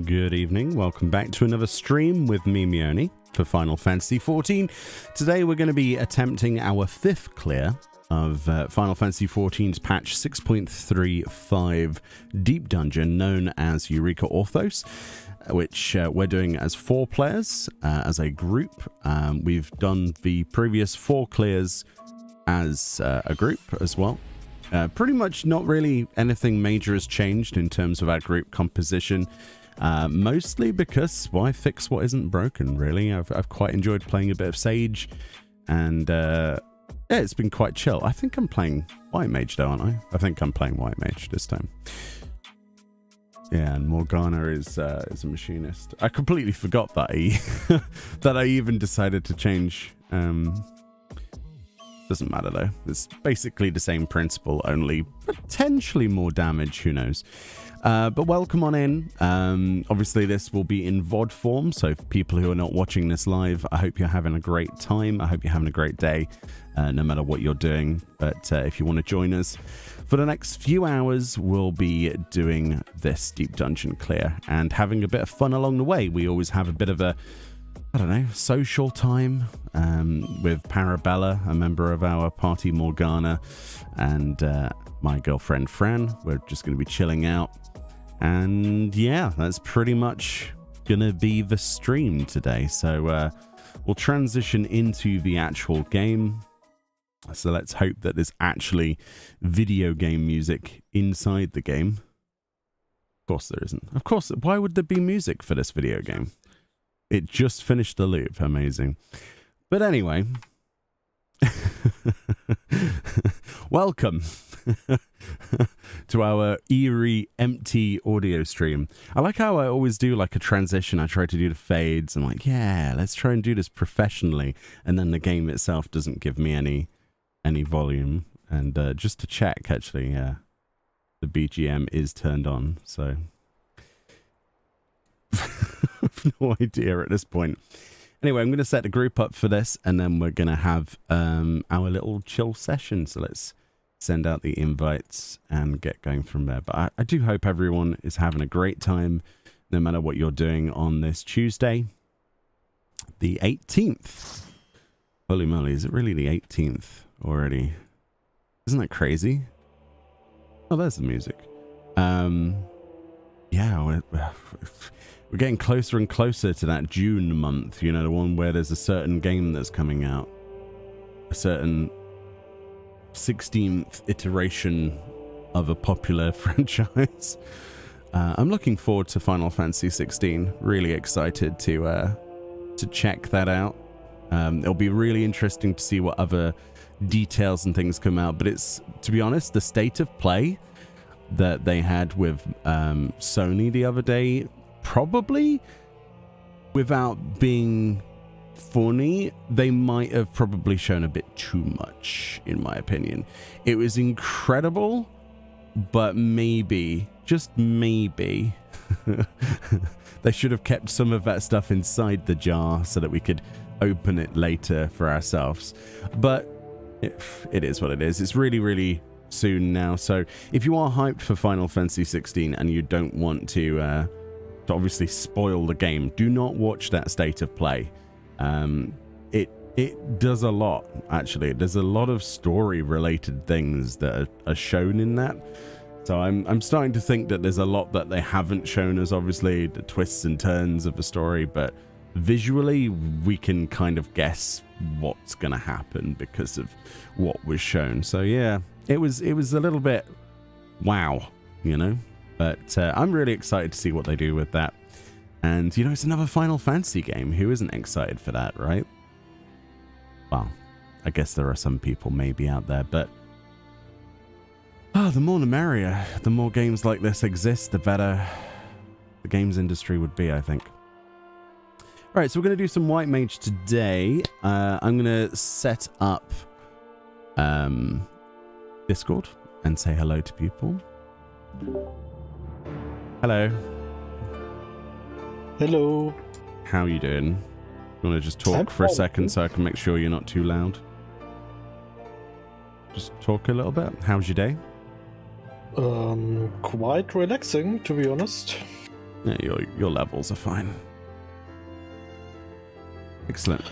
Good evening, welcome back to another stream with me, Meoni, for Final Fantasy XIV. Today we're going to be attempting our 5th clear of Final Fantasy XIV's patch 6.35 deep dungeon known as Eureka Orthos, which we're doing as 4 players, as a group. We've done the previous 4 clears as a group as well. Pretty much not really anything major has changed in terms of our group composition. Mostly because why fix what isn't broken, really. I've quite enjoyed playing a bit of Sage, and yeah, it's been quite chill. I think I'm playing White Mage though, aren't I? I think I'm playing White Mage this time. Yeah, and Morgana is a machinist. I completely forgot that that I even decided to change. Doesn't matter though. It's basically the same principle, only potentially more damage. Who knows? But welcome on in. Obviously this will be in VOD form, so for people who are not watching this live, I hope you're having a great time. I hope you're having a great day, no matter what you're doing. But if you want to join us for the next few hours, we'll be doing this deep dungeon clear and having a bit of fun along the way. We always have a bit of a, I don't know, social time with Parabella, a member of our party, Morgana, and my girlfriend Fran. We're just going to be chilling out. And yeah, that's pretty much going to be the stream today. So we'll transition into the actual game. So let's hope that there's actually video game music inside the game. Of course there isn't. Of course, why would there be music for this video game? It just finished the loop. Amazing. But anyway, welcome to our eerie, empty audio stream. I like how I always do like a transition. I try to do the fades. I'm like, yeah, let's try and do this professionally. And then the game itself doesn't give me any volume. And just to check, actually, yeah, the BGM is turned on. So I've no idea at this point. Anyway, I'm going to set the group up for this, and then we're going to have our little chill session. So let's send out the invites and get going from there. But I do hope everyone is having a great time, no matter what you're doing on this Tuesday, the 18th. Holy moly, is it really the 18th already? Isn't that crazy? Oh, there's the music. Yeah, we're getting closer and closer to that June month, you know, the one where there's a certain game that's coming out. A certain 16th iteration of a popular franchise. I'm looking forward to Final Fantasy XVI. Really excited to check that out. It'll be really interesting to see what other details and things come out. But it's, to be honest, the state of play that they had with Sony the other day, probably, without being funny, they might have probably shown a bit too much, in my opinion. It was incredible, but maybe, just maybe, they should have kept some of that stuff inside the jar so that we could open it later for ourselves. But it is what it is. It's really, really soon now. So if you are hyped for Final Fantasy XVI and you don't want to obviously spoil the game, do not watch that state of play. It does a lot, actually. There's a lot of story related things that are shown in that. So I'm starting to think that there's a lot that they haven't shown us, obviously, the twists and turns of the story, but visually we can kind of guess what's going to happen because of what was shown. So yeah, it was a little bit wow, you know, but I'm really excited to see what they do with that. And you know, it's another Final Fantasy game. Who isn't excited for that, right? Well, I guess there are some people maybe out there, but the more the merrier. The more games like this exist, the better the games industry would be, I think. All right, so we're going to do some White Mage today. I'm going to set up Discord and say hello to people. Hello. Hello. How are you doing? You want to just talk for a second so I can make sure you're not too loud? Just talk a little bit. How's your day? Quite relaxing, to be honest. Yeah, your levels are fine. Excellent.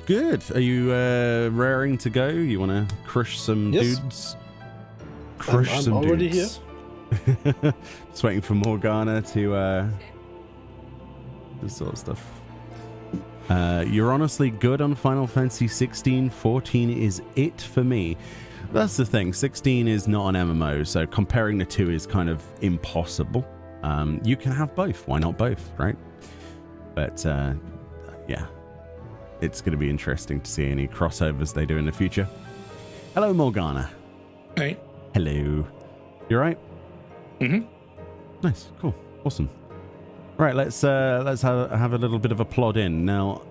Good. Are you raring to go? You want to crush some dudes? Crush some dudes. I'm already here. Just waiting for Morgana to this sort of stuff. You're honestly good on Final Fantasy 16. 14 is it for me. That's the thing. 16 is not an MMO, so comparing the two is kind of impossible. You can have both. Why not both, right? But yeah, it's going to be interesting to see any crossovers they do in the future. Hello, Morgana. Hey. Hello. You all right? Mm-hmm. Nice. Cool. Awesome. Right, let's have a little bit of a plod in. Now,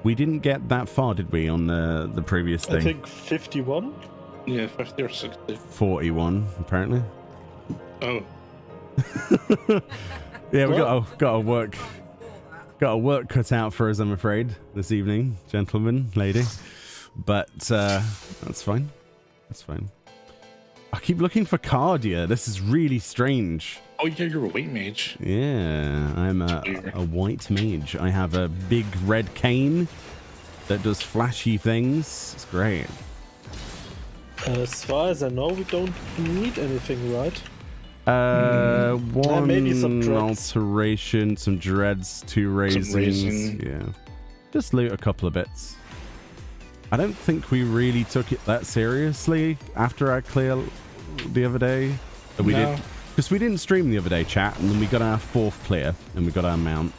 we didn't get that far, did we, on the previous thing? I think 51? Yeah, 50 or 60. 41, apparently. Oh. Yeah, we got a work cut out for us, I'm afraid, this evening, gentlemen, lady. But that's fine. That's fine. I keep looking for Cardia. This is really strange. Oh yeah, you're a white mage. Yeah, I'm a white mage. I have a big red cane that does flashy things. It's great. As far as I know, we don't need anything, right? One maybe some dreads. alteration, some dreads, 2 raisins. Yeah, just loot a couple of bits. I don't think we really took it that seriously after our clear the other day. We did, because we didn't stream the other day, chat, and then we got our 4th clear and we got our mount.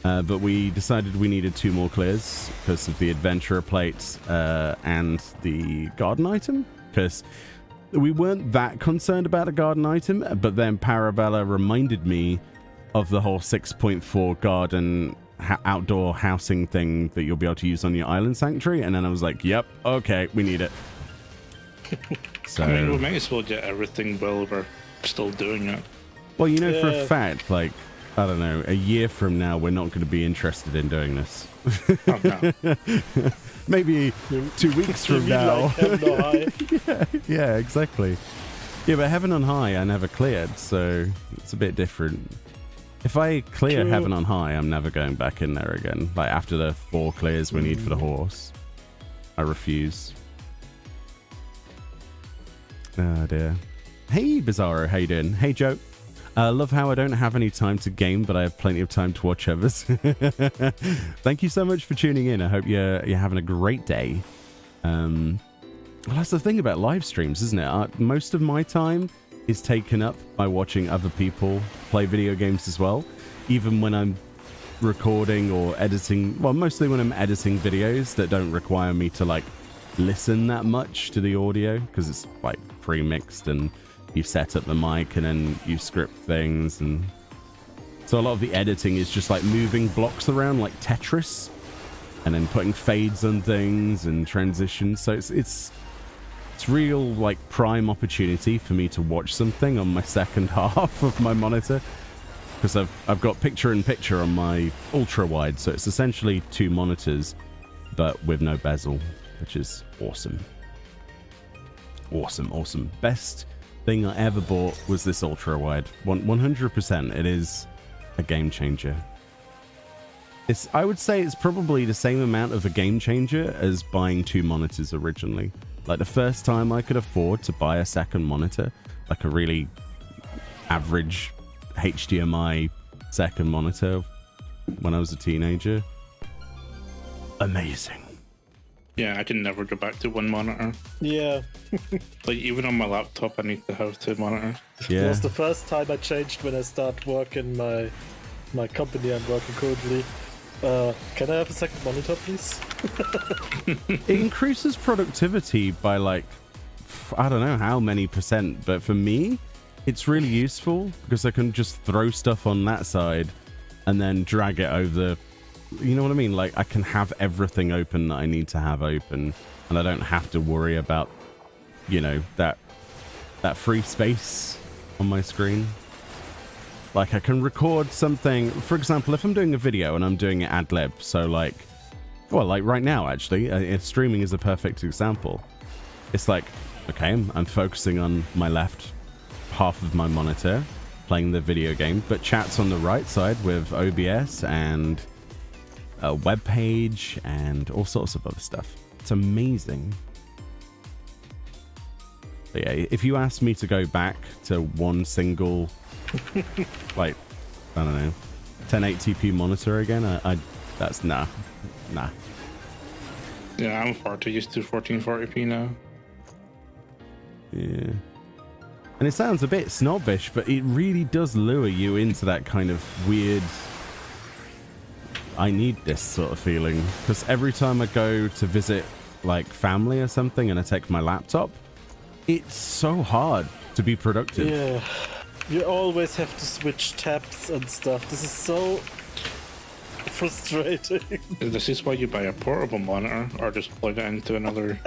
But we decided we needed 2 more clears because of the adventurer plate and the garden item. Because we weren't that concerned about a garden item, but then Parabella reminded me of the whole 6.4 garden outdoor housing thing that you'll be able to use on your island sanctuary, and then I was like, yep, okay, we need it. So I mean, we might as well get everything while we're still doing it. Well, you know, for a fact, like, I don't know, a year from now we're not going to be interested in doing this. Oh, no. Maybe 2 weeks from now. Yeah, exactly. Yeah, but Heaven on High I never cleared, so it's a bit different. If I clear Heaven on High, I'm never going back in there again. Like, after the 4 clears we need for the horse. I refuse. Oh, dear. Hey, Bizarro. How you doing? Hey, Joe. Love how I don't have any time to game, but I have plenty of time to watch others. Thank you so much for tuning in. I hope you're having a great day. Well, that's the thing about live streams, isn't it? Most of my time is taken up by watching other people play video games as well, even when I'm recording or editing. Well, mostly when I'm editing videos that don't require me to like listen that much to the audio, because it's like pre-mixed and you set up the mic and then you script things, and so a lot of the editing is just like moving blocks around like Tetris and then putting fades on things and transitions. So it's real like prime opportunity for me to watch something on my second half of my monitor, because I've got picture-in-picture on my ultra wide, so it's essentially 2 monitors but with no bezel, which is awesome. Awesome. Best thing I ever bought was this ultra wide. 100%. It is a game changer. I would say it's probably the same amount of a game changer as buying 2 monitors originally. Like, the first time I could afford to buy a second monitor, like a really average HDMI second monitor when I was a teenager. Amazing. Yeah, I can never go back to one monitor. Yeah. Like, even on my laptop, I need to have two monitors. It Yeah. was the first time I changed when I started working my company I'm working currently. Can I have a second monitor, please? It increases productivity by like, I don't know how many %, but for me, it's really useful because I can just throw stuff on that side and then drag it over. You know what I mean? Like, I can have everything open that I need to have open, and I don't have to worry about, you know, that free space on my screen. Like, I can record something, for example, if I'm doing a video and I'm doing it ad lib, so like, well, like right now, actually, streaming is a perfect example. It's like, okay, I'm focusing on my left half of my monitor, playing the video game, but chat's on the right side with OBS and a web page and all sorts of other stuff. It's amazing. But yeah, if you ask me to go back to one single, like, I don't know, 1080p monitor again, that's nah. Yeah, I'm far too used to 1440p now. Yeah. And it sounds a bit snobbish, but it really does lure you into that kind of weird, I need this sort of feeling. Because every time I go to visit like family or something and I take my laptop, it's so hard to be productive. Yeah. You always have to switch tabs and stuff. This is so frustrating. This is why you buy a portable monitor or just plug it into another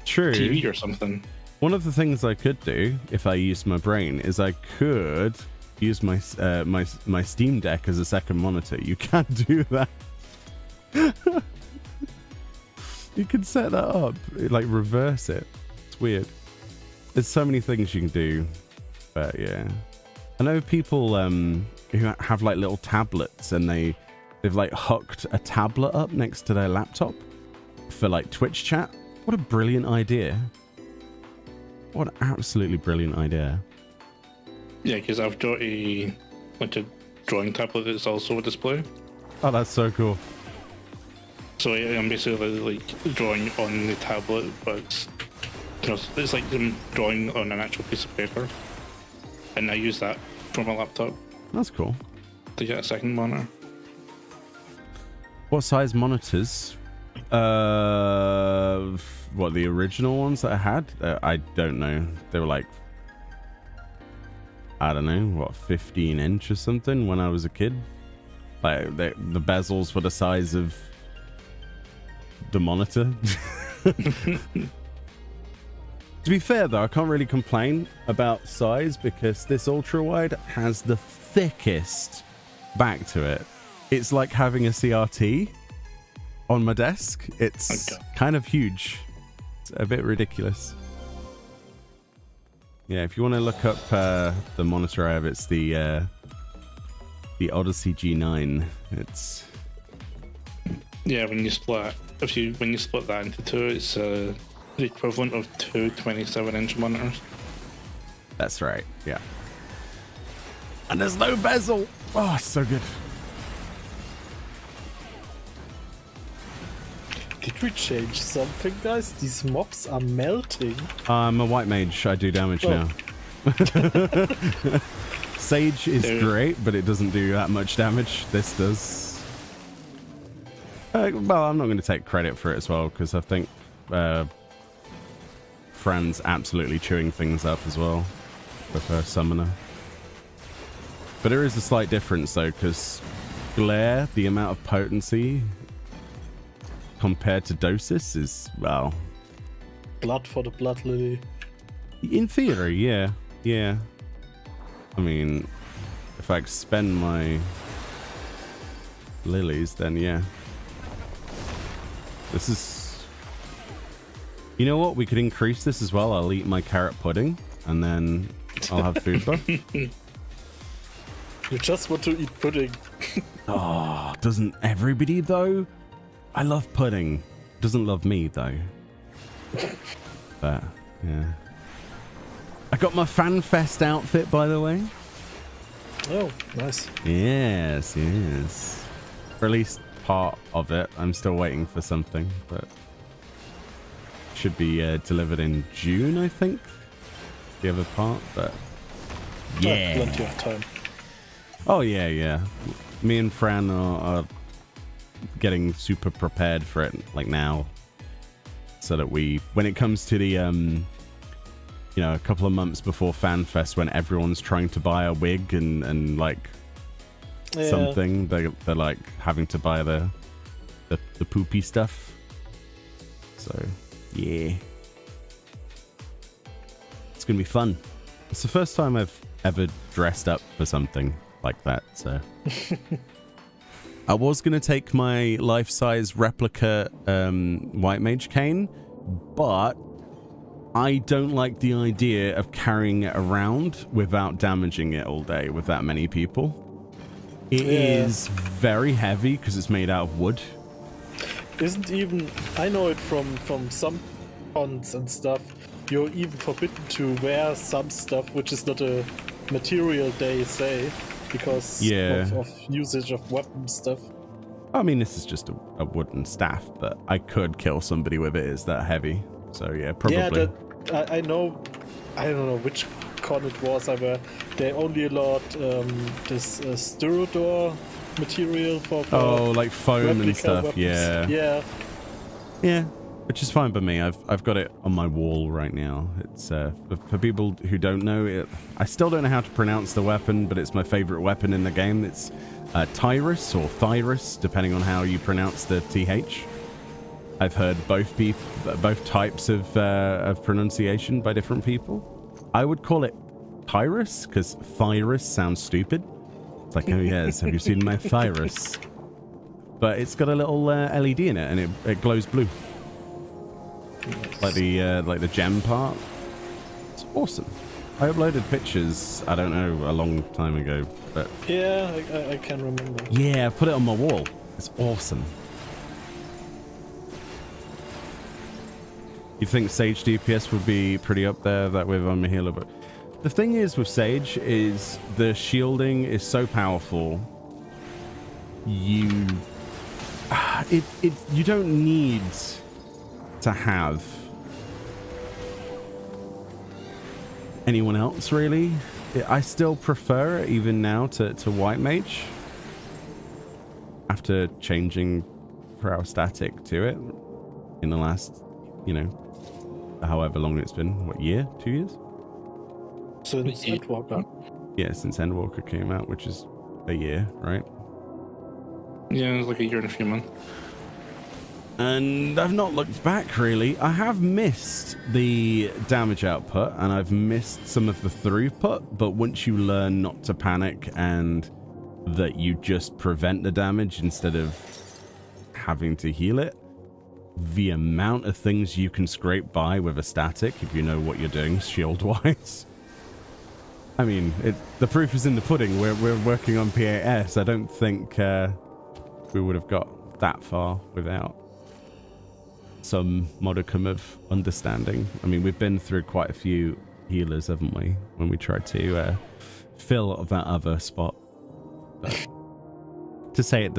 True. TV or something. One of the things I could do if I used my brain is I could use my my Steam Deck as a second monitor. You can't do that. You can set that up, like reverse it. It's weird. There's so many things you can do, but yeah. I know people who have like little tablets and they've like hooked a tablet up next to their laptop for like Twitch chat. What a brilliant idea. What an absolutely brilliant idea. Yeah, because I've got a drawing tablet that's also a display. Oh, that's so cool. So I'm basically like drawing on the tablet, but you know, it's like I'm drawing on an actual piece of paper, and I use that from my laptop That's cool. to get a second monitor. What size monitors? What, the original ones that I had? I don't know. They were like, I don't know, what, 15-inch or something when I was a kid. Like the bezels were the size of the monitor. To be fair though, I can't really complain about size because this ultra wide has the thickest back to it. It's like having a CRT on my desk. It's kind of huge. It's a bit ridiculous. Yeah, if you want to look up the monitor I have, it's the Odyssey G9. It's Yeah, when you split that into two, it's the equivalent of two 27-inch monitors. That's right. Yeah. And there's no bezel. Oh, it's so good. Did we change something, guys? These mobs are melting. I'm a white mage. I do damage now. Sage is great, but it doesn't do that much damage. This does. Well, I'm not going to take credit for it as well, because I think Fran's absolutely chewing things up as well with her summoner. But there is a slight difference, though, because Glare, the amount of potency compared to Dosis is, well... Blood for the Blood Lily. In theory, yeah. Yeah. I mean, if I expend my lilies, then yeah. This is... You know what? We could increase this as well. I'll eat my carrot pudding, and then I'll have food buff. You just want to eat pudding. Oh, doesn't everybody, though? I love pudding. Doesn't love me, though. But, yeah. I got my FanFest outfit, by the way. Oh, nice. Yes, yes. Or at least part of it. I'm still waiting for something, but should be delivered in June, I think. The other part, but yeah. Plenty of time. Oh yeah, yeah. Me and Fran are getting super prepared for it, like now, so that when it comes to the a couple of months before FanFest, when everyone's trying to buy a wig and like something, they're like having to buy the poopy stuff. So yeah, it's gonna be fun. It's the first time I've ever dressed up for something like that, so I was gonna take my life-size replica white mage cane, but I don't like the idea of carrying it around without damaging it all day with that many people. It is very heavy because it's made out of wood. Isn't even, I know it from some cons and stuff, you're even forbidden to wear some stuff which is not a material they say, because of usage of weapon stuff. I mean, this is just a wooden staff, but I could kill somebody with it. It's that heavy. So yeah, probably. Yeah, I know, I don't know which con it was, they only allowed this Styrodor material for like foam and stuff. Weapons. Yeah, which is fine by me. I've got it on my wall right now. It's for people who don't know, I still don't know how to pronounce the weapon, but it's my favorite weapon in the game. It's Tyrus or Thyrus, depending on how you pronounce the TH. I've heard both types of pronunciation by different people. I would call it Tyrus because Thyrus sounds stupid. It's like, oh yes, have you seen my Thyrus? But it's got a little LED in it, and it glows blue, like the gem part. It's awesome. I uploaded pictures, I don't know, a long time ago, but yeah, I can remember. Yeah, I put it on my wall. It's awesome. You think Sage DPS would be pretty up there that with a healer, but the thing is with Sage is the shielding is so powerful. You don't need to have anyone else really. I still prefer it even now to White Mage after changing Prow Static to it in the last, however long it's been. What year? 2 years? Since Endwalker. Yeah, since Endwalker came out, which is a year, right? Yeah, it was like a year and a few months. And I've not looked back, really. I have missed the damage output, and I've missed some of the throughput, but once you learn not to panic and that you just prevent the damage instead of having to heal it, the amount of things you can scrape by with a static, if you know what you're doing shield-wise. I mean, the proof is in the pudding. We're working on PAS. I don't think we would have got that far without some modicum of understanding. I mean, we've been through quite a few healers, haven't we, when we tried to fill that other spot. But to say it,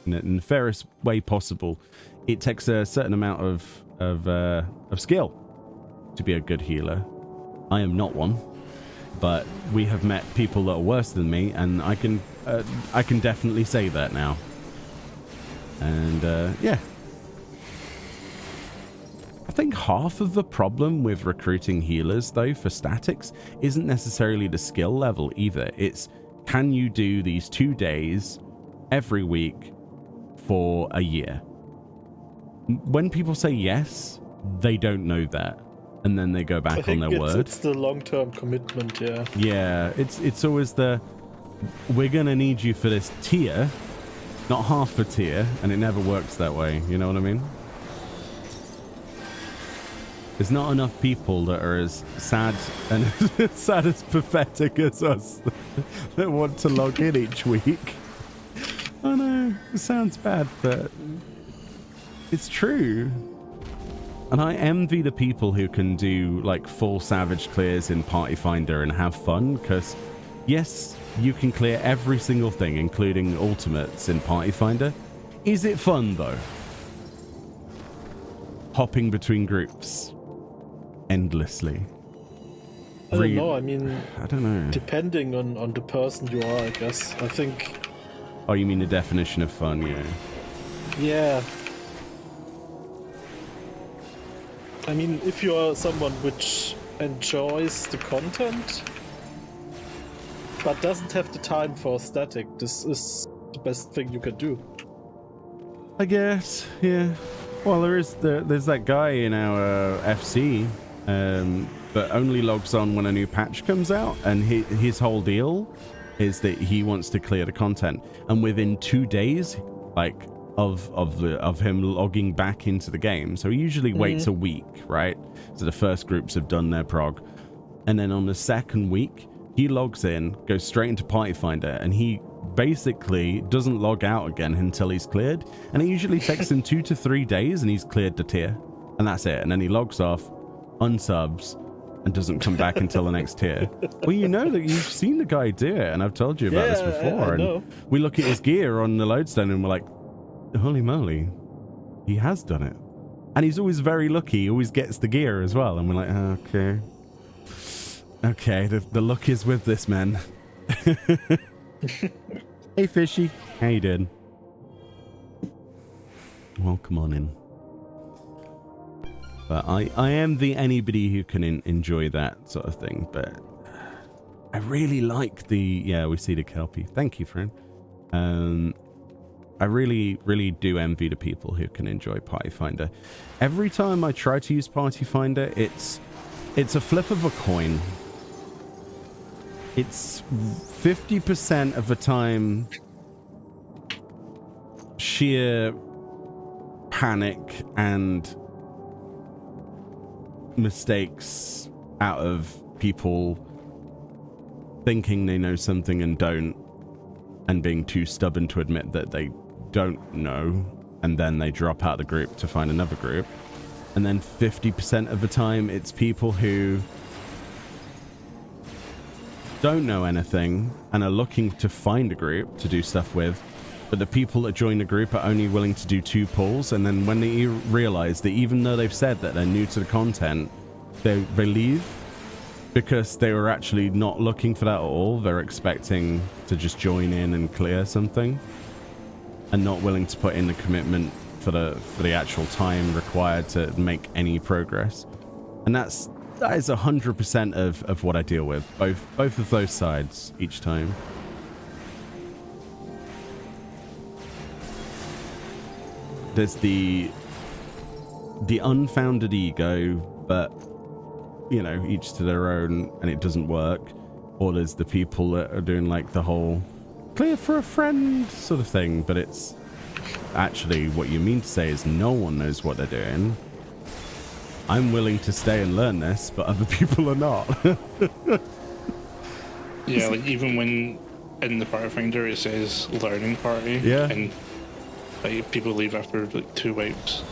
in the fairest way possible, it takes a certain amount of skill to be a good healer. I am not one, but we have met people that are worse than me, and I can definitely say that now. And yeah, I think half of the problem with recruiting healers, though, for statics isn't necessarily the skill level either. It's, can you do these 2 days every week for a year? When people say yes, they don't know that, and then they go back on their word. It's the long-term commitment, yeah. Yeah, it's always we're gonna need you for this tier, not half a tier, and it never works that way. You know what I mean? There's not enough people that are as sad and as sad as pathetic as us that want to log in each week. I know, it sounds bad, but it's true. And I envy the people who can do like full Savage clears in Party Finder and have fun, because Yes, you can clear every single thing, including ultimates in Party Finder. Is it fun, though? Hopping between groups endlessly. I don't know. I mean, I don't know. Depending on the person you are, I guess. I think. Oh, you mean the definition of fun, yeah. Yeah. I mean, if you are someone which enjoys the content, but doesn't have the time for static, this is the best thing you can do. I guess, yeah. Well, there's that guy in our FC, but only logs on when a new patch comes out, and his whole deal is that he wants to clear the content, and within 2 days, like of him logging back into the game. So he usually waits a week, right? So the first groups have done their prog, and then on the second week he logs in, goes straight into Party Finder, and he basically doesn't log out again until he's cleared, and it usually takes him 2 to 3 days, and he's cleared the tier, and that's it. And then he logs off, unsubs, and doesn't come back until the next tier. Well, you know that you've seen the guy do it, and I've told you about this before. I know. And we look at his gear on the lodestone and we're like, holy moly, he has done it. And he's always very lucky. He always gets the gear as well. And we're like, okay, the luck is with this man. Hey, Fishy. How you doing? Well, come on in. But I am the anybody who can enjoy that sort of thing. But I really like we see the Kelpie. Thank you, friend. I really, really do envy the people who can enjoy Party Finder. Every time I try to use Party Finder, it's a flip of a coin. It's 50% of the time sheer panic and mistakes out of people thinking they know something and don't, and being too stubborn to admit that they don't know, and then they drop out of the group to find another group. And then 50% of the time it's people who don't know anything and are looking to find a group to do stuff with, but the people that join the group are only willing to do 2 pulls, and then when they realize that even though they've said that they're new to the content, they leave because they were actually not looking for that at all. They're expecting to just join in and clear something, and not willing to put in the commitment for the actual time required to make any progress. And that is 100% of what I deal with, both of those sides each time. There's the unfounded ego, but you know, each to their own, and it doesn't work. Or there's the people that are doing like the whole clear for a friend sort of thing, but it's actually what you mean to say is no one knows what they're doing. I'm willing to stay and learn this, but other people are not. Yeah, like even when in the Party Finder it says learning party, yeah, and like people leave after like 2 weeks.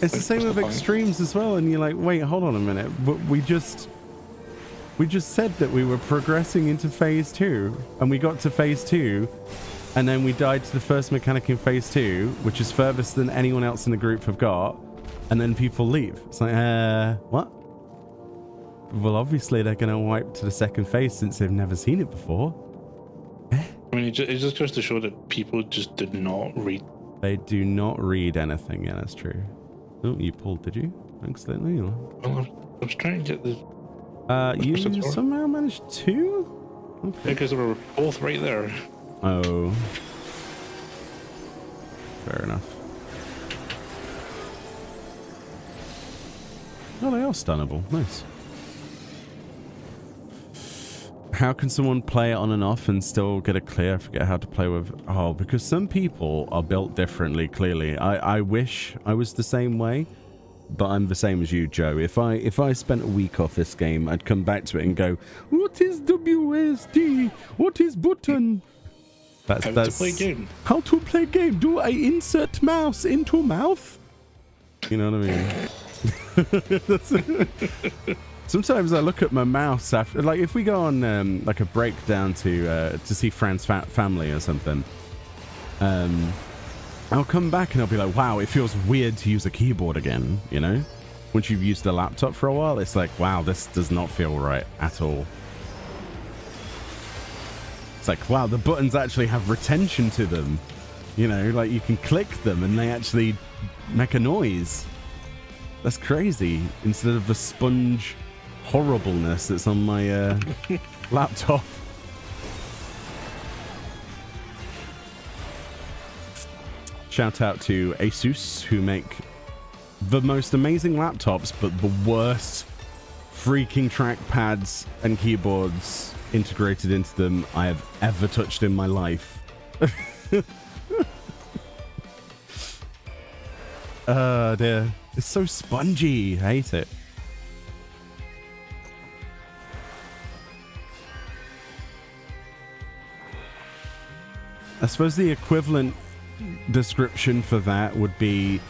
It's the same with extremes as well, and you're like, wait, hold on a minute, but we just said that we were progressing into phase 2, and we got to phase 2, and then we died to the first mechanic in phase 2, which is furthest than anyone else in the group have got, and then people leave. It's like, what? Well, obviously they're going to wipe to the second phase since they've never seen it before. I mean, it just goes to show that people just did not read. They do not read anything. Yeah, that's true. Oh, you pulled, did you? Accidentally? Or? Well, I was trying to get the... you somehow managed to? Okay. Because they were both right there. Oh. Fair enough. Oh, they are stunnable. Nice. How can someone play it on and off and still get a clear? I forget how to play with... Oh, because some people are built differently, clearly. I wish I was the same way, but I'm the same as you, Joe. If I spent a week off this game, I'd come back to it and go, what is WSD? What is button? That's how to play game. How to play game? Do I insert mouse into mouth? You know what I mean? Sometimes I look at my mouse after, like, if we go on like a break down to see Fran's family or something, I'll come back and I'll be like, wow, it feels weird to use a keyboard again, you know? Once you've used a laptop for a while, it's like, wow, this does not feel right at all. It's like, wow, the buttons actually have retention to them. You know, like you can click them and they actually make a noise. That's crazy. Instead of the sponge horribleness that's on my laptop. Shout out to Asus, who make the most amazing laptops, but the worst freaking trackpads and keyboards integrated into them I have ever touched in my life. Dear. It's so spongy. I hate it. I suppose the equivalent description for that would be,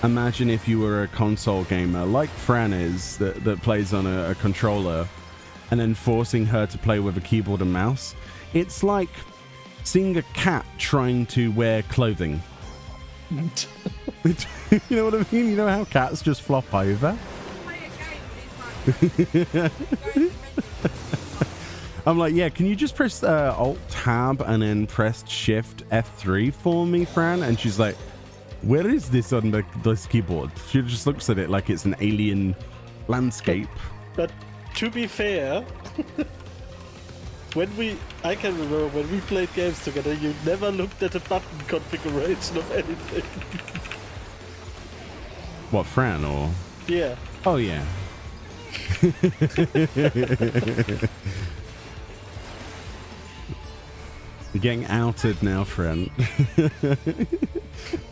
imagine if you were a console gamer like Fran is, that plays on a controller, and then forcing her to play with a keyboard and mouse. It's like seeing a cat trying to wear clothing. You know what I mean? You know how cats just flop over? I'm like, yeah, can you just press Alt-Tab and then press Shift-F3 for me, Fran? And she's like, where is this on this keyboard? She just looks at it like it's an alien landscape. But to be fair, I can remember when we played games together, you never looked at a button configuration of anything. What, Fran, or? Yeah. Oh, yeah. You're getting outed now, friend.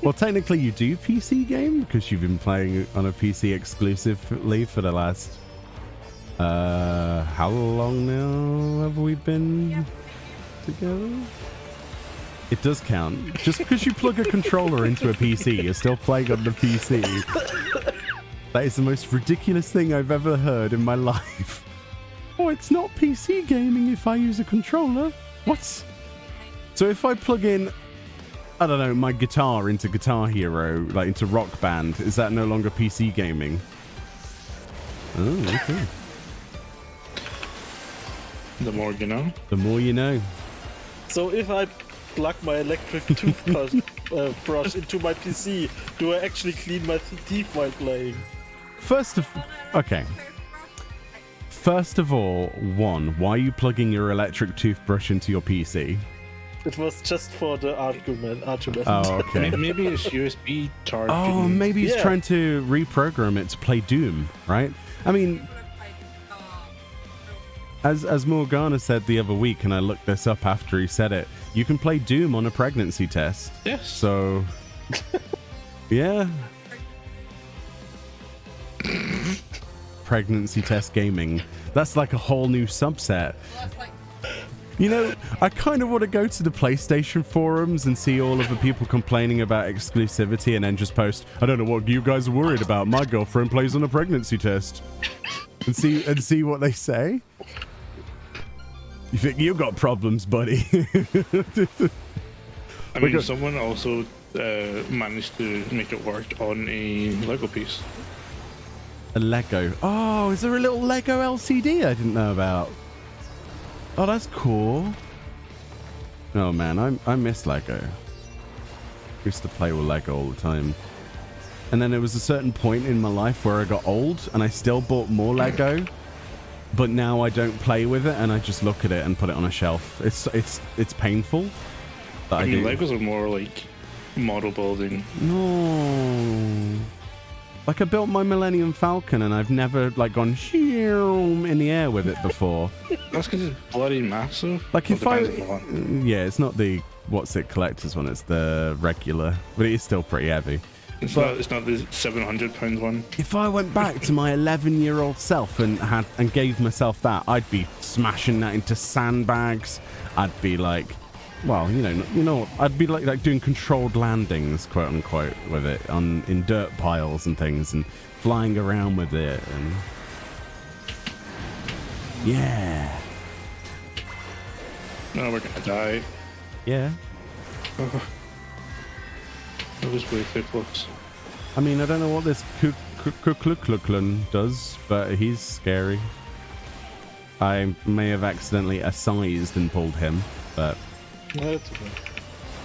Well, technically you do PC game because you've been playing on a PC exclusively for the last... how long now have we been together? It does count. Just because you plug a controller into a PC, you're still playing on the PC. That is the most ridiculous thing I've ever heard in my life. Oh, it's not PC gaming if I use a controller. What? So if I plug in, I don't know, my guitar into Guitar Hero, like into Rock Band, is that no longer PC gaming? Oh, okay. The more you know. The more you know. So if I plug my electric toothbrush into my PC, do I actually clean my teeth while playing? First of all, why are you plugging your electric toothbrush into your PC? It was just for the argument. Oh, okay. Maybe it's USB charging. Oh, maybe he's trying to reprogram it to play Doom, right? I mean, as Morgana said the other week, and I looked this up after he said it, you can play Doom on a pregnancy test. Yes. So, yeah. Pregnancy test gaming. That's like a whole new subset. You know, I kind of want to go to the PlayStation forums and see all of the people complaining about exclusivity and then just post, I don't know what you guys are worried about. My girlfriend plays on a pregnancy test. And see what they say. You think you got problems, buddy? I mean, someone also managed to make it work on a Lego piece. A Lego. Oh, is there a little Lego LCD I didn't know about? Oh, that's cool. Oh man, I miss Lego. Used to play with Lego all the time. And then there was a certain point in my life where I got old and I still bought more Lego, but now I don't play with it and I just look at it and put it on a shelf. It's painful. I mean, Legos are more like model building. No. Like I built my Millennium Falcon and I've never like gone in the air with it before. That's because it's bloody massive. Like if yeah, it's not the collector's one, it's the regular, but it is still pretty heavy. It's not the £700 one. If I went back to my 11-year-old self and gave myself that, I'd be smashing that into sandbags. I'd be like, well, you know, I'd be like doing controlled landings, quote unquote, with it in dirt piles and things, and flying around with it. And Yeah. No, we're gonna die. Yeah. It was way too close. I mean, I don't know what this Kuklukluklun does, but he's scary. I may have accidentally assized and pulled him, but No, that's okay.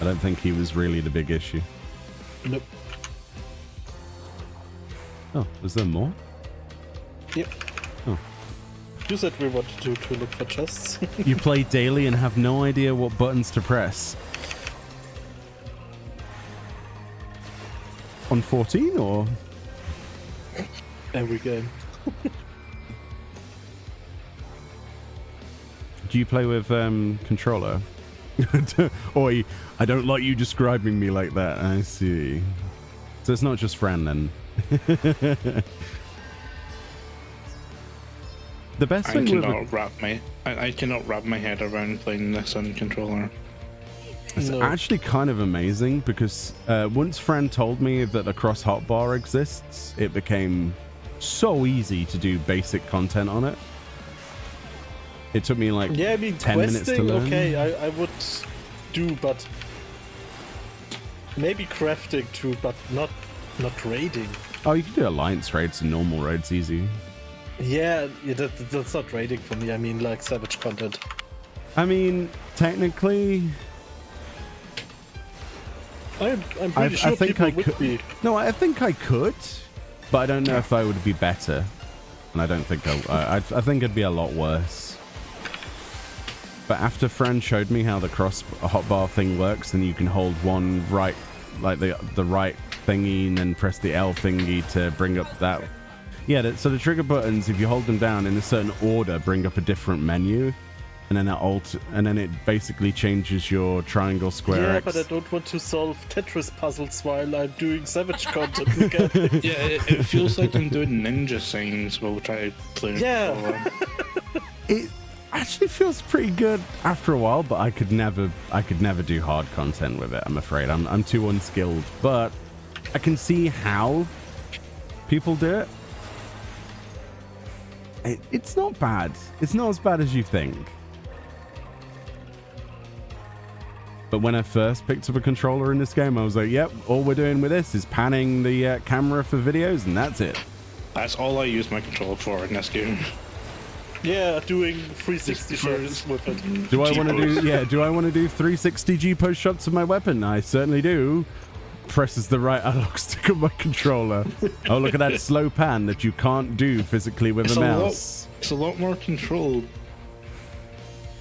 I don't think he was really the big issue. Nope. Oh, was there more? Yep. Oh. You said we wanted to look for chests. You play daily and have no idea what buttons to press. On 14 or? Every game. Do you play with controller? Oi, I don't like you describing me like that. I see. So it's not just Fran then. The best thing with I cannot wrap my head around playing this on controller. it's actually kind of amazing because once Fran told me that a cross hotbar exists, it became so easy to do basic content on it. It took me like 10 minutes to learn. Okay, I would do, but maybe crafting too, but not raiding. Oh, you can do alliance raids and normal raids easy. Yeah, that's not raiding for me. I mean, like savage content. I mean, technically, I'm pretty sure I think people I would could. be. No, I think I could, but I don't know if I would be better. And I don't think I think it'd be a lot worse. But after Fran showed me how the cross hotbar thing works, then you can hold one right, like the right thingy, and then press the L thingy to bring up that. Yeah, so the trigger buttons, if you hold them down in a certain order, bring up a different menu, and then it basically changes your triangle, square, Yeah, X. but I don't want to solve Tetris puzzles while I'm doing savage content again. Yeah, it feels like I'm doing ninja signs while trying to play. Yeah. It actually feels pretty good after a while, but I could never do hard content with it. I'm afraid I'm too unskilled, but I can see how people do it. It's not bad. It's not as bad as you think. But when I first picked up a controller in this game, I was like, yep, all we're doing with this is panning the camera for videos, and that's it. That's all I use my controller for in this game. Yeah, doing 360 shots with it. Do I want to do 360 G-pose shots of my weapon? I certainly do. Presses the right analog stick on my controller. Oh, look at that slow pan that you can't do physically with a mouse. It's a lot more controlled.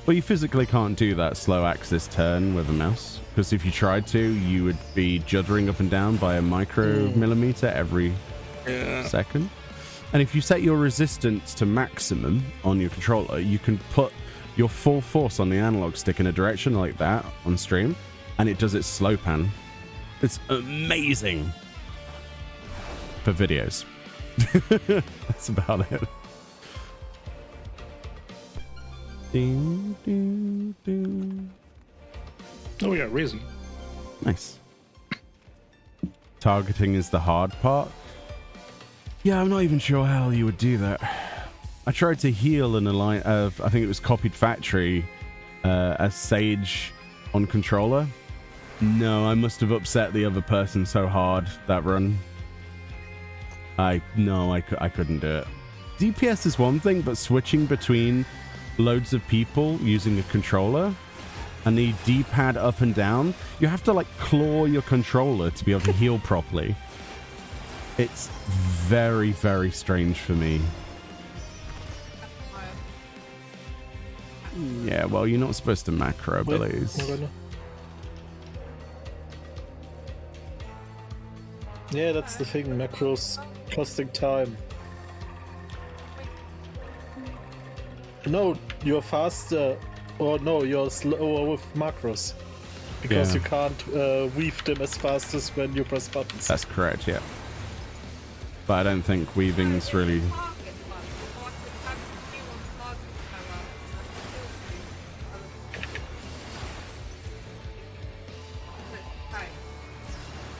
Well, you physically can't do that slow axis turn with a mouse, because if you tried to, you would be juddering up and down by a micromillimeter every second. And if you set your resistance to maximum on your controller, you can put your full force on the analog stick in a direction like that on stream, and it does its slow pan. It's amazing for videos. That's about it. Ding, ding, ding. Oh yeah, reason. Nice. Targeting is the hard part. Yeah, I'm not even sure how you would do that. I tried to heal an alliance of, I think it was Copied Factory, as Sage on controller. No, I must have upset the other person so hard that run. I couldn't do it. DPS is one thing, but switching between loads of people using a controller and the D-pad up and down, you have to like claw your controller to be able to heal properly. It's very, very strange for me. Yeah, well, you're not supposed to macro abilities. Yeah, that's the thing. Macros costing time. No, you're faster, or no, you're slower with macros. Because you can't weave them as fast as when you press buttons. That's correct, yeah. But I don't think weaving's really...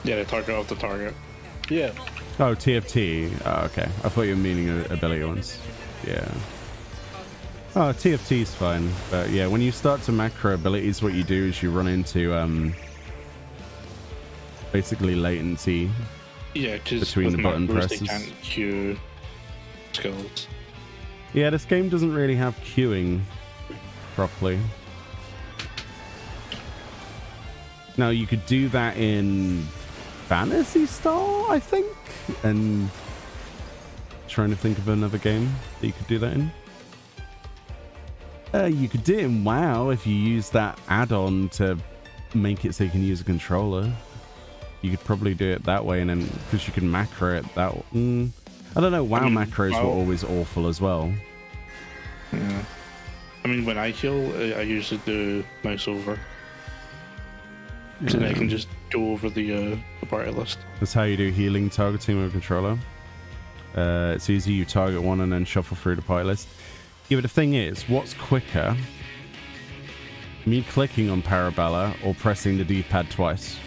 Yeah, the target of the target. Yeah. Oh, TFT. Oh, okay. I thought you were meaning ability ones. Yeah. Oh, TFT is fine, but yeah, when you start to macro abilities, what you do is you run into basically latency. Yeah, because between the button presses. They can't queue skills. Yeah, this game doesn't really have queuing properly. Now you could do that in Fantasy Star, I think, and trying to think of another game that you could do that in. You could do it in WoW if you use that add-on to make it so you can use a controller. You could probably do it that way, and then because you can macro it that. I don't know. WoW macros were always awful as well. Yeah. I mean, when I heal, I usually do mouse over, so then I can just go over the party list. That's how you do healing targeting with a controller. It's easy. You target one and then shuffle through the party list. Yeah, but the thing is, what's quicker? Me clicking on Parabella or pressing the D-pad twice?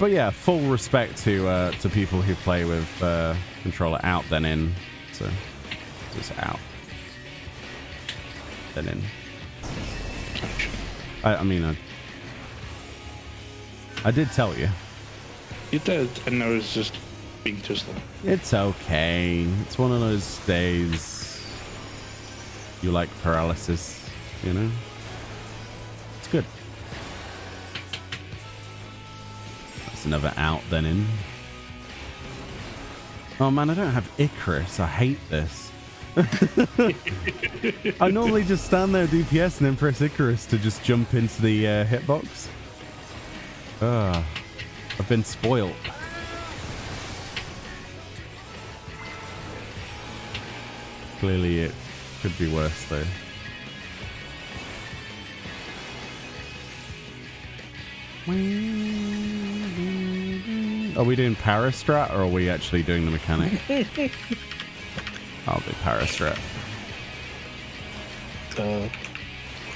But yeah, full respect to people who play with controller out then in. So just out then in. I mean, I did tell you. You did, and I was just being too slow. It's okay. It's one of those days. You like paralysis, you know? It's good. That's another out then in. Oh man, I don't have Icarus. I hate this. I normally just stand there, do PS, and then press Icarus to just jump into the hitbox. I've been spoiled. Clearly it could be worse though. Are we doing Parastrat or are we actually doing the mechanic? I'll do Parastrat.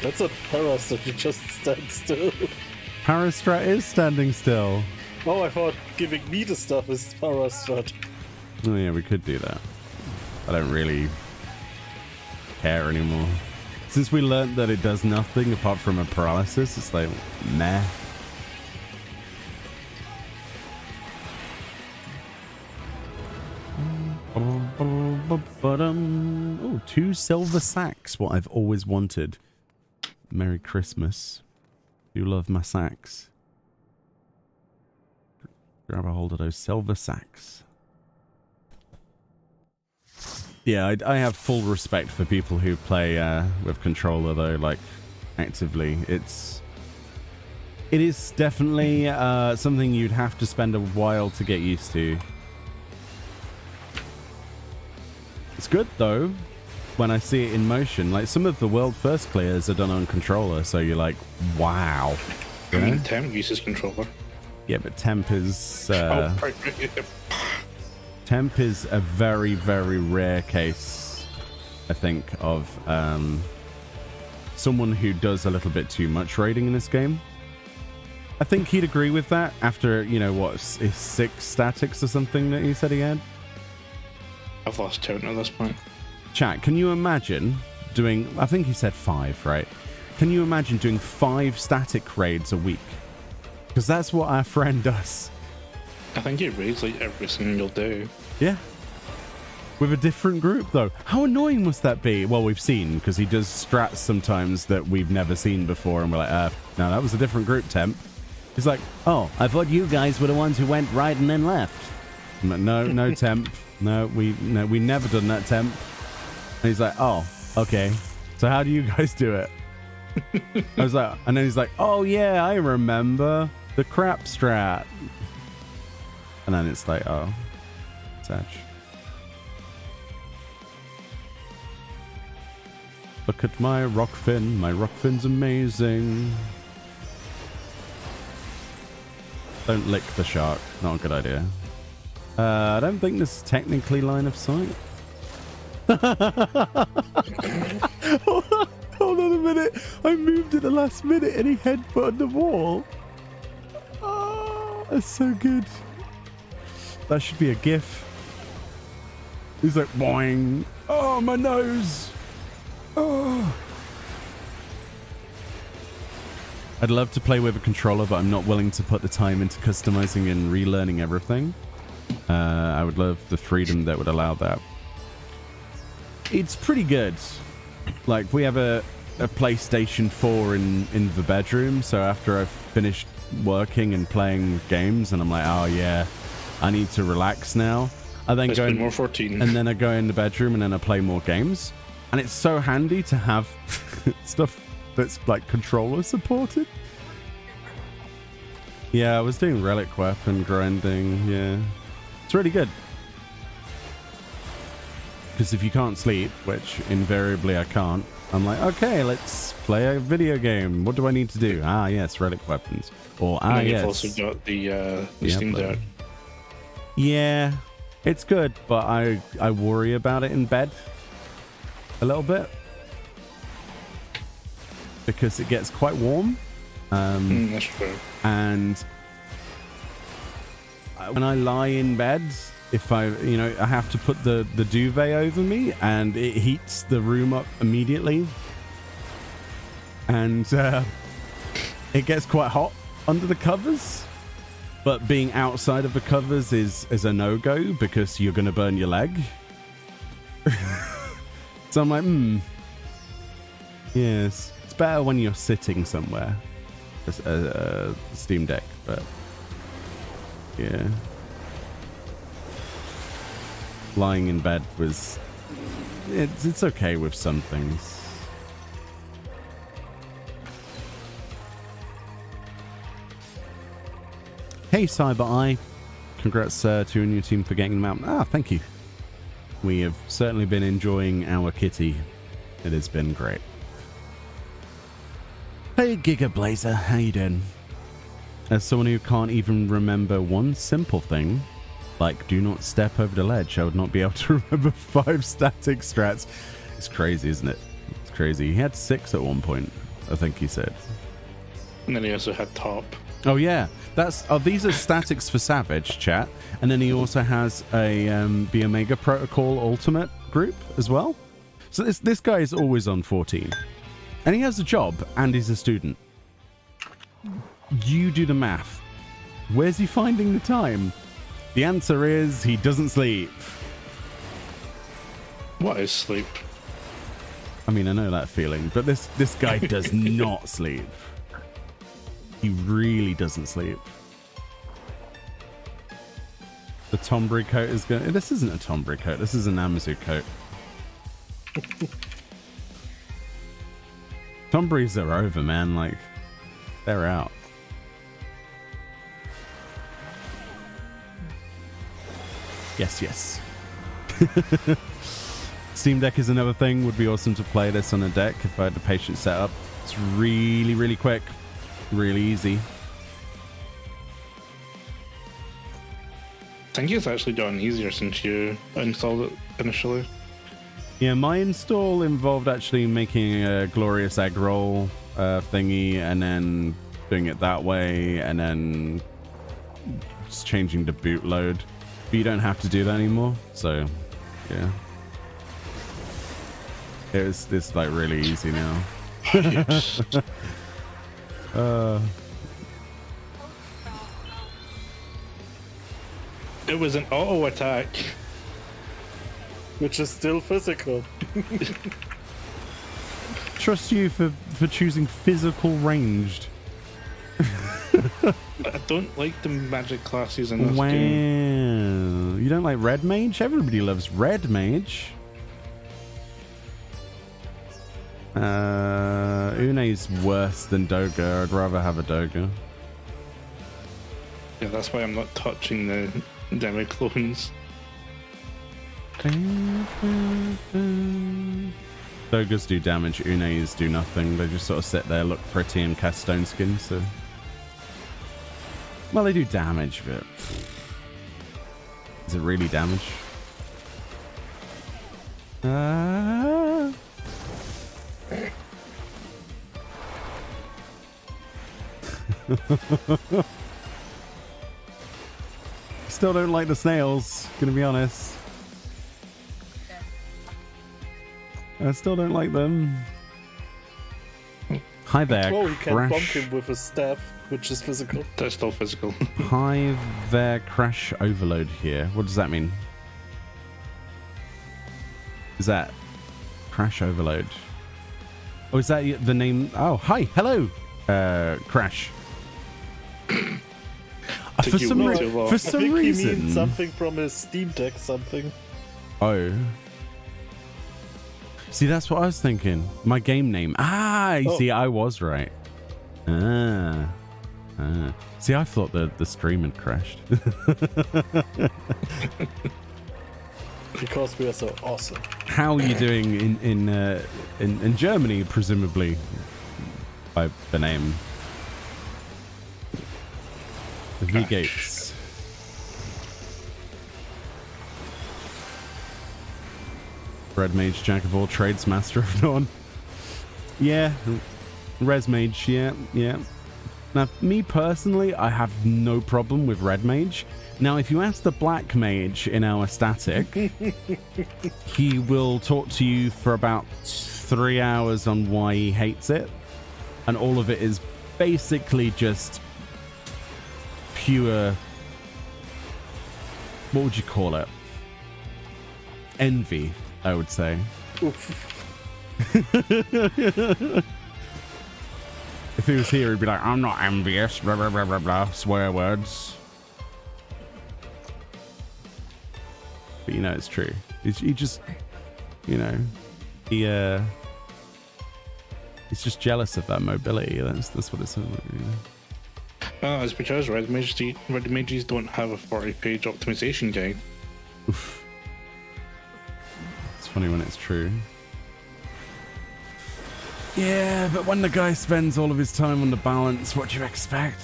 That's a Parastrat, you just stand still. Parastrat is standing still. Oh, I thought giving me the stuff is Parastrat. Oh yeah, we could do that. I don't really care anymore. Since we learned that it does nothing apart from a paralysis, it's like, meh. Oh, 2 silver sacks, what I've always wanted. Merry Christmas. You love my sacks. Grab a hold of those silver sacks. Yeah, I have full respect for people who play with controller though, like actively. It is definitely something you'd have to spend a while to get used to. It's good though when I see it in motion. Like some of the world first clears are done on controller, so you're like, wow. I mean, Temp uses controller. Yeah, but Temp is Temp is a very, very rare case, I think, of someone who does a little bit too much raiding in this game. I think he'd agree with that after, you know, what, 6 statics or something that he said he had? I've lost count at this point. Chat, can you imagine doing, I think he said 5, right? Can you imagine doing 5 static raids a week? Because that's what our friend does. I think he raids like every single day. Yeah. With a different group, though. How annoying must that be? Well, we've seen, because he does strats sometimes that we've never seen before, and we're like, no, that was a different group, Temp. He's like, oh, I thought you guys were the ones who went right and then left. I'm like, no, Temp. No, we never done that, Temp. And he's like, oh, okay. So how do you guys do it? I was like, and then he's like, oh yeah, I remember the crap strat. And then it's like, oh, Satch. Look at my rock fin. My rock fin's amazing. Don't lick the shark. Not a good idea. I don't think this is technically line of sight. Hold on a minute. I moved at the last minute and he headbutted the wall. Oh, that's so good. That should be a GIF. He's like, boing. Oh, my nose. Oh. I'd love to play with a controller, but I'm not willing to put the time into customizing and relearning everything. I would love the freedom that would allow that. It's pretty good. Like, we have a PlayStation 4 in the bedroom, so after I've finished working and playing games, and I'm like, oh yeah, I need to relax now. I then go more 14. and then I go in the bedroom and then I play more games. And it's so handy to have stuff that's like controller supported. Yeah, I was doing relic weapon grinding. Yeah, it's really good. Because if you can't sleep, which invariably I can't, I'm like, okay, let's play a video game. What do I need to do? Ah, yes, relic weapons. Or and yes. You've also got the Steam Deck. Yeah, it's good, but I worry about it in bed a little bit because it gets quite warm. That's true. And when I lie in bed, if I have to put the duvet over me, and it heats the room up immediately, and it gets quite hot under the covers. But being outside of the covers is a no-go because you're going to burn your leg. So I'm like, yes, it's better when you're sitting somewhere. Steam Deck, but yeah. Lying in bed it's okay with some things. Hey Cyber Eye, congrats to you and your team for getting them out. Ah, thank you. We have certainly been enjoying our kitty. It has been great. Hey Giga Blazer, how you doing? As someone who can't even remember one simple thing, like do not step over the ledge, I would not be able to remember 5 static strats. It's crazy, isn't it? It's crazy. He had 6 at one point, I think he said. And then he also had top. Oh yeah, these are statics for Savage, chat, and then he also has the Omega Protocol Ultimate group as well. So this guy is always on 14, and he has a job and he's a student. You do the math. Where's he finding the time? The answer is he doesn't sleep. What is sleep? I mean, I know that feeling, but this guy does not sleep. He really doesn't sleep. The Tombury coat is going... This isn't a Tombury coat. This is an Amazu coat. Tomburys are over, man. Like, they're out. Yes, yes. Steam Deck is another thing. Would be awesome to play this on a deck if I had the patient set up. It's really, really quick. Really easy. I think it's actually gotten easier since you installed it initially. Yeah, my install involved actually making a glorious egg roll thingy and then doing it that way and then just changing the boot load. But you don't have to do that anymore, so yeah. It's like really easy now. Yes. It was an auto attack, which is still physical. Trust you for choosing physical ranged. I don't like the magic classes in this game. Wow. You don't like red mage? Everybody loves red mage. Une's worse than Doga. I'd rather have a Doga. Yeah, that's why I'm not touching the demi clones. Dogas do damage, Une's do nothing. They just sort of sit there, look pretty, and cast stone skin, so... Well, they do damage, but... Is it really damage? Still don't like the snails, gonna be honest. I still don't like them. Hi there, Oh, you can bonk Crash. him with a staff, which is physical. That's still physical. Hi there, Crash Overload here. What does that mean? Is that Crash Overload? Oh, is that the name? Oh, hi, hello, Crash. For some I think reason, he means something from his Steam Deck, something. Oh. See, that's what I was thinking. My game name. Ah, you see, I was right. See, I thought the stream had crashed. Because we are so awesome. How are you doing in Germany, presumably, by the name? V Gates. Red Mage, Jack of all trades, master of none. Yeah, Res Mage, yeah. Now, me personally, I have no problem with Red Mage. Now, if you ask the Black Mage in our static, he will talk to you for about 3 hours on why he hates it. And all of it is basically just pure, what would you call it? Envy, I would say. If he was here, he'd be like, I'm not envious, blah, blah, blah, blah, blah, swear words. But you know, it's true. He just, you know, he's just jealous of that mobility. That's what it's. You know. It's because Red Mages don't have a 40-page optimization guide. Oof. It's funny when it's true. Yeah, but when the guy spends all of his time on the balance, what do you expect?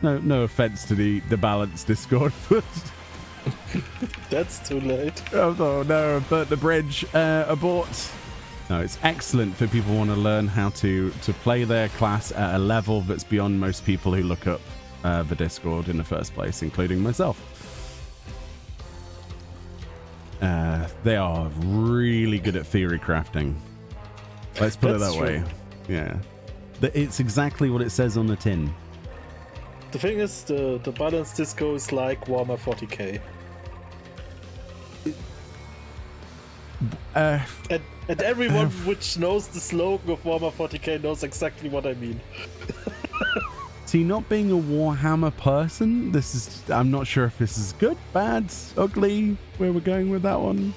No offense to the balance Discord, but That's too late. oh no, burnt the bridge. Abort. No, it's excellent for people who want to learn how to play their class at a level that's beyond most people who look up the Discord in the first place, including myself. They are really good at theory crafting. Let's put it that way. Yeah. It's exactly what it says on the tin. The thing is, the balance disco is like Warhammer 40k. And everyone which knows the slogan of Warhammer 40k knows exactly what I mean. See, not being a Warhammer person, I'm not sure if this is good, bad, ugly, where we're going with that one.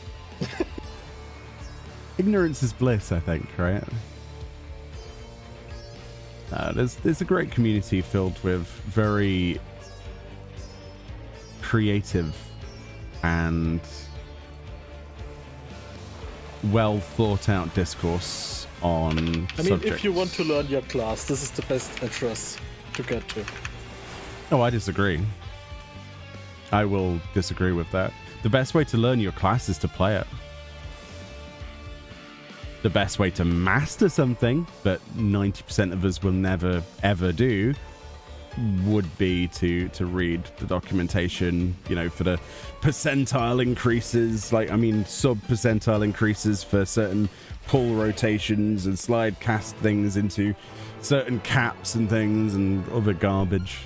Ignorance is bliss, I think, right? There's a great community filled with very creative and well thought out discourse on subjects. If you want to learn your class, this is the best address to get to. Oh, I disagree. I will disagree with that. The best way to learn your class is to play it. The best way to master something that 90% of us will never ever do would be to read the documentation, you know, for the percentile increases, sub percentile increases for certain pull rotations and slide cast things into certain caps and things and other garbage.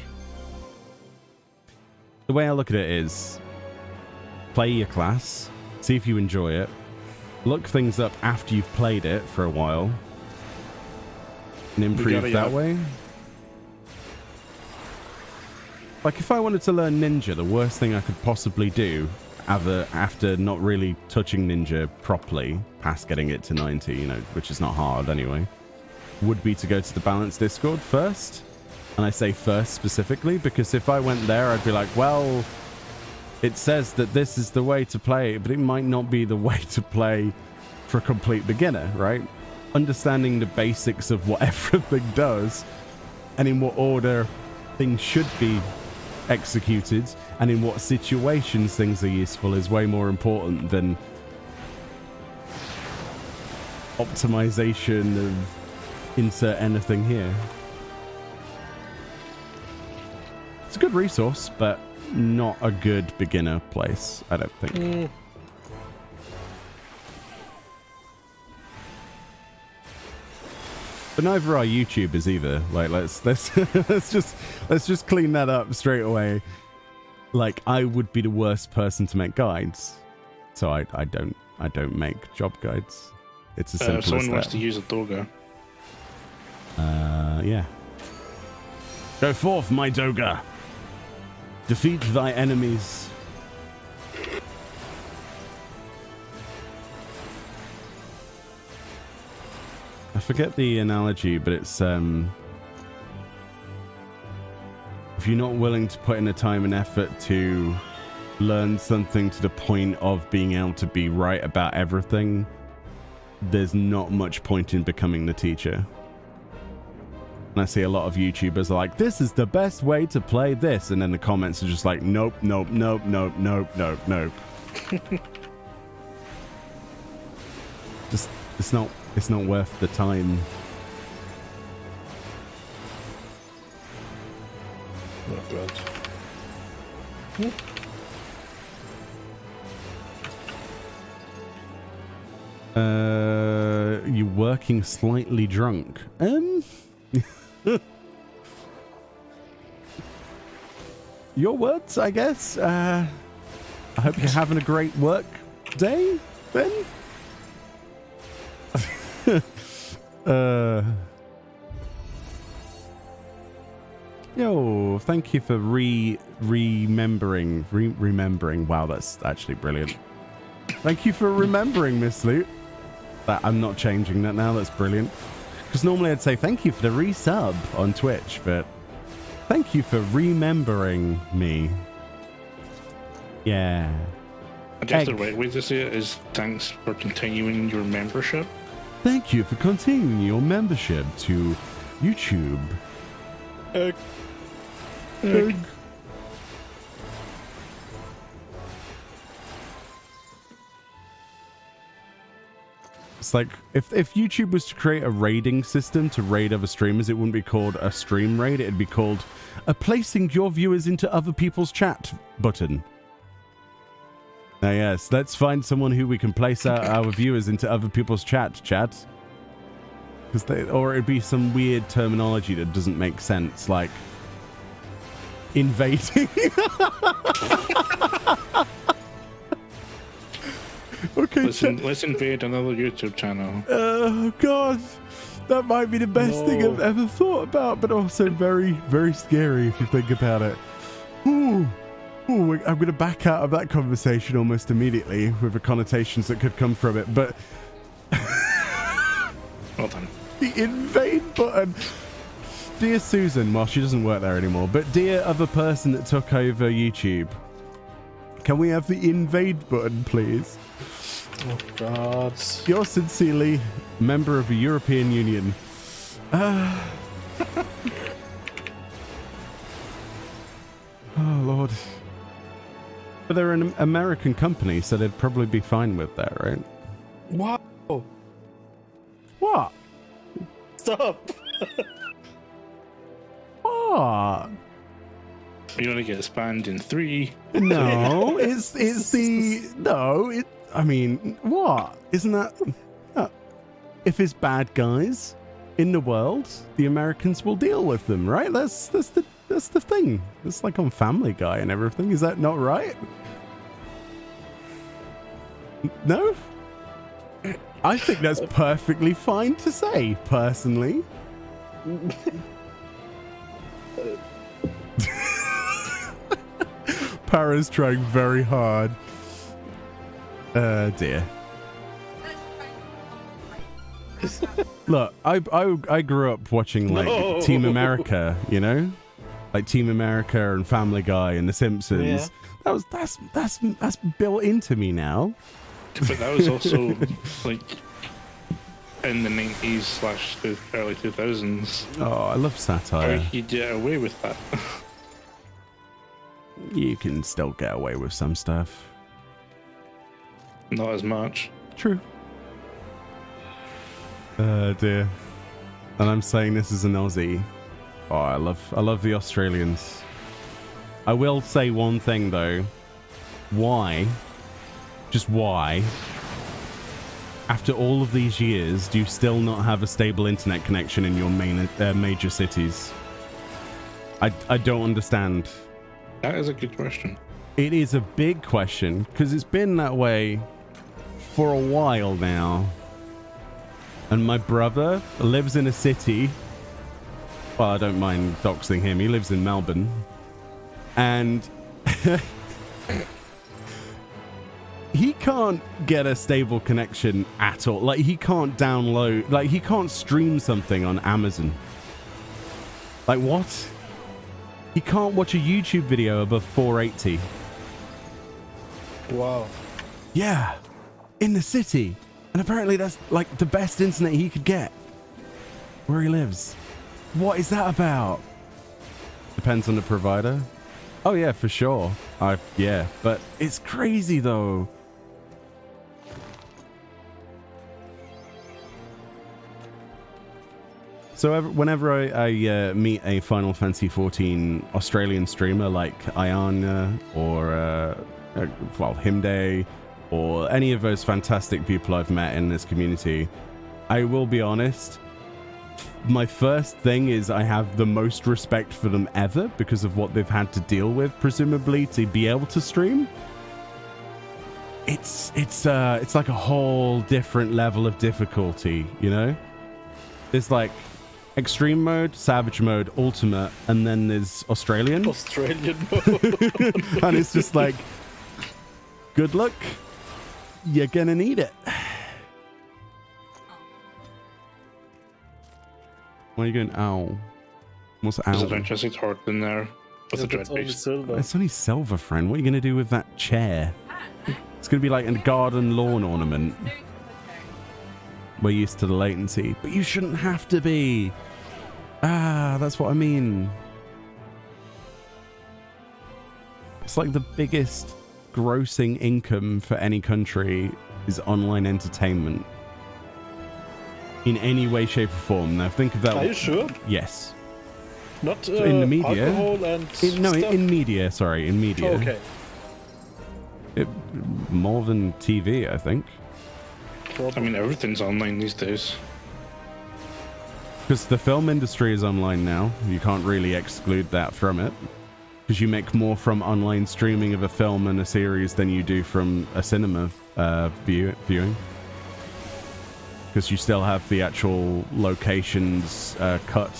The way I look at it is play your class, see if you enjoy it, look things up after you've played it for a while, and improve that way. Like, if I wanted to learn Ninja, the worst thing I could possibly do after not really touching Ninja properly, past getting it to 90, you know, which is not hard anyway, would be to go to the Balance Discord first. And I say first specifically because if I went there, I'd be like, well, it says that this is the way to play, but it might not be the way to play for a complete beginner, right? Understanding the basics of what everything does and in what order things should be executed and in what situations things are useful is way more important than optimization of insert anything here. It's a good resource, but not a good beginner place, I don't think. But neither are YouTubers either. Like, let's let's just clean that up straight away. Like, I would be the worst person to make guides, so I don't make job guides. It's as simple as that. Someone wants to use a Doga. Yeah. Go forth, my Doga. Defeat thy enemies. I forget the analogy, but it's if you're not willing to put in the time and effort to learn something to the point of being able to be right about everything, there's not much point in becoming the teacher. And I see a lot of YouTubers are like, this is the best way to play this, and then the comments are just like, nope, nope, nope, nope, nope, nope, nope. Just it's not worth the time. Not good. You're working slightly drunk. Your words, I guess. I hope you're having a great work day, Ben. Yo, thank you for remembering. Wow, that's actually brilliant. Thank you for remembering, Miss Loot. That I'm not changing that now. That's brilliant. Because normally I'd say thank you for the resub on Twitch, but thank you for remembering me. Yeah. I guess the right way to say it is thanks for continuing your membership. Thank you for continuing your membership to YouTube. Egg. It's like, if YouTube was to create a raiding system to raid other streamers, it wouldn't be called a stream raid, it'd be called a placing your viewers into other people's chat button. Now, yes, let's find someone who we can place our viewers into other people's chat. Or it'd be some weird terminology that doesn't make sense, like invading. Okay, let's invade another YouTube channel. Oh god, that might be the best thing I've ever thought about, but also very, very scary if you think about it. Ooh, I'm going to back out of that conversation almost immediately with the connotations that could come from it. But well done. The invade button. Dear Susan, well, she doesn't work there anymore, but dear other person that took over YouTube, can we have the invade button, please? Oh god. Yours sincerely, member of the European Union. Oh Lord. But they're an American company, so they'd probably be fine with that, right? Wow. What? Stop. What? You want to get spanned in 3? No, it's the no. I mean, what? Isn't that? If it's bad guys in the world, the Americans will deal with them, right? That's the thing. It's like on Family Guy and everything. Is that not right? No? I think that's perfectly fine to say, personally. Para's trying very hard. Dear. Look, I grew up watching like Team America, you know, like Team America and Family Guy and The Simpsons. Yeah. That's built into me now. But that was also like in the 90s / early 2000s. Oh, I love satire. How you get away with that? You can still get away with some stuff. Not as much. True. Dear. And I'm saying this as an Aussie. Oh, I love the Australians. I will say one thing though. Why? Just why after all of these years, do you still not have a stable internet connection in your main major cities? I don't understand. That is a good question. It is a big question, because it's been that way for a while now. And my brother lives in a city. Well, I don't mind doxing him. He lives in Melbourne. And he can't get a stable connection at all. Like, he can't download, like, he can't stream something on Amazon. Like, what? He can't watch a YouTube video above 480. Wow. Yeah, in the city. And apparently that's like the best internet he could get where he lives. What is that about? Depends on the provider. Oh yeah, for sure. Yeah, but it's crazy though. So whenever I meet a Final Fantasy XIV Australian streamer like Ayana or well, Himday, or any of those fantastic people I've met in this community, I will be honest, my first thing is I have the most respect for them ever because of what they've had to deal with, presumably, to be able to stream. It's like a whole different level of difficulty, you know? There's like extreme mode, savage mode, ultimate, and then there's Australian. Australian mode. And it's just like, good luck. You're gonna need it. Why are you going, ow? What's ow? There's a fantastic heart in there with Yeah, a dread that's only base. silver. It's only silver, friend. What are you gonna do with that chair? It's gonna be like a garden lawn ornament. We're used to the latency, but you shouldn't have to be. Ah, that's what I mean. It's like the biggest grossing income for any country is online entertainment. In any way, shape, or form. Now think of that. Are you sure? Yes. Not in the media. alcohol and No, stuff? in media. Sorry, in media. Oh, okay. More than TV, I think. I mean, everything's online these days. Because the film industry is online now. You can't really exclude that from it. Because you make more from online streaming of a film and a series than you do from a cinema viewing. Because you still have the actual locations cut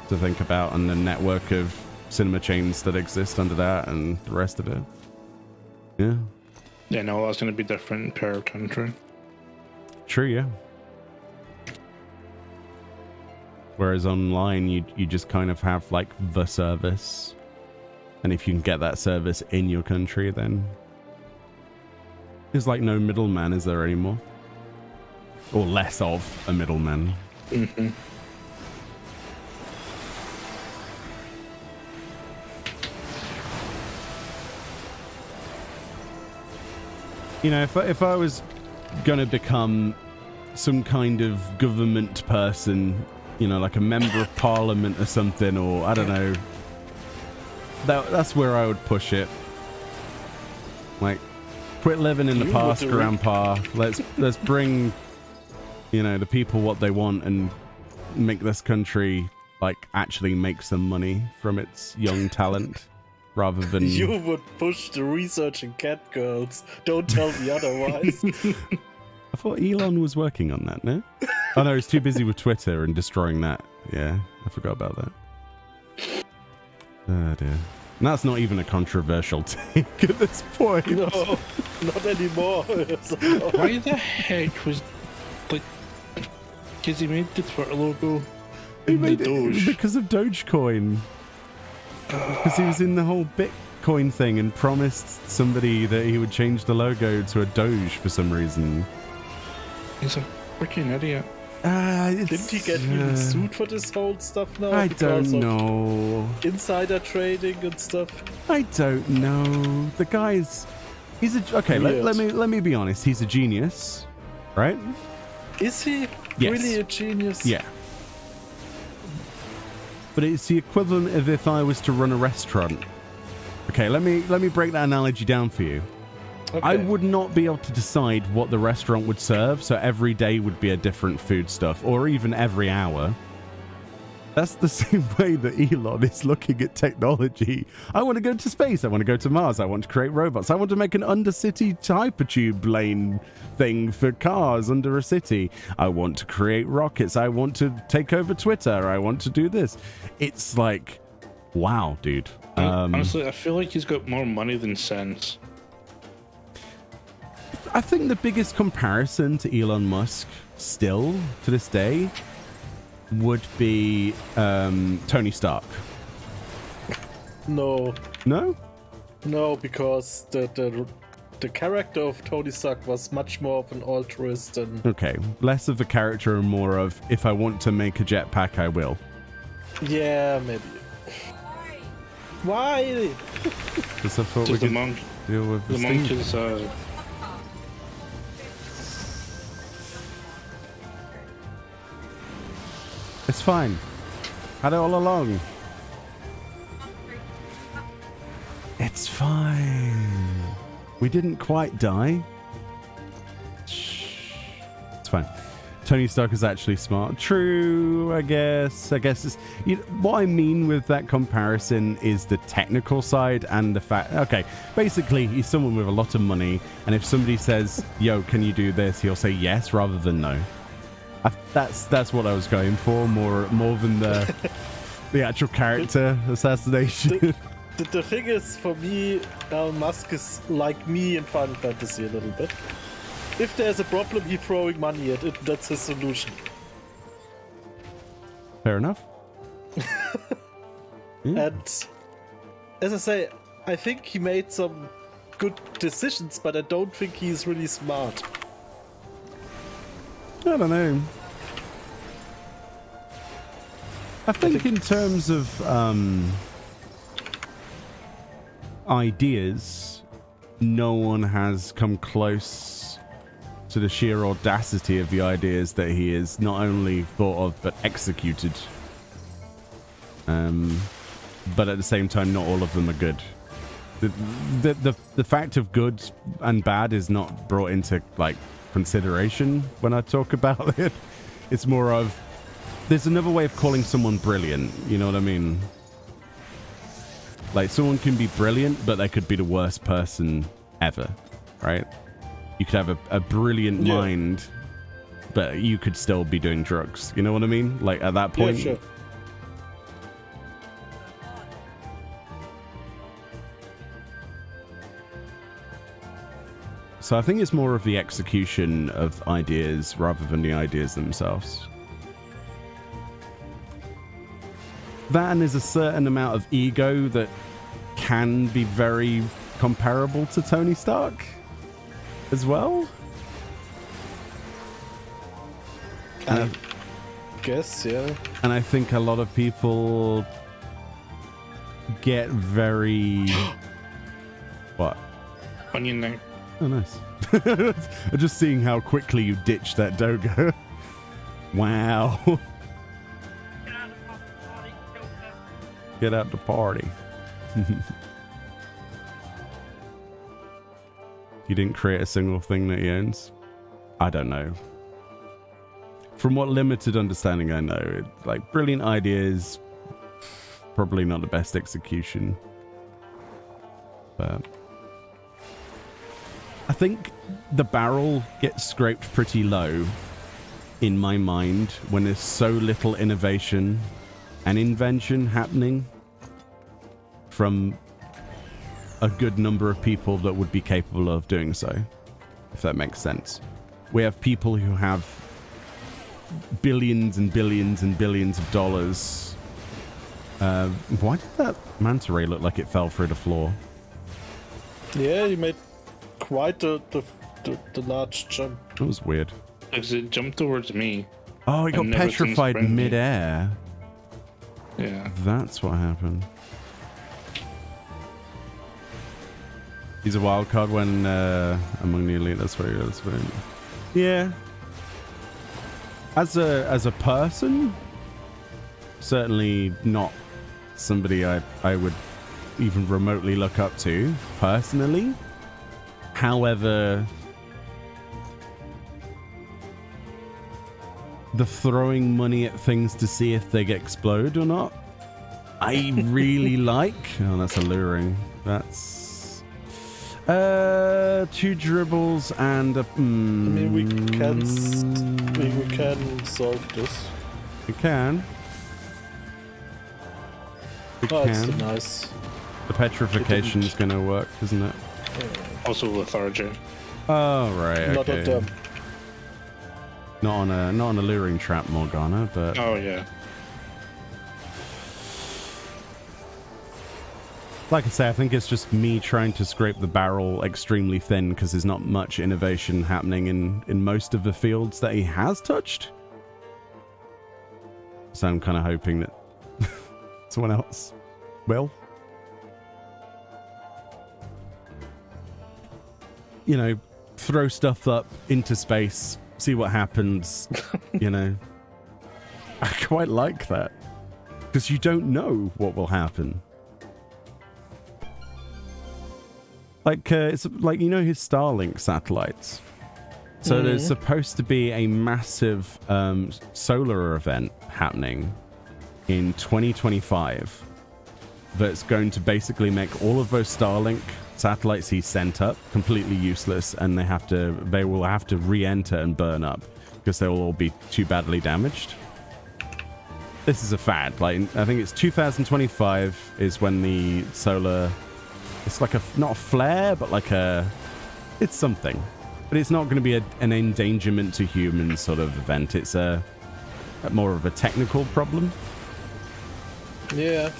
to think about and the network of cinema chains that exist under that and the rest of it. Yeah. Yeah, no, that's going to be different per country. True, yeah. Whereas online, you just kind of have like the service. And if you can get that service in your country, then there's like no middleman, is there anymore? Or less of a middleman. Mm-hmm. You know, if I was gonna become some kind of government person, you know, like a member of parliament or something, or I don't know, that's where I would push it. Like, quit living in the past, Grandpa. Let's bring, you know, the people what they want and make this country like actually make some money from its young talent. Rather than... You would push the research in cat girls. Don't tell me otherwise. I thought Elon was working on that, no? Oh no, he's too busy with Twitter and destroying that. Yeah, I forgot about that. Oh dear. And that's not even a controversial take at this point. No, not anymore. Why the heck was, like, because he made the Twitter logo He in the made it Doge. because of Dogecoin. Because he was in the whole Bitcoin thing and promised somebody that he would change the logo to a Doge for some reason. He's a freaking idiot. Didn't he get even sued for this whole stuff now? I because don't of know. Insider trading and stuff. I don't know. The guy's... He's a... Okay, let me be honest. He's a genius, right? Is he Yes. really a genius? Yeah. But it's the equivalent of if I was to run a restaurant. Okay, let me break that analogy down for you. Okay. I would not be able to decide what the restaurant would serve, so every day would be a different food stuff, or even every hour. That's the same way that Elon is looking at technology. I want to go to space. I want to go to Mars. I want to create robots. I want to make an undercity hypertube lane thing for cars under a city. I want to create rockets. I want to take over Twitter. I want to do this. It's like, wow, dude. Honestly, I feel like he's got more money than sense. I think the biggest comparison to Elon Musk still to this day would be Tony Stark. No, because the character of Tony Stark was much more of an altruist and Okay, less of the character and more of, if I want to make a jetpack, I will. yeah, maybe. Why? Because I thought we Does the could monk, deal with the this monk thing. is It's fine. Had it all along. It's fine. We didn't quite die. Shh. It's fine. Tony Stark is actually smart. True, I guess. It's, what I mean with that comparison is the technical side and the fact. Okay, basically, he's someone with a lot of money, and if somebody says, "Yo, can you do this?" he'll say yes rather than no. That's what I was going for, more than the actual character assassination. The thing is, for me, Elon Musk is like me in Final Fantasy a little bit. If there's a problem, he's throwing money at it. That's his solution. Fair enough. Yeah. And as I say, I think he made some good decisions, but I don't think he's really smart. I don't know. I think in terms of ideas, no one has come close to the sheer audacity of the ideas that he has not only thought of but executed. But at the same time, not all of them are good. The fact of good and bad is not brought into like consideration when I talk about it. It's more of, there's another way of calling someone brilliant, you know what I mean? Like, someone can be brilliant, but they could be the worst person ever, right? You could have a brilliant mind, but you could still be doing drugs, you know what I mean? Like, at that point. Yeah, sure. So I think it's more of the execution of ideas rather than the ideas themselves. That, and there's a certain amount of ego that can be very comparable to Tony Stark as well. I guess, yeah. And I think a lot of people get very... What? onion now. Oh, nice. I'm just seeing how quickly you ditched that Dogo. Wow. Get out the party. He didn't create a single thing that he owns? I don't know. From what limited understanding I know, like, brilliant ideas, probably not the best execution. But I think the barrel gets scraped pretty low in my mind when there's so little innovation and invention happening from a good number of people that would be capable of doing so, if that makes sense. We have people who have billions and billions and billions of dollars. Why did that manta ray look like it fell through the floor? Yeah, you made quite the large jump. That was weird. Because it jumped towards me. Oh, he got And never petrified since mid-air. Yeah. That's what happened. He's a wild card when among the elite. That's very. Yeah. As a person, certainly not somebody I would even remotely look up to personally. However, the throwing money at things to see if they explode or not, I really like. Oh, that's alluring. That's 2 dribbles and a. I mean, we can solve this. We can. We Oh, it's can. nice. The petrification is going to work, isn't it? Also lethargy. Oh right. Not Okay. on them. Not on a luring trap, Morgana, but Oh yeah. like I say, I think it's just me trying to scrape the barrel extremely thin because there's not much innovation happening in most of the fields that he has touched. So I'm kind of hoping that someone else will. You know, throw stuff up into space, see what happens, you know. I quite like that. Because you don't know what will happen. Like, it's like, you know his Starlink satellites? So there's supposed to be a massive solar event happening in 2025 that's going to basically make all of those Starlink satellites he sent up completely useless, and they will have to re-enter and burn up because they will all be too badly damaged. This is a fad. Like, I think it's 2025 is when the solar, it's like not a flare, but like it's something. But it's not going to be an endangerment to humans sort of event. It's a more of a technical problem. Yeah.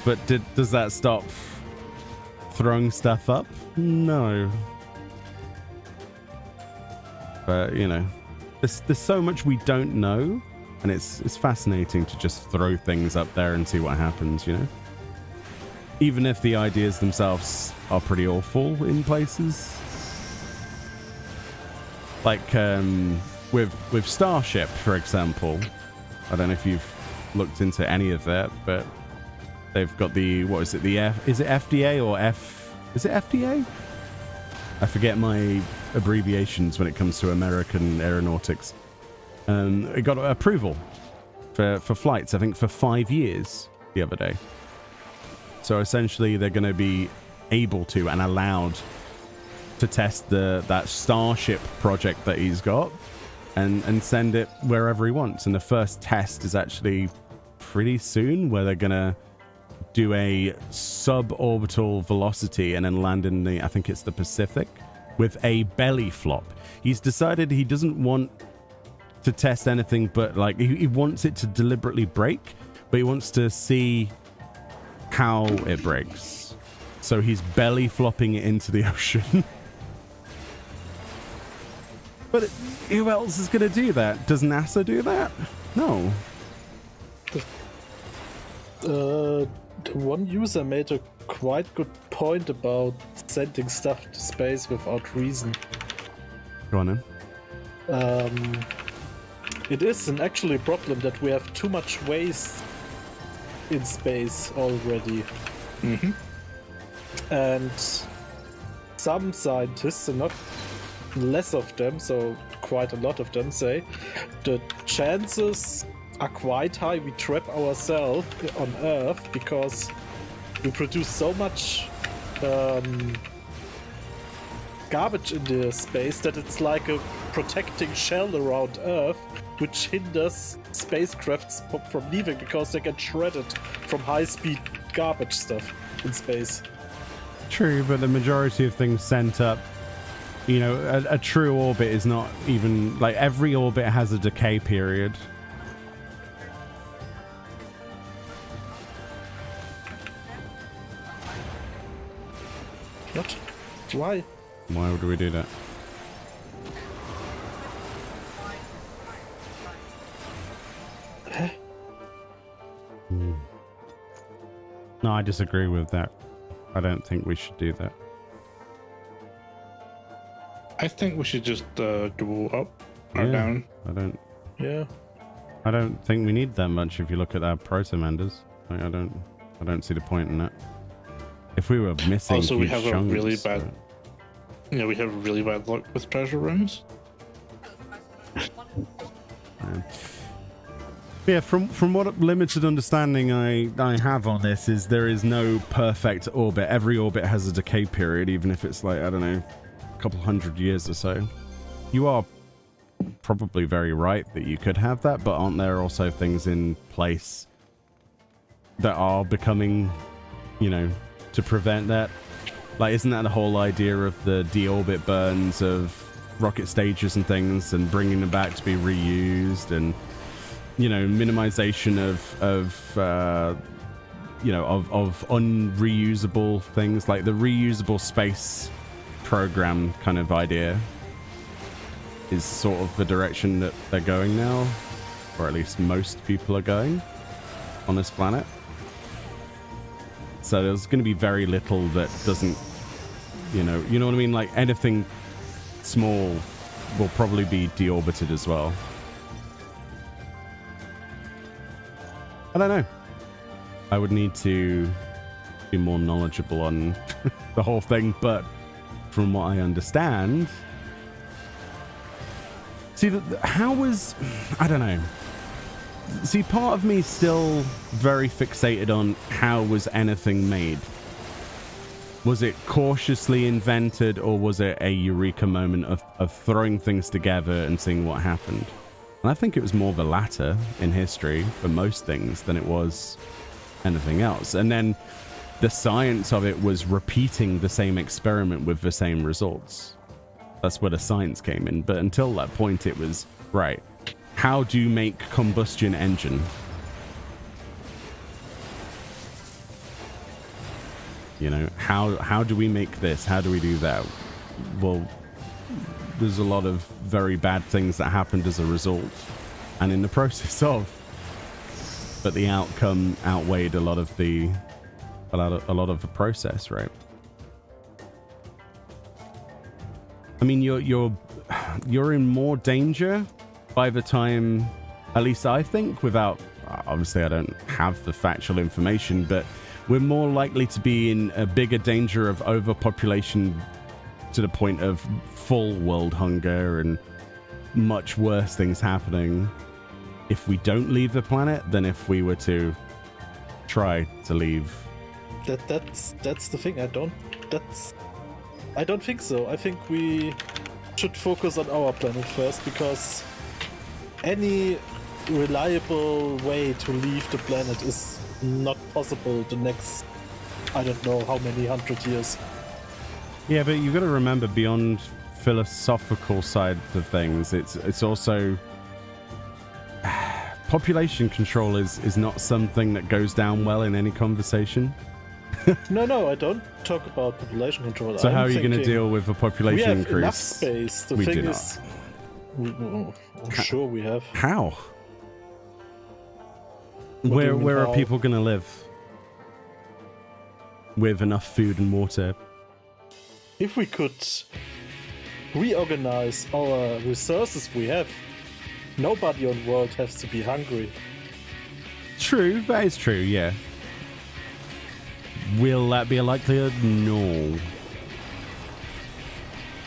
But does that stop throwing stuff up? No. But, you know, there's so much we don't know, and it's fascinating to just throw things up there and see what happens, you know? Even if the ideas themselves are pretty awful in places. Like, with Starship, for example. I don't know if you've looked into any of that, but they've got the, what is it, is it FDA or is it FDA? I forget my abbreviations when it comes to American aeronautics. It got approval for flights, I think, for 5 years the other day. So essentially they're going to be able to and allowed to test that Starship project that he's got and send it wherever he wants. And the first test is actually pretty soon, where they're going to do a suborbital velocity and then land in I think it's the Pacific, with a belly flop. He's decided he doesn't want to test anything, but like he wants it to deliberately break, but he wants to see how it breaks. So he's belly flopping it into the ocean. But who else is going to do that? Does NASA do that? No. One user made a quite good point about sending stuff to space without reason. Go on then. It is actually a problem that we have too much waste in space already. Mm-hmm. And some scientists, and not less of them, so quite a lot of them, say the chances are quite high we trap ourselves on Earth because we produce so much garbage in the space that it's like a protecting shell around Earth, which hinders spacecrafts from leaving because they get shredded from high-speed garbage stuff in space. True, but the majority of things sent up, you know, a true orbit is not even, like, every orbit has a decay period. What? Why? Why would we do that? No, I disagree with that. I don't think we should do that. I think we should just go up or Yeah, down. Yeah. I don't think we need that much if you look at our protomanders. Like, I don't see the point in that. If we were missing Also, we huge have a chunks, really bad. Yeah, we have really bad luck with treasure rooms. Yeah, from what limited understanding I have on this is there is no perfect orbit. Every orbit has a decay period, even if it's like, I don't know, a couple hundred years or so. You are probably very right that you could have that, but aren't there also things in place that are becoming, you know, to prevent that? Like, isn't that the whole idea of the deorbit burns of rocket stages and things, and bringing them back to be reused, and, you know, minimization of unreusable things, like the reusable space program kind of idea is sort of the direction that they're going now, or at least most people are going on this planet. So there's going to be very little that doesn't, you know what I mean? Like anything small will probably be deorbited as well. I don't know. I would need to be more knowledgeable on the whole thing, but from what I understand, see, I don't know. See, part of me is still very fixated on how was anything made. Was it cautiously invented, or was it a eureka moment of throwing things together and seeing what happened? And I think it was more the latter in history for most things than it was anything else. And then the science of it was repeating the same experiment with the same results. That's where the science came in. But until that point, it was, right, how do you make combustion engine? You know, how do we make this? How do we do that? Well, there's a lot of very bad things that happened as a result and in the process of, but the outcome outweighed a lot of the process, right? I mean, you're in more danger by the time, at least I think, without, obviously I don't have the factual information, but we're more likely to be in a bigger danger of overpopulation to the point of full world hunger and much worse things happening if we don't leave the planet than if we were to try to leave. That's the thing. I don't think so. I think we should focus on our planet first, because any reliable way to leave the planet is not possible the next, I don't know how many 100 years. Yeah, but you've got to remember, beyond philosophical side of things, it's also population control is not something that goes down well in any conversation. No, I don't talk about population control. So how are you going to deal with a population increase? We have enough space. The thing is, I'm sure we have. How? Where are people going to live with enough food and water? If we could reorganize our resources we have, nobody on the world has to be hungry. True, that is true, yeah. Will that be a likelihood? No.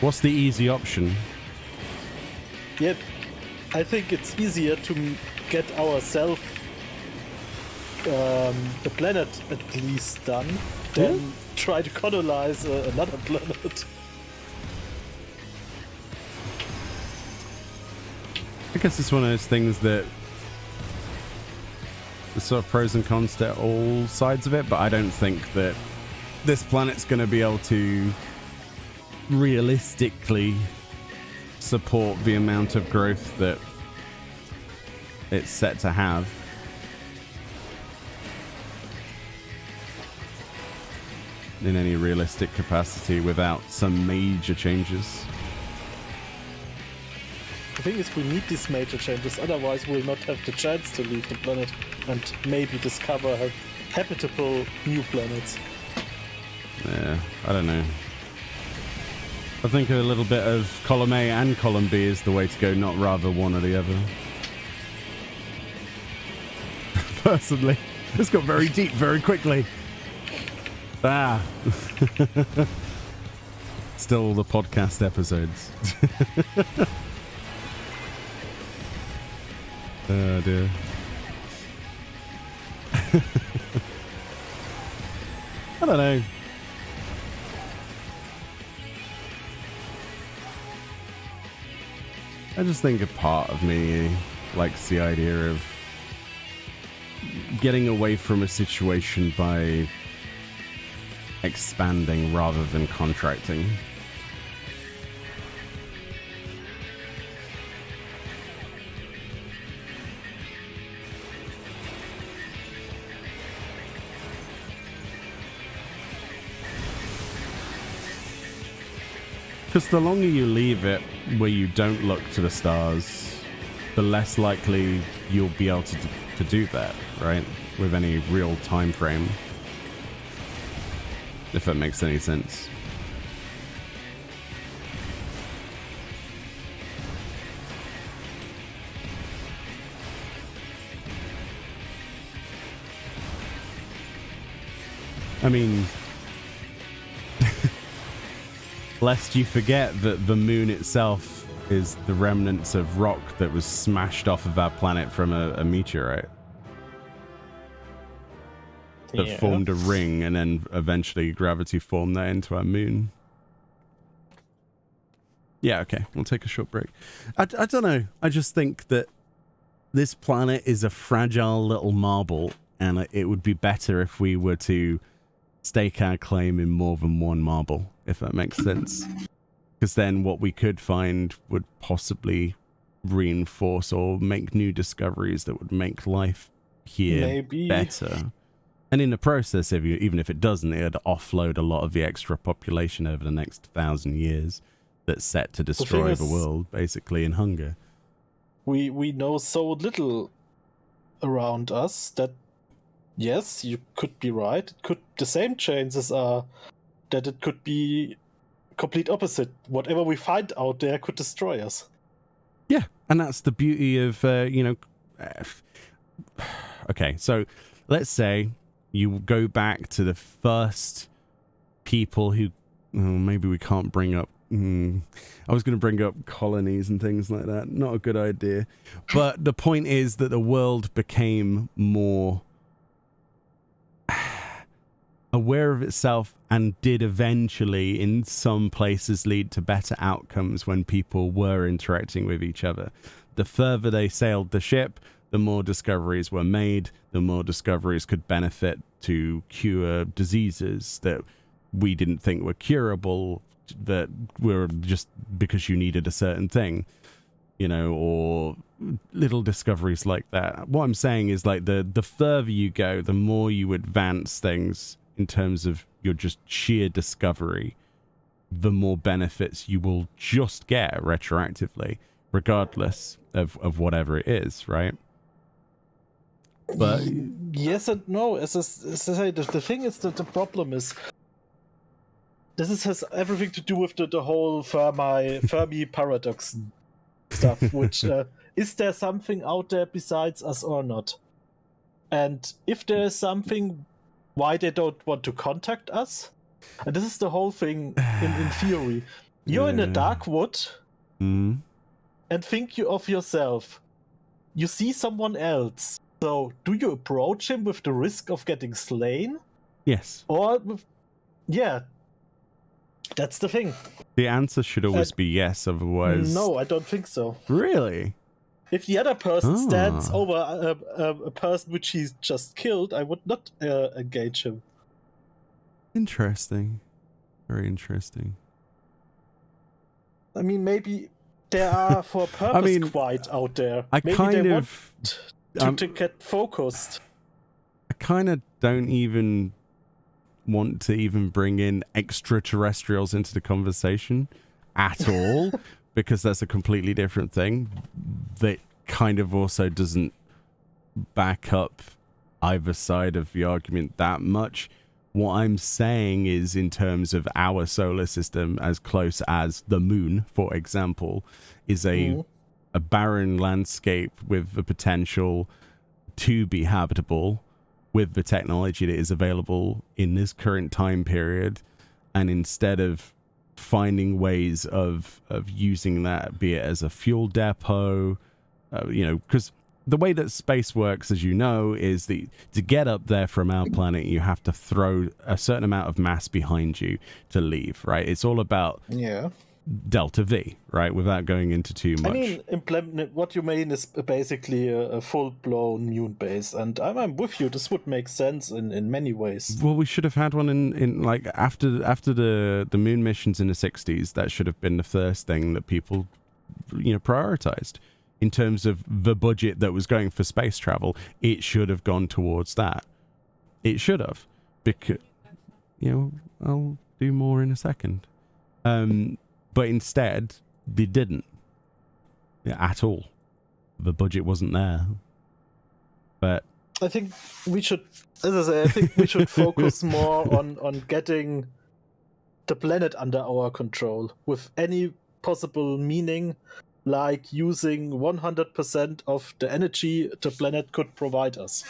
What's the easy option? Yet, I think it's easier to get ourselves the planet at least done than try to colonize another planet. I guess it's one of those things that the sort of pros and cons to all sides of it, but I don't think that this planet's going to be able to realistically support the amount of growth that it's set to have. In any realistic capacity without some major changes. The thing is, we need these major changes, otherwise we'll not have the chance to leave the planet and maybe discover habitable new planets. Yeah, I don't know. I think a little bit of column A and column B is the way to go, not rather one or the other. Personally, this got very deep very quickly. Ah. Still the podcast episodes. Oh dear. I don't know. I just think a part of me likes the idea of getting away from a situation by expanding rather than contracting. Because the longer you leave it where you don't look to the stars, the less likely you'll be able to do that, right? With any real time frame. If that makes any sense. I mean, lest you forget that the moon itself is the remnants of rock that was smashed off of our planet from a meteorite. That formed a ring, and then eventually gravity formed that into our moon. Yeah, okay, we'll take a short break. I don't know. I just think that this planet is a fragile little marble, and it would be better if we were to stake our claim in more than one marble, if that makes sense. Because then what we could find would possibly reinforce or make new discoveries that would make life here better. And in the process, even if it doesn't, it would offload a lot of the extra population over the next 1,000 years that's set to destroy the world, basically, in hunger. We know so little around us that, yes, you could be right. The same chances are that it could be complete opposite. Whatever we find out there could destroy us. Yeah, and that's the beauty of, okay, so let's say you go back to the first people who, maybe we can't bring up, I was going to bring up colonies and things like that. Not a good idea. But the point is that the world became more aware of itself and did eventually, in some places, lead to better outcomes when people were interacting with each other. The further they sailed the ship, the more discoveries were made, the more discoveries could benefit to cure diseases that we didn't think were curable, that were just because you needed a certain thing, or little discoveries like that. What I'm saying is, like, the further you go, the more you advance things in terms of your just sheer discovery, the more benefits you will just get retroactively, regardless of whatever it is, right? But yes and no. As I say, the thing is that the problem is this has everything to do with the whole Fermi paradox stuff. Which is there something out there besides us or not? And if there is something, why they don't want to contact us? And this is the whole thing in theory. You're in a dark wood, and think of yourself. You see someone else. So, do you approach him with the risk of getting slain? Yes. Or, yeah, that's the thing. The answer should always be yes, otherwise... No, I don't think so. Really? If the other person stands over a person which he's just killed, I would not engage him. Interesting. Very interesting. I mean, maybe there are for purpose quite out there. Maybe they want to get focused. I kind of don't even want to even bring in extraterrestrials into the conversation at all, because that's a completely different thing that kind of also doesn't back up either side of the argument that much. What I'm saying is, in terms of our solar system, as close as the moon, for example, is a barren landscape with the potential to be habitable, with the technology that is available in this current time period, and instead of finding ways of using that, be it as a fuel depot, because the way that space works, as you know, is that to get up there from our planet, you have to throw a certain amount of mass behind you to leave, right? It's all about delta V, right? Without going into too much. I mean, what you mean is basically a full-blown moon base, and I'm with you. This would make sense in many ways. Well, we should have had one in like after the moon missions in the 60s. That should have been the first thing that people, prioritized. In terms of the budget that was going for space travel, it should have gone towards that. It should have, because, I'll do more in a second. But instead, they didn't at all. The budget wasn't there. But I think we should, as I say, focus more on getting the planet under our control with any possible meaning. Like using 100% of the energy the planet could provide us.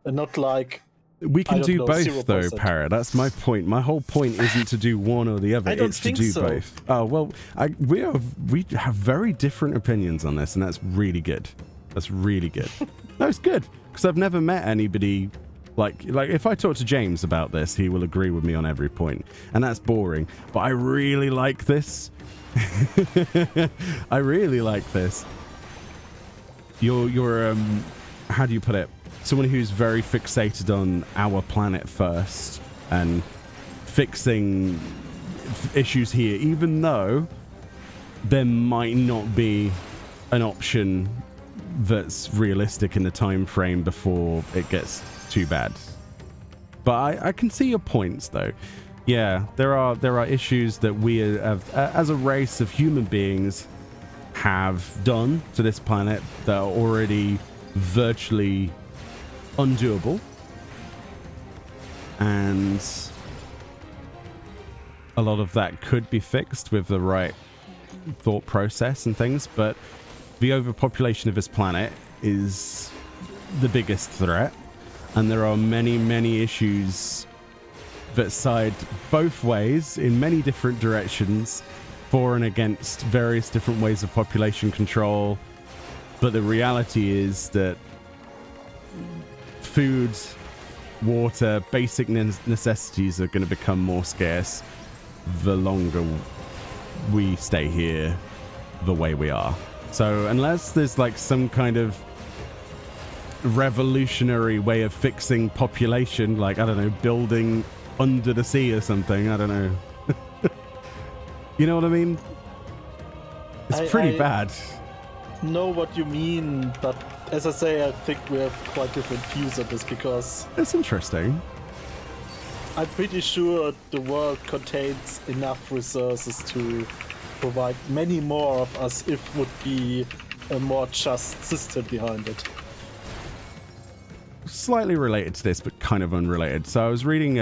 And not like... We can do both, 0%. though, Parrot. That's my point. My whole point isn't to do one or the other. It's to do both. Oh, well, we have very different opinions on this, and that's really good. That's really good. No, it's good, because I've never met anybody... Like if I talk to James about this, he will agree with me on every point. And that's boring. But I really like this. I really like this. You're how do you put it? Someone who's very fixated on our planet first and fixing issues here, even though there might not be an option that's realistic in the time frame before it gets too bad. But I can see your points, though. Yeah, there are issues that we have, as a race of human beings, have done to this planet that are already virtually undoable. And a lot of that could be fixed with the right thought process and things, but the overpopulation of this planet is the biggest threat. And there are many, many issues that side both ways in many different directions, for and against various different ways of population control. But the reality is that food, water, basic necessities are going to become more scarce the longer we stay here the way we are. So unless there's like some kind of revolutionary way of fixing population, like, I don't know, building under the sea or something, I don't know. You know what I mean? It's pretty bad. Know what you mean, but as I say, I think we have quite different views on this, because it's interesting. I'm pretty sure the world contains enough resources to provide many more of us if would be a more just system behind it. Slightly related to this, but kind of unrelated. So I was reading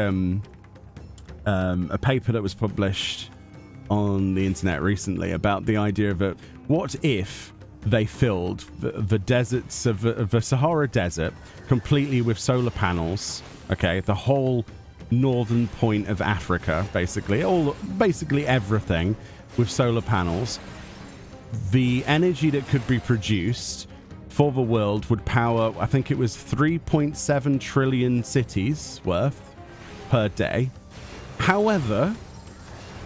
a paper that was published on the internet recently about the idea of what if they filled the deserts of the Sahara Desert completely with solar panels. Okay, the whole northern point of Africa, basically everything with solar panels. The energy that could be produced for the world would power, I think it was 3.7 trillion cities worth per day. However,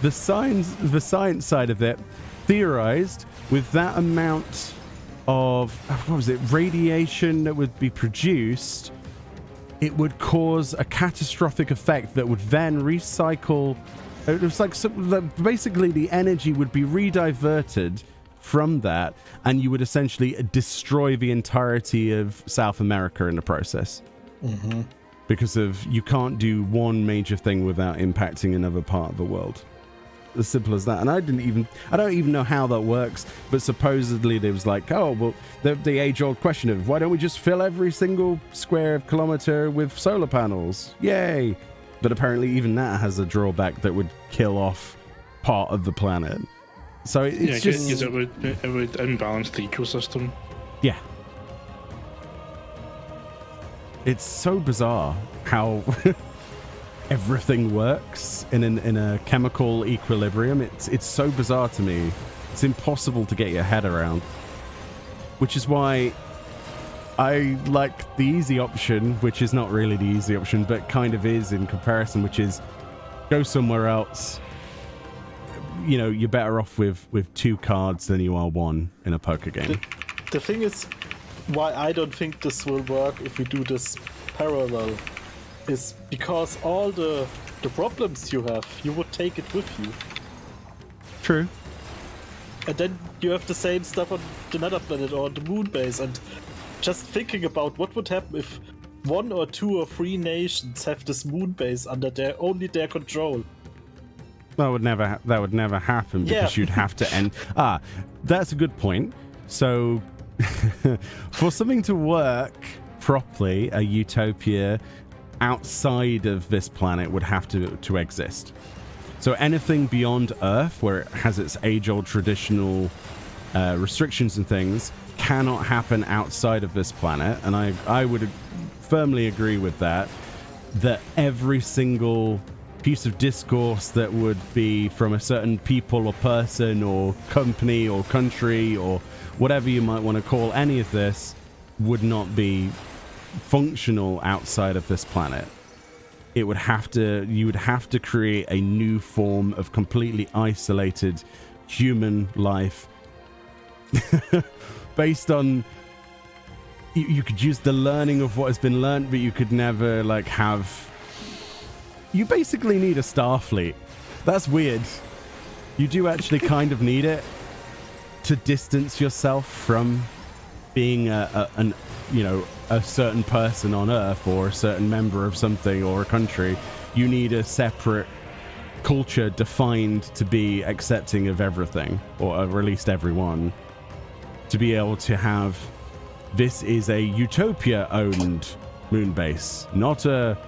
the science side of it theorized with that amount of, radiation that would be produced, it would cause a catastrophic effect that would then recycle. It was like basically the energy would be rediverted from that, and you would essentially destroy the entirety of South America in the process. Mm-hmm. Because you can't do one major thing without impacting another part of the world. As simple as that. And I don't even know how that works, but supposedly there was like, oh, well, the age-old question of why don't we just fill every single square kilometer with solar panels? Yay! But apparently even that has a drawback that would kill off part of the planet. So it's just... it would imbalance the ecosystem. Yeah. it's so bizarre how everything works in a chemical equilibrium. It's so bizarre to me. It's impossible to get your head around, which is why I like the easy option, which is not really the easy option, but kind of is in comparison, which is go somewhere else. You know, you're better off with 2 cards than you are 1 in a poker game. The thing is, why I don't think this will work if we do this parallel is because all the problems you have, you would take it with you. True. And then you have the same stuff on another planet or on the moon base, and just thinking about what would happen if 1 or 2 or 3 nations have this moon base under only their control. That would never happen because you'd have to end. That's a good point. So for something to work properly, a utopia outside of this planet would have to exist. So anything beyond Earth, where it has its age-old traditional restrictions and things, cannot happen outside of this planet. And I would firmly agree with that every single piece of discourse that would be from a certain people or person or company or country or whatever you might want to call any of this would not be functional outside of this planet. You would have to create a new form of completely isolated human life based on you could use the learning of what has been learned, but you could never you basically need a Starfleet. That's weird. You do actually kind of need it to distance yourself from being a certain person on Earth or a certain member of something or a country. You need a separate culture defined to be accepting of everything, or at least everyone, to be able to have this is a Utopia-owned moon base, not a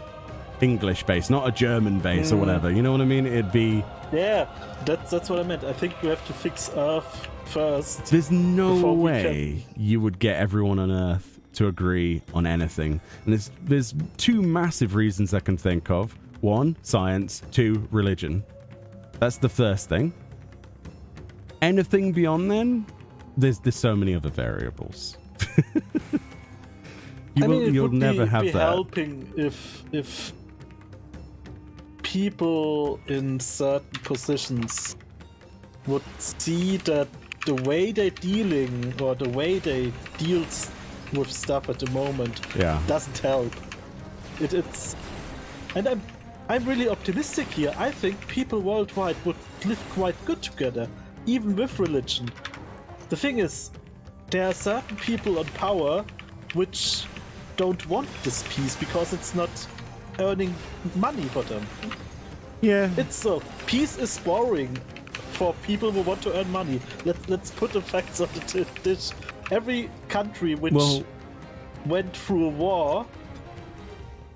English base, not a German base or whatever. You know what I mean? It'd be... Yeah, that's what I meant. I think we have to fix Earth first. There's no way you would get everyone on Earth to agree on anything. And there's 2 massive reasons I can think of. 1, science. 2, religion. That's the first thing. Anything beyond then, there's so many other variables. You'll never have that. Helping if people in certain positions would see that the way they're dealing or the way they deal with stuff at the moment doesn't help. It's and I'm really optimistic here. I think people worldwide would live quite good together, even with religion. The thing is, there are certain people on power which don't want this peace because it's not earning money for them. Yeah. It's so. Peace is boring for people who want to earn money. Let's put the facts on the dish. Every country which went through a war,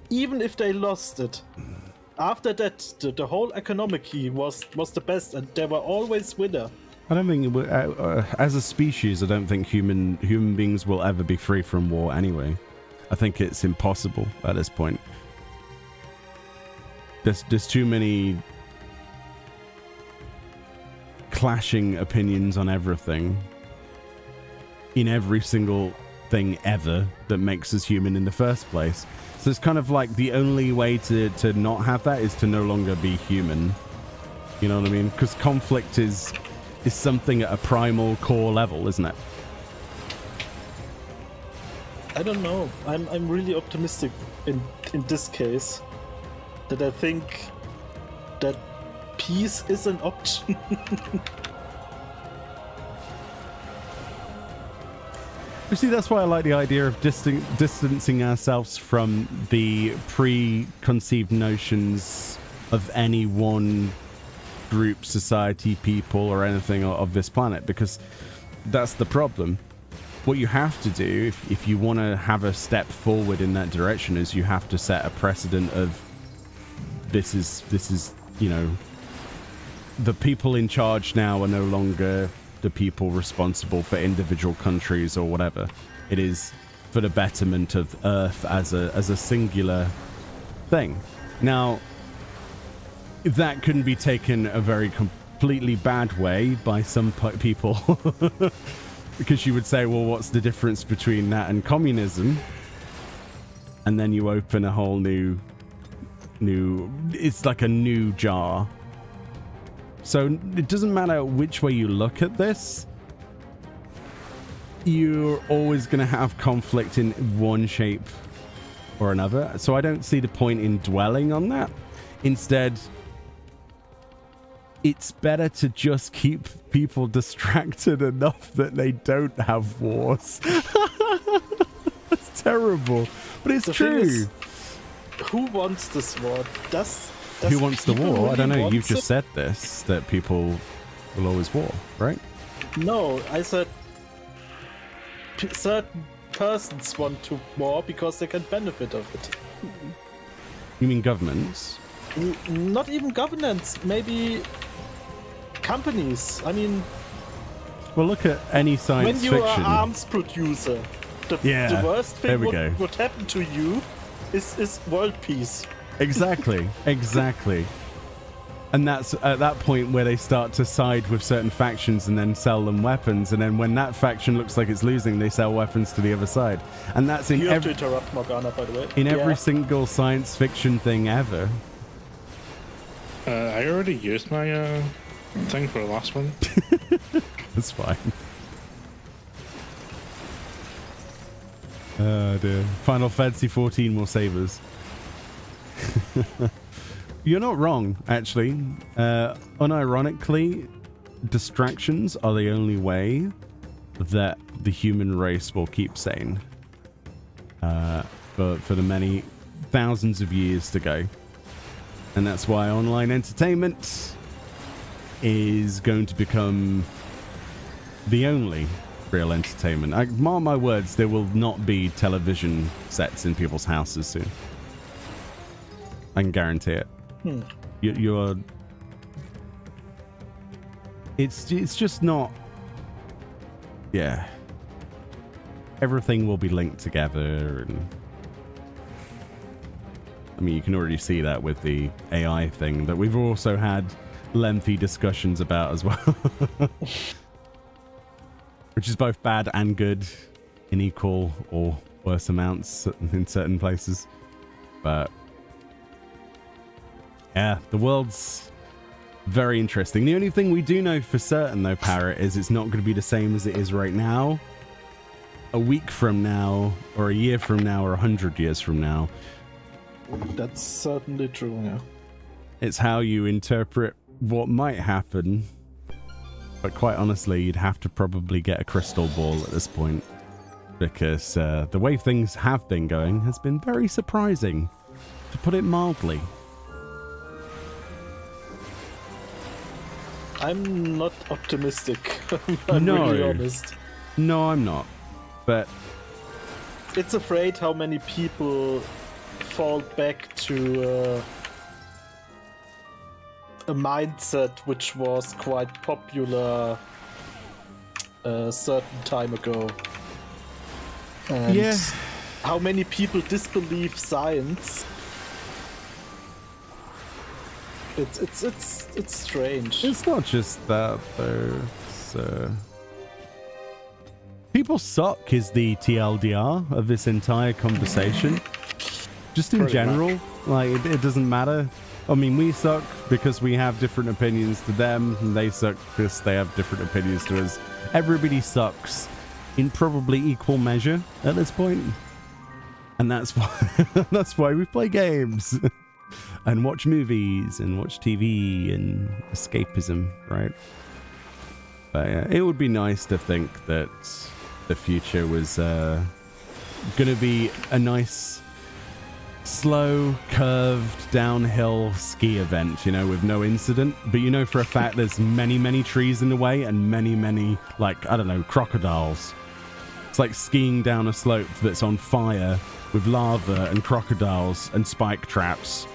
even if they lost it, after that the whole economy was the best, and they were always winner. I don't think as a species, I don't think human beings will ever be free from war anyway. I think it's impossible at this point. There's too many clashing opinions on everything in every single thing ever that makes us human in the first place. So it's kind of like the only way to not have that is to no longer be human. You know what I mean? Because conflict is something at a primal core level, isn't it? I don't know. I'm really optimistic in this case. That I think that peace is an option. You see, that's why I like the idea of distancing ourselves from the preconceived notions of any one group, society, people, or anything of this planet, because that's the problem. What you have to do, if you want to have a step forward in that direction, is you have to set a precedent of this is, you know, the people in charge now are no longer the people responsible for individual countries or whatever. It is for the betterment of Earth as a singular thing. Now, that couldn't be taken a very completely bad way by some people, because you would say, well, what's the difference between that and communism? And then you open a whole new, it's like a new jar. So it doesn't matter which way you look at this, you're always going to have conflict in one shape or another. So I don't see the point in dwelling on that. Instead, it's better to just keep people distracted enough that they don't have wars. It's terrible, but it's true. Is, who wants this war? Who wants the war? Really, I don't know. You've just said this, that people will always war, right? No, I said certain persons want to war because they can benefit of it. You mean governments? Not even governments, maybe companies. I mean, well, look at any science fiction. When you are an arms producer, the worst thing would happen to you is world peace. Exactly. And that's at that point where they start to side with certain factions and then sell them weapons. And then when that faction looks like it's losing, they sell weapons to the other side. And that's in you have to interrupt Morgana, by the way. In every single science fiction thing ever. I already used my thing for the last one. That's fine. Oh dear. Final Fantasy XIV will save us. You're not wrong, actually. Unironically, distractions are the only way that the human race will keep sane for the many thousands of years to go. And that's why online entertainment is going to become the only real entertainment. Mark my words, there will not be television sets in people's houses soon. I can guarantee it. You're. It's just not. Yeah. Everything will be linked together, and I mean, you can already see that with the AI thing that we've also had lengthy discussions about as well, which is both bad and good in equal or worse amounts in certain places, but. Yeah, the world's very interesting. The only thing we do know for certain, though, Parrot, is it's not going to be the same as it is right now. A week from now, or a year from now, or 100 years from now. That's certainly true, yeah. It's how you interpret what might happen. But quite honestly, you'd have to probably get a crystal ball at this point. Because the way things have been going has been very surprising, to put it mildly. I'm not optimistic. I'm really honest. No, I'm not. But it's afraid how many people fall back to a mindset which was quite popular a certain time ago. And how many people disbelieve science. It's strange. It's not just that though. People suck is the TLDR of this entire conversation. Just in general, like it doesn't matter. I mean, we suck because we have different opinions to them, and they suck because they have different opinions to us. Everybody sucks in probably equal measure at this point, and that's why we play games. And watch movies and watch TV and escapism, right? But yeah, it would be nice to think that the future was going to be a nice, slow, curved, downhill ski event, you know, with no incident. But you know for a fact there's many, many trees in the way and many, many, like, I don't know, crocodiles. It's like skiing down a slope that's on fire with lava and crocodiles and spike traps.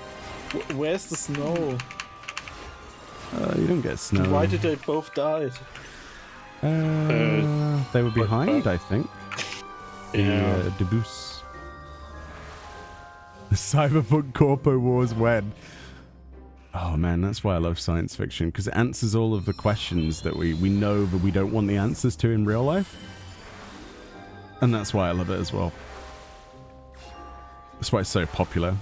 Where's the snow? You don't get snow. Why did they both die? They were behind, I think. Yeah. Debus. The Cyberpunk Corpo Wars when? Oh man, that's why I love science fiction, because it answers all of the questions that we know but we don't want the answers to in real life. And that's why I love it as well. That's why it's so popular.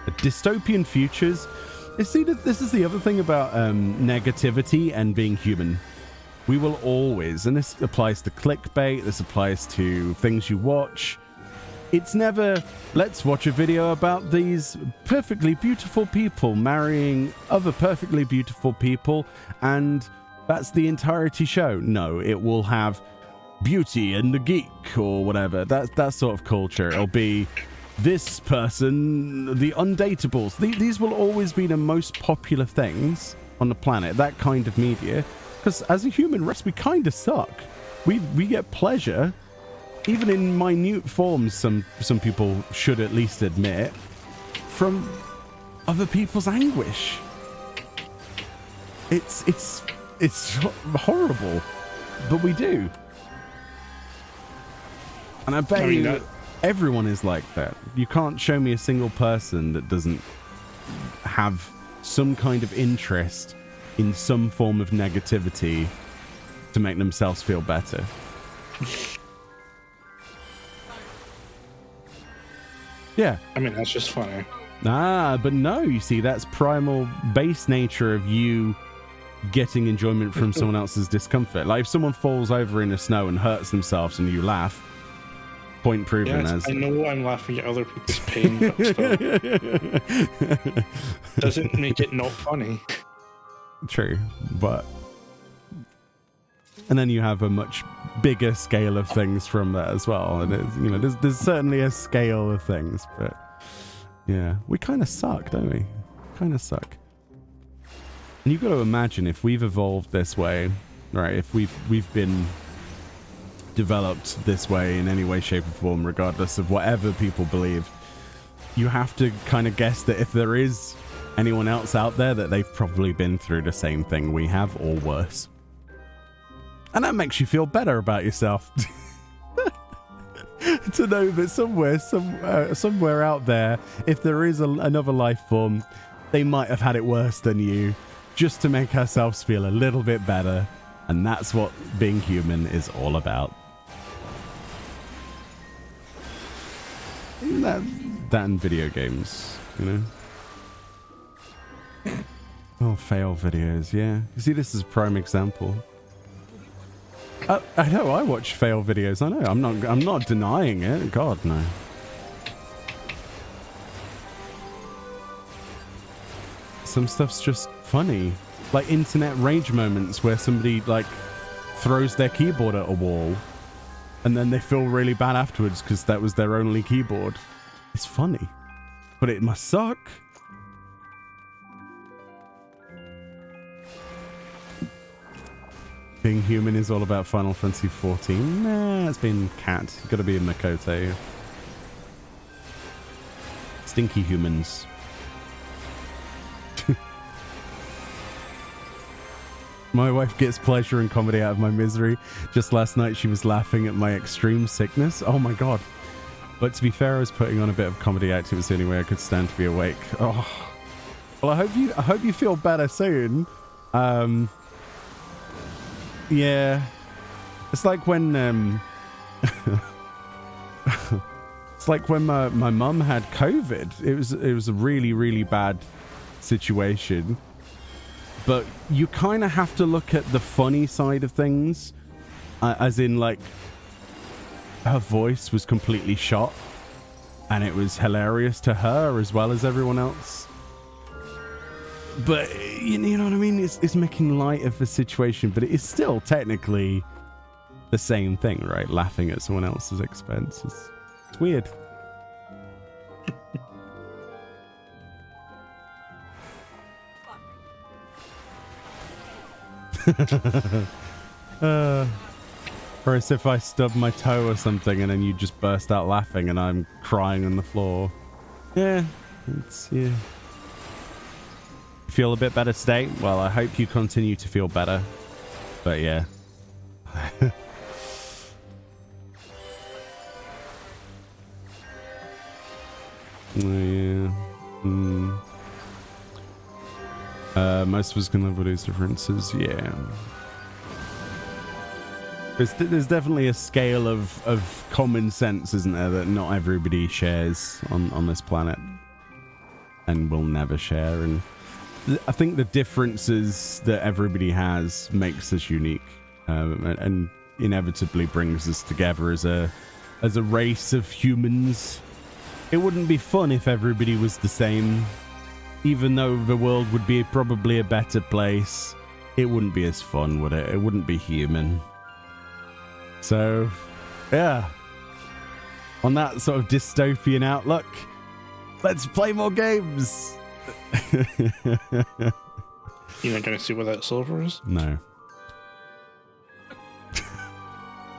Dystopian futures. You see, this is the other thing about negativity and being human. We will always, and this applies to clickbait, this applies to things you watch. It's never, let's watch a video about these perfectly beautiful people marrying other perfectly beautiful people, and that's the entirety show. No, it will have beauty and the geek or whatever. That sort of culture. It'll be this person, the undateables. These will always be the most popular things on the planet, that kind of media. Because as a human race, we kind of suck. We get pleasure, even in minute forms, some people should at least admit, from other people's anguish. It's horrible, but we do. And I bet everyone is like that. You can't show me a single person that doesn't have some kind of interest in some form of negativity to make themselves feel better. Yeah. I mean, that's just funny. But no, you see, that's primal base nature of you getting enjoyment from someone else's discomfort. Like if someone falls over in the snow and hurts themselves and you laugh, point proven. Yes, I know I'm laughing at other people's pain, but still. Doesn't make it not funny. True, but... And then you have a much bigger scale of things from that as well. And it's, you know, there's certainly a scale of things, but yeah, we kind of suck, don't we? Kind of suck. And you've got to imagine if we've evolved this way, right? If we've been developed this way in any way, shape, or form, regardless of whatever people believe, you have to kind of guess that if there is anyone else out there, that they've probably been through the same thing we have, or worse. And that makes you feel better about yourself. To know that somewhere out there, if there is another life form, they might have had it worse than you, just to make ourselves feel a little bit better. And that's what being human is all about. That in video games, you know? Oh, fail videos, yeah. You see, this is a prime example. I know, I watch fail videos. I know, I'm not denying it. God, no. Some stuff's just funny, like internet rage moments where somebody like throws their keyboard at a wall, and then they feel really bad afterwards because that was their only keyboard. It's funny, but it must suck. Being human is all about Final Fantasy XIV. Nah, it's been cat. You've got to be a Makoto. Stinky humans. My wife gets pleasure and comedy out of my misery. Just last night she was laughing at my extreme sickness. Oh my god. But to be fair, I was putting on a bit of comedy act. It was the only way I could stand to be awake. Oh. Well, I hope you feel better soon. Yeah, it's like when it's like when my mum had COVID. It was a really, really bad situation, but you kind of have to look at the funny side of things, as in like her voice was completely shot and it was hilarious to her as well as everyone else. But you know what I mean? It's making light of the situation, but it is still technically the same thing, right? Laughing at someone else's expense. It's weird. Or as if I stub my toe or something and then you just burst out laughing and I'm crying on the floor. Yeah, yeah. Feel a bit better today? Well, I hope you continue to feel better. But yeah. Yeah. Most of us can live with these differences. Yeah. There's definitely a scale of common sense, isn't there, that not everybody shares on this planet and will never share. And I think the differences that everybody has makes us unique, and inevitably brings us together as a race of humans. It wouldn't be fun if everybody was the same. Even though the world would be probably a better place, it wouldn't be as fun, would it? It wouldn't be human. So, yeah. On that sort of dystopian outlook, let's play more games. You're not going to see where that silver is? No.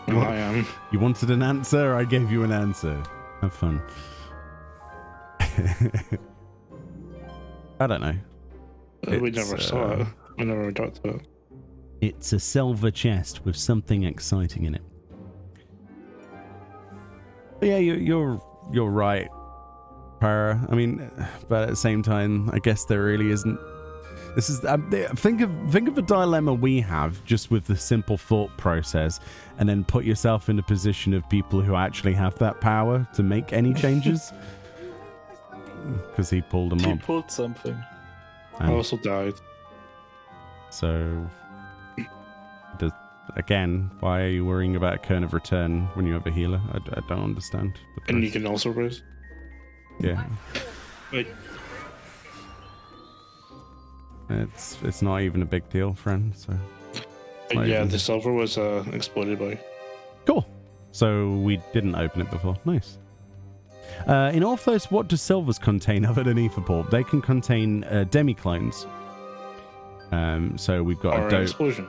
No, I am. You wanted an answer? I gave you an answer. Have fun. I don't know. We never saw it. We never got to it. It's a silver chest with something exciting in it. But yeah, you're right, Para. I mean, but at the same time, I guess there really isn't. This is think of a dilemma we have just with the simple thought process, and then put yourself in the position of people who actually have that power to make any changes. Because he pulled them He up. pulled something. I also died. So, again, why are you worrying about a Kern of Return when you have a healer? I don't understand. And you can also raise. Yeah. Like, It's not even a big deal, friend. So. yeah, the silver was exploded by. Cool. So we didn't open it before. Nice. In Orthos, what do silvers contain other than Etherport? They can contain demi-clones. So we've got Or a explosion.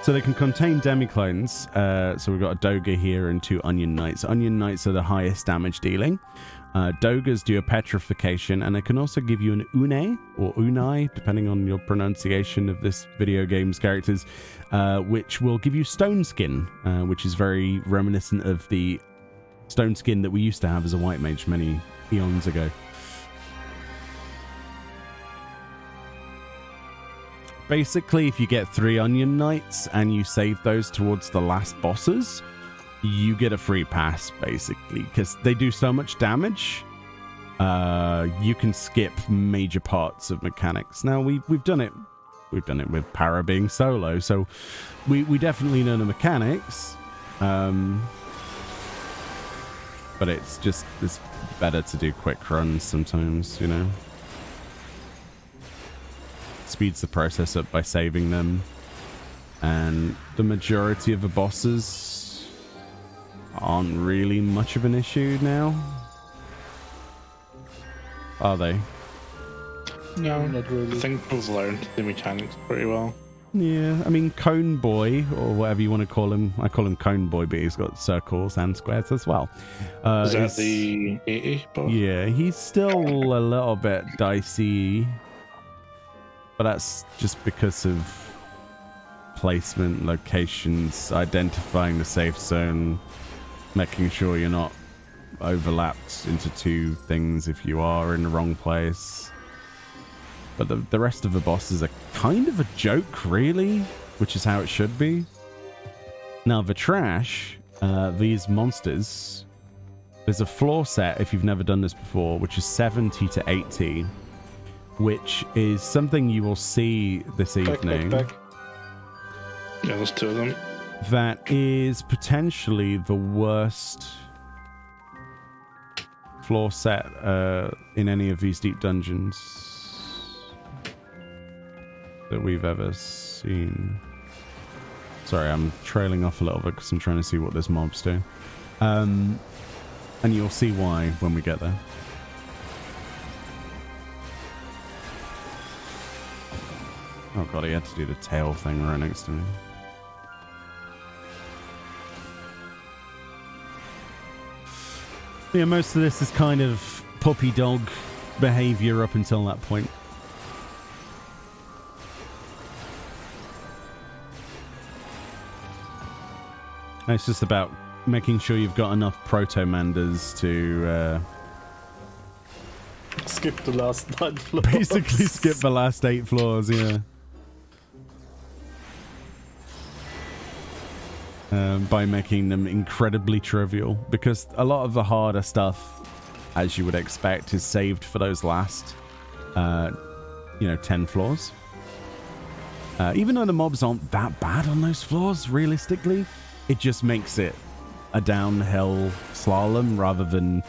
So they can contain demi-clones. So we've got a Doga here and 2 Onion Knights. Onion Knights are the highest damage dealing. Dogas do a petrification, and they can also give you an Une or Unai, depending on your pronunciation of this video game's characters, which will give you Stone Skin, which is very reminiscent of the Stone Skin that we used to have as a white mage many eons ago. Basically, if you get 3 Onion Knights and you save those towards the last bosses, you get a free pass, basically, because they do so much damage. You can skip major parts of mechanics. Now, we've done it. We've done it with Para being solo, so we definitely know the mechanics. But it's better to do quick runs sometimes, you know. Speeds the process up by saving them. And the majority of the bosses aren't really much of an issue now. Are they? No, Not really. I think we've learned the mechanics pretty well. Yeah, I mean, Cone Boy, or whatever you want to call him. I call him Cone Boy, but he's got circles and squares as well. Is that the 80 boss? Yeah, he's still a little bit dicey. But that's just because of placement, locations, identifying the safe zone, making sure you're not overlapped into 2 things if you are in the wrong place. But the rest of the bosses are kind of a joke, really, which is how it should be. Now, the trash, these monsters, there's a floor set, if you've never done this before, which is 70 to 80, which is something you will see this evening. Back. Yeah, there's 2 of them. That is potentially the worst floor set in any of these deep dungeons that we've ever seen. Sorry, I'm trailing off a little bit because I'm trying to see what this mob's doing. And you'll see why when we get there. Oh god, he had to do the tail thing right next to me. Yeah, most of this is kind of puppy dog behavior up until that point. And it's just about making sure you've got enough protomanders to skip the last 9 floors. Basically skip the last 8 floors, yeah. By making them incredibly trivial, because a lot of the harder stuff, as you would expect, is saved for those last 10 floors. Even though the mobs aren't that bad on those floors, realistically, it just makes it a downhill slalom rather than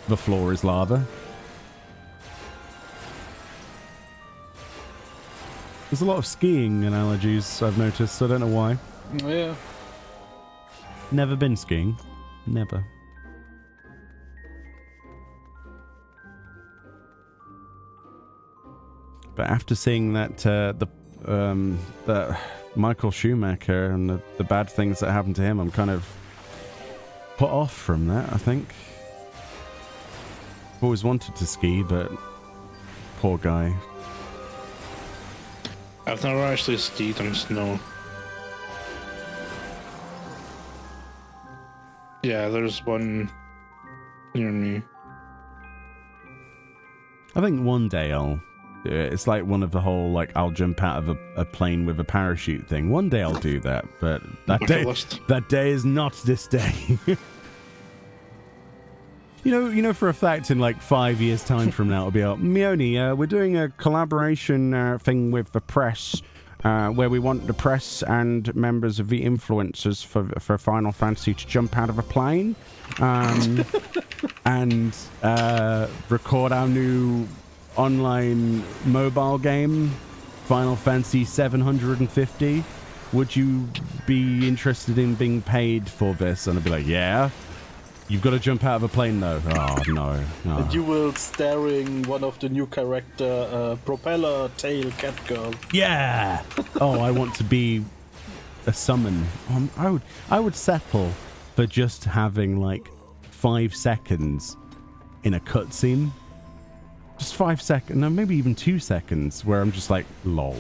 the floor is lava. There's a lot of skiing analogies I've noticed. I don't know why. Yeah. Never been skiing. Never. But after seeing that that Michael Schumacher and the bad things that happened to him, I'm kind of put off from that, I think. Always wanted to ski, but poor guy. I've never actually skied on snow. Yeah, there's one near me. I think one day I'll do it. It's like one of the whole, like, I'll jump out of a plane with a parachute thing. One day I'll do that, but that day is not this day. You know for a fact in like 5 years' time from now, it'll be like, Meoni, we're doing a collaboration thing with the press, where we want the press and members of the influencers for Final Fantasy to jump out of a plane and record our new online mobile game, Final Fantasy 750. Would you be interested in being paid for this? And I'd be like, yeah. You've got to jump out of a plane, though. Oh, no. And you will starring one of the new character, Propeller Tail Cat Girl. Yeah! Oh, I want to be a summon. I would settle for just having, like, 5 seconds in a cutscene. Just 5 seconds. No, maybe even 2 seconds, where I'm just like, lol.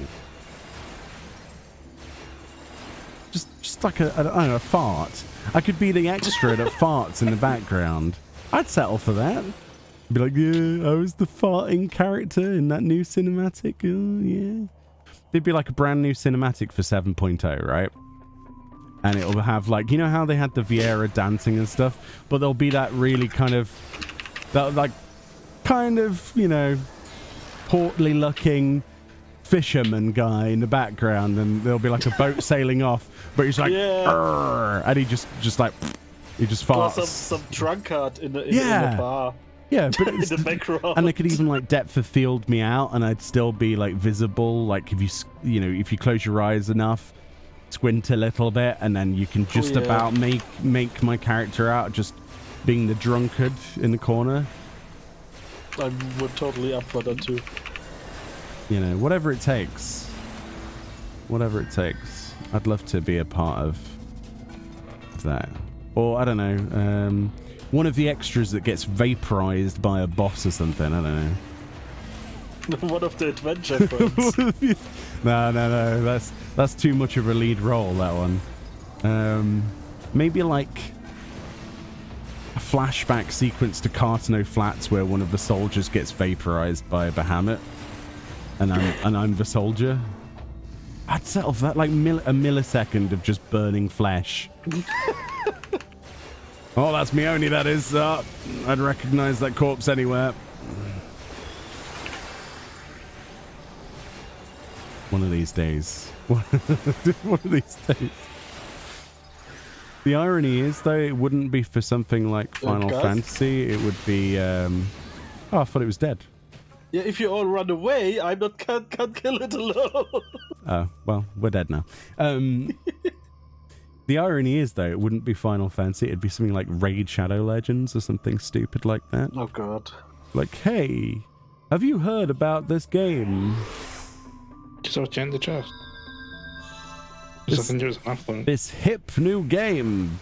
Just like a fart. I could be the extra that farts in the background. I'd settle for that. Be like, yeah, I was the farting character in that new cinematic. Oh, yeah. It'd be like a brand new cinematic for 7.0, right? And it'll have, like, you know how they had the Vieira dancing and stuff? But there'll be that really kind of, portly looking fisherman guy in the background, and there'll be like a boat sailing off, but he's like, yeah. And he just farts. Or some drunkard in the bar. Yeah, but in the background. And they could even like depth of field me out, and I'd still be like visible. Like if you close your eyes enough, squint a little bit, and then you can just about make my character out just being the drunkard in the corner. I would totally up for that too. Whatever it takes. Whatever it takes. I'd love to be a part of that. Or, I don't know, one of the extras that gets vaporized by a boss or something. I don't know. One of the adventure friends. No. That's too much of a lead role, that one. Maybe like a flashback sequence to Cartano Flats where one of the soldiers gets vaporized by a behemoth. And I'm the soldier. I'd settle for that, like a millisecond of just burning flesh. Oh, that's Meoni, that is. I'd recognize that corpse anywhere. One of these days. One of these days. The irony is, though, it wouldn't be for something like Final Fantasy. It would be... Oh, I thought it was dead. Yeah, if you all run away, I can't kill it alone. Oh, well, we're dead now. The irony is, though, it wouldn't be Final Fantasy. It'd be something like Raid Shadow Legends or something stupid like that. Oh, God. Like, hey, have you heard about this game? Just watch in the chest. This hip new game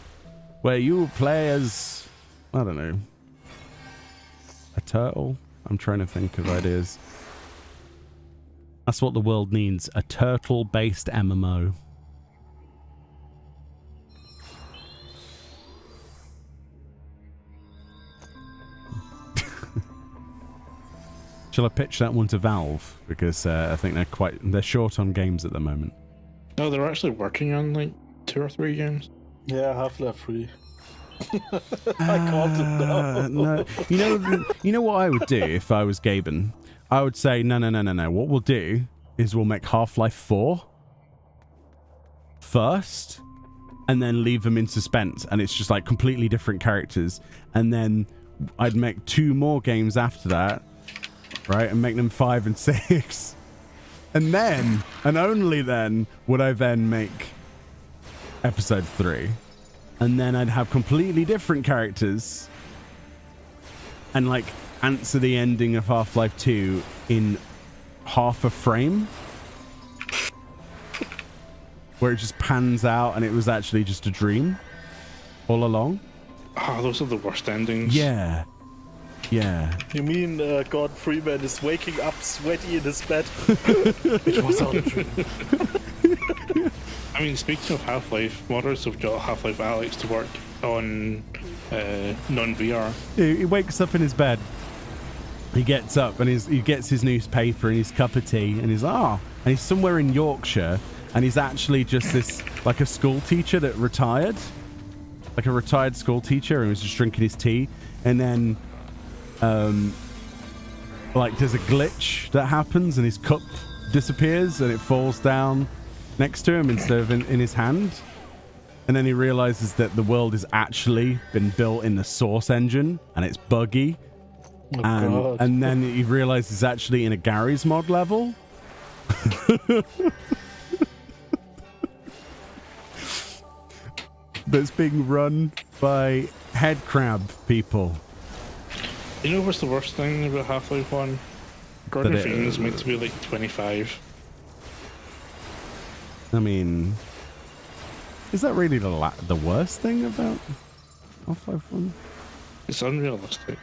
where you play as, I don't know, a turtle? I'm trying to think of ideas. That's what the world needs. A turtle-based MMO. Shall I pitch that one to Valve? Because I think they're short on games at the moment. No, they're actually working on like 2 or 3 games. Yeah, Half-Life 3. I called it now. No, you know what I would do if I was Gaben? I would say no. What we'll do is we'll make Half-Life 4 first, and then leave them in suspense, and it's just like completely different characters, and then I'd make 2 more games after that, right, and make them 5 and 6, and then, and only then, would I then make episode 3, and then I'd have completely different characters, and like answer the ending of Half-Life 2 in half a frame, where it just pans out and it was actually just a dream all along. Ah, those are the worst endings. Yeah. You mean Gordon Freeman is waking up sweaty in his bed? It was all a dream. I mean, speaking of Half-Life, modders have got Half-Life Alyx to work on non-VR. He wakes up in his bed. He gets up and he gets his newspaper and his cup of tea, and and he's somewhere in Yorkshire, and he's actually just this, like a school teacher that retired. Like a retired school teacher, and was just drinking his tea, and then like there's a glitch that happens and his cup disappears and it falls down next to him instead of in his hand, and then he realizes that the world has actually been built in the Source engine and it's buggy. And then he realizes it's actually in a Gary's mod level. That's being run by head crab people. You know what's the worst thing about Half-Life 1? Gordon Freeman is meant to be like 25. I mean, is that really the worst thing about Half-Life 1? It's unrealistic.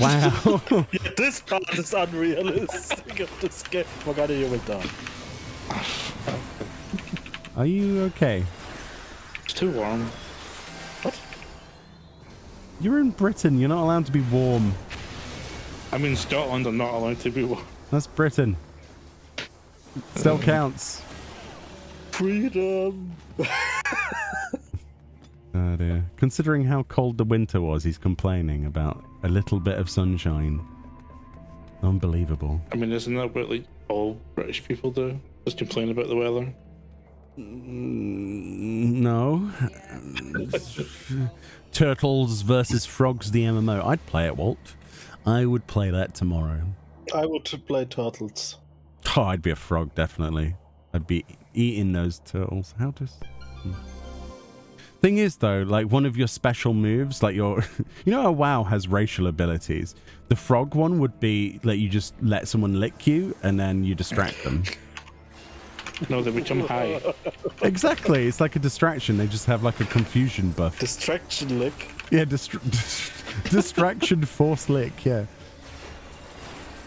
Wow. Yeah, this part is unrealistic of this game. Forgot you will die. Are you okay? It's too warm. What? You're in Britain. You're not allowed to be warm. I mean, Scotland are not allowed to be warm. That's Britain. Still counts. Freedom. Oh dear. Considering how cold the winter was, he's complaining about a little bit of sunshine. Unbelievable. I mean, isn't that what like all British people do? Just complain about the weather? No. Turtles versus Frogs, the MMO. I'd play it, Walt. I would play that tomorrow. I would play turtles. Oh, I'd be a frog, definitely. I'd be eating those turtles. How does... Thing is, though, like one of your special moves, like your... You know how WoW has racial abilities? The frog one would be like you just let someone lick you and then you distract them. No, they become high. Exactly. It's like a distraction. They just have like a confusion buff. Distraction lick. Yeah, distraction force lick, yeah.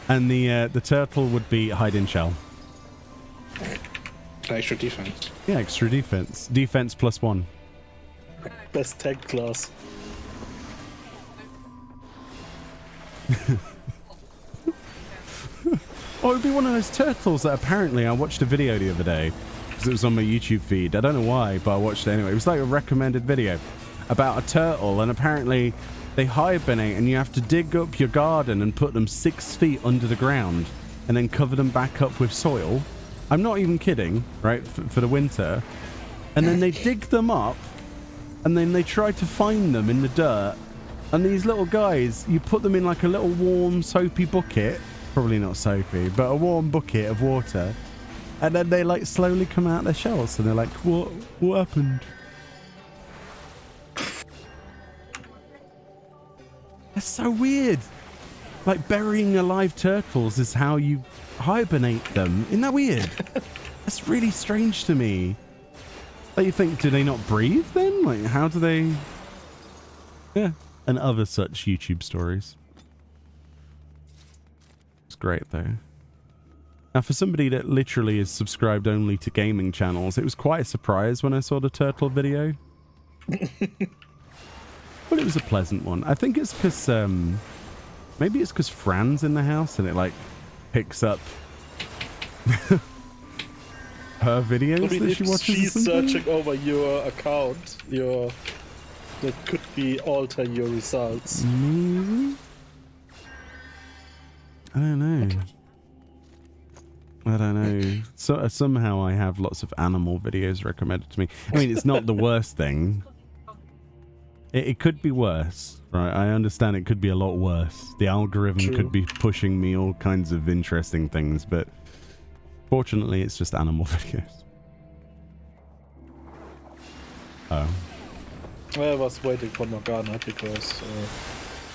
And the turtle would be hide in shell. Extra defense. Yeah, extra defense. Defense +1. Best tank class. Oh, it'd be one of those turtles that apparently I watched a video the other day because it was on my YouTube feed. I don't know why, but I watched it anyway. It was like a recommended video about a turtle, and apparently they hibernate and you have to dig up your garden and put them 6 feet under the ground and then cover them back up with soil. I'm not even kidding, right, for the winter. And then they dig them up and then they try to find them in the dirt. And these little guys, you put them in like a little warm soapy bucket, probably not soapy, but a warm bucket of water, and then they like slowly come out their shells and they're like, what happened? That's so weird. Like burying alive turtles is how you hibernate them. Isn't that weird? That's really strange to me. Like you think, do they not breathe then? Like how do they... Yeah. And other such YouTube stories. It's great though. Now for somebody that literally is subscribed only to gaming channels, it was quite a surprise when I saw the turtle video. But it was a pleasant one. I think it's because Maybe it's because Fran's in the house and it like picks up her videos I mean, that if she watches. she's or something? searching over your account, that could be alter your results. Maybe? I don't know. I don't know. So somehow I have lots of animal videos recommended to me. I mean, it's not the worst thing. It could be worse, right? I understand it could be a lot worse. The algorithm True. could be pushing me all kinds of interesting things, but fortunately, it's just animal videos. Oh. I was waiting for Morgana because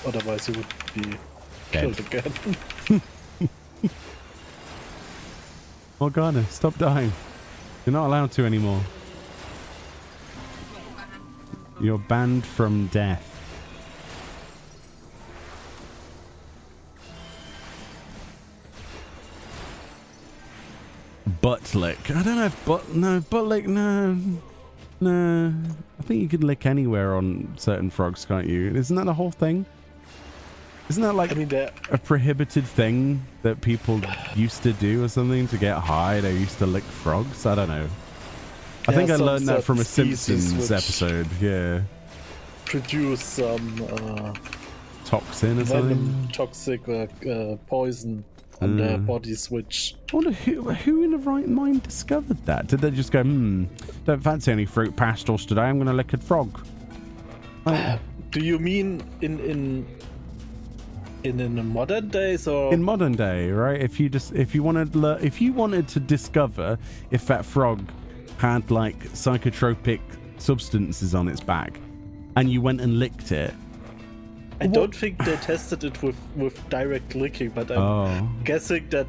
otherwise he would be Dead. killed again. Morgana, stop dying. You're not allowed to anymore. You're banned from death. Butt lick. I don't know if butt lick, no. I think you could lick anywhere on certain frogs, can't you? Isn't that the whole thing? Isn't that like I mean, a prohibited thing that people used to do or something to get high? They used to lick frogs? I don't know. I think I learned that from a Simpsons episode. Yeah. Produce some Toxin or something? toxic poison on their bodies, which... I wonder who in the right mind discovered that? Did they just go, don't fancy any fruit pastels today, I'm going to lick a frog? Do you mean in the modern days, or In modern day, right? If you wanted to discover if that frog had like psychotropic substances on its back, and you went and licked it, I don't think they tested it with direct licking, but I'm guessing that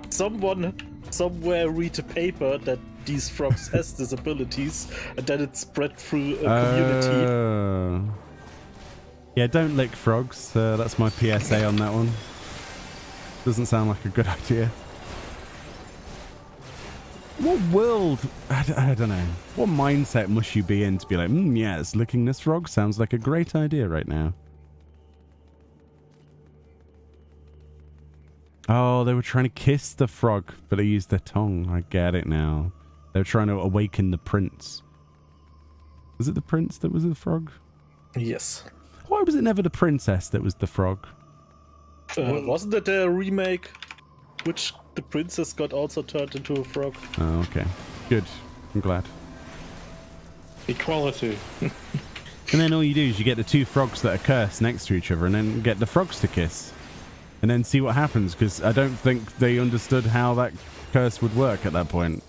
someone somewhere read a paper that these frogs has these abilities, and then it spread through a community. Yeah, don't lick frogs. That's my PSA on that one. Doesn't sound like a good idea. What world? I don't know. What mindset must you be in to be like, yes, licking this frog sounds like a great idea right now. Oh, they were trying to kiss the frog, but they used their tongue. I get it now. They were trying to awaken the prince. Was it the prince that was the frog? Yes. Why was it never the princess that was the frog? Wasn't it a remake, which the princess got also turned into a frog? Oh, okay. Good. I'm glad. Equality. And then all you do is you get the two frogs that are cursed next to each other and then get the frogs to kiss. And then see what happens, because I don't think they understood how that curse would work at that point.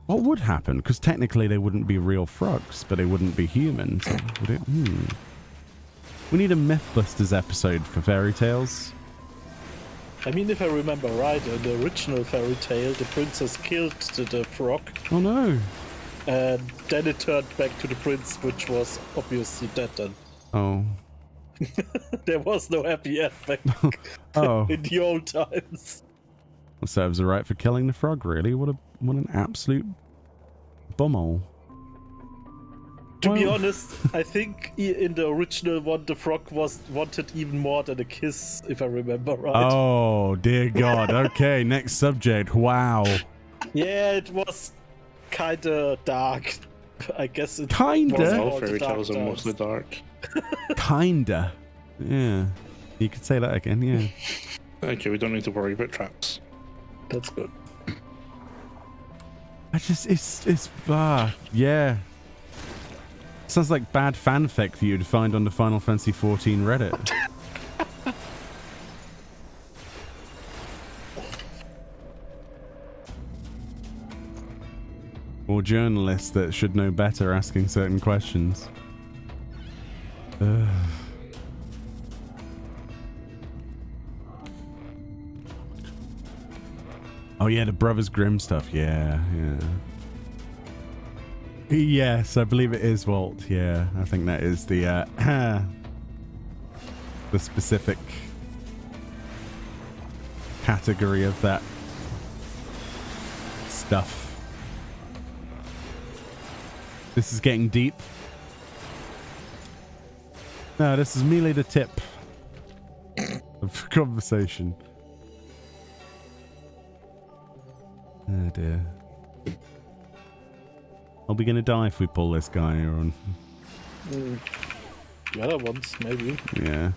What would happen? Because technically they wouldn't be real frogs, but they wouldn't be humans, would it? We need a Mythbusters episode for fairy tales. I mean, if I remember right, in the original fairy tale, the princess killed the frog, Oh no. and then it turned back to the prince, which was obviously dead then. Oh. There was no happy end back Oh. in the old times. Well, serves her right for killing the frog, really. What an absolute bumhole. To be honest, I think in the original one, the frog wanted even more than a kiss, if I remember right. Oh, dear God. Okay, next subject. Wow. Yeah, it was kinda dark. I guess it Kinda? was All all the fairy dark tales are times. mostly dark. Kinda. Yeah. You could say that again, yeah. Okay, we don't need to worry about traps. That's good. Yeah. Sounds like bad fanfic that you'd find on the Final Fantasy XIV Reddit. Or journalists that should know better asking certain questions. Ugh. Oh yeah, the Brothers Grimm stuff. Yeah. Yes, I believe it is Walt. Yeah, I think that is the the specific category of that stuff. This is getting deep. No, this is merely the tip of conversation. Oh dear. Are we gonna die if we pull this guy on? The other ones, maybe. Yeah.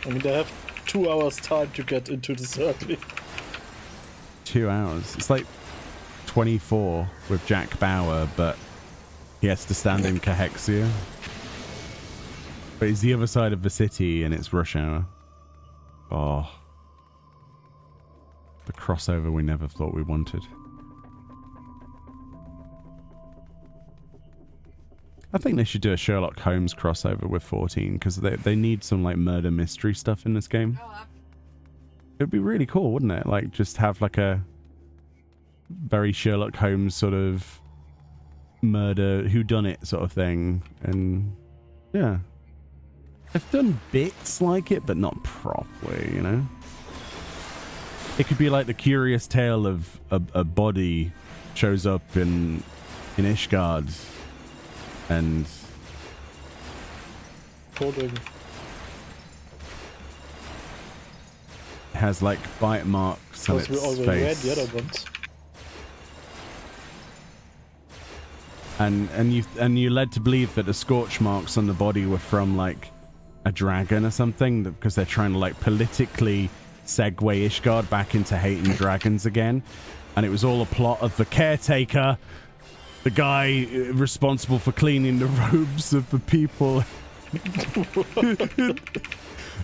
I mean, they have 2 hours time to get into the circle. 2 hours. It's like 24 with Jack Bauer, but he has to stand in Cahexia. But it's the other side of the city and it's rush hour. Oh. The crossover we never thought we wanted. I think they should do a Sherlock Holmes crossover with 14 because they need some like murder mystery stuff in this game. It'd be really cool, wouldn't it? Like just have like a very Sherlock Holmes sort of murder whodunit sort of thing. And yeah. I've done bits like it, but not properly, you know? It could be like the curious tale of a body shows up in Ishgard and Holding. has like bite marks on Because we its already read face. the other ones. And you're led to believe that the scorch marks on the body were from like a dragon or something, because they're trying to like politically segue Ishgard back into hating dragons again. And it was all a plot of the caretaker, the guy responsible for cleaning the robes of the people.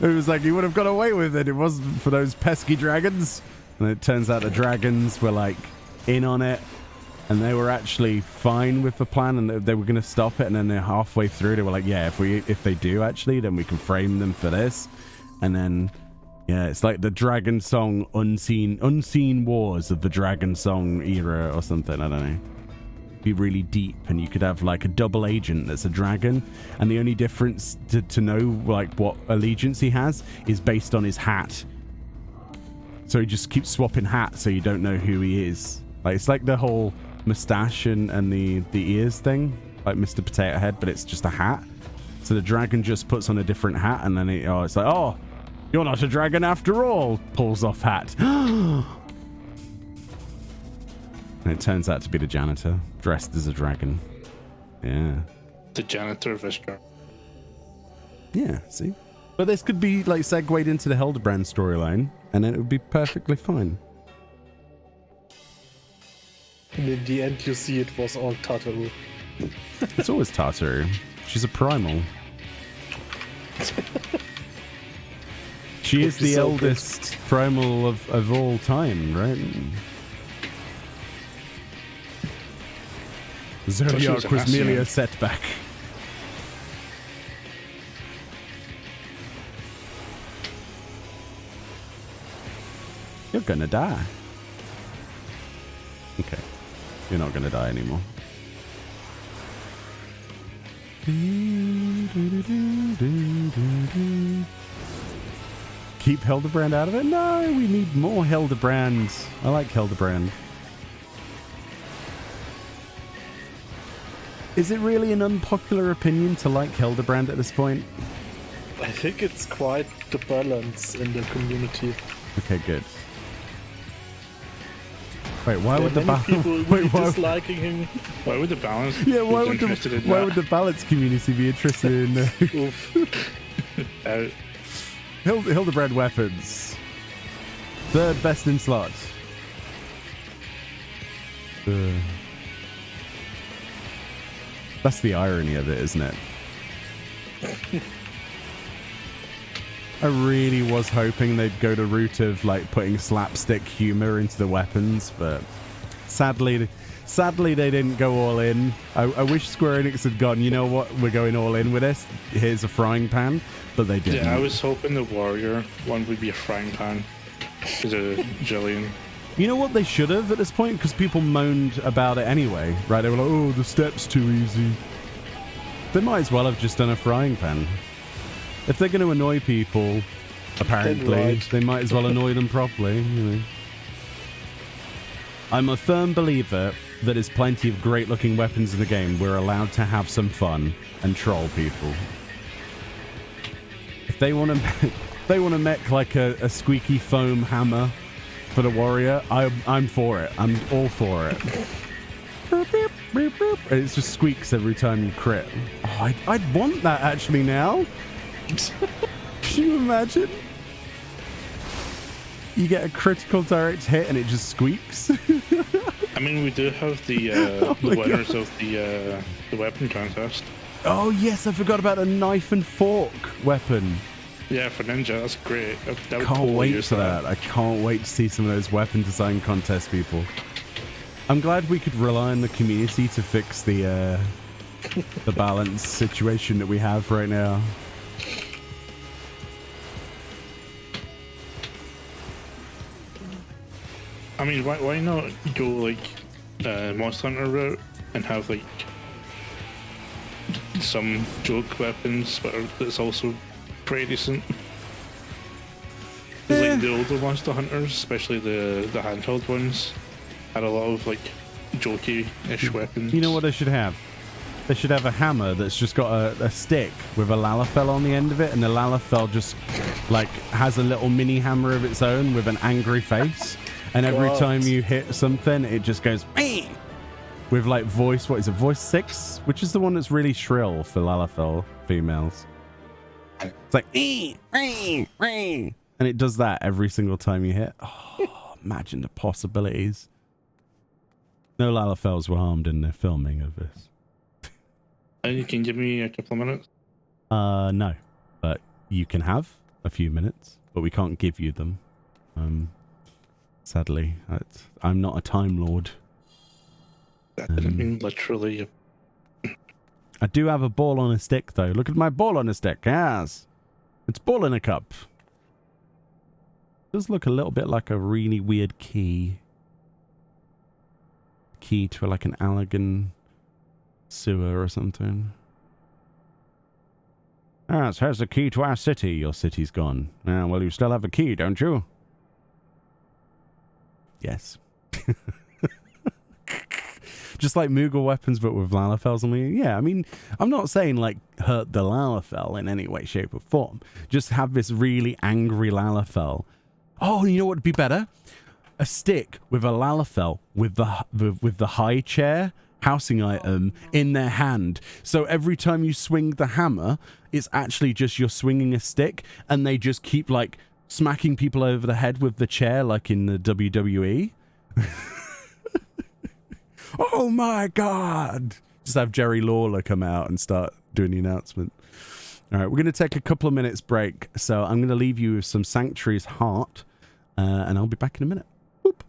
It was like he would have got away with it. It wasn't for those pesky dragons. And it turns out the dragons were like in on it. And they were actually fine with the plan, and they were going to stop it. And then they're halfway through. They were like, "Yeah, if they do actually, then we can frame them for this." And then, yeah, it's like the Dragon Song unseen wars of the Dragon Song era or something. I don't know. Be really deep, and you could have like a double agent that's a dragon, and the only difference to know like what allegiance he has is based on his hat. So he just keeps swapping hats, so you don't know who he is. Like it's like the whole mustache and the ears thing, like Mr. Potato Head, but it's just a hat. So the dragon just puts on a different hat, and then it's like, "Oh, you're not a dragon after all." Pulls off hat. And it turns out to be the janitor, dressed as a dragon. Yeah. The janitor of Ishgard. Yeah, see? But this could be like segued into the Hildebrand storyline, and then it would be perfectly fine. And in the end, you see it was all Tataru. It's always Tataru. She's a primal. She is the eldest primal of all time, right? Zodiac was merely a setback. You're gonna die. Okay. You're not gonna die anymore. Keep Hildebrand out of it? No, we need more Hildebrand. I like Hildebrand. Is it really an unpopular opinion to like Hildebrand at this point? I think it's quite the balance in the community. Okay, good. Wait, why would the people balance? really disliking him? Why would the balance? Yeah, why would the balance community be interested in Hildebrand weapons? Third best in slots. That's the irony of it, isn't it? I really was hoping they'd go the route of like putting slapstick humor into the weapons, but sadly they didn't go all in. I wish Square Enix had gone, you know what, we're going all in with this. Here's a frying pan, but they didn't. Yeah, I was hoping the warrior one would be a frying pan. Is a Jillian. You know what they should have at this point? Because people moaned about it anyway, right? They were like, "Oh, the step's too easy." They might as well have just done a frying pan. If they're going to annoy people, apparently, they might as well annoy them properly, you know. I'm a firm believer that there's plenty of great-looking weapons in the game. We're allowed to have some fun and troll people. If they want to... they want to make like a squeaky foam hammer for the warrior, I'm for it. I'm all for it. And it just squeaks every time you crit. Oh, I'd want that actually now. Can you imagine? You get a critical direct hit and it just squeaks. I mean, we do have the winners God. Of the weapon contest. Oh yes, I forgot about the knife and fork weapon. Yeah, for ninja, that's great. Can't wait for that. I can't wait to see some of those weapon design contest people. I'm glad we could rely on the community to fix the balance situation that we have right now. I mean, why not go like Monster Hunter route and have like some joke weapons, but it's also pretty decent. Because like the older Monster Hunters, especially the handheld ones, had a lot of like jokey-ish weapons. You know what they should have? They should have a hammer that's just got a stick with a lalafell on the end of it, and the lalafell just like has a little mini hammer of its own with an angry face. And every time you hit something, it just goes "Meh!" with like voice. What is it? Voice 6, which is the one that's really shrill for lalafell females. It's like and it does that every single time you hit. Oh, imagine the possibilities. No lalafells were harmed in the filming of this. And you can give me a couple of minutes? No, but you can have a few minutes, but we can't give you them. Sadly, I'm not a Time Lord. That didn't mean literally. I do have a ball on a stick, though. Look at my ball on a stick. Yes. It's ball in a cup. Does look a little bit like a really weird key. Key to like an Allegan sewer or something. Ah, it has the key to our city. Your city's gone. Ah, well, you still have a key, don't you? Yes. Just like Moogle weapons, but with lalafells. I mean, yeah, I mean, I'm not saying like hurt the lalafell in any way, shape, or form. Just have this really angry lalafell. Oh, you know what would be better? A stick with a lalafell with the high chair housing item in their hand. So every time you swing the hammer, it's actually just you're swinging a stick, and they just keep like smacking people over the head with the chair, like in the WWE. Oh my God! Just have Jerry Lawler come out and start doing the announcement. All right, we're going to take a couple of minutes break. So I'm going to leave you with some Sanctuary's Heart, and I'll be back in a minute. Whoop.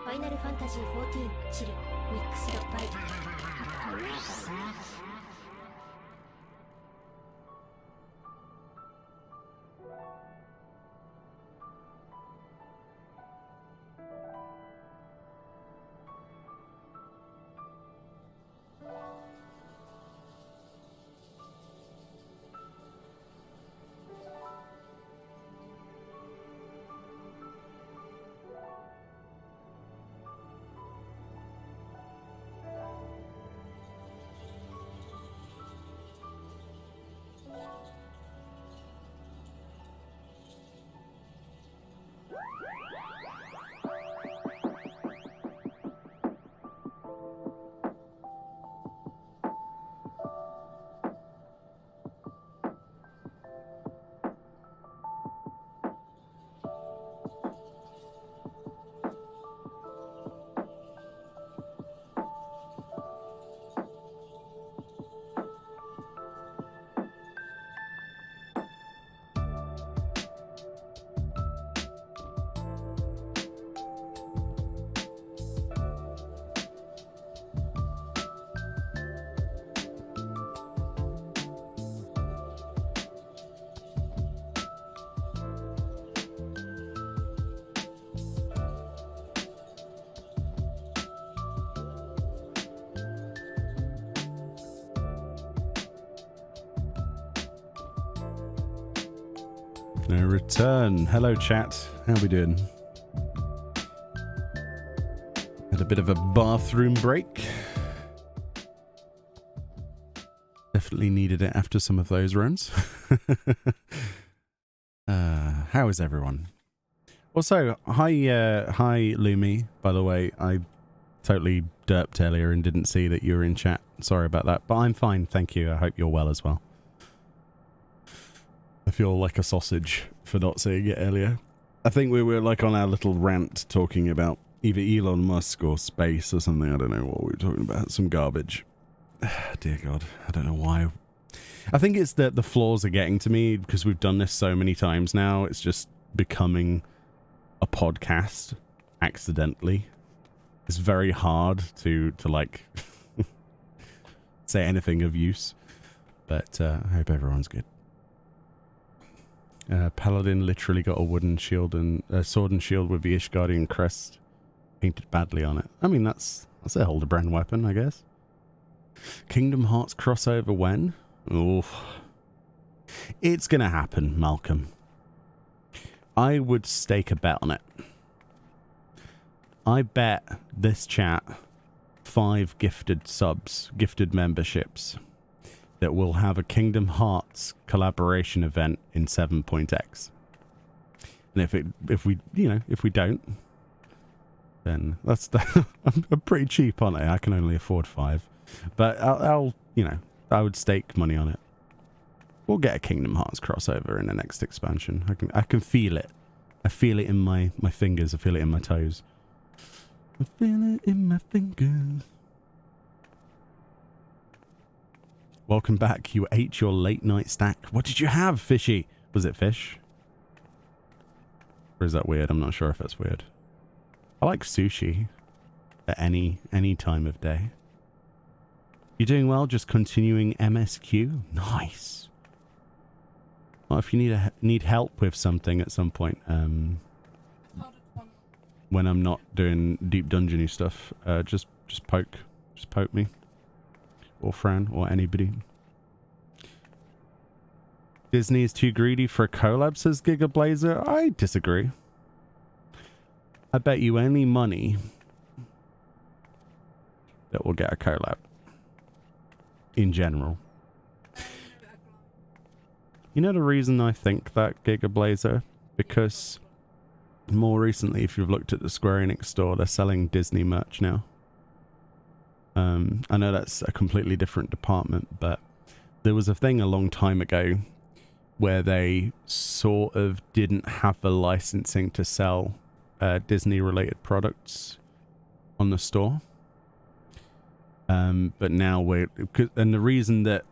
Final Fantasy XIV チルミックスドバイ No return. Hello, chat. How we doing? Had a bit of a bathroom break. Definitely needed it after some of those runs. How is everyone? Also, hi Lumi. By the way, I totally derped earlier and didn't see that you were in chat. Sorry about that, but I'm fine, thank you. I hope you're well as well. I feel like a sausage for not seeing it earlier. I think we were like on our little rant talking about either Elon Musk or space or something. I don't know what we were talking about. Some garbage. Dear God, I don't know why. I think it's that the flaws are getting to me because we've done this so many times now. It's just becoming a podcast accidentally. It's very hard to like say anything of use. But I hope everyone's good. Paladin literally got a wooden shield and sword and shield with the Ishgardian crest painted badly on it. I mean, that's a Hildebrand weapon, I guess. Kingdom Hearts crossover when? Oof. It's gonna happen, Malcolm. I would stake a bet on it. I bet this chat 5 gifted subs, gifted memberships, that we'll have a Kingdom Hearts collaboration event in 7.x. And if we don't, then that's I'm pretty cheap on it. I can only afford 5, but I'll I would stake money on it. We'll get a Kingdom Hearts crossover in the next expansion. I can feel it. I feel it in my fingers. I feel it in my toes. I feel it in my fingers. Welcome back. You ate your late night stack. What did you have, Fishy? Was it fish? Or is that weird? I'm not sure if that's weird. I like sushi at any time of day. You doing well? Just continuing MSQ? Nice. Well, if you need help with something at some point, when I'm not doing deep dungeony stuff, just poke me. Or Fran, or anybody. Disney is too greedy for a collab, says Gigablazer. I disagree. I bet you any money that we'll get a collab. In general. You know the reason I think that, Gigablazer? Because more recently, if you've looked at the Square Enix store, they're selling Disney merch now. I know that's a completely different department, but there was a thing a long time ago where they sort of didn't have the licensing to sell Disney-related products on the store. But now and the reason that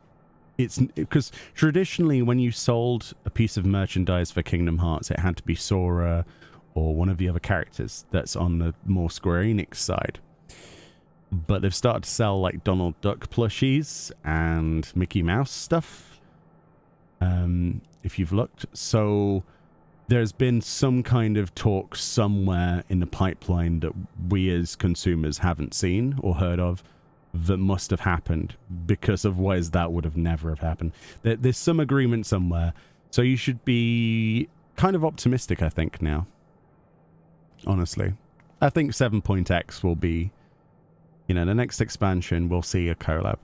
it's because traditionally when you sold a piece of merchandise for Kingdom Hearts, it had to be Sora or one of the other characters that's on the more Square Enix side. But they've started to sell like Donald Duck plushies and Mickey Mouse stuff. If you've looked. So there's been some kind of talk somewhere in the pipeline that we as consumers haven't seen or heard of that must have happened, because otherwise that would have never have happened. There's some agreement somewhere. So you should be kind of optimistic, I think, now. Honestly. I think 7.x will be, you know, the next expansion will see a collab.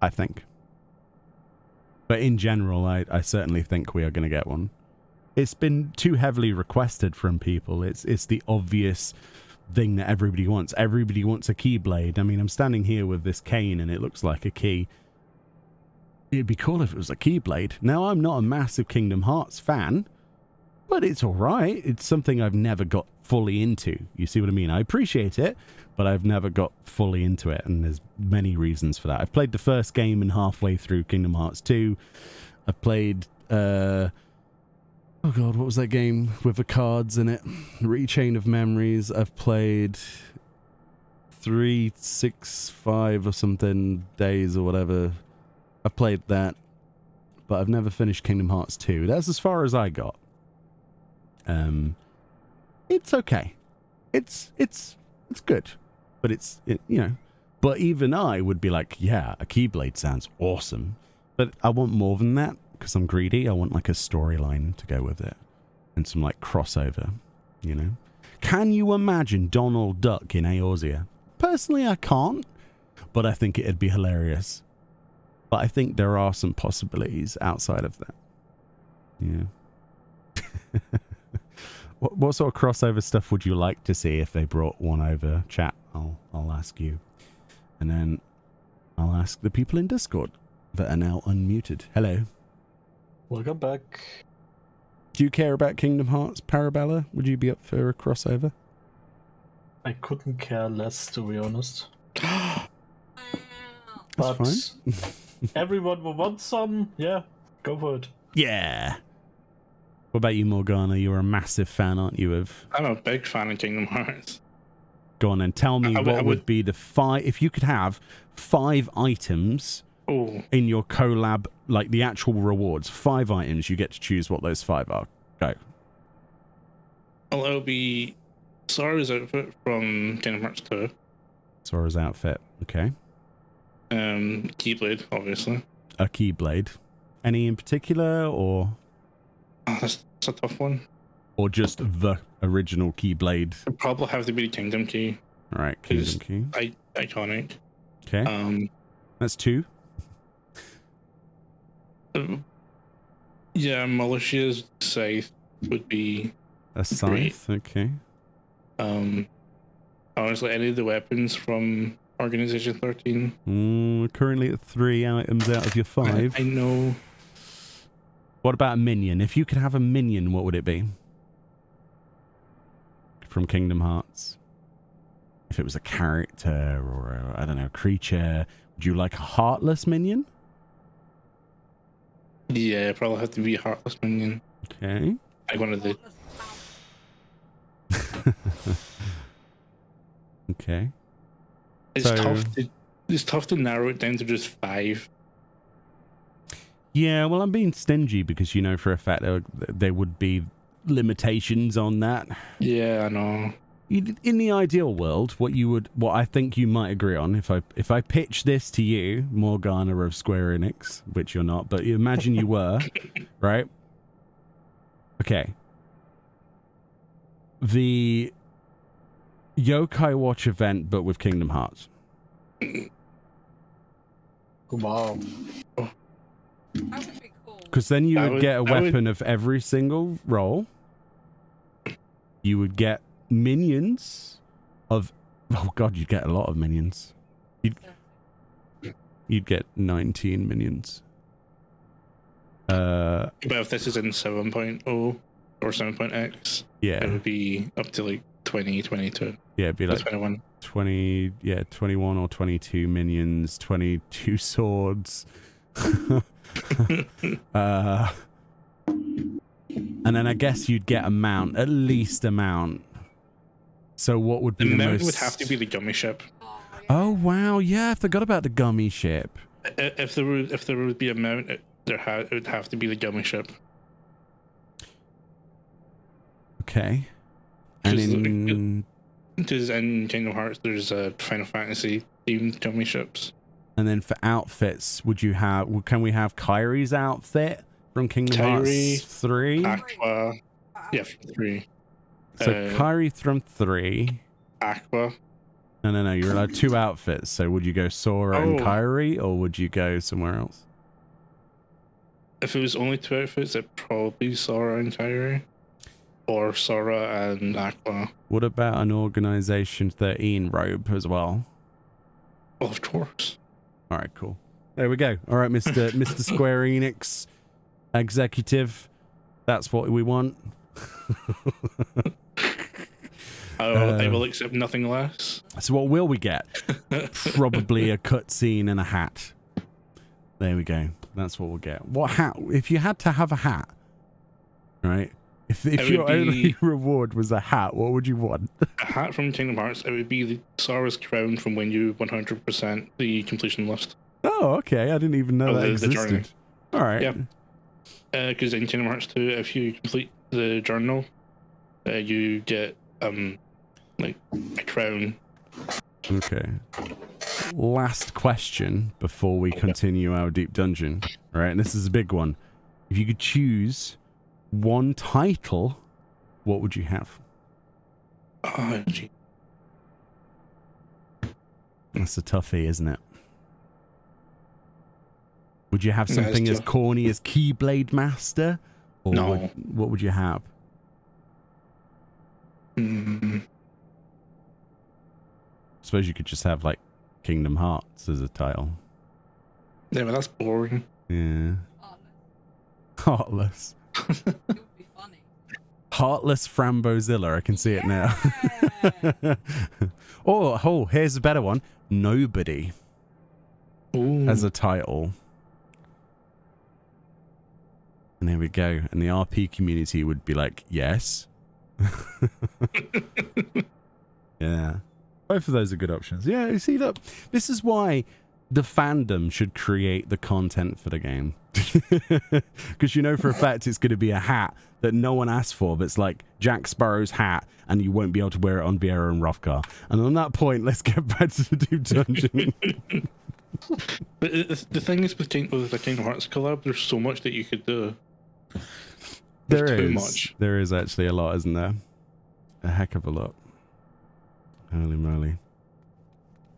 I think. But in general, I certainly think we are going to get one. It's been too heavily requested from people. It's the obvious thing that everybody wants. Everybody wants a keyblade. I mean, I'm standing here with this cane and it looks like a key. It'd be cool if it was a keyblade. Now, I'm not a massive Kingdom Hearts fan, but it's alright. It's something I've never got fully into. You see what I mean? I appreciate it, but I've never got fully into it, and there's many reasons for that. I've played the first game and halfway through Kingdom Hearts 2. I've played, oh god, what was that game with the cards in it? Rechain of Memories. I've played 365 or something days or whatever. I've played that, but I've never finished Kingdom Hearts 2. That's as far as I got. It's okay. It's good, but you know, but even I would be like, yeah, a Keyblade sounds awesome, but I want more than that because I'm greedy. I want like a storyline to go with it and some like crossover, you know. Can you imagine Donald Duck in Eorzea? Personally, I can't, but I think it'd be hilarious. But I think there are some possibilities outside of that. Yeah. What sort of crossover stuff would you like to see if they brought one over? Chat, I'll ask you. And then I'll ask the people in Discord that are now unmuted. Hello. Welcome back. Do you care about Kingdom Hearts Parabella? Would you be up for a crossover? I couldn't care less, to be honest. That's But fine. everyone will want some. Yeah, go for it. Yeah. What about you, Morgana? You're a massive fan, aren't you, of... I'm a big fan of Kingdom Hearts. Go on and tell me what would be the 5... If you could have 5 items in your collab, like the actual rewards, 5 items, you get to choose what those 5 are. Go. Well, it'll be Sora's outfit from Kingdom Hearts 2. Sora's outfit, okay. Keyblade, obviously. A Keyblade. Any in particular, or... Oh, that's a tough one. Or just the original Keyblade? It'd probably have to be the Kingdom Key. Alright, Kingdom Key. Iconic. Okay. That's 2. Yeah, Militia's Scythe would be A Scythe, okay. Honestly, any of the weapons from Organization 13. Currently at 3 items out of your 5. I know. What about a minion? If you could have a minion, what would it be? From Kingdom Hearts. If it was a character or, I don't know, a creature, would you like a heartless minion? Yeah, probably have to be a Heartless minion. Okay. Like one of the... Okay. It's tough to narrow it down to just 5. Yeah, well, I'm being stingy because you know for a fact there would be limitations on that. Yeah, I know. In the ideal world, what I think you might agree on, if I pitch this to you, Morgana of Square Enix, which you're not, but imagine you were, right? Okay. The Yokai Watch event, but with Kingdom Hearts. Wow. That would be cool. Because then you would get a weapon of every single role. You would get minions of... Oh god, you'd get a lot of minions. You'd get 19 minions. But if this is in 7.0 or 7.x, yeah, it would be up to like 20, 22. Yeah, it'd be like 21. 21 or 22 minions, 22 swords. And then I guess you'd get a mount, at least a mount. So what would be The the mount most... would have to be the gummy ship. Oh, wow. Yeah, I forgot about the gummy ship. If there would be a mount, it would have to be the gummy ship. Okay. And Because in Kingdom Hearts, there's Final Fantasy themed gummy ships. And then for outfits, can we have Kyrie's outfit from Kingdom Kyrie, Hearts 3? Aqua. Yeah, 3. So Kyrie from 3. Aqua. No, you're allowed 2 outfits. So would you go Sora and Kyrie, or would you go somewhere else? If it was only 2 outfits, it'd probably be Sora and Kyrie. Or Sora and Aqua. What about an Organization 13 robe as well? Well, of course. All right, cool. There we go. All right, Mr. Square Enix executive. That's what we want. I will accept nothing less. So what will we get? Probably a cutscene and a hat. There we go. That's what we'll get. What hat? If you had to have a hat, right? If your only reward was a hat, what would you want? A hat from Kingdom Hearts, it would be the Sora's crown from when you 100% the completion list. Oh, okay. I didn't even know that existed. All right. Yeah. Because in Kingdom Hearts 2, if you complete the journal, you get like a crown. Okay. Last question before we continue our deep dungeon. All right, and this is a big one. If you could choose one title, what would you have? Oh, gee. That's a toughie, isn't it? Would you have something as corny as Keyblade Master? Or No. what would you have? Suppose you could just have like Kingdom Hearts as a title. Yeah, but that's boring. Yeah. Heartless. Heartless. It would be funny. Heartless Frambozilla. I can see it now. Oh, here's a better one. Nobody. Ooh. As a title. And there we go. And the RP community would be like, yes. Yeah. Both of those are good options. Yeah, you see, look, this is why the fandom should create the content for the game. Because you know for a fact it's going to be a hat that no one asked for, that's like Jack Sparrow's hat, and you won't be able to wear it on Viera and Rovkar. And on that point, let's get back to the Deep Dungeon. But the thing is with the Kingdom Hearts collab, there's so much that you could do. There's too much. There is actually a lot, isn't there? A heck of a lot. Holy moly.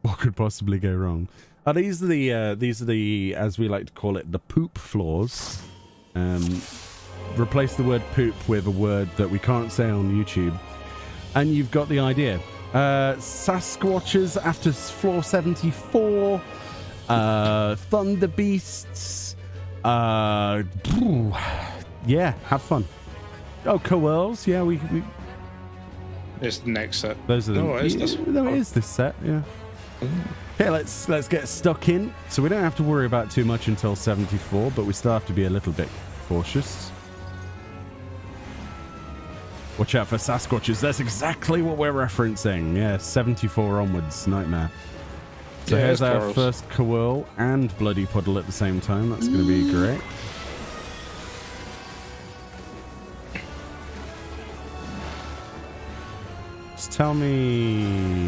What could possibly go wrong? These are the, as we like to call it, the poop floors. Replace the word poop with a word that we can't say on YouTube. And you've got the idea. Sasquatches after floor 74. Thunder beasts. Yeah, have fun. Oh, coerls. Yeah, we It's the next set. those are the. No, it is this. No, it is this set. Yeah. Okay, let's get stuck in. So we don't have to worry about too much until 74, but we still have to be a little bit cautious. Watch out for Sasquatches. That's exactly what we're referencing. Yeah, 74 onwards. Nightmare. So Yeah, here's our Coerls. first Coerl and Bloody Puddle at the same time. That's going to be great. Just tell me...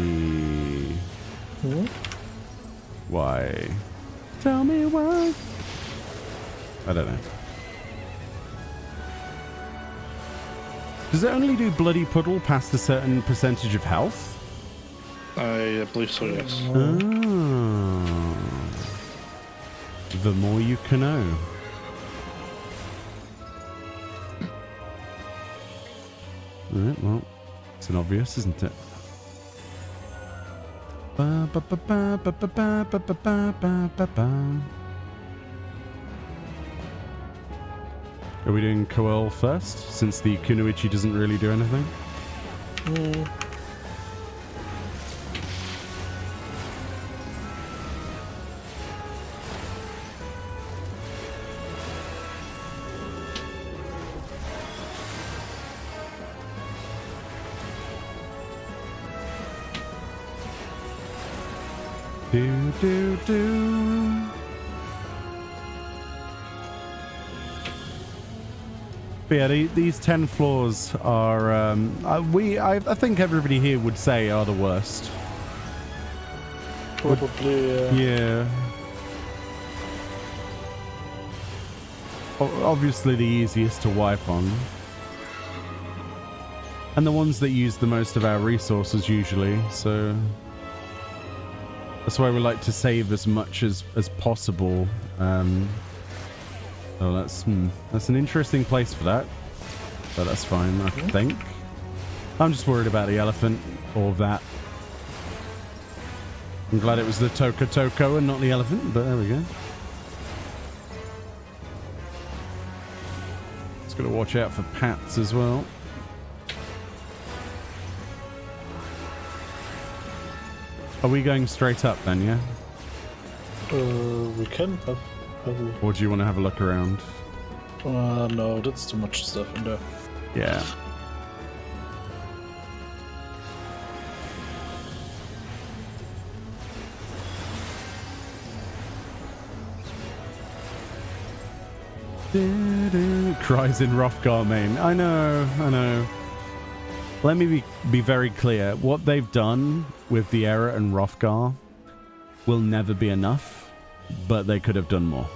Why? Tell me why. I don't know. Does it only do Bloody Puddle past a certain percentage of health? I believe so, yes. Oh. The more you can know. Alright, well, it's an obvious, isn't it? Ba, ba, ba, ba, ba, ba, ba, ba, ba, ba, ba, ba. Are we doing Coel first, since the Kunoichi doesn't really do anything? Do, do, do. But yeah, these 10 floors are, I think everybody here would say are the worst. Probably. Yeah. Obviously the easiest to wipe on. And the ones that use the most of our resources usually, so that's why we like to save as much as possible. Oh, that's an interesting place for that, but that's fine, I think. I'm just worried about the elephant, or that. I'm glad it was the Toko and not the elephant, but there we go. Just got to watch out for pats as well. Are we going straight up then, yeah? We can have. Or do you want to have a look around? No, that's too much stuff in there. Yeah. Cries in Hrothgar, main. I know. Let me be very clear. What they've done with the Era and Hrothgar will never be enough, but they could have done more.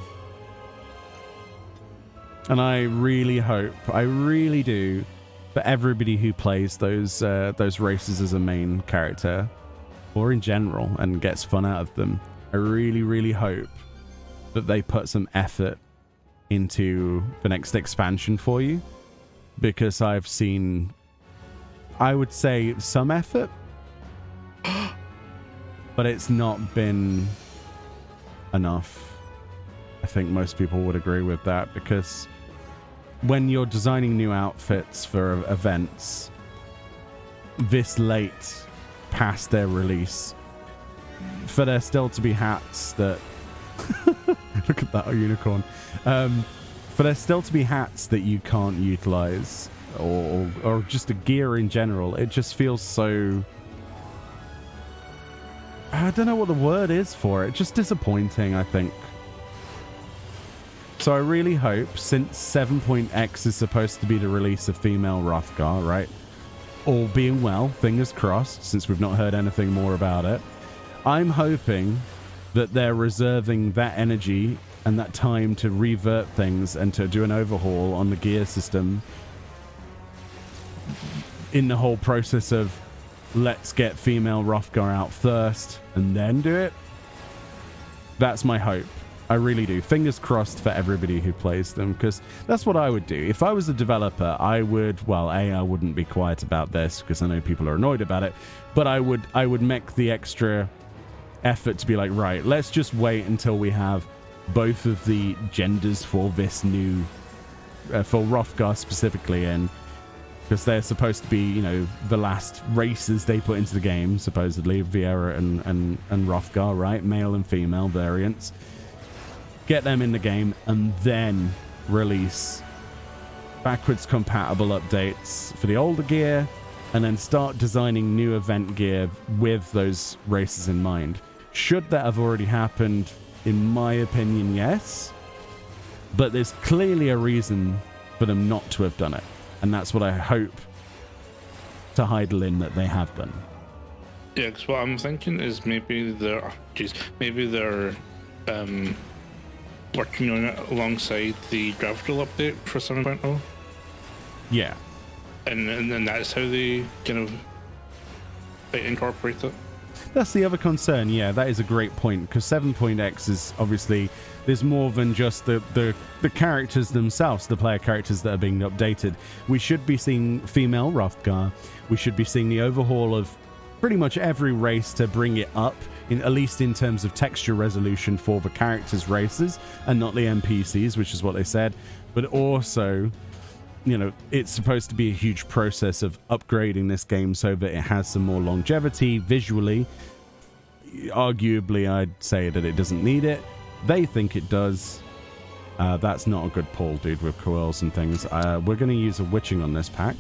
And I really hope, I really do, for everybody who plays those races as a main character, or in general, and gets fun out of them, I really, really hope that they put some effort into the next expansion for you, because I've seen, I would say, some effort, but it's not been enough. I think most people would agree with that, because when you're designing new outfits for events this late past their release, for there still to be hats that look at that unicorn, for there still to be hats that you can't utilize, or just the gear in general, it just feels so, I don't know what the word is for it, just disappointing, I think. So I really hope, since 7.x is supposed to be the release of female Hrothgar, right? All being well, fingers crossed, since we've not heard anything more about it, I'm hoping that they're reserving that energy and that time to revert things and to do an overhaul on the gear system in the whole process of let's get female Hrothgar out first and then do it. That's my hope. I really do. Fingers crossed for everybody who plays them, because that's what I would do. If I was a developer, I would, well, I wouldn't be quiet about this because I know people are annoyed about it, but I would make the extra effort to be like, right, let's just wait until we have both of the genders for this new, for Hrothgar specifically, and because they're supposed to be, you know, the last races they put into the game, supposedly, Viera and Hrothgar, right? Male and female variants. Get them in the game and then release backwards compatible updates for the older gear, and then start designing new event gear with those races in mind. Should that have already happened? In my opinion, yes. But there's clearly a reason for them not to have done it. And that's what I hope to Heidel in that they have done. Yeah, because what I'm thinking is maybe they're working on it alongside the Gravital update for 7.0. Yeah. And then that's how they kind of incorporate it. That's the other concern. Yeah, that is a great point, because 7.x is obviously, there's more than just the characters themselves, the player characters that are being updated. We should be seeing female Hrothgar. We should be seeing the overhaul of pretty much every race to bring it up, at least in terms of texture resolution for the characters' races and not the NPCs, which is what they said. But also, you know, it's supposed to be a huge process of upgrading this game so that it has some more longevity visually. Arguably, I'd say that it doesn't need it. They think it does. That's not a good pull, dude, with coils and things. We're going to use a witching on this pack.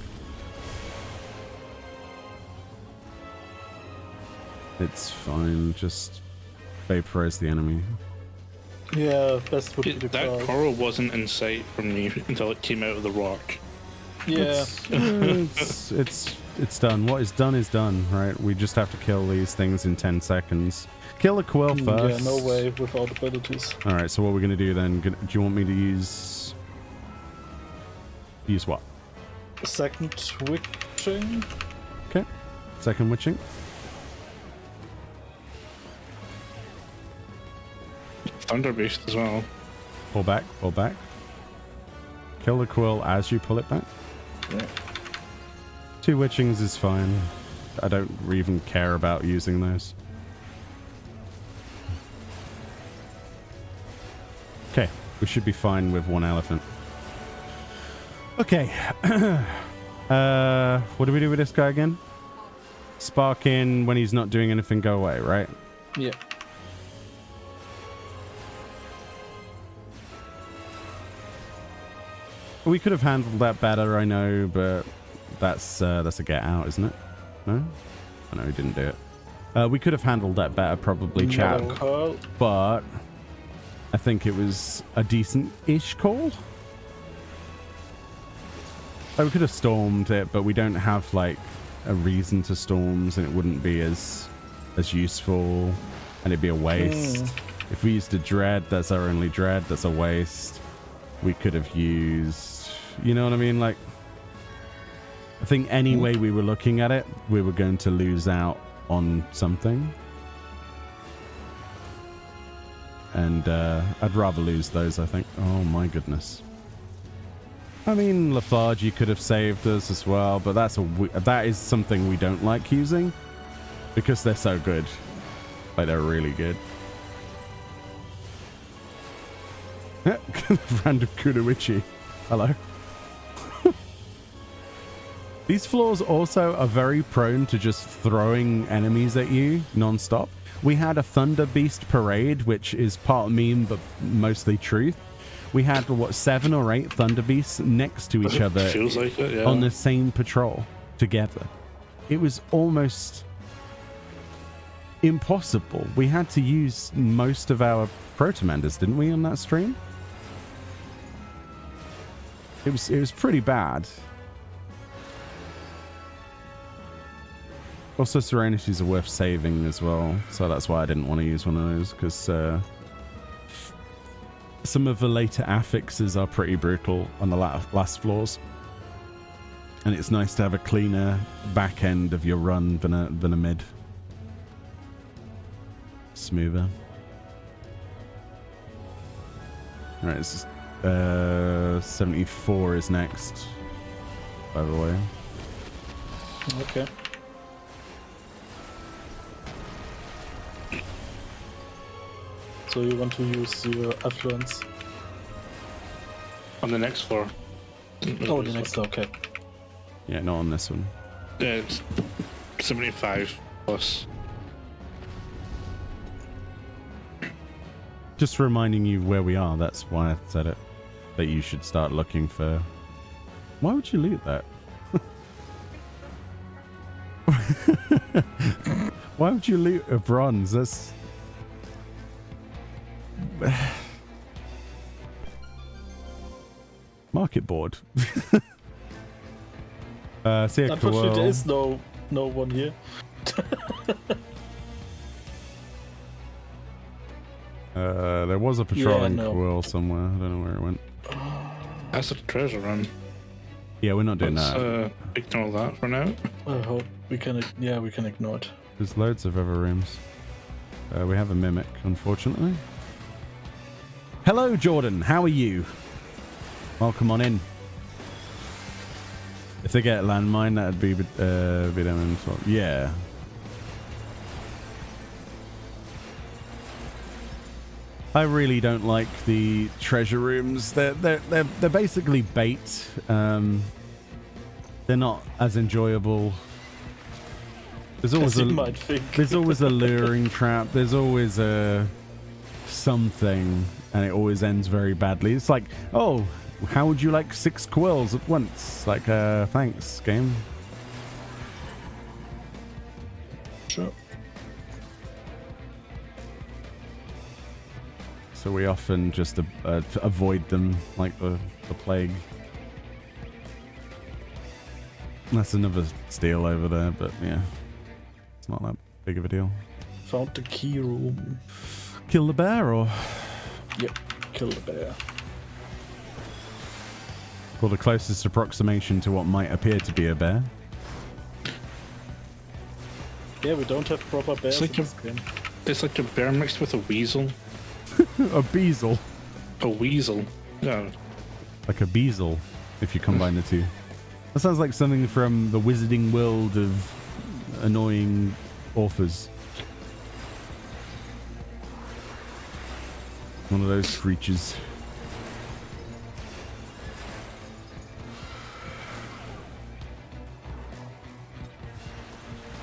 It's fine, just vaporize the enemy. Yeah, best would be the That call. coral wasn't in sight from me until it came out of the rock. Yeah. It's done. What is done, right? We just have to kill these things in 10 seconds. Kill a quill first. Yeah, no way without abilities. All right, so what we're going to do then, do you want me to use what? Second witching. Okay. Second witching. Thunder Beast as well. Pull back, pull back. Kill the quill as you pull it back. Yeah. 2 witchings is fine. I don't even care about using those. Okay, we should be fine with 1 elephant. Okay. What do we do with this guy again? Spark in when he's not doing anything, go away, right? Yeah. We could have handled that better, I know, but that's a get out, isn't it? No? Oh, no, he didn't do it. We could have handled that better, probably, chat. No call. But I think it was a decent-ish call. Like, we could have stormed it, but we don't have, like, a reason to storms, and it wouldn't be as useful, and it'd be a waste. If we used a dread, that's our only dread, that's a waste. We could have used, you know what I mean? Like, I think any way we were looking at it, we were going to lose out on something. And I'd rather lose those, I think. Oh my goodness. I mean, Lethargy could have saved us as well, but that is something we don't like using because they're so good. Like, they're really good. Random Kunoichi. Hello. These floors also are very prone to just throwing enemies at you non-stop. We had a Thunder Beast parade, which is part meme but mostly truth. We had, what, 7 or 8 Thunder Beasts next to each other Feels like it, yeah. on the same patrol together. It was almost impossible. We had to use most of our Protomanders, didn't we, on that stream? It was pretty bad. Also, Serenities are worth saving as well, so that's why I didn't want to use one of those, because some of the later affixes are pretty brutal on the last floors. And it's nice to have a cleaner back end of your run than a mid. Smoother. Alright, this is 74 is next, by the way. Okay. So you want to use your affluence? On the next floor. Oh, the next, okay. Yeah, not on this one. Yeah, it's 75 plus. Just reminding you where we are, that's why I said it. That you should start looking for... Why would you loot that? Why would you loot a bronze? That's... Market board. See ya, Unfortunately, there Coel. is no one here. There was a patrolling no. Coel somewhere. I don't know where it went. That's a treasure run. Yeah, we're not doing Let's that. ignore that for now. I hope we can. Yeah, we can ignore it. There's loads of other rooms. We have a mimic, unfortunately. Hello, Jordan. How are you? Welcome on in. If they get a landmine, that'd be them. Yeah. I really don't like the treasure rooms. They're basically bait. They're not as enjoyable. There's always As you might think. There's always a luring trap. There's always a something, and it always ends very badly. It's like, oh, how would you like 6 quills at once? Like, thanks, game. Sure. So we often just avoid them like the plague. That's another steal over there, but yeah, it's not that big of a deal. Found the key room. Kill the bear, or Yep, kill the bear. or the closest approximation to what might appear to be a bear. Yeah, we don't have proper bears It's like in this game. It's like a bear mixed with a weasel. A beazle, A weasel. Yeah. like a beazle, if you combine the two. That sounds like something from the wizarding world of annoying authors. One of those creatures.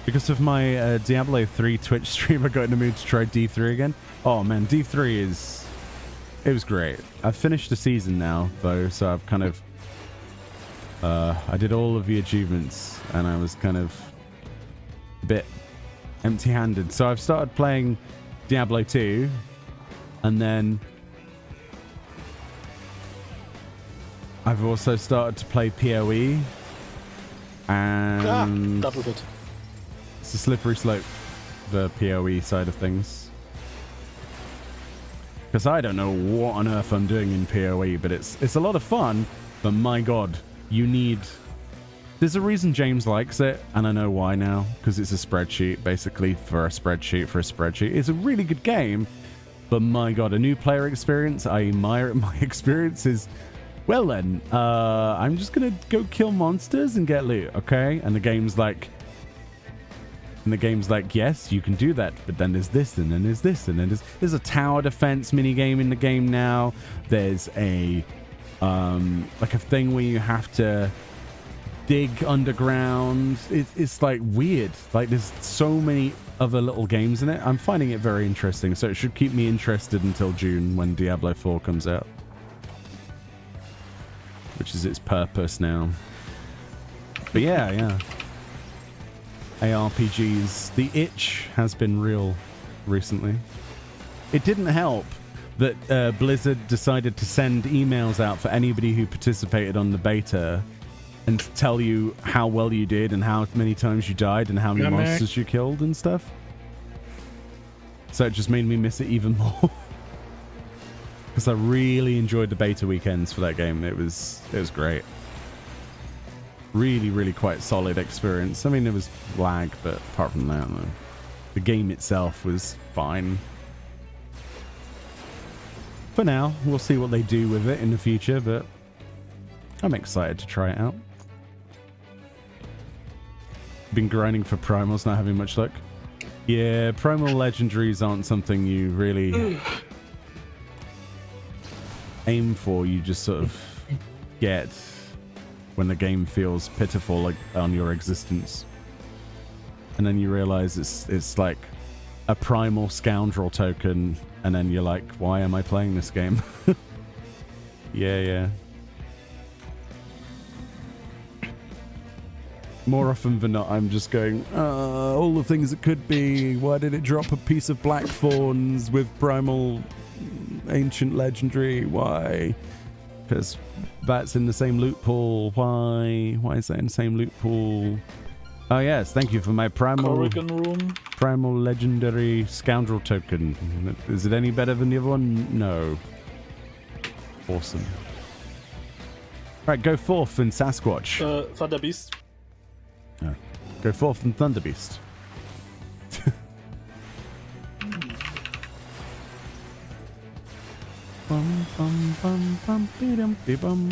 Because of my Diablo 3 Twitch stream, I got in the mood to try D3 again. Oh man, D3 it was great. I've finished the season now, though, so I've kind of... I did all of the achievements, and I was kind of a bit empty-handed. So I've started playing Diablo 2, and then I've also started to play PoE, and Double hit. it's a slippery slope, the PoE side of things. Because I don't know what on earth I'm doing in PoE, but it's a lot of fun, but my god, you need... There's a reason James likes it, and I know why now, because it's a spreadsheet, basically, for a spreadsheet for a spreadsheet. It's a really good game, but my god, a new player experience, my experience is... Well then, I'm just gonna go kill monsters and get loot, okay? And the game's like, yes, you can do that, but then there's this, and then there's this, and then there's a tower defense mini game in the game now. There's a like a thing where you have to dig underground. It's like weird. Like there's so many other little games in it. I'm finding it very interesting, so it should keep me interested until June when Diablo 4 comes out, which is its purpose now. But yeah. ARPGs. The itch has been real recently. It didn't help that Blizzard decided to send emails out for anybody who participated on the beta and tell you how well you did and how many times you died and how many monsters you killed and stuff. So it just made me miss it even more. Because I really enjoyed the beta weekends for that game. It was great. Really quite solid experience. I mean, there was lag, but apart from that, the game itself was fine. For now, we'll see what they do with it in the future, but I'm excited to try it out. Been grinding for primals, not having much luck. Yeah, primal legendaries aren't something you really aim for. You just sort of get when the game feels pitiful, like on your existence, and then you realize it's like a primal scoundrel token, and then you're like, why am I playing this game? yeah. More often than not, I'm just going, all the things it could be. Why did it drop a piece of black thorns with primal ancient legendary? Why? Because that's in the same loot pool. Why is that in the same loot pool? Oh yes, thank you for my primal legendary scoundrel token. Is it any better than the other one? No. Awesome. Right, go forth in Sasquatch. Thunderbeast. Oh. Go forth in Thunderbeast. Bum bum bum bum bum bum.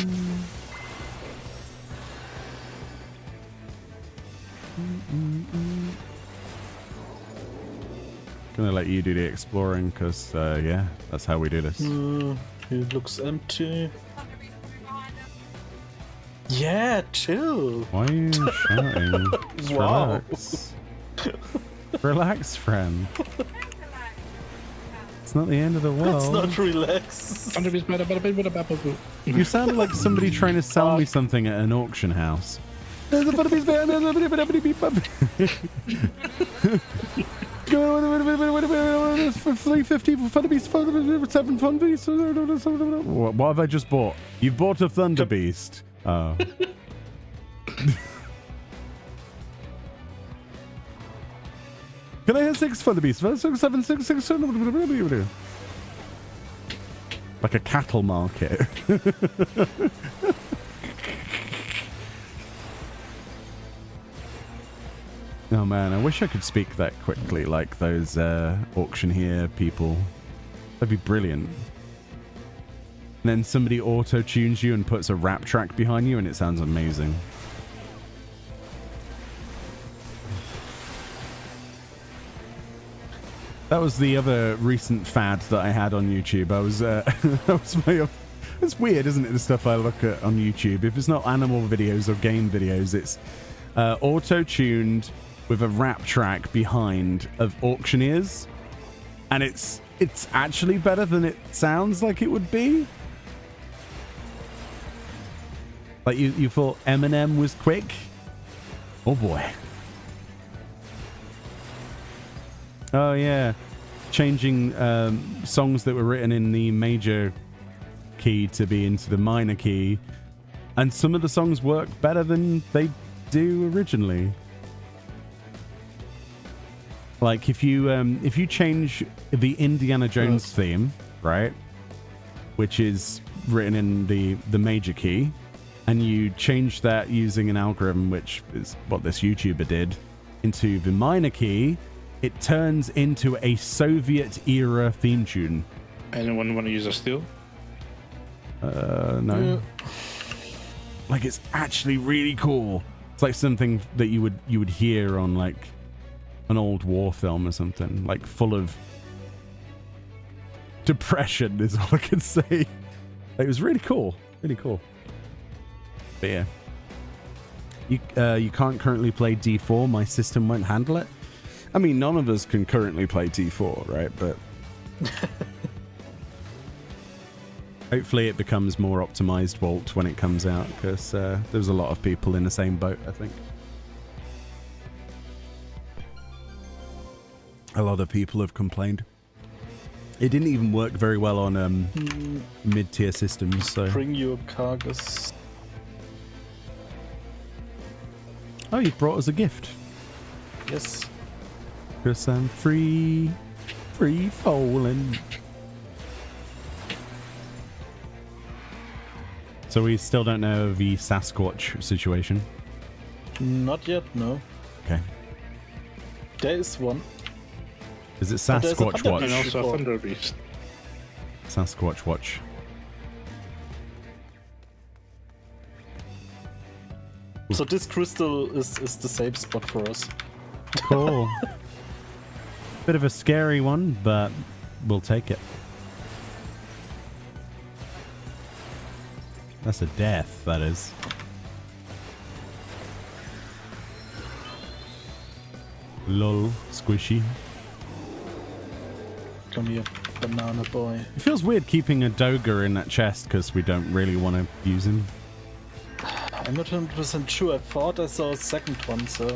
Gonna let you do the exploring, because yeah, that's how we do this. It looks empty. Yeah, chill. Why are you shouting? Just Wow. relax. Relax, friend. It's not the end of the world. It's not relax. You sounded like somebody trying to sell me something at an auction house. 350 for Thunder Beast, 7 Thunder Beast. What have I just bought? You bought a Thunder Beast. Oh. Can I have 6 Thunder Beasts? 6, 7, 6, 6. Like a cattle market. Oh man, I wish I could speak that quickly like those auctioneer people. That'd be brilliant. And then somebody auto-tunes you and puts a rap track behind you and it sounds amazing. That was the other recent fad that I had on YouTube. I was, it's weird, isn't it, the stuff I look at on YouTube? If it's not animal videos or game videos, it's auto-tuned with a rap track behind of auctioneers, and it's actually better than it sounds like it would be. Like you thought Eminem was quick? Oh boy. Oh yeah, changing songs that were written in the major key to be into the minor key, and some of the songs work better than they do originally. Like if you change the Indiana Jones theme, right, which is written in the major key, and you change that using an algorithm, which is what this YouTuber did, into the minor key, it turns into a Soviet era theme tune. Anyone want to use a steel? No. Like it's actually really cool. It's like something that you would hear on like an old war film or something, like full of depression is all I can say. It was really cool. Really cool. But yeah. You can't currently play D4. My system won't handle it. I mean, none of us can currently play D4, right? But hopefully it becomes more optimized Vault when it comes out, because there's a lot of people in the same boat, I think. A lot of people have complained. It didn't even work very well on mid-tier systems, so... Bring your carcass. Oh, you brought us a gift. Yes. Because I'm free falling. So we still don't know the Sasquatch situation? Not yet, no. Okay. There is one. Is it Sasquatch Watch? And also a Thunder Beast. Sasquatch Watch. So this crystal is the safe spot for us. Cool. Bit of a scary one, but we'll take it. That's a death, that is. Lol, squishy. Come here, banana boy. It feels weird keeping a Doga in that chest because we don't really want to use him. I'm not 100% sure. I thought I saw a second one, so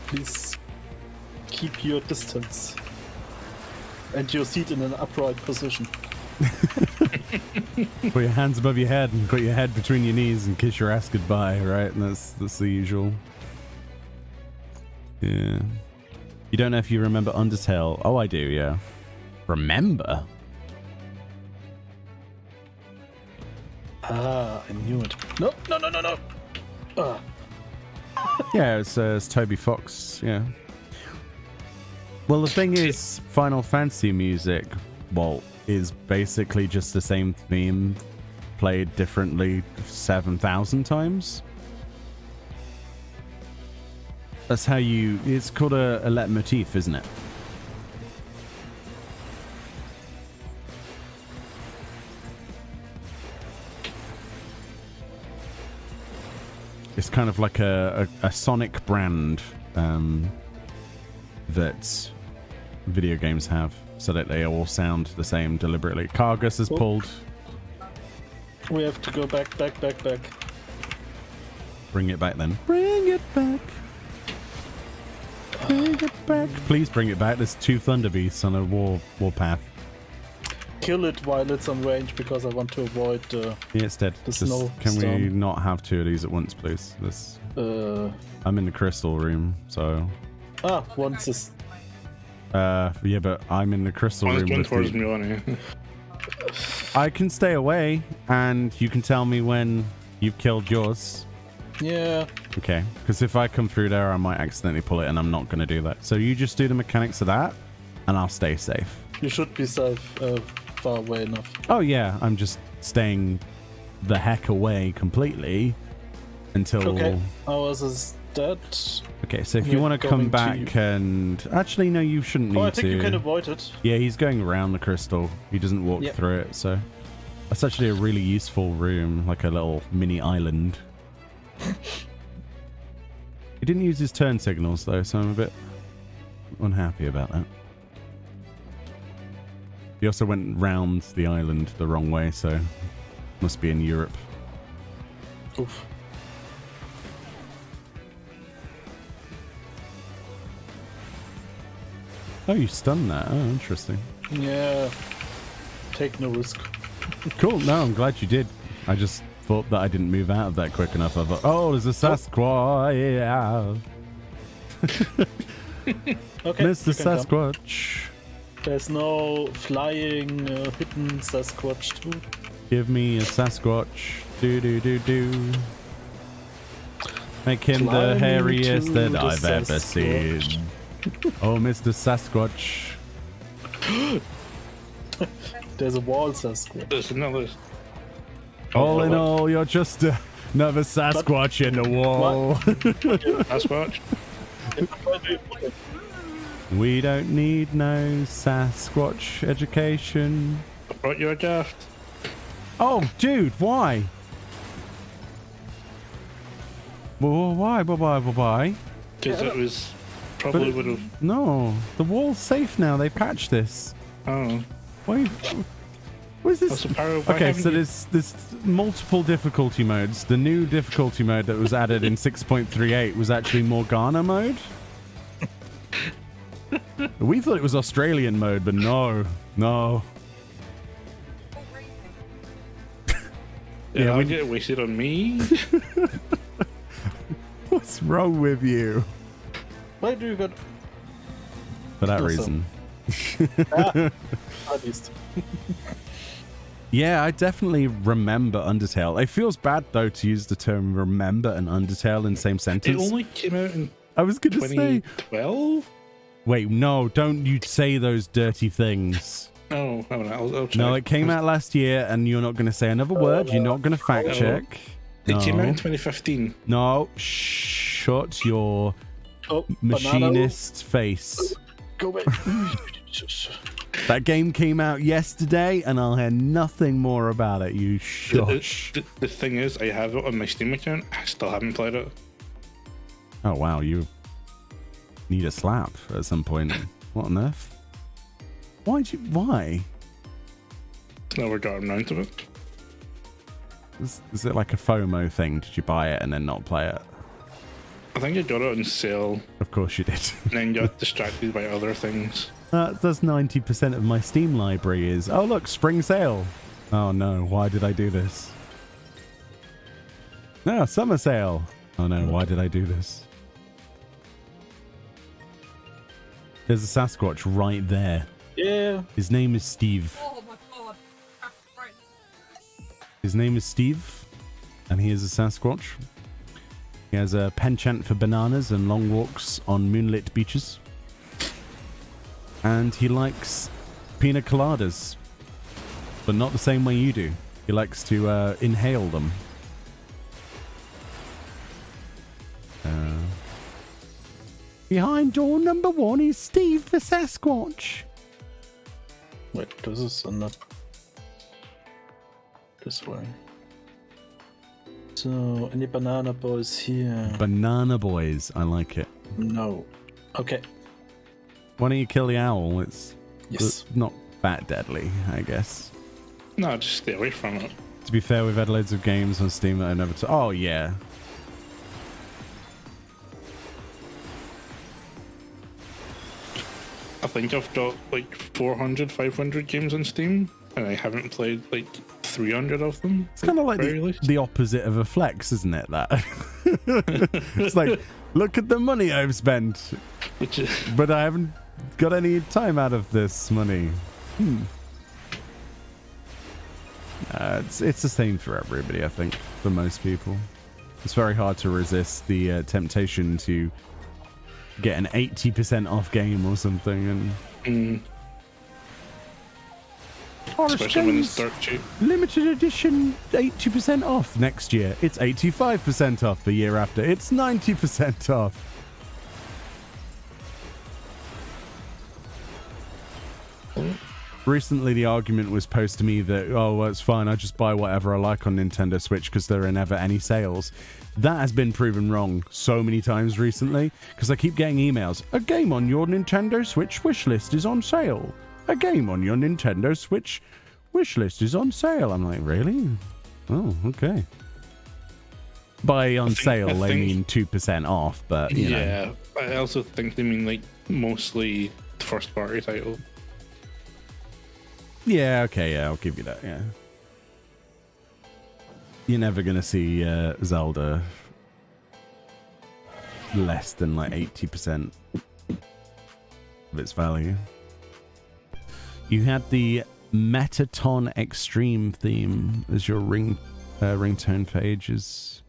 please keep your distance. And your seat in an upright position. Put your hands above your head and put your head between your knees and kiss your ass goodbye, right? And that's the usual. Yeah. You don't know if you remember Undertale? Oh, I do, yeah. Remember? Ah, I knew it. No. Yeah, it's Toby Fox, yeah. Well, the thing is, Final Fantasy music, Walt, is basically just the same theme played differently 7,000 times. That's how you... It's called a leitmotif, isn't it? It's kind of like a Sonic brand that video games have, so that they all sound the same deliberately. Cargus is pulled. We have to go back. Bring it back then. Bring it back. Bring it back. Please bring it back. There's 2 thunder beasts on a warpath. Kill it while it's on range because I want to avoid Yeah, it's dead. the Just, snow can we storm. not have 2 of these at once, please? This. I'm in the crystal room, so. Once is Yeah, but I'm in the crystal One's room going with towards the... Meoni. I can stay away, and you can tell me when you've killed yours. yeah. Okay, because if I come through there, I might accidentally pull it, and I'm not going to do that. So you just do the mechanics of that, and I'll stay safe. You should be safe, far away enough. Oh yeah, I'm just staying the heck away completely until... Okay, ours is dead. Okay, so if We're you want to come going to- back and... Actually, no, you shouldn't need I think to. you can avoid it. Yeah, he's going around the crystal. He doesn't walk Yep. through it, so... That's actually a really useful room, like a little mini island. He didn't use his turn signals, though, so I'm a bit unhappy about that. He also went round the island the wrong way, so must be in Europe. Oof. Oh, you stunned that. Oh, interesting. Yeah. Take no risk. Cool. No, I'm glad you did. I just thought that I didn't move out of that quick enough. I thought, oh, there's a Sasquatch. Yeah. Okay. Mr. you can come. Sasquatch. There's no flying hidden Sasquatch too. Give me a Sasquatch. Do do do do. Make him the Climbing hairiest to that the I've ever Sasquatch. seen. Oh, Mr. Sasquatch. There's a wall Sasquatch. There's another. All in all, you're just another Sasquatch in the wall. Sasquatch. We don't need no Sasquatch education. I brought you a gift. Oh, dude, why? Well, why? Why? Because it was probably would have. No, the wall's safe now. They patched this. Oh. Why? What is What's this? the power? Why Okay, haven't so you- there's multiple difficulty modes. The new difficulty mode that was added in 6.38 was actually Morgana mode. We thought it was Australian mode, but no. Yeah, Yeah, I when- get it wasted on me. What's wrong with you? Why do you got For that Awesome. reason. at least? Yeah, I definitely remember Undertale. It feels bad, though, to use the term remember and Undertale in the same It sentence. only came out in I was going to say... 2012. Wait, no, don't you say those dirty things. Oh, I'll check. No, it came out last year, and you're not going to say another word. You're not going to fact No. check. It came out in No. 2015. No, shut your Oh, machinist face. Go away. That game came out yesterday, and I'll hear nothing more about it. You shush. The thing is, I have it on my Steam account. I still haven't played it. Oh wow, you need a slap at some point. What on earth? Why? Never got around to it. Is it like a FOMO thing? Did you buy it and then not play it? I think I got it on sale Of course you did. and then got distracted by other things. That's 90% of my Steam library is, oh look, spring sale. Oh no, why did I do this? No, summer sale. Oh no, why did I do this? There's a Sasquatch right there. Yeah. His name is Steve. Oh my god. Right. His name is Steve, and he is a Sasquatch. He has a penchant for bananas and long walks on moonlit beaches. And he likes pina coladas, but not the same way you do. He likes to inhale them. Behind door number 1 is Steve the Sasquatch. Wait, this is not this way. So, any banana boys here? Banana boys, I like it. No. Okay. Why don't you kill the owl? It's Yes. not that deadly, I guess. No, just stay away from it. To be fair, we've had loads of games on Steam that I never... oh, yeah. think I've got like 400, 500 games on Steam, and I haven't played like 300 of them. It's kind of like the opposite of a flex, isn't it? That it's like, look at the money I've spent, but I haven't got any time out of this money. It's the same for everybody, I think, for most people. It's very hard to resist the temptation to get an 80% off game or something, and especially when it's dark cheap. Limited edition 80% off next year. It's 85% off the year after. It's 90% off. Recently, the argument was posed to me that, oh, well, it's fine, I just buy whatever I like on Nintendo Switch because there are never any sales. That has been proven wrong so many times recently, because I keep getting emails. A game on your Nintendo Switch wishlist is on sale. A game on your Nintendo Switch wishlist is on sale. I'm like, really? Oh, okay. By on sale, they mean 2% off, but, you know. I also think they mean, like, mostly first-party title. Yeah, okay, yeah, I'll give you that, yeah. You're never going to see Zelda less than like 80% of its value. You had the Metaton Extreme theme as your ringtone pages.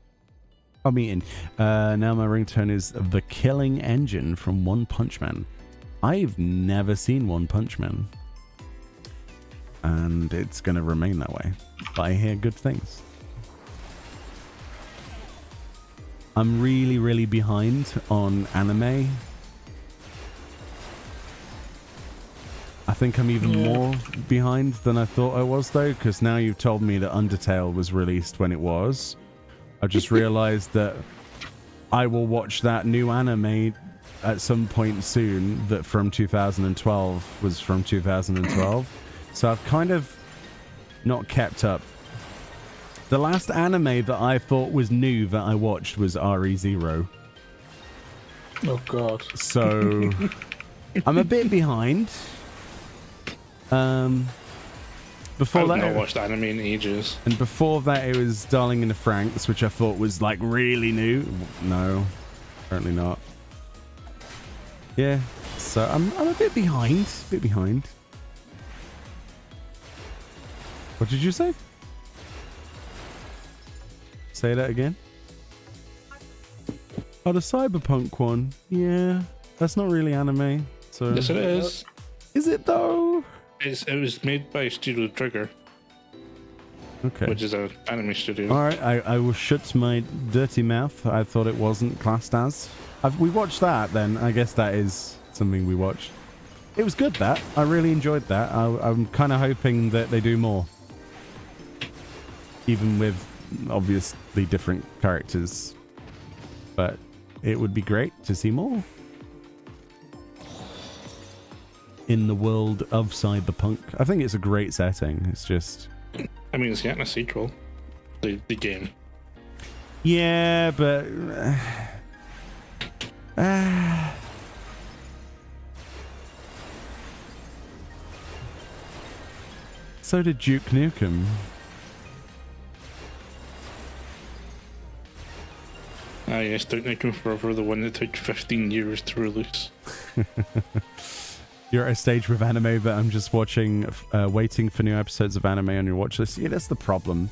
Now my ringtone is The Killing Engine from One Punch Man. I've never seen One Punch Man, and it's going to remain that way, but I hear good things. I'm really, really behind on anime. I think I'm even more behind than I thought I was, though, because now you've told me that Undertale was released when it was. I just realized that I will watch that new anime at some point soon that from 2012 was from 2012. So I've kind of not kept up. The last anime that I thought was new that I watched was RE0. Oh god. So I'm a bit behind. Before I've that, not watched anime in ages. And before that, it was Darling in the Franxx, which I thought was like really new. No, apparently not. Yeah, so I'm a bit behind. What did you say? Say that again. Oh, the Cyberpunk one. Yeah, that's not really anime. So Yes, it is. Is it though? It was made by Studio Trigger, Okay. which is an anime studio. All right, I will shut my dirty mouth. I thought it wasn't classed as. We watched that then. I guess that is something we watched. It was good, that. I really enjoyed that. I'm kind of hoping that they do more. Even with obviously different characters. But it would be great to see more. In the world of Cyberpunk. I think it's a great setting. It's just... I mean, it's getting a sequel. The game. Yeah, but... So did Duke Nukem. Ah, yes, Duke Nukem Forever, the one that took 15 years to release. You're at a stage with anime that I'm just watching, waiting for new episodes of anime on your watch list. Yeah, that's the problem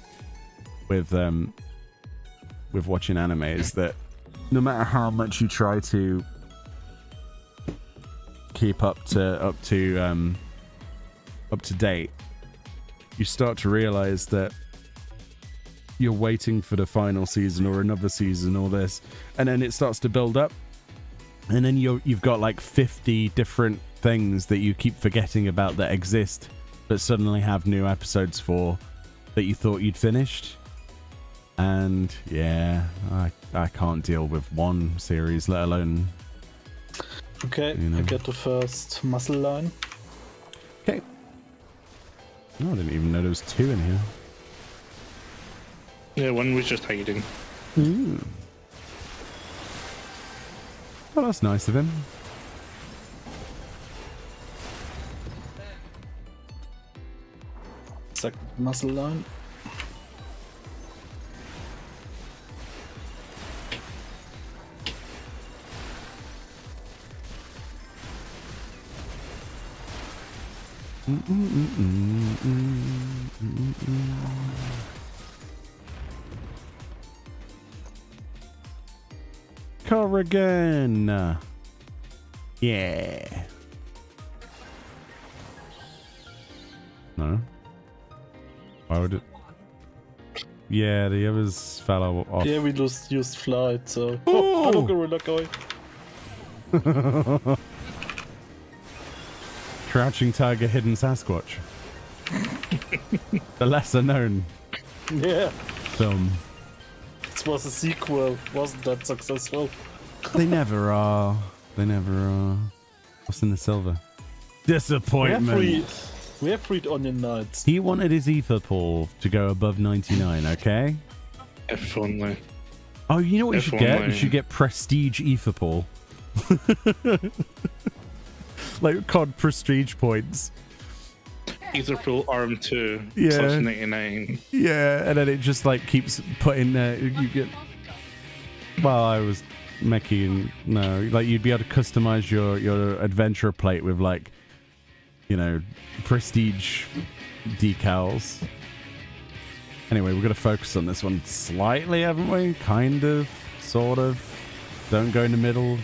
with watching anime, is that no matter how much you try to keep up to date, you start to realize that you're waiting for the final season or another season or this, and then it starts to build up, and then you've got like 50 different things that you keep forgetting about that exist but suddenly have new episodes for that you thought you'd finished. And yeah, I can't deal with one series, let alone... Okay, You know. I get the first muscle line. Okay. Oh, I didn't even know there was two in here. Yeah, one was just hiding. Ooh. Well, that's nice of him. second muscle line. Corrigan. Yeah. No. Why would it? Yeah, the others fell off. Yeah, we just used flight, so. Oh, hello, gorilla guy. Crouching Tiger, Hidden Sasquatch. The lesser known Yeah, film. this was a sequel, wasn't that successful? They never are. They never are. What's in the silver? Disappointment. We have freed Onion Knights. He wanted his ether pool to go above 99, okay? If only. Oh, you know what you If should get? only. You should get Prestige ether pool. Like COD Prestige points. Either full arm 2 Yeah. plus 99. Yeah, and then it just like keeps putting you get. Well, I was making like you'd be able to customize your adventure plate with like, you know, prestige decals. Anyway, we're gonna focus on this one slightly, haven't we? Kind of, sort of. Don't go in the middle,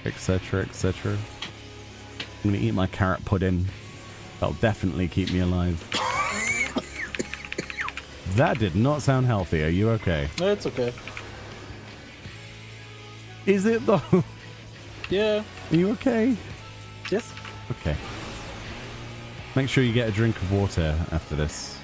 etc., etc. I'm gonna eat my carrot pudding. That'll definitely keep me alive. That did not sound healthy. Are you okay? No, it's okay. Is it though? Yeah. Are you okay? Yes. Okay. Make sure you get a drink of water after this.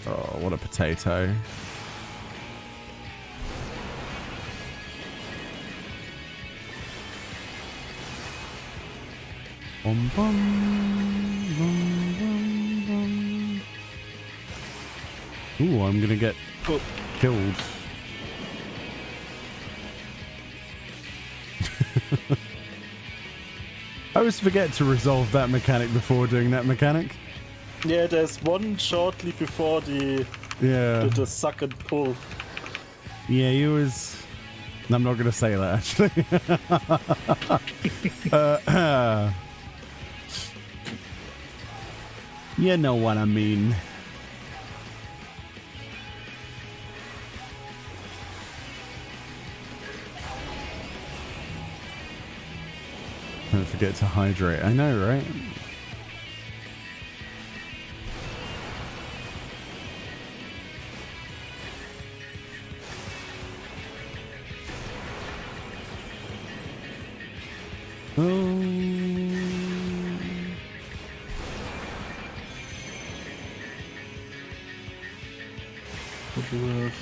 Oh, what a potato. Bum, bum, bum, bum, bum. Ooh, I'm gonna get killed. I always forget to resolve that mechanic before doing that mechanic. Yeah, there's one shortly before the suck and pull. Yeah, you was. I'm not gonna say that actually. You know what I mean. Don't forget to hydrate. I know, right? What do we have?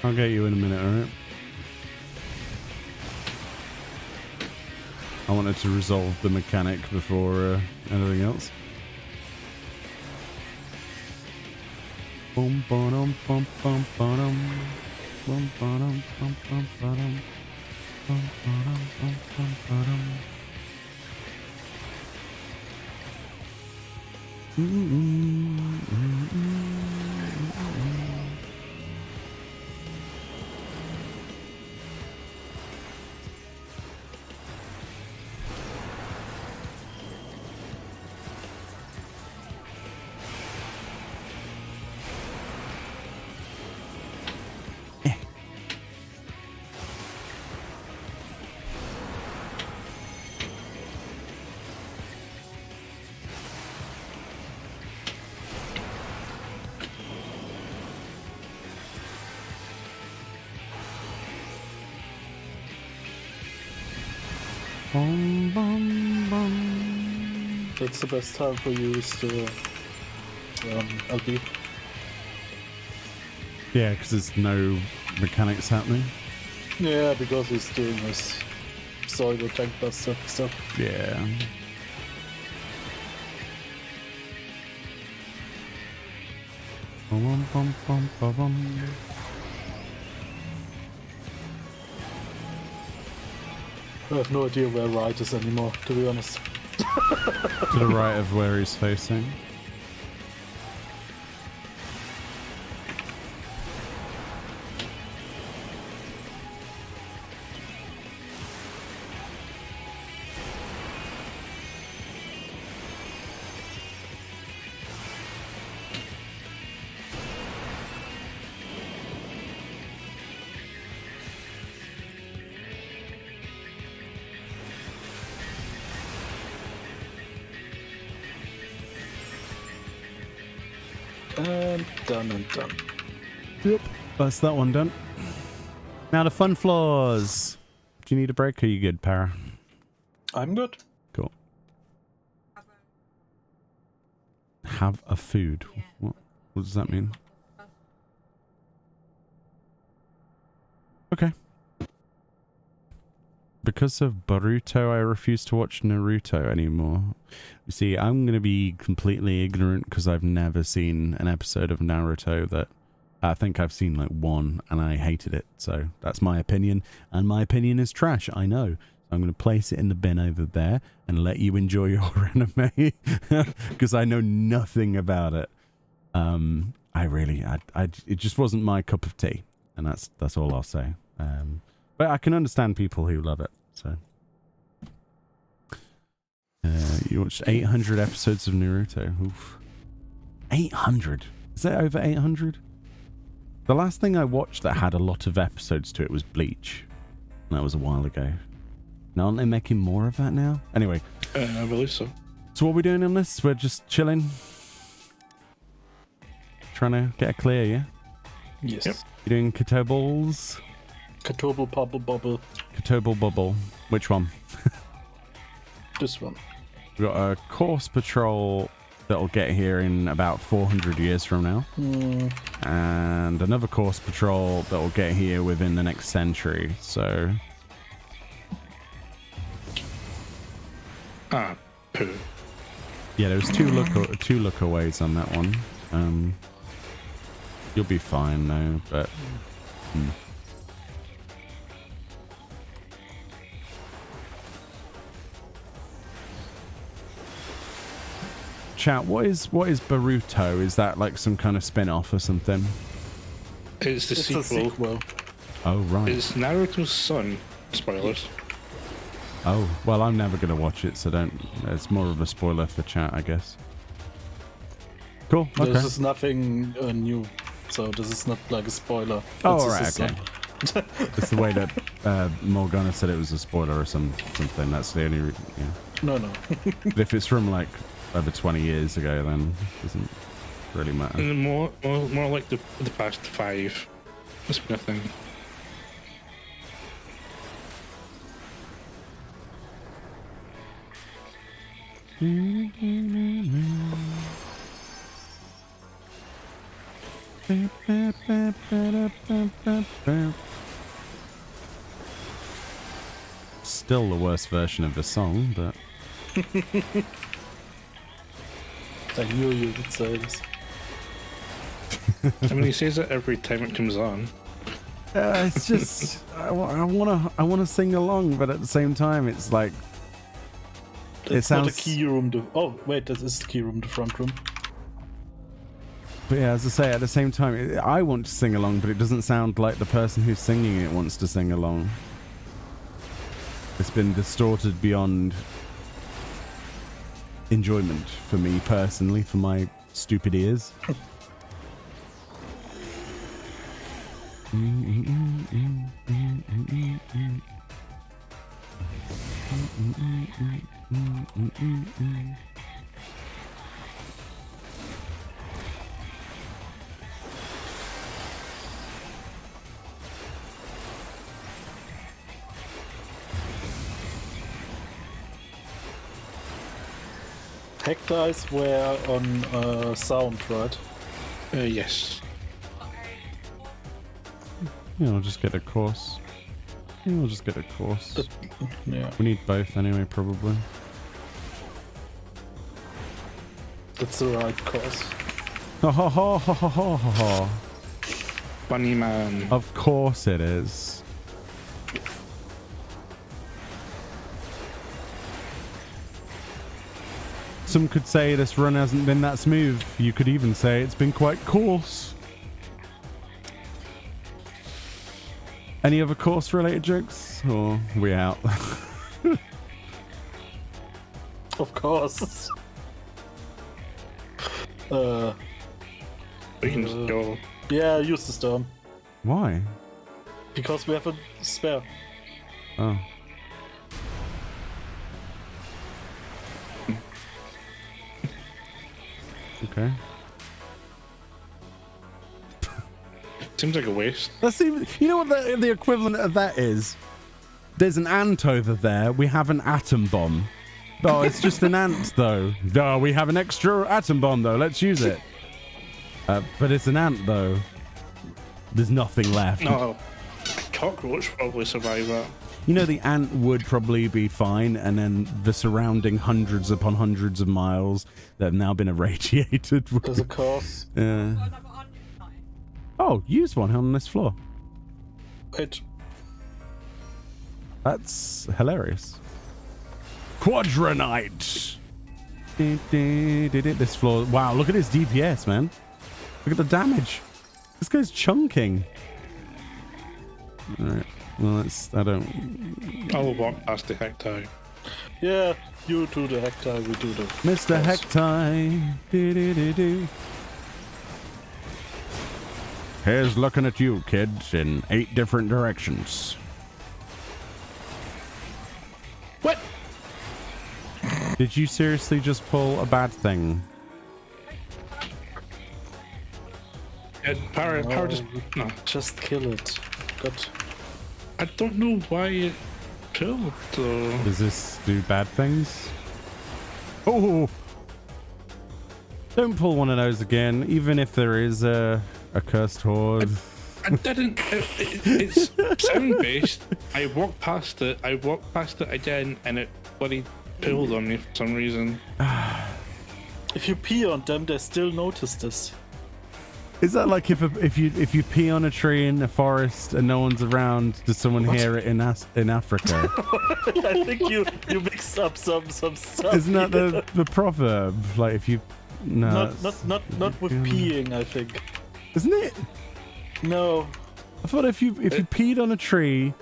I'll get you in a minute, alright? I wanted to resolve the mechanic before anything else. Bum bum bum bum bum bum bum bum bum bum bum bum bum bum. Bum, bum, bum. That's the best time for you is the LB. Yeah, because there's no mechanics happening. Yeah, because he's doing his pseudo tank buster stuff. Yeah. Bum, bum, bum, bum, bum. I have no idea where right is anymore, to be honest. To the right of where he's facing. And done and done. Yep. That's that one done. Now the fun floors. Do you need a break or are you good, Para? I'm good. Cool. Have a food. What does that mean? Okay. Because of Boruto, I refuse to watch Naruto anymore. You see, I'm going to be completely ignorant because I've never seen an episode of Naruto that I think I've seen like one and I hated it. So that's my opinion. And my opinion is trash, I know. I'm going to place it in the bin over there and let you enjoy your anime because I know nothing about it. It just wasn't my cup of tea. And that's all I'll say. But I can understand people who love it. So, you watched 800 episodes of Naruto. Oof. 800? Is that over 800? The last thing I watched that had a lot of episodes to it was Bleach. That was a while ago. Now, aren't they making more of that now? Anyway. I believe so. So what are we doing on this? We're just chilling. Trying to get a clear, yeah? Yes. Yep. You doing Katobles? Katobo Bubble Bubble. Katoble Bubble. Which one? This one. We've got a course patrol that'll get here in about 400 years from now. And another course patrol that'll get here within the next century. So... Poo. yeah, there was two lookaways on that one. You'll be fine though, but... Chat, what is Boruto? Is that like some kind of spin-off or something? It's the It's sequel. a sequel. Oh, right. It's Naruto's son. Spoilers. Oh, well, I'm never going to watch it, so don't... It's more of a spoiler for chat, I guess. Cool, okay. This is nothing new, so this is not like a spoiler. Oh, It's alright, just a okay. It's the way that Morgana said it was a spoiler or something. That's the only... yeah. No. But if it's from, like, over 20 years ago, then it doesn't really matter. And more like the past 5. That's been a thing. Still the worst version of the song, but... I knew you would say this. I mean, he says it every time it comes on. It's just... I want to sing along, but at the same time, it's like... It's not a key room. Oh, wait, that is the key room, the front room. But yeah, as I say, at the same time, I want to sing along, but it doesn't sound like the person who's singing it wants to sing along. It's been distorted beyond enjoyment for me personally, for my stupid ears. Hack dice were on sound, right? Yes. Yeah, I'll just get a course. We'll just get a course. Yeah, We need both anyway, probably. that's the right course. Ha ha ha ha ha ha ha. Bunny man. Of course it is. Some could say this run hasn't been that smooth. You could even say it's been quite coarse. Any other course related jokes? Or we out? Of course. We can just go. Yeah, use the storm. Why? Because we have a spare. Oh. Okay. Seems like a waste. That's even, you know what the equivalent of that is? There's an ant over there. We have an atom bomb. Oh, it's just an ant though. No, we have an extra atom bomb though. Let's use it. But it's an ant though. There's nothing left. No, cockroach probably survive that. You know, the ant would probably be fine, and then the surrounding hundreds upon hundreds of miles that have now been irradiated. There's a course. Yeah. Oh, use one on this floor. Wait. That's hilarious. Quadranite. This floor. Wow, look at his DPS, man. Look at the damage. This guy's chunking. All right. Well, I don't. I'll walk past the hectare. Yeah, you do the hectare, we do the Mr. course. Hectare. Here's looking at you, kids, in 8 different directions. What? Did you seriously just pull a bad thing? Power just no. Just kill it. Good. I don't know why it killed though. Does this do bad things? Oh! Don't pull one of those again, even if there is a cursed horde. I didn't. It's sound based. I walked past it again, and it bloody pulled on me for some reason. If you pee on them, they still notice this. Is that like if you pee on a tree in a forest and no one's around, does someone hear it in Africa? I think you mixed up some stuff. Isn't that the proverb? Like if you no, Not with peeing, I think. isn't it? No. I thought if you peed on a tree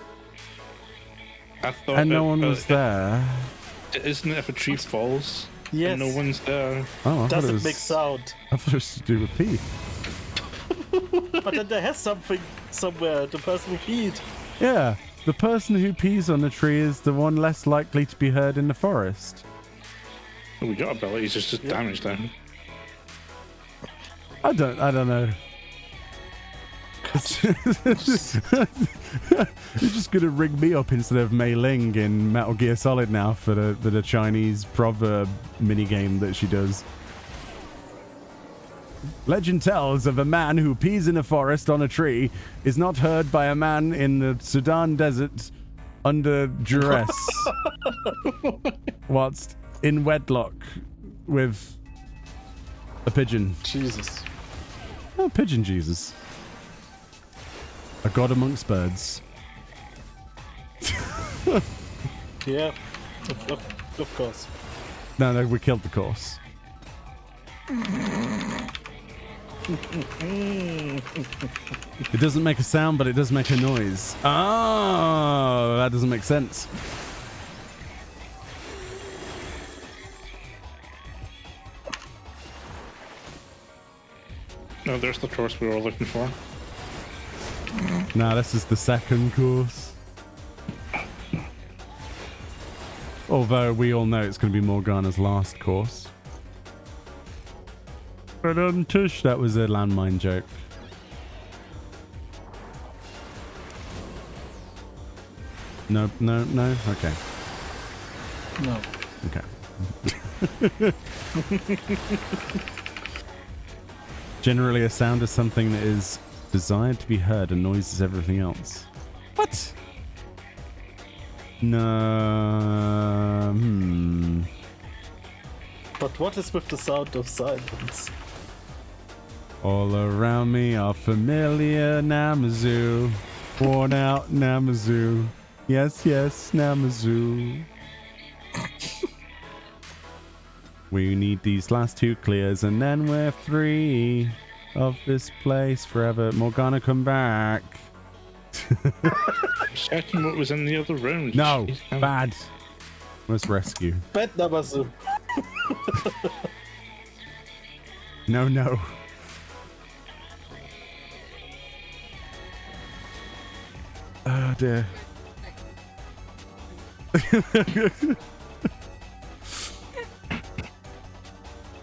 I thought and no one was there. Isn't it if a tree falls Yes. and no one's there? Oh, I thought it Doesn't was, make sound. I thought it was to do with pee. But then there has something somewhere. The person who peed. Yeah, the person who pees on the tree is the one less likely to be heard in the forest. We got abilities, it's just damage down. I don't know. You're just gonna ring me up instead of Mei Ling in Metal Gear Solid now for the Chinese proverb minigame that she does. Legend tells of a man who pees in a forest on a tree is not heard by a man in the Sudan desert under duress whilst in wedlock with a pigeon. Jesus. Oh, pigeon Jesus. A god amongst birds. Yeah. Of course. No, we killed the course. It doesn't make a sound, but it does make a noise. Oh, that doesn't make sense. No, there's the course we were looking for. Nah, this is the second course. Although we all know it's going to be Morgana's last course. Tush, that was a landmine joke. No. Okay. No. Okay. Generally, a sound is something that is desired to be heard and noise is everything else. What? No. But what is with the sound of silence? All around me are familiar Namazu. Worn out Namazu. Yes, yes, Namazu. We need these last 2 clears and then we're free of this place forever. Morgana, come back. Checking what was in the other room. No, Jeez. bad. Let's rescue. Bad Namazu. No, no. Oh dear.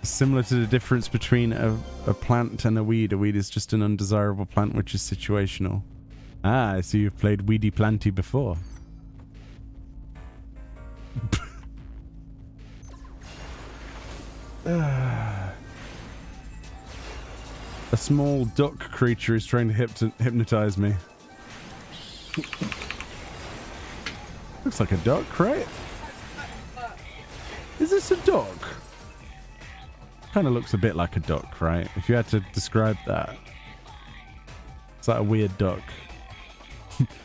Similar to the difference between a plant and a weed. A weed is just an undesirable plant which is situational. Ah, so you've played Weedy Planty before. A small duck creature is trying to hypnotize me. Looks like a duck, right? Is this a duck? Kind of looks a bit like a duck, right? If you had to describe that. It's like a weird duck.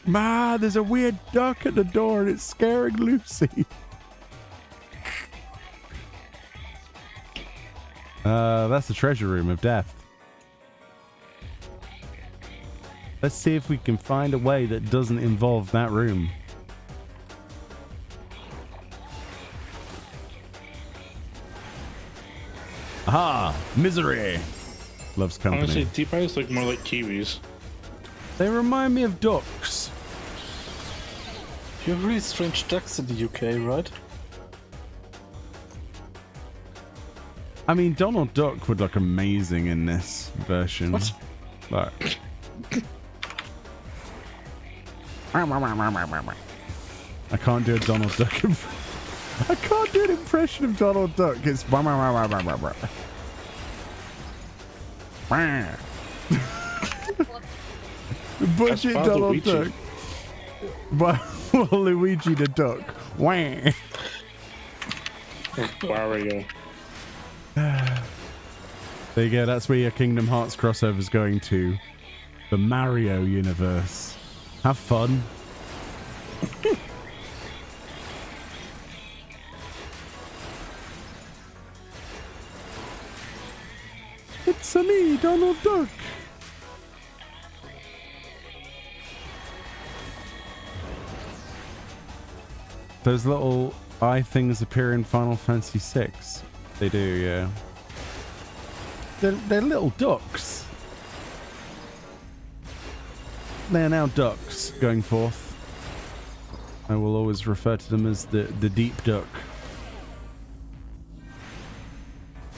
Ma, there's a weird duck at the door and it's scaring Lucy. That's the treasure room of death. Let's see if we can find a way that doesn't involve that room. Aha! Misery! Loves company. Honestly, deep eyes look more like kiwis. They remind me of ducks. You have really strange ducks in the UK, right? I mean, Donald Duck would look amazing in this version. What? Like, I can't do a Donald Duck. I can't do an impression of Donald Duck. It's budget That's Donald Luigi. Duck. Well, Luigi the Duck. Wah. Wario. There you go. That's where your Kingdom Hearts crossover's going to. The Mario universe. Have fun. It's me, Donald Duck. Those little eye things appear in Final Fantasy VI. They do, yeah. They're little ducks. They are now ducks going forth. I will always refer to them as the deep duck.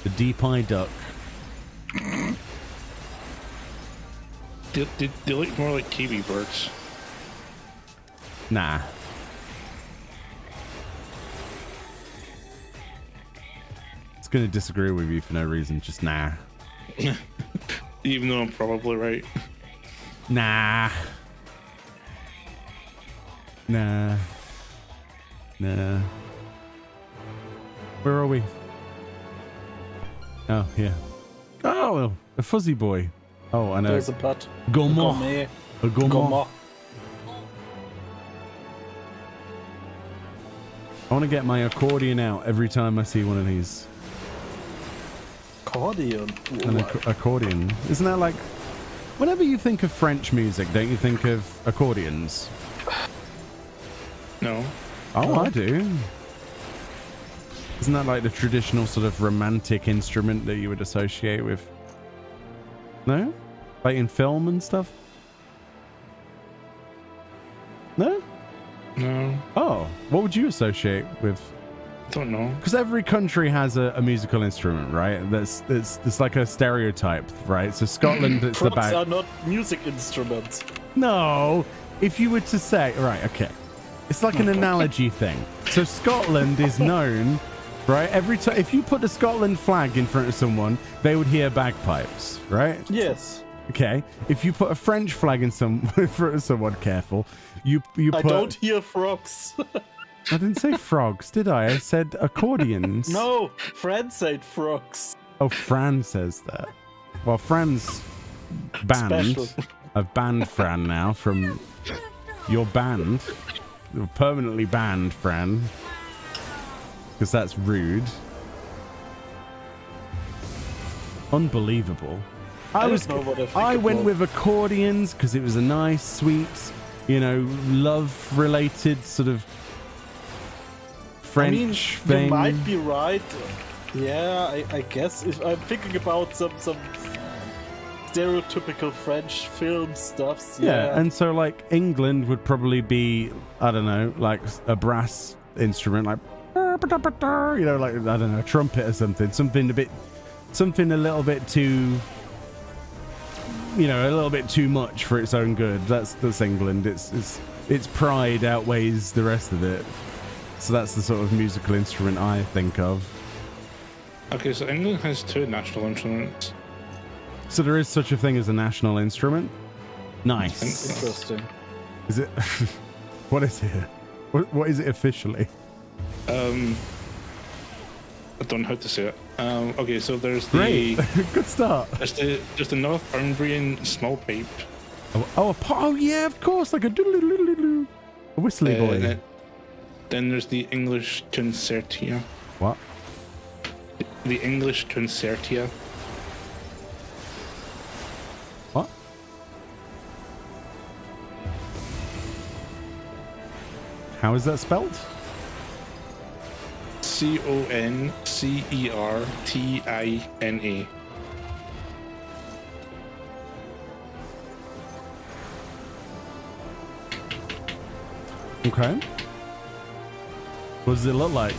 The deep eye duck. They look more like kiwi birds. Nah. It's gonna disagree with you for no reason, just nah. Even though I'm probably right. Nah. Nah. Nah. Where are we? Oh, yeah. Oh, a fuzzy boy. Oh, I know. There's a pot. Gourmand. Gourmet. A gourmand. Gourmand. I want to get my accordion out every time I see one of these. Accordion. An accordion. Isn't that like... Whenever you think of French music, don't you think of accordions? No. Oh, No. I do. Isn't that like the traditional sort of romantic instrument that you would associate with? No? Like in film and stuff? No? No. Oh, what would you associate with? I don't know. Because every country has a musical instrument, right? It's like a stereotype, right? So Scotland, it's the Frogs bag. are not music instruments. No, if you were to say, right, okay. It's like an analogy thing. So Scotland is known, right? Every time, if you put the Scotland flag in front of someone, they would hear bagpipes, right? Yes. Okay, if you put a French flag in for someone careful, you put. I don't hear frogs. I didn't say frogs, did I? I said accordions. No, Fran said frogs. Oh, Fran says that. Well, Fran's banned. Special. I've banned Fran now from your band. You're permanently banned, Fran. Because that's rude. Unbelievable. I went with accordions because it was a nice, sweet, love-related sort of French thing. You might be right. Yeah, I guess if I'm thinking about some stereotypical French film stuffs. Yeah, and so like England would probably be, I don't know, like a brass instrument, like like I don't know, a trumpet or something a little bit too, a little bit too much for its own good. That's England. Its pride outweighs the rest of it. So that's the sort of musical instrument I think of. Okay, so England has 2 national instruments. So there is such a thing as a national instrument? Nice. Interesting. Is it? What is it? What is it officially? I don't know how to say it. Okay, so there's the... Great. Good start. There's the Northumbrian small pipe. Oh, yeah, of course, like a doodle-doodle-doodle. A whistly boy. Then there's the English concertia. What? The English concertia. What? How is that spelled? Concertina. Okay. What does it look like?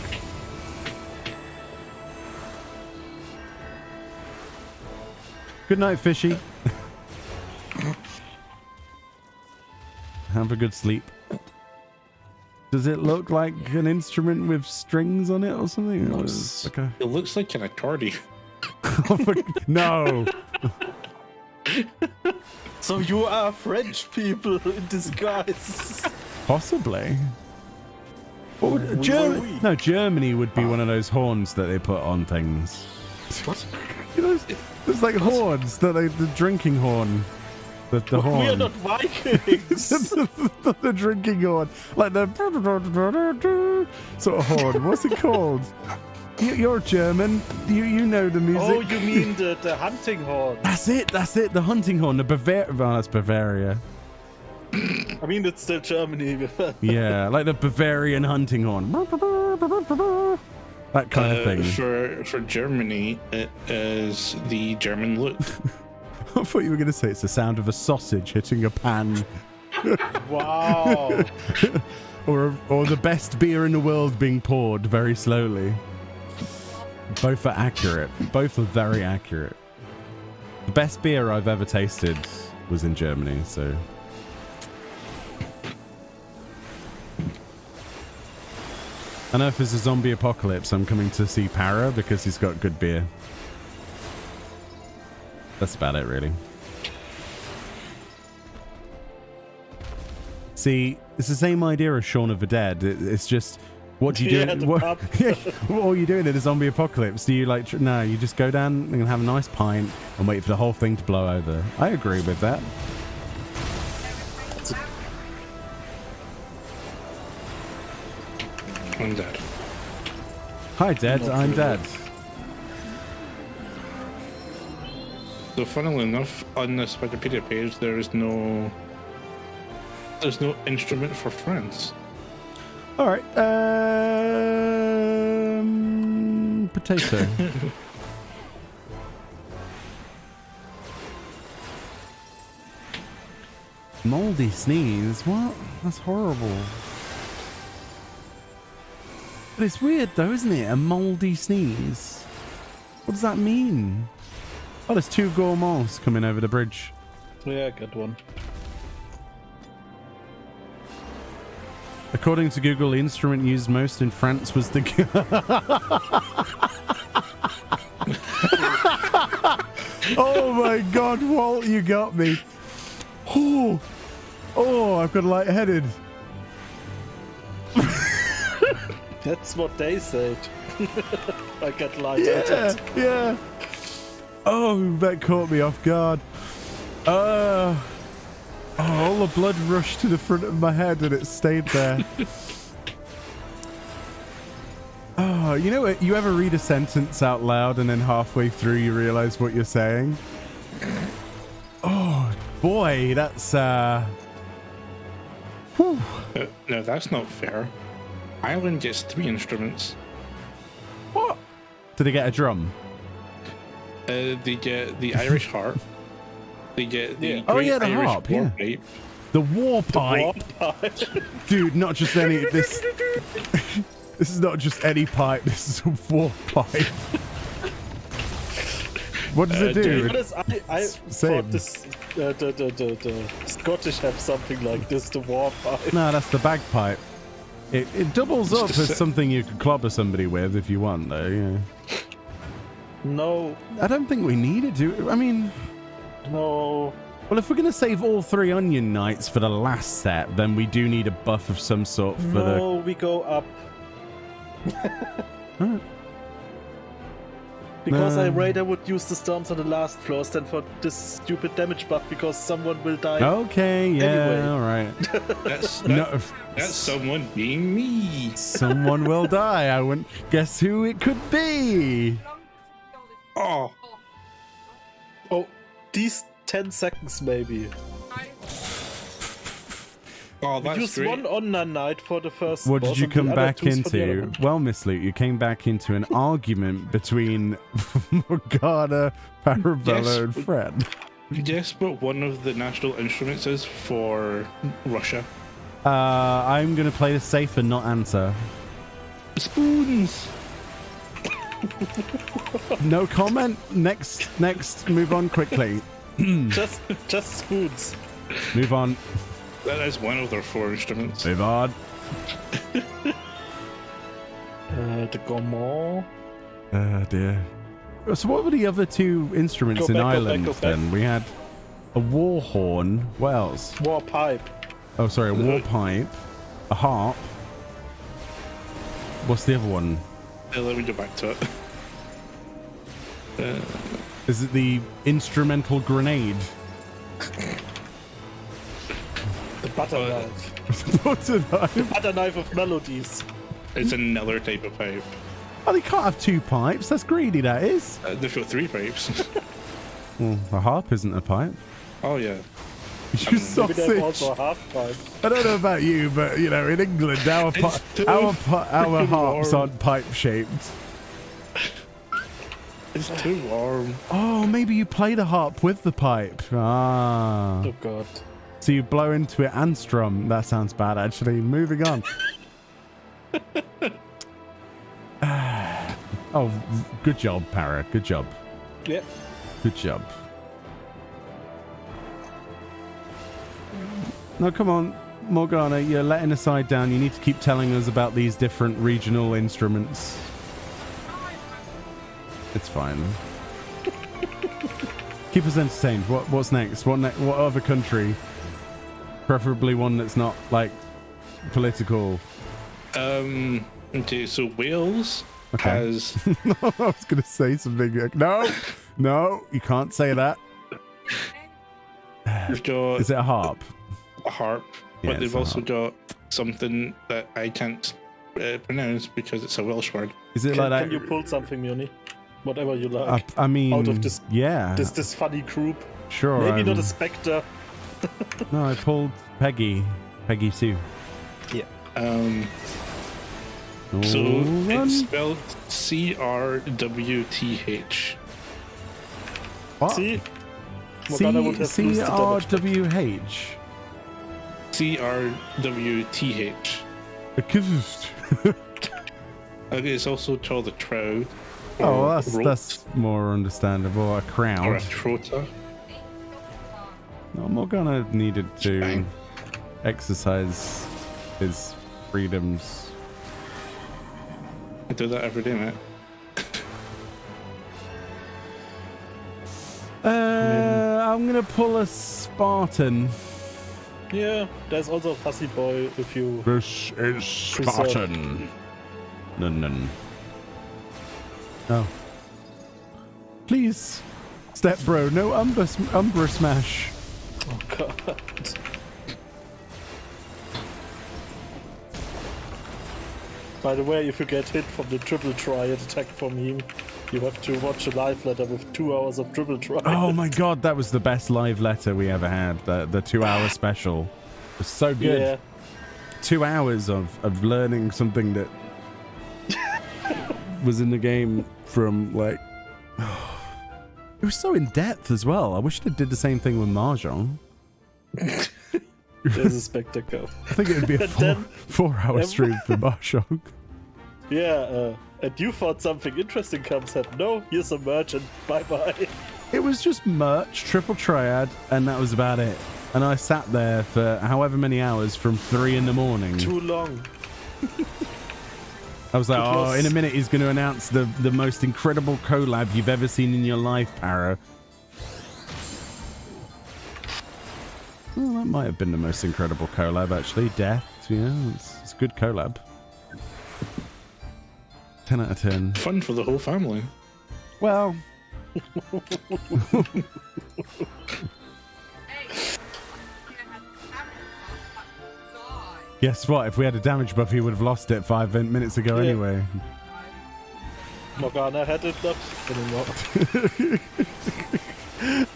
Good night, fishy. Have a good sleep. Does it look like an instrument with strings on it or something? It looks like an accordion. No. So you are French people in disguise. Possibly. Germany would be one of those horns that they put on things. What? There's like horns the drinking horn. The horn. We are not Vikings. The drinking horn, like the sort of horn. What's it called? You're German. You know the music. Oh, you mean the hunting horn? That's it. The hunting horn. The Bavaria. Oh, that's Bavaria. I mean, it's still Germany. Yeah, like the Bavarian hunting horn. That kind of thing. For Germany, it is the German look. I thought you were going to say it's the sound of a sausage hitting a pan. Wow. or the best beer in the world being poured very slowly. Both are accurate. Both are very accurate. The best beer I've ever tasted was in Germany, so... I know if there's a zombie apocalypse, I'm coming to see Para because he's got good beer. That's about it, really. See, it's the same idea as Shaun of the Dead. It's just, what do you do? What are you doing in a zombie apocalypse? Do you like, no, you just go down and have a nice pint and wait for the whole thing to blow over. I agree with that. I'm dead. Hi, Dad. I'm Dad. So, funnily enough, on this Wikipedia page, there's no instrument for France. All right. Potato. Moldy sneeze. What? That's horrible. But it's weird though, isn't it? A moldy sneeze. What does that mean? Oh, there's 2 gourmands coming over the bridge. Yeah, good one. According to Google, the instrument used most in France was the... Oh my God, Walt, you got me. Oh, I've got lightheaded. That's what they said. I got lightheaded. Yeah. Oh, that caught me off guard. All the blood rushed to the front of my head and it stayed there. Oh, you know what? You ever read a sentence out loud and then halfway through you realize what you're saying? Oh, boy, that's, whew. No, that's not fair. Ireland gets 3 instruments. What? Did they get a drum? They get the Irish harp. They get the Oh, Great yeah, the Irish harp, war yeah. pipe. The war pipe. Dude, not just any, this is not just any pipe, this is a war pipe. What does it do? I Same. thought this, the Scottish have something like this, the war pipe. No, that's the bagpipe. It doubles up as something you could clobber somebody with if you want, though, yeah. No. I don't think we need it to. I mean... No. Well, if we're going to save all 3 Onion Knights for the last set, then we do need a buff of some sort for No, we go up. Huh? Because I rather would use the storms on the last floors than for this stupid damage buff because someone will die. Okay, yeah, Anyway. all right. That's someone being me. Someone will die. I wouldn't guess who it could be. Oh, Oh, these 10 seconds maybe. that's Use great. one Onion Knight for the first What boss did you and the come other back twos for the other into? one. Well, Miss Luke, you came back into an argument between Morgana, Parabella, Yes. and Fred. Yes, but one of the national instruments is for Russia. I'm going to play this safe and not answer. Spoons. No comment. Next, move on quickly. Just spoons. Move on. That is one of their 4 instruments. Move on. The Gourmand. Oh, dear. So what were the other 2 instruments in Ireland go back. then? We had a war horn. What else? War pipe. Oh, sorry, a war pipe. A harp. What's the other one? Let me go back to it. Is it the instrumental grenade? The butter knife. What's it like? Butter knife of melodies. It's another type of pipe. Oh, they can't have 2 pipes. That's greedy, that is. They've got 3 pipes. Well, a harp isn't a pipe. Oh yeah. You Maybe sausage. they have also a half pipe. I don't know about you, but you know, in England, our too harps warm. aren't pipe shaped. It's too warm. Oh, maybe you play the harp with the pipe. Ah. Oh god. So you blow into it and strum. That sounds bad, actually. Moving on. Oh, good job, Para. Good job. Yeah. Good job. No, come on, Morgana. You're letting the side down. You need to keep telling us about these different regional instruments. It's fine. Keep us entertained. What's next? What other country? Preferably one that's not like political. Okay, so Wales Okay. has I was gonna say something. No, you can't say that. they've got Is it a harp? a harp, Yeah, but they've it's a also harp. got something that I can't pronounce because it's a Welsh word. Is it Can, like that? can you pull something, Meoni? Whatever you like. I mean, out of this- yeah, This funny group. sure. Maybe not a spectre. No, I pulled Peggy Sue. Yeah. So Run. it's spelled CRWTH. What? See? Morgana would have used the damage buff. CRWH. CRWTH. It's also called a trow. Oh, or rope, that's more understandable. A or a crowd. trota. No, Morgana needed to Fine. exercise his freedoms. I do that every day, mate. I'm gonna pull a Spartan. Yeah, there's also a fuzzy boy if you. This is Spartan. None. Oh. Please, step bro, no Umbra smash. Oh god. By the way, if you get hit from the triple triad attack from him, you have to watch a live letter with 2 hours of triple triad. Oh my god, that was the best live letter we ever had. The 2-hour special was so good. Yeah. 2 hours of learning something that was in the game from like. It was so in depth as well. I wish they did the same thing with Mahjong. There's a spectacle. I think it would be a 4-hour stream for Mahjong. Yeah, and you thought something interesting comes up. No, here's a merchant. Bye bye. It was just merch, triple triad, and that was about it. And I sat there for however many hours from 3 in the morning. Too long. I was like, in a minute he's going to announce the most incredible collab you've ever seen in your life, Para. Well, that might have been the most incredible collab, actually. Death, yeah, it's a good collab. 10 out of 10. Fun for the whole family. Well... Hey, Guess what? If we had a damage buff, he would have lost it 5 minutes ago anyway. Morgana had it, not anymore.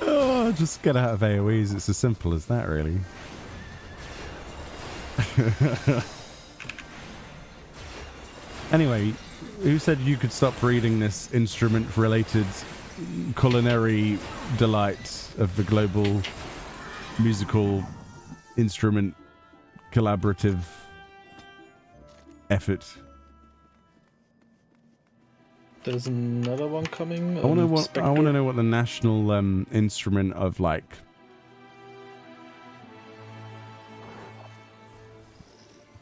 Oh, just get out of AoEs. It's as simple as that, really. Anyway, who said you could stop reading this instrument-related culinary delight of the global musical instrument collaborative effort? There's another one coming. I want to know what the national instrument of like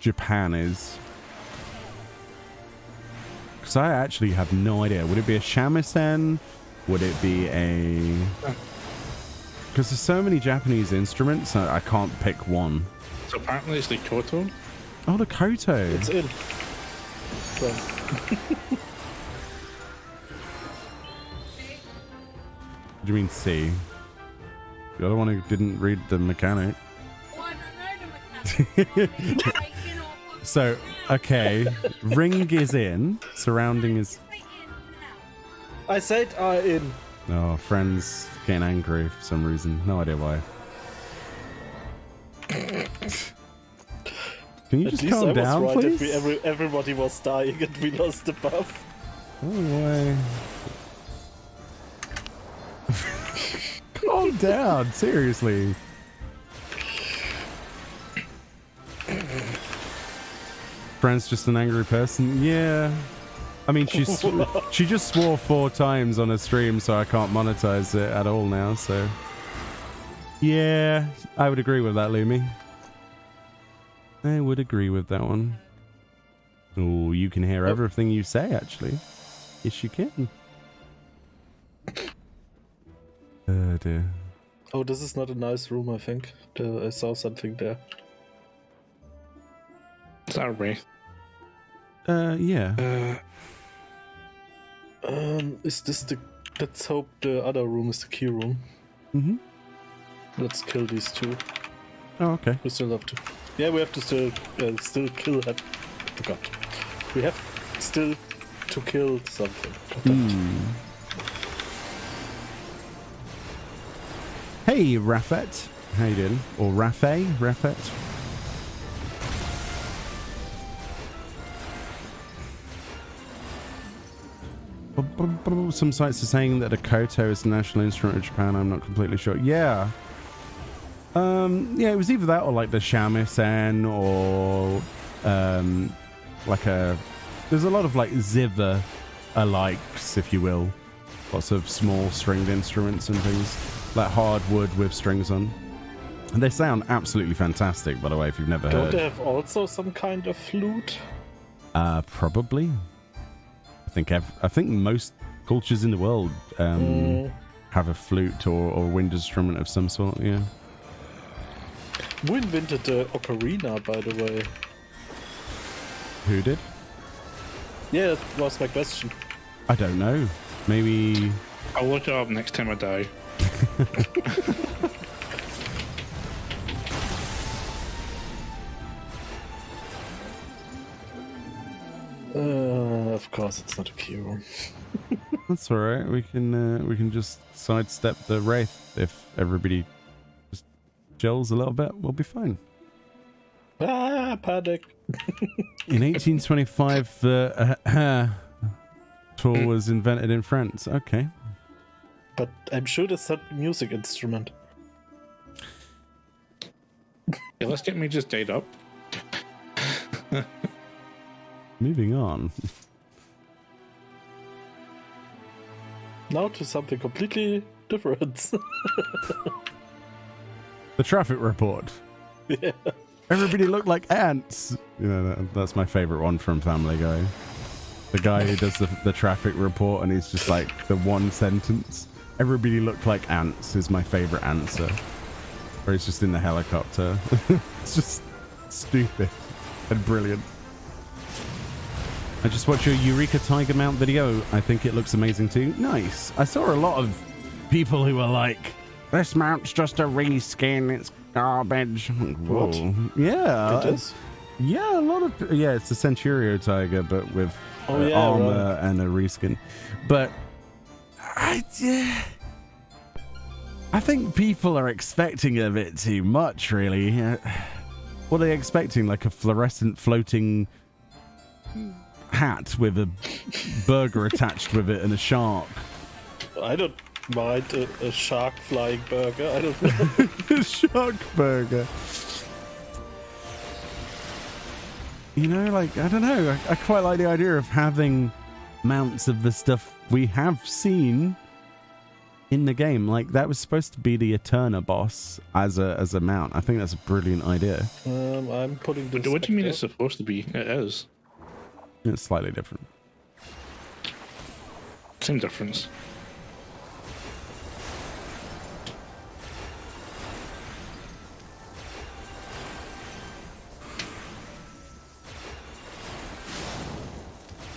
Japan is, because I actually have no idea. Would it be a shamisen? Would it be a? Because there's so many Japanese instruments, I can't pick one. So apparently it's the koto. Oh, the koto. It's in. So. What do you mean C? The other one who didn't read the mechanic. oh, I don't know the mechanics. So, okay, ring is in, surrounding is... I said in. Oh, friends getting angry for some reason. No idea why. Can you At just least calm I down, was right please? that everybody was dying and we lost the buff. Oh, boy. Calm down, seriously. Friend's just an angry person? Yeah. I mean, she just swore 4 times on a stream, so I can't monetize it at all now, so... Yeah, I would agree with that, Lumi. I would agree with that one. Oh, you can hear everything you say, actually. Yes, you can. Oh, dear. Oh, this is not a nice room, I think. I saw something there. Is that a wraith? Yeah. Is this the... Let's hope the other room is the key room. Mm-hmm. Let's kill these 2. Oh, okay. We still have to... Yeah, we have to still kill... Forgot. We have still to kill something. Hey, Rafet. How you doing? Or Rafet? Some sites are saying that a koto is the national instrument of Japan. I'm not completely sure. Yeah. Yeah, it was either that or like the shamisen or like a... There's a lot of like zither alikes, if you will. Lots of small stringed instruments and things. Like hardwood with strings on. And they sound absolutely fantastic, by the way, if you've never heard. Don't they have also some kind of flute? Probably. I think most cultures in the world have a flute or wind instrument of some sort. Yeah. Who invented the ocarina, by the way? Who did? Yeah, that was my question. I don't know. Maybe. I'll look it up next time I die. Of course, it's not a cure. That's all right. We can just sidestep the wraith if everybody just gels a little bit. We'll be fine. Ah, panic. In 1825, the tool was invented in France. Okay. But I'm sure that's not a music instrument. Yeah, let's get me just died up. Moving on. Now to something completely different. The traffic report. Yeah. Everybody looked like ants. You know, that's my favorite one from Family Guy. The guy who does the traffic report and he's just like the one sentence. Everybody looked like ants is my favorite answer. Or he's just in the helicopter. It's just stupid and brilliant. I just watched your Eureka Tiger Mount video. I think it looks amazing too. Nice. I saw a lot of people who were like, this mount's just a reskin. It's garbage. Whoa. What? Yeah. It is? Yeah, a lot of... Yeah, it's a Centurio Tiger, but with Yeah, armor right. and a reskin. But I think people are expecting a bit too much, really. What are they expecting? Like a fluorescent floating hat with a burger attached with it and a shark. I don't mind a shark flying burger. I don't know. Shark burger. You know, like, I don't know. I quite like the idea of having mounts of the stuff we have seen in the game. Like, that was supposed to be the Eterna boss as a mount. I think that's a brilliant idea. I'm putting this. What do you mean back it's supposed to be? It is. It's slightly different. Same difference.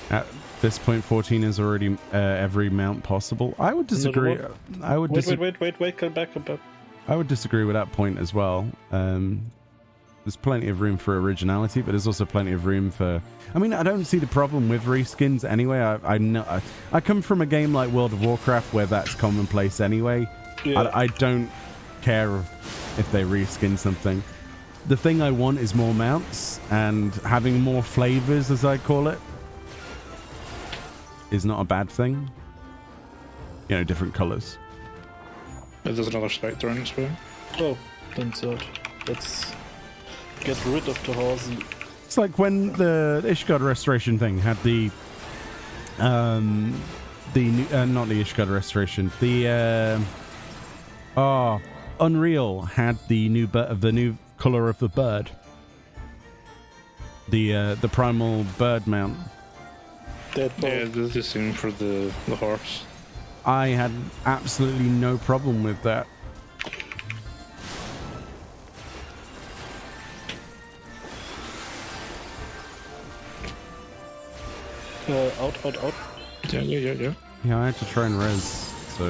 At this point, 14 is already every mount possible. I would disagree. Another I would Wait, come back. I would disagree with that point as well. There's plenty of room for originality, but there's also plenty of room for... I mean, I don't see the problem with reskins anyway. I know I come from a game like World of Warcraft where that's commonplace anyway. Yeah. I don't care if they reskin something. The thing I want is more mounts, and having more flavors, as I call it, is not a bad thing. You know, different colors. There's another Spectre in its way. Oh, then so let's get rid of the horsey. It's like when the Ishgard restoration thing had the not the Ishgard restoration, the Unreal had the new color of the bird, the primal bird mount. Yeah, there's the same for the horse. I had absolutely no problem with that. Out. Yeah. Yeah, I had to try and res, so...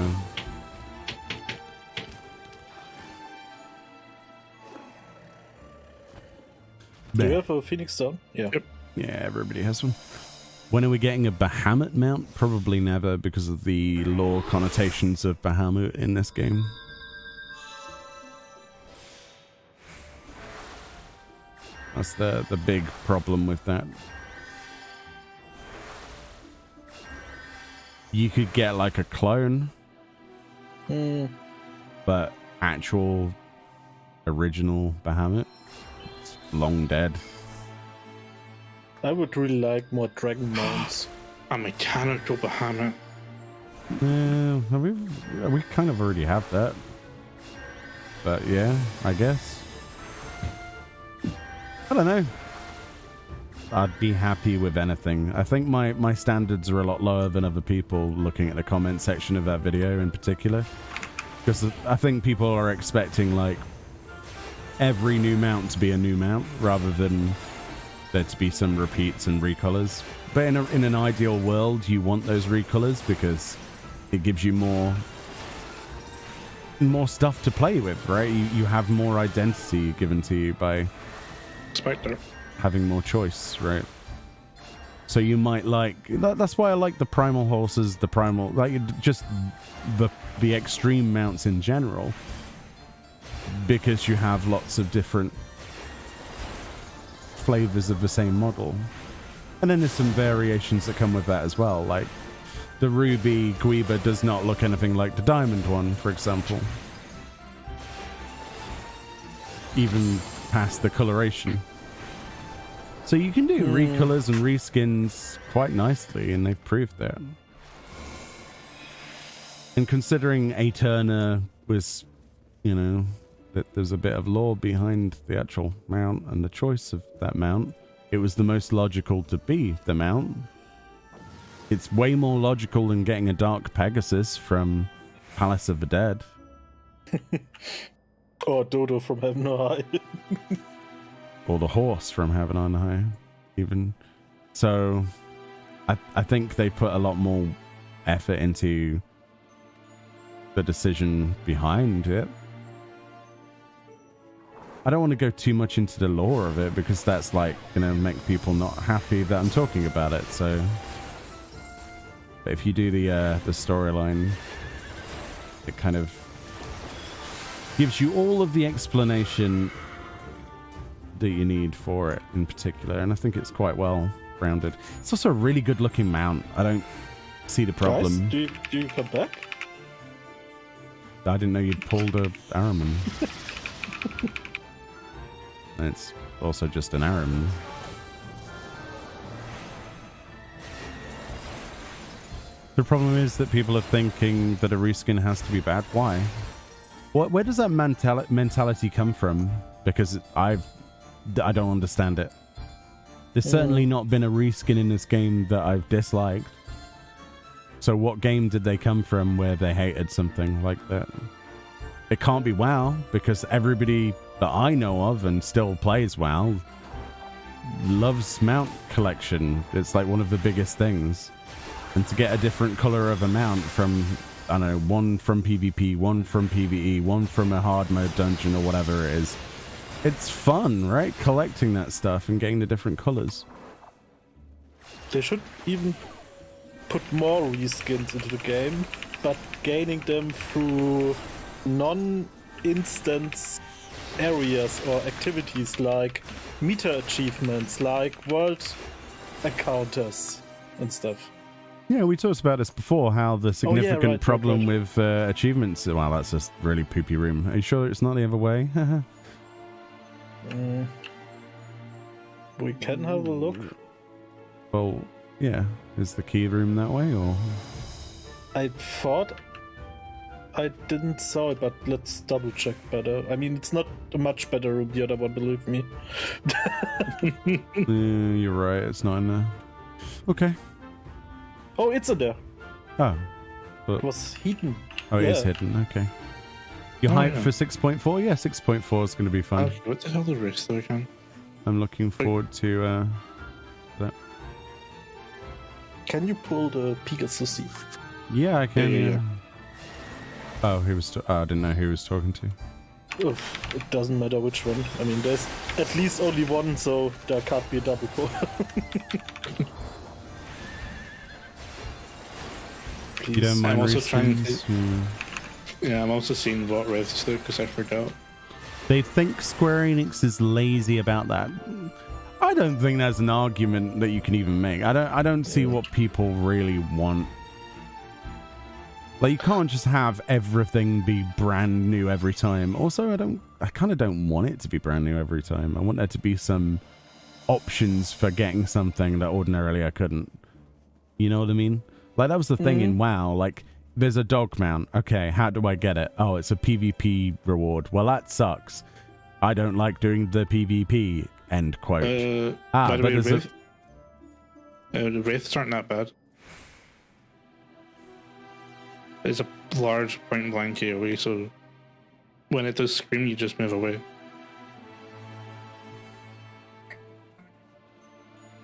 Do you There. have a Phoenix Stone? Yeah. Yep. Yeah, everybody has one. When are we getting a Bahamut mount? Probably never, because of the lore connotations of Bahamut in this game. That's the big problem with that. You could get like a clone, but actual original Bahamut, it's long dead. I would really like more dragon mounts. A mechanical Bahamut. We kind of already have that. But yeah, I guess. I don't know. I'd be happy with anything. I think my standards are a lot lower than other people looking at the comment section of that video in particular. Because I think people are expecting, like, every new mount to be a new mount rather than there to be some repeats and recolors. But in an ideal world, you want those recolors because it gives you more stuff to play with, right? You have more identity given to you by Spectre. having more choice, right? So you might like that's why I like the primal horses, the primal, like, just the extreme mounts in general, because you have lots of different flavors of the same model. And then there's some variations that come with that as well, like the ruby Guiba does not look anything like the diamond one, for example, even past the coloration. So you can do recolors and reskins quite nicely, and they've proved that. And considering Aeterna was, you know, that there's a bit of lore behind the actual mount and the choice of that mount, it was the most logical to be the mount. It's way more logical than getting a Dark Pegasus from Palace of the Dead. Or Dodo from Heaven or High. Or the horse from Heaven on High, even. So, I think they put a lot more effort into the decision behind it. I don't want to go too much into the lore of it because that's like gonna make people not happy that I'm talking about it. So, but if you do the storyline, it kind of gives you all of the explanation that you need for it in particular, and I think it's quite well rounded. It's also a really good looking mount. I don't see the problem. Guys, do you come back? I didn't know you'd pulled a Araman. And it's also just an Araman. The problem is that people are thinking that a reskin has to be bad. Why? Where does that mentality come from? Because I don't understand it. There's certainly not been a reskin in this game that I've disliked. So what game did they come from where they hated something like that? It can't be WoW, because everybody that I know of and still plays WoW loves mount collection. It's like one of the biggest things. And to get a different color of a mount from, I don't know, one from PvP, one from PvE, one from a hard mode dungeon or whatever it is, it's fun, right? Collecting that stuff and getting the different colors. They should even put more reskins into the game, but gaining them through non-instance areas or activities like meta achievements, like world encounters and stuff. Yeah, we talked about this before, how the significant problem right. with achievements... Wow, that's just really poopy room. Are you sure it's not the other way? We can have a look. Well, yeah. Is the key room that way, or...? I thought I didn't saw it, but let's double check better. I mean, it's not a much better room, the other one, believe me. You're right, it's not in there. Okay. Oh, it's in there. Oh. It was hidden. Oh, it is hidden, okay. You're hyped for 6.4? Yeah, 6.4 is going to be fun. What the hell the rest of again? I'm looking forward to that. Can you pull the Pegasus? Yeah, I can, Yeah. Oh, he was... I didn't know who he was talking to. Oof, it doesn't matter which one. I mean, there's at least only one, so there can't be a double pull. You don't mind I'm also trying reskins? to... Yeah, I'm also seeing what Reds do because I forgot. They think Square Enix is lazy about that. I don't think that's an argument that you can even make. I don't see what people really want. Like, you can't just have everything be brand new every time. Also, I kind of don't want it to be brand new every time. I want there to be some options for getting something that ordinarily I couldn't. You know what I mean? Like, that was the thing in WoW. Like, there's a dog mount. Okay, how do I get it? Oh, it's a PvP reward. Well, that sucks. I don't like doing the PvP, end quote. By the way, The wraiths aren't that bad. It's a large point blank AoE, so when it does scream, you just move away.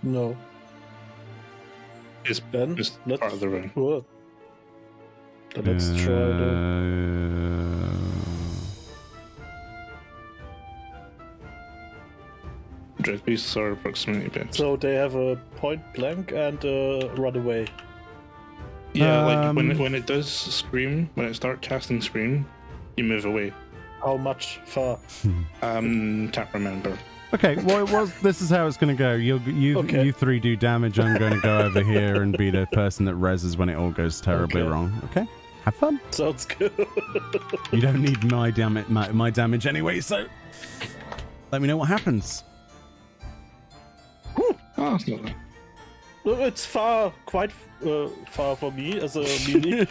No. It's Then just let's part of the run. Well, then let's try the. Dread beasts are proximity based. So they have a point blank and run away. Yeah, like when it does scream, when it starts casting scream, you move away. How much far? Can't remember. Okay, well, this is how it's going to go. You three do damage. I'm going to go over here and be the person that reses when it all goes terribly wrong. Okay, have fun. Sounds good. You don't need my damage anyway, so let me know what happens. Oh, it's not that. No, it's quite far for me as a melee.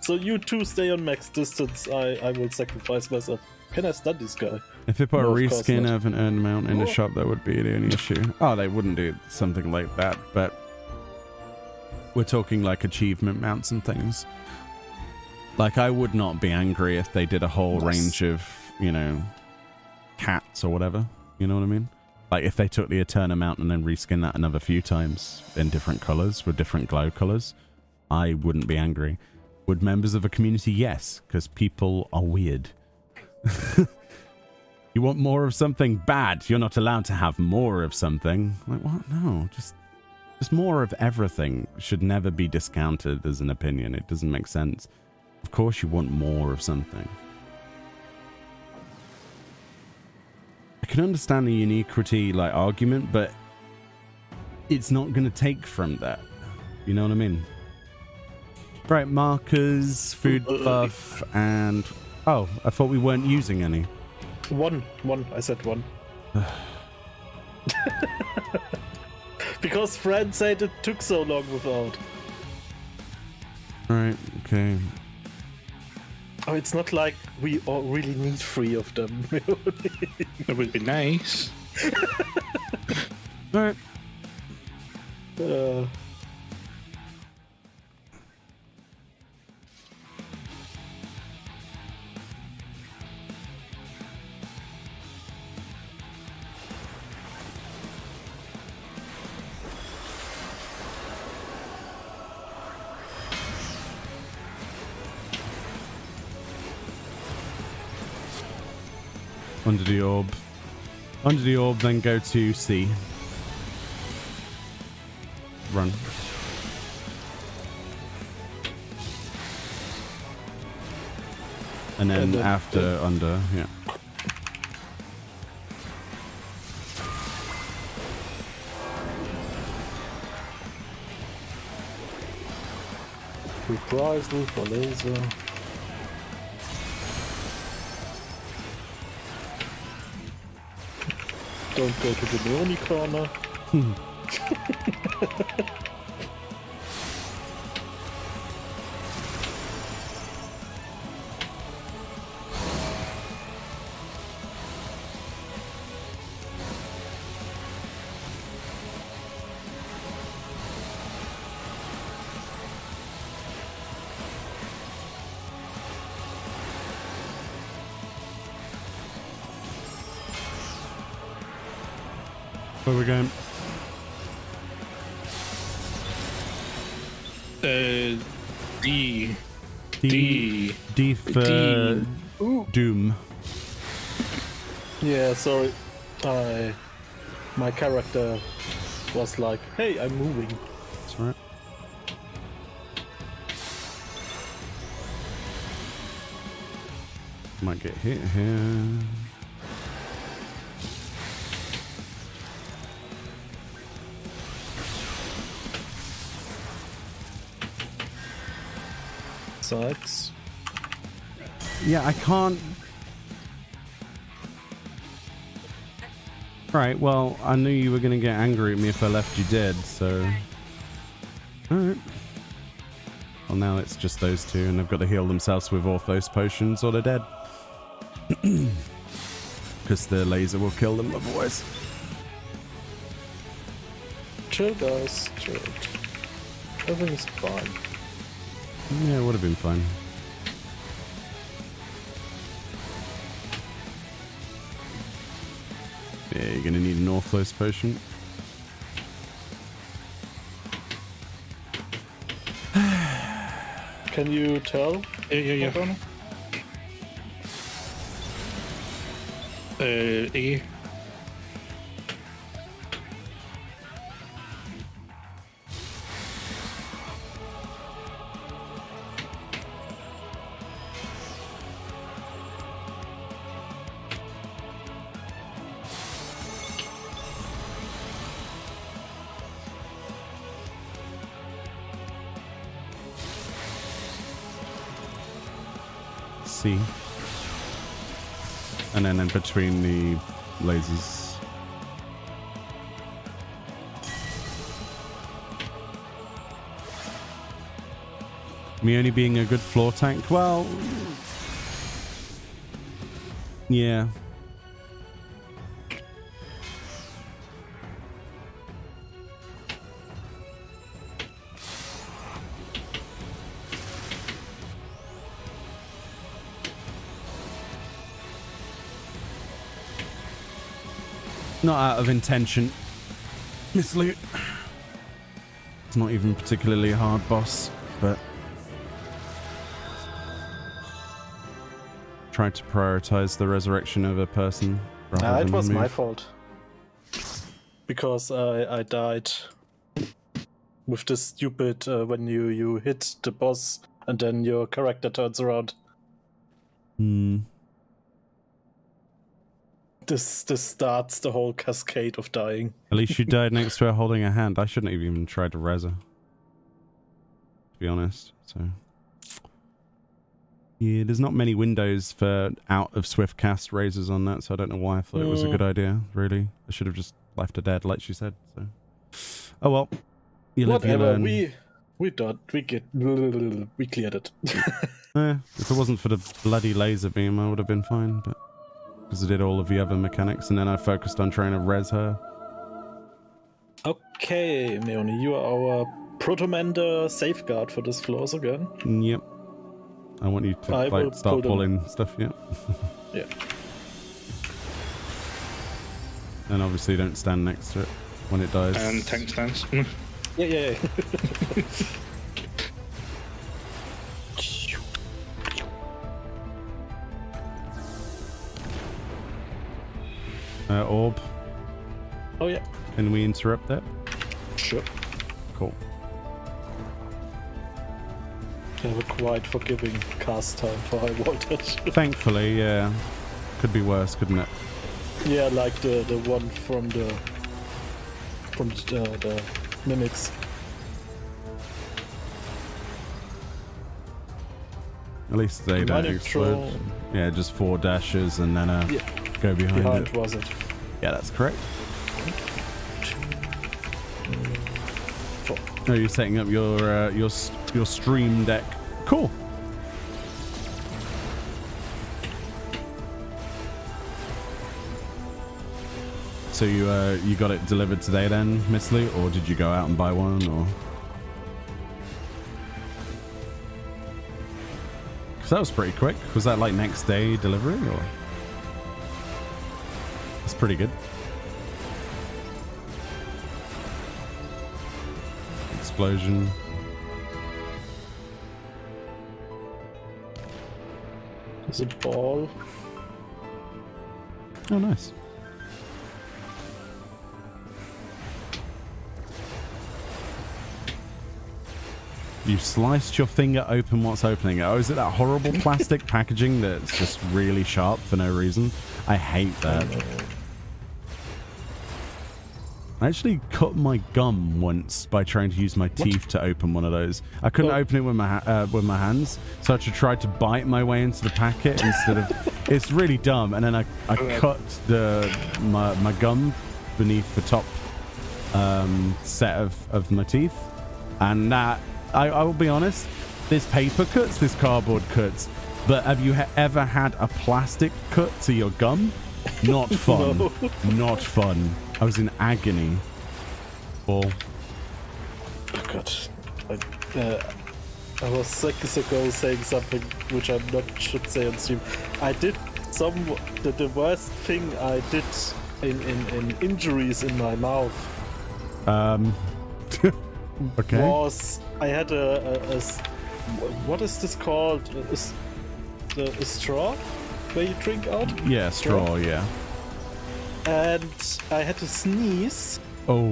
So you two stay on max distance. I will sacrifice myself. Can I stun this guy? If they put No, a of course reskin not. of an earned amount in the shop, that would be the only issue. Oh, they wouldn't do something like that, but we're talking like achievement mounts and things. Like, I would not be angry if they did a whole range of, cats or whatever. You know what I mean? Like, if they took the Eterna mount and then reskin that another few times in different colors with different glow colors, I wouldn't be angry. Would members of a community? Yes, because people are weird. You want more of something bad? You're not allowed to have more of something. Like, what? No, just more of everything should never be discounted as an opinion. It doesn't make sense. Of course you want more of something. I can understand the uniquity argument, but it's not going to take from that. You know what I mean? Right, markers, food buff, and... Oh, I thought we weren't using any. One. I said one. Because Fran said it took so long without. Right, okay. Oh, it's not like we all really need 3 of them. It would be nice. Alright. Under the orb. Under the orb, then go to C. Run. And then after, under, yeah. Reprisal for laser. Don't go to the Meoni corner. Where are we going? D. D for Doom. Yeah, sorry. My character was like, hey, I'm moving. That's right. Might get hit here. Sides. Yeah, I can't. Right, well, I knew you were going to get angry at me if I left you dead, so... Alright. Well, now it's just those two, and they've got to heal themselves with Orthos potions, or they're dead. Because the laser will kill them otherwise. Chill, guys. Chill. Everything's fine. Yeah, it would have been fine. Yeah, you're gonna need an Orthos potion. Can you tell? Yeah. Madonna? A. C. And then in between the lasers. Meoni being a good floor tank? Well, yeah. Not out of intention. Miss Loot. It's not even particularly a hard boss, but tried to prioritize the resurrection of a person. It was my fault. Because I died with this stupid when you hit the boss and then your character turns around. This starts the whole cascade of dying. At least you died next to her holding a hand. I shouldn't have even tried to res her, to be honest. So yeah, there's not many windows for out of swift cast raises on that, so I don't know why I thought it was a good idea. Really, I should have just left her dead, like she said. So oh well. You live, you Whatever. learn. We cleared it. If it wasn't for the bloody laser beam, I would have been fine, but because I did all of the other mechanics, and then I focused on trying to res her. Okay, Meoni, you are our Protomander safeguard for this floors again. Yep. I want you to like start pulling stuff, yeah. Yeah. And obviously don't stand next to it when it dies. And tank stance. Yeah. Orb. Oh yeah. Can we interrupt that? Sure. Cool. You have a quite forgiving cast time for high voltage. Thankfully, yeah. Could be worse, couldn't it? Yeah, like the one from the mimics. At least they don't explode. Yeah, just 4 dashes and then go behind it. Was it? Yeah, that's correct. 4. Oh, you're setting up your stream deck. Cool. So you got it delivered today then, Miss Lee, or did you go out and buy one, or? Because that was pretty quick. Was that like next day delivery, or? That's pretty good. Explosion. There's a ball. Oh, nice. You sliced your finger open what's opening it. Oh, is it that horrible plastic packaging that's just really sharp for no reason? I hate that. I actually cut my gum once by trying to use my teeth to open one of those. I couldn't open it with my hands, so I tried to bite my way into the packet instead of... It's really dumb. And then I cut my gum beneath the top set of my teeth. And that... I will be honest, there's paper cuts, there's cardboard cuts, but have you ever had a plastic cut to your gum? Not fun. No. Not fun. I was in agony. Ball. Oh god. I was seconds ago saying something which I not should say on stream. I did the worst thing I did in injuries in my mouth. Okay. Was I had a what is this called? A straw where you drink out? Yeah, straw, yeah. And I had to sneeze, Oh.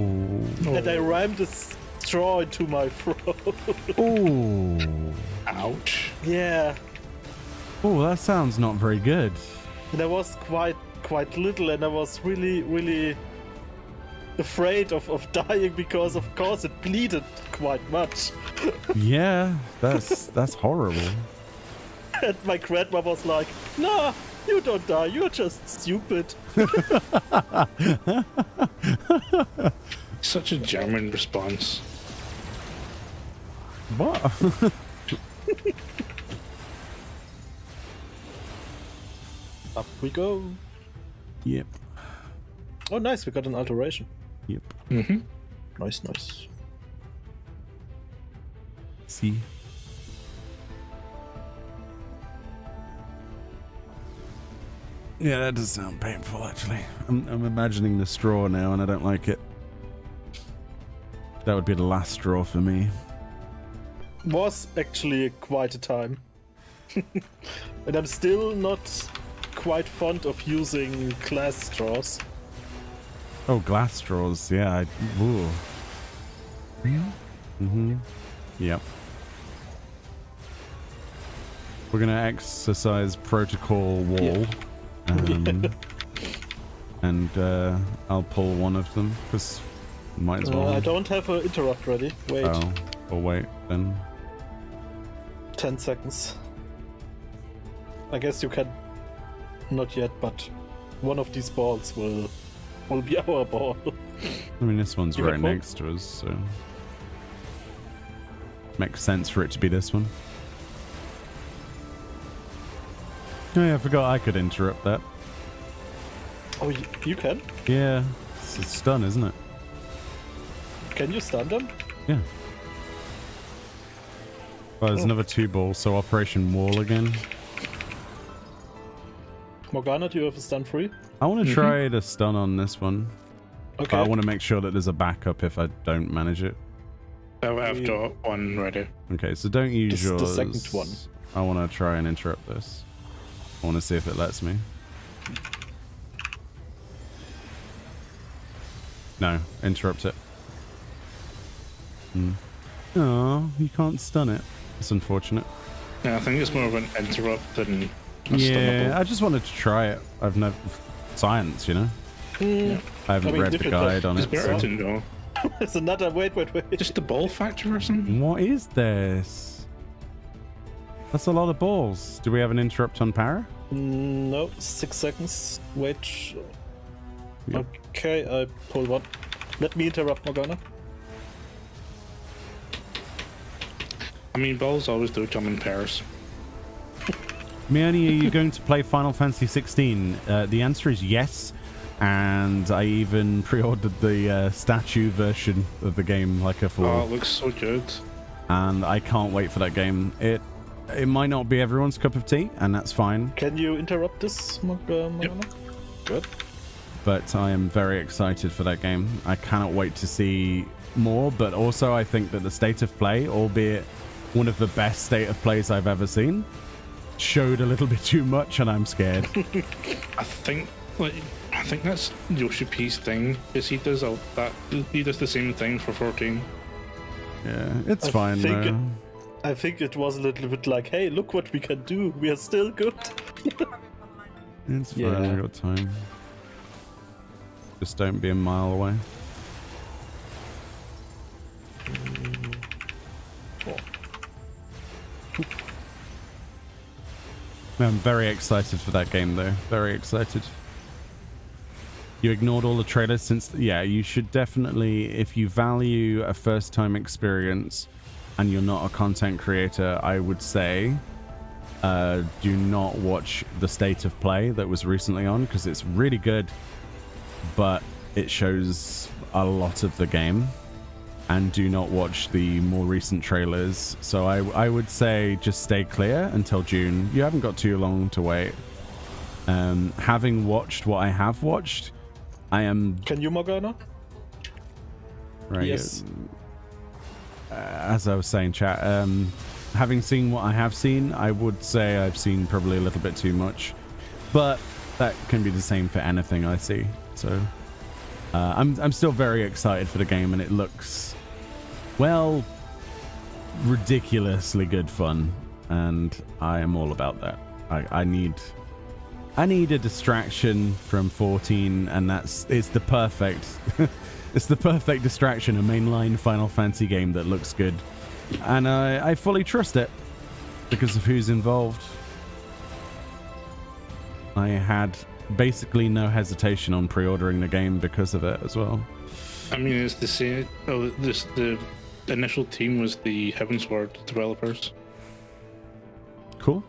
and I rammed a straw into my throat. Oh. Ouch. Yeah, Oh, that sounds not very good. and I was quite little, and I was really afraid of dying because, of course, it bleeded quite much. Yeah, that's horrible. And my grandma was like, "No, you don't die. You're just stupid." Such a German response. What? Up we go. Yep. Oh, nice. We got an alteration. Yep. Mm-hmm. Nice. See. Yeah, that does sound painful, actually. I'm imagining the straw now, and I don't like it. That would be the last straw for me. Was actually quite a time. And I'm still not quite fond of using glass straws. Oh, glass straws. Yeah. Ooh. Mm-hmm. Yep. We're gonna exercise protocol wall. And I'll pull one of them, because might as well. I don't have an interrupt ready. Wait. Oh, wait, then. 10 seconds. I guess you can. Not yet, but one of these balls will be our ball. I mean, this one's You right have one? next to us, so makes sense for it to be this one. Oh yeah, I forgot I could interrupt that. Oh, you can? Yeah, it's a stun, isn't it? Can you stun them? Yeah. Well, there's another 2 balls, so Operation Wall again. Morgana, do you have a stun free? I want to try to stun on this one. Okay. But I want to make sure that there's a backup if I don't manage it. I've got one ready. Okay, so don't use This is yours. the second one. I want to try and interrupt this. I want to see if it lets me. No, interrupt it. Oh, you can't stun it. It's unfortunate. Yeah, I think it's more of an interrupt than a Yeah, stunnable. I just wanted to try it. I've never science, you know. I haven't read the difficult. guide on It's it. better So. to know. It's another. Wait. Just the ball factor or something? What is this? That's a lot of balls. Do we have an interrupt on power? No, 6 seconds. Wait. Yep. Okay, I pull one. Let me interrupt Morgana. I mean, balls always do come in pairs. Meoni, are you going to play Final Fantasy 16? The answer is yes. And I even pre-ordered the statue version of the game, like a full. Oh, it looks so good. And I can't wait for that game. It might not be everyone's cup of tea, and that's fine. Can you interrupt this, Morgana? Good. But I am very excited for that game. I cannot wait to see more, but also I think that the state of play, albeit one of the best state of plays I've ever seen, showed a little bit too much, and I'm scared. I think that's Yoshi P's thing, is he does the same thing for 14. Yeah, it's I fine think though. I think it was a little bit like, hey, look what we can do. We are still good. It's fine, Yeah. we got time. Just don't be a mile away. I'm very excited for that game though. Very excited. You ignored all the trailers since... Yeah, you should definitely, if you value a first-time experience and you're not a content creator, I would say do not watch the state of play that was recently on, because it's really good, but it shows a lot of the game. and do not watch the more recent trailers. So I would say just stay clear until June. You haven't got too long to wait. Having watched what I have watched, I am... Can you, Morgana? Right. Yes. As I was saying, chat, having seen what I have seen, I would say I've seen probably a little bit too much. But that can be the same for anything I see. So I'm still very excited for the game, and it looks, well, ridiculously good fun, and I am all about that. I need a distraction from 14, and it's the perfect it's the perfect distraction, a mainline Final Fantasy game that looks good, and I fully trust it because of who's involved. I had basically no hesitation on pre-ordering the game because of it as well. I mean, it's the same. Oh, the initial team was the Heavensward developers. Cool.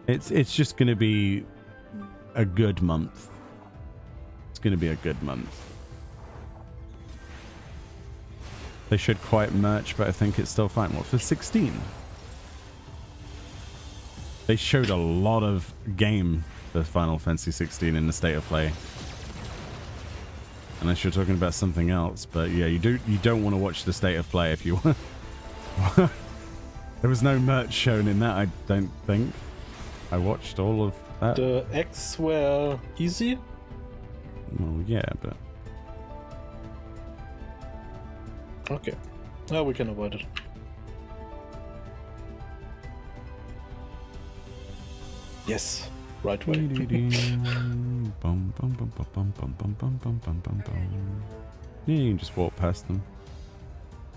It's just going to be a good month. It's going to be a good month. They should quite merch, but I think it's still fine. What, for 16? They showed a lot of game for Final Fantasy 16 in the state of play. Unless you're talking about something else, but yeah, you don't want to watch the state of play if you want. There was no merch shown in that, I don't think. I watched all of that. The X were easy? Well, yeah, but... Okay. Now we can avoid it. Yes. Right way. Yeah, you can just walk past them.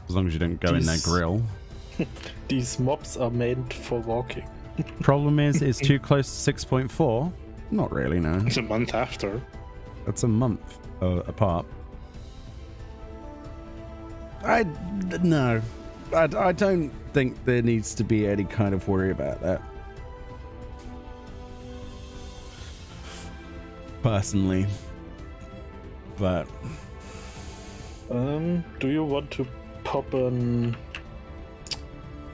As long as you don't go in their grill. These mobs are meant for walking. Problem is, it's too close to 6.4. Not really, no. It's a month after. That's a month apart. No. I don't think there needs to be any kind of worry about that. Personally. But... do you want to pop an...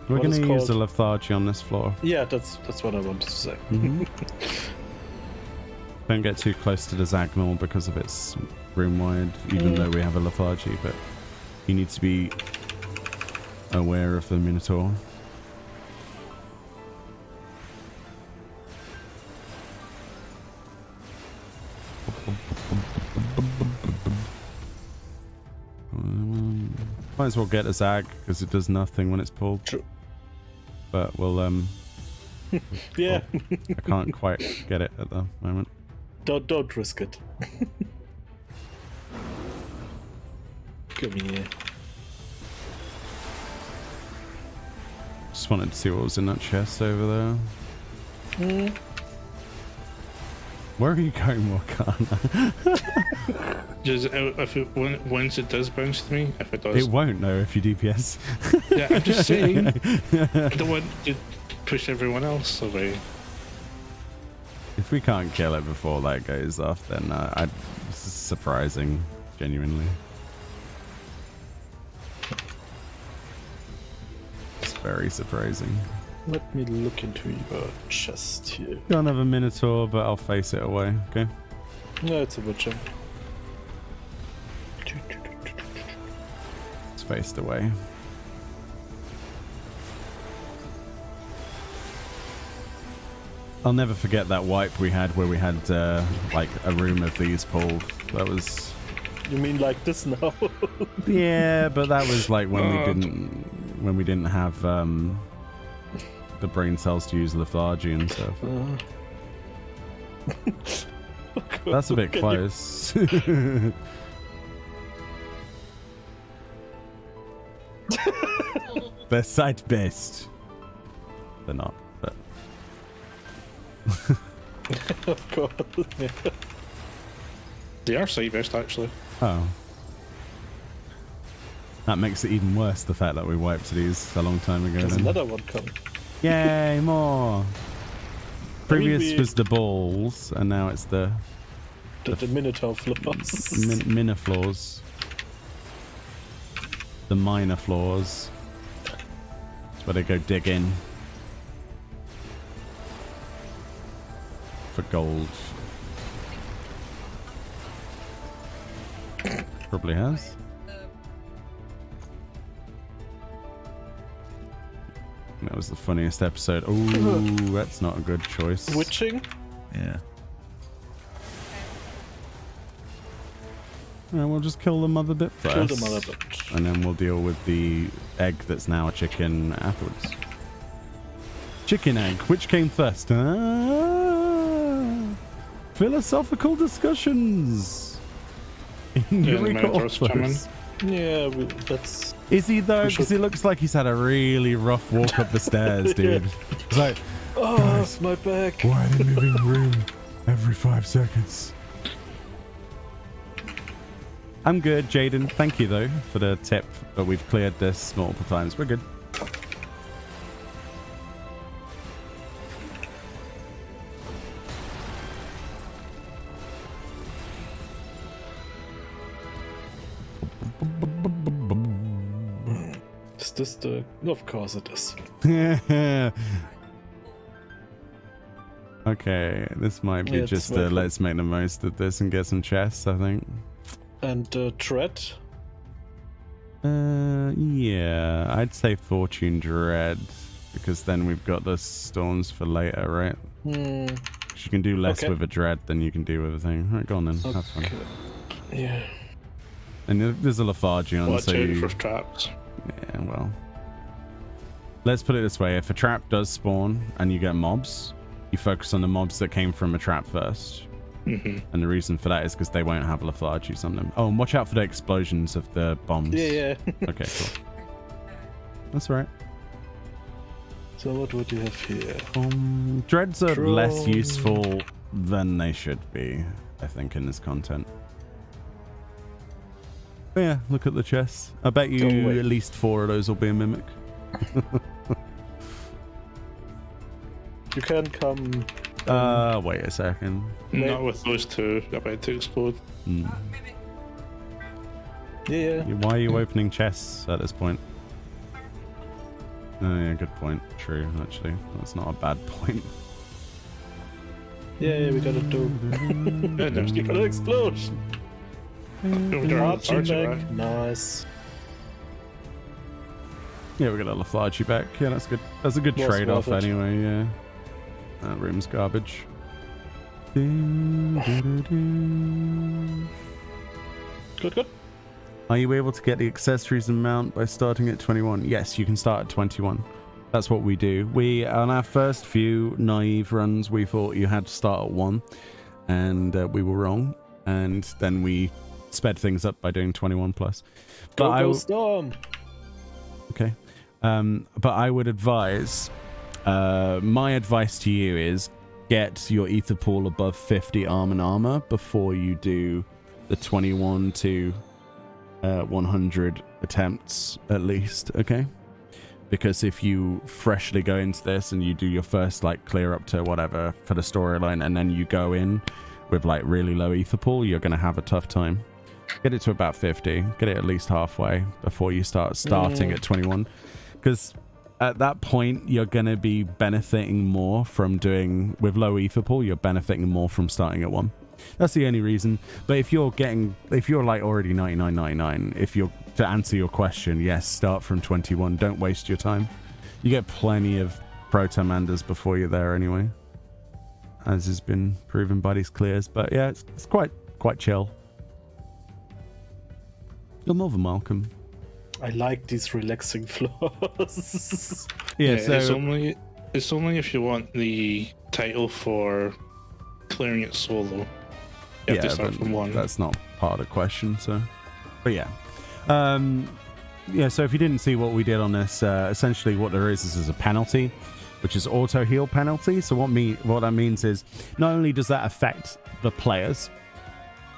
We're going to use a lethargy on this floor. Yeah, that's what I wanted to say. Mm-hmm. Don't get too close to the Zagnol because of its room wide, even though we have a lethargy, but you need to be aware of the Minotaur. Might as well get a Zag because it does nothing when it's pulled. True. But we'll yeah. well, I can't quite get it at the moment. Don't risk it. Come here. Just wanted to see what was in that chest over there. Where are you going, Morgana? Just once it does bounce to me, if it does, It won't, though, if you DPS. yeah, I'm just saying. I don't want to push everyone else away. If we can't kill it before that goes off, then this is surprising, genuinely. It's very surprising. Let me look into your chest here. Don't have a Minotaur, but I'll face it away, okay? No, it's a Witcher. It's faced away. I'll never forget that wipe we had where we had like a room of these pulled. That was... You mean like this now? Yeah, but that was like when we didn't have the brain cells to use lethargy and stuff. That's a bit close. They're site based. They're not, but Of course. Yeah. They are site based, actually. oh. That makes it even worse, the fact that we wiped these a long time ago. There's Then. another one coming. Yay, more! Previous was the balls, and now it's the The Minotaur flippers. Miniflaws. the minor floors. That's where they go dig in for gold. Probably has. That was the funniest episode. Ooh, that's not a good choice. Witching? Yeah. Yeah, we'll just kill the mother bit first. Kill the mother bit. And then we'll deal with the egg that's now a chicken afterwards. Chicken egg, which came first? Philosophical discussions in Eureka Orthos. Yeah, that's... Is he though? Because he looks like he's had a really rough walk up the stairs, dude. It's like, oh, guys, my back. why are they moving the room every 5 seconds? I'm good, Jaden. Thank you though for the tip, but we've cleared this multiple times. We're good. Is this the... Of course it is. Okay, this might be Yeah, just it's let's make the most of this and get some chests, I think. And Dread? Yeah, I'd say Fortune Dread, because then we've got the storms for later, right? Hmm. 'Cause you can do less with a Dread than you can do with a thing. Right, go on then, have fun. Yeah. And there's a Lethargion, Watch so out you... for traps. Yeah, well. Let's put it this way, if a trap does spawn and you get mobs, you focus on the mobs that came from a trap first. Mm-hmm. And the reason for that is because they won't have lethargies on them. Oh, and watch out for the explosions of the bombs. Yeah. Okay, cool. That's all right. So what would you have here? Dreads are less Drone. useful than they should be, I think, in this content. But yeah, look at the chests. I bet you Don't wait. at least 4 of those will be a mimic. You can come... Wait a second. Not with those two about to explode. Yeah. Why are you opening chests at this point? Oh yeah, good point. True, actually. That's not a bad point. Yeah, we gotta do... There's You gotta explode! Archie Archie back. Nice. Yeah, we got a lethargy back. Yeah, that's good. That's a good Was trade-off worth it. anyway, yeah. That room's garbage. Good. Are you able to get the accessories and mount by starting at 21? Yes, you can start at 21. That's what we do. On our first few naive runs, we thought you had to start at 1, and we were wrong. And then we sped things up by doing 21 plus. Go Storm! Okay. But I would advise, my advice to you is get your ether pool above 50 armor before you do the 21 to 100 attempts at least, okay? Because if you freshly go into this and you do your first like clear up to whatever for the storyline and then you go in with like really low ether pool, you're going to have a tough time. Get it to about 50, get it at least halfway before you start starting at 21, because at that point you're going to be benefiting more from doing with low ether pool. You're benefiting more from starting at 1. That's the only reason. But if you're like already 99.99, to answer your question, yes, start from 21. Don't waste your time. You get plenty of pomanders before you're there anyway, as has been proven by these clears. But yeah, it's quite chill. You're more than welcome. I like these relaxing floors. Yeah, so it's only if you want the title for clearing it solo. You have to start but from 1. that's not part of the question. So, but yeah, yeah. So if you didn't see what we did on this, essentially what there is a penalty, which is auto heal penalty. So what that means is not only does that affect the players.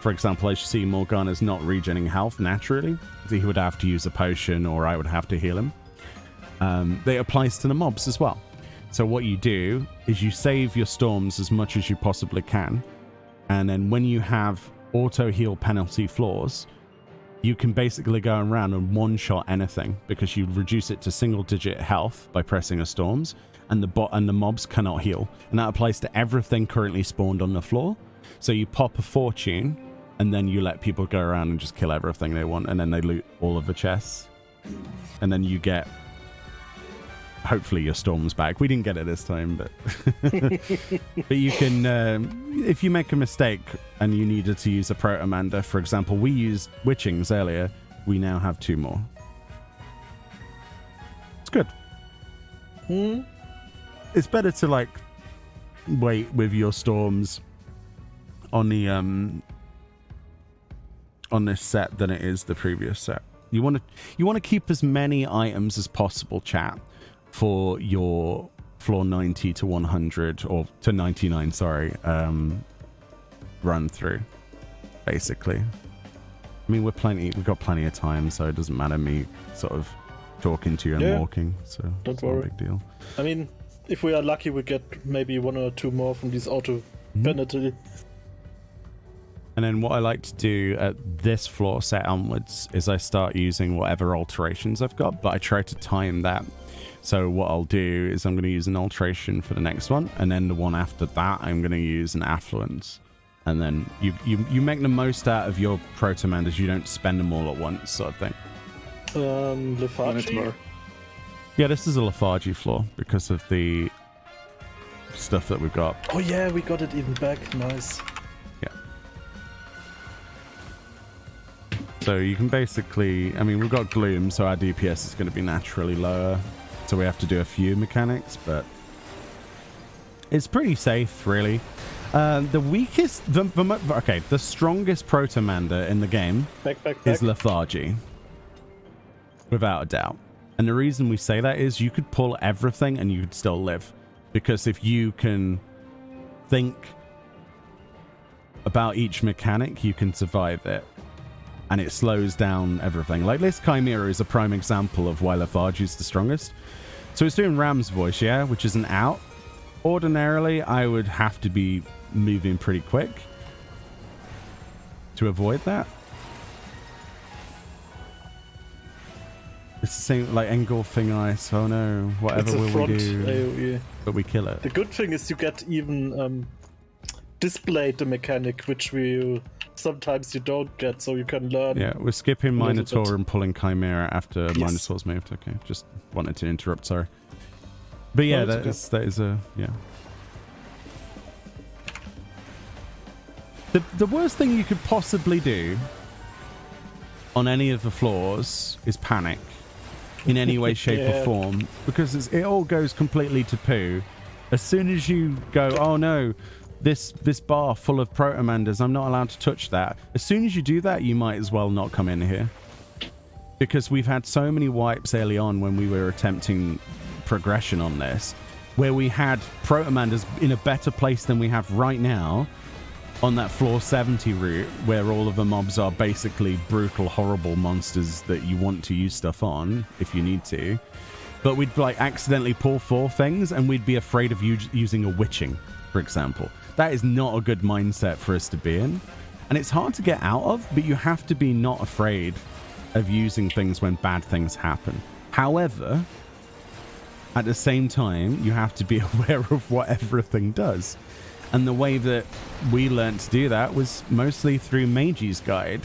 For example, as you see, Morgana's not regenerating health naturally. He would have to use a potion or I would have to heal him. It applies to the mobs as well. So what you do is you save your storms as much as you possibly can. And then when you have auto heal penalty floors, you can basically go around and one-shot anything because you reduce it to single-digit health by pressing a storms, and the mobs cannot heal. And that applies to everything currently spawned on the floor. So you pop a fortune, and then you let people go around and just kill everything they want, and then they loot all of the chests. And then you get, hopefully, your storms back. We didn't get it this time, but but you can, if you make a mistake and you needed to use a Protomander, for example, we used Witchings earlier, we now have 2 more. It's good. It's better to, like, wait with your storms on the on this set than it is the previous set. You want to keep as many items as possible, chat, for your floor 90 to 100 or to 99, sorry, run through, basically. I mean, we've got plenty of time, so it doesn't matter me sort of talking to you and walking, so don't worry. Not a big deal. I mean, if we are lucky, we get maybe 1 or 2 more from these auto penalty. And then what I like to do at this floor set onwards is I start using whatever alterations I've got, but I try to time that. So what I'll do is I'm going to use an alteration for the next one, and then the one after that I'm going to use an affluence. And then you make the most out of your Protomanders. You don't spend them all at once, sort of thing. Lethargy? Yeah, this is a lethargy floor because of the stuff that we've got. Oh yeah, we got it even back. Nice. Yeah. So you can basically, I mean, we've got Gloom, so our DPS is going to be naturally lower. So we have to do a few mechanics, but it's pretty safe, really. The weakest, the strongest Protomander in the game is lethargy, without a doubt. And the reason we say that is you could pull everything and you could still live. Because if you can think about each mechanic, you can survive it. And it slows down everything. Like this Chimera is a prime example of why lethargy is the strongest. So it's doing Ram's voice, yeah, which is an out. Ordinarily, I would have to be moving pretty quick to avoid that. It's the same, like engulfing ice. Oh no, whatever will we do? AOE. But we kill it. The good thing is you get even displayed the mechanic, which sometimes you don't get, so you can learn. Yeah, we're skipping Minotaur and pulling Chimera after Minotaur's moved. Okay, just wanted to interrupt, sorry. But yeah, No, that is a, yeah. The worst thing you could possibly do on any of the floors is panic in any way, shape or form, because it all goes completely to poo. As soon as you go, oh no, this bar full of Protomanders, I'm not allowed to touch that. As soon as you do that, you might as well not come in here. Because we've had so many wipes early on when we were attempting progression on this, where we had Protomanders in a better place than we have right now on that floor 70 route, where all of the mobs are basically brutal, horrible monsters that you want to use stuff on if you need to. But we'd like accidentally pull 4 things and we'd be afraid of using a witching, for example. That is not a good mindset for us to be in. And it's hard to get out of, but you have to be not afraid of using things when bad things happen. However, at the same time, you have to be aware of what everything does. And the way that we learned to do that was mostly through Meiji's guide.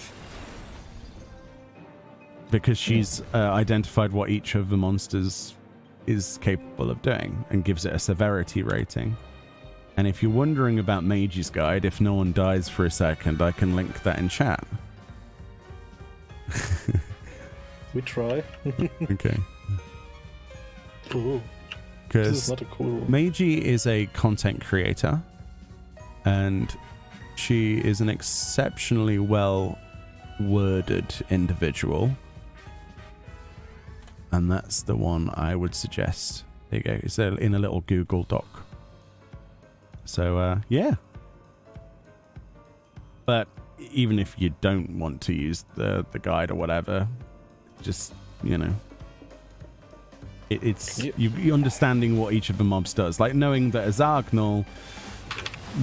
Because she's identified what each of the monsters is capable of doing and gives it a severity rating. And if you're wondering about Meiji's guide, if no one dies for a second, I can link that in chat. We try. Okay. Ooh. Because This is not a cool one. Meiji is a content creator, and she is an exceptionally well-worded individual. And that's the one I would suggest. There you go. It's in a little Google Doc. So, yeah. But even if you don't want to use the guide or whatever, just, you know, it's you understanding what each of the mobs does. Like knowing that a Zargnal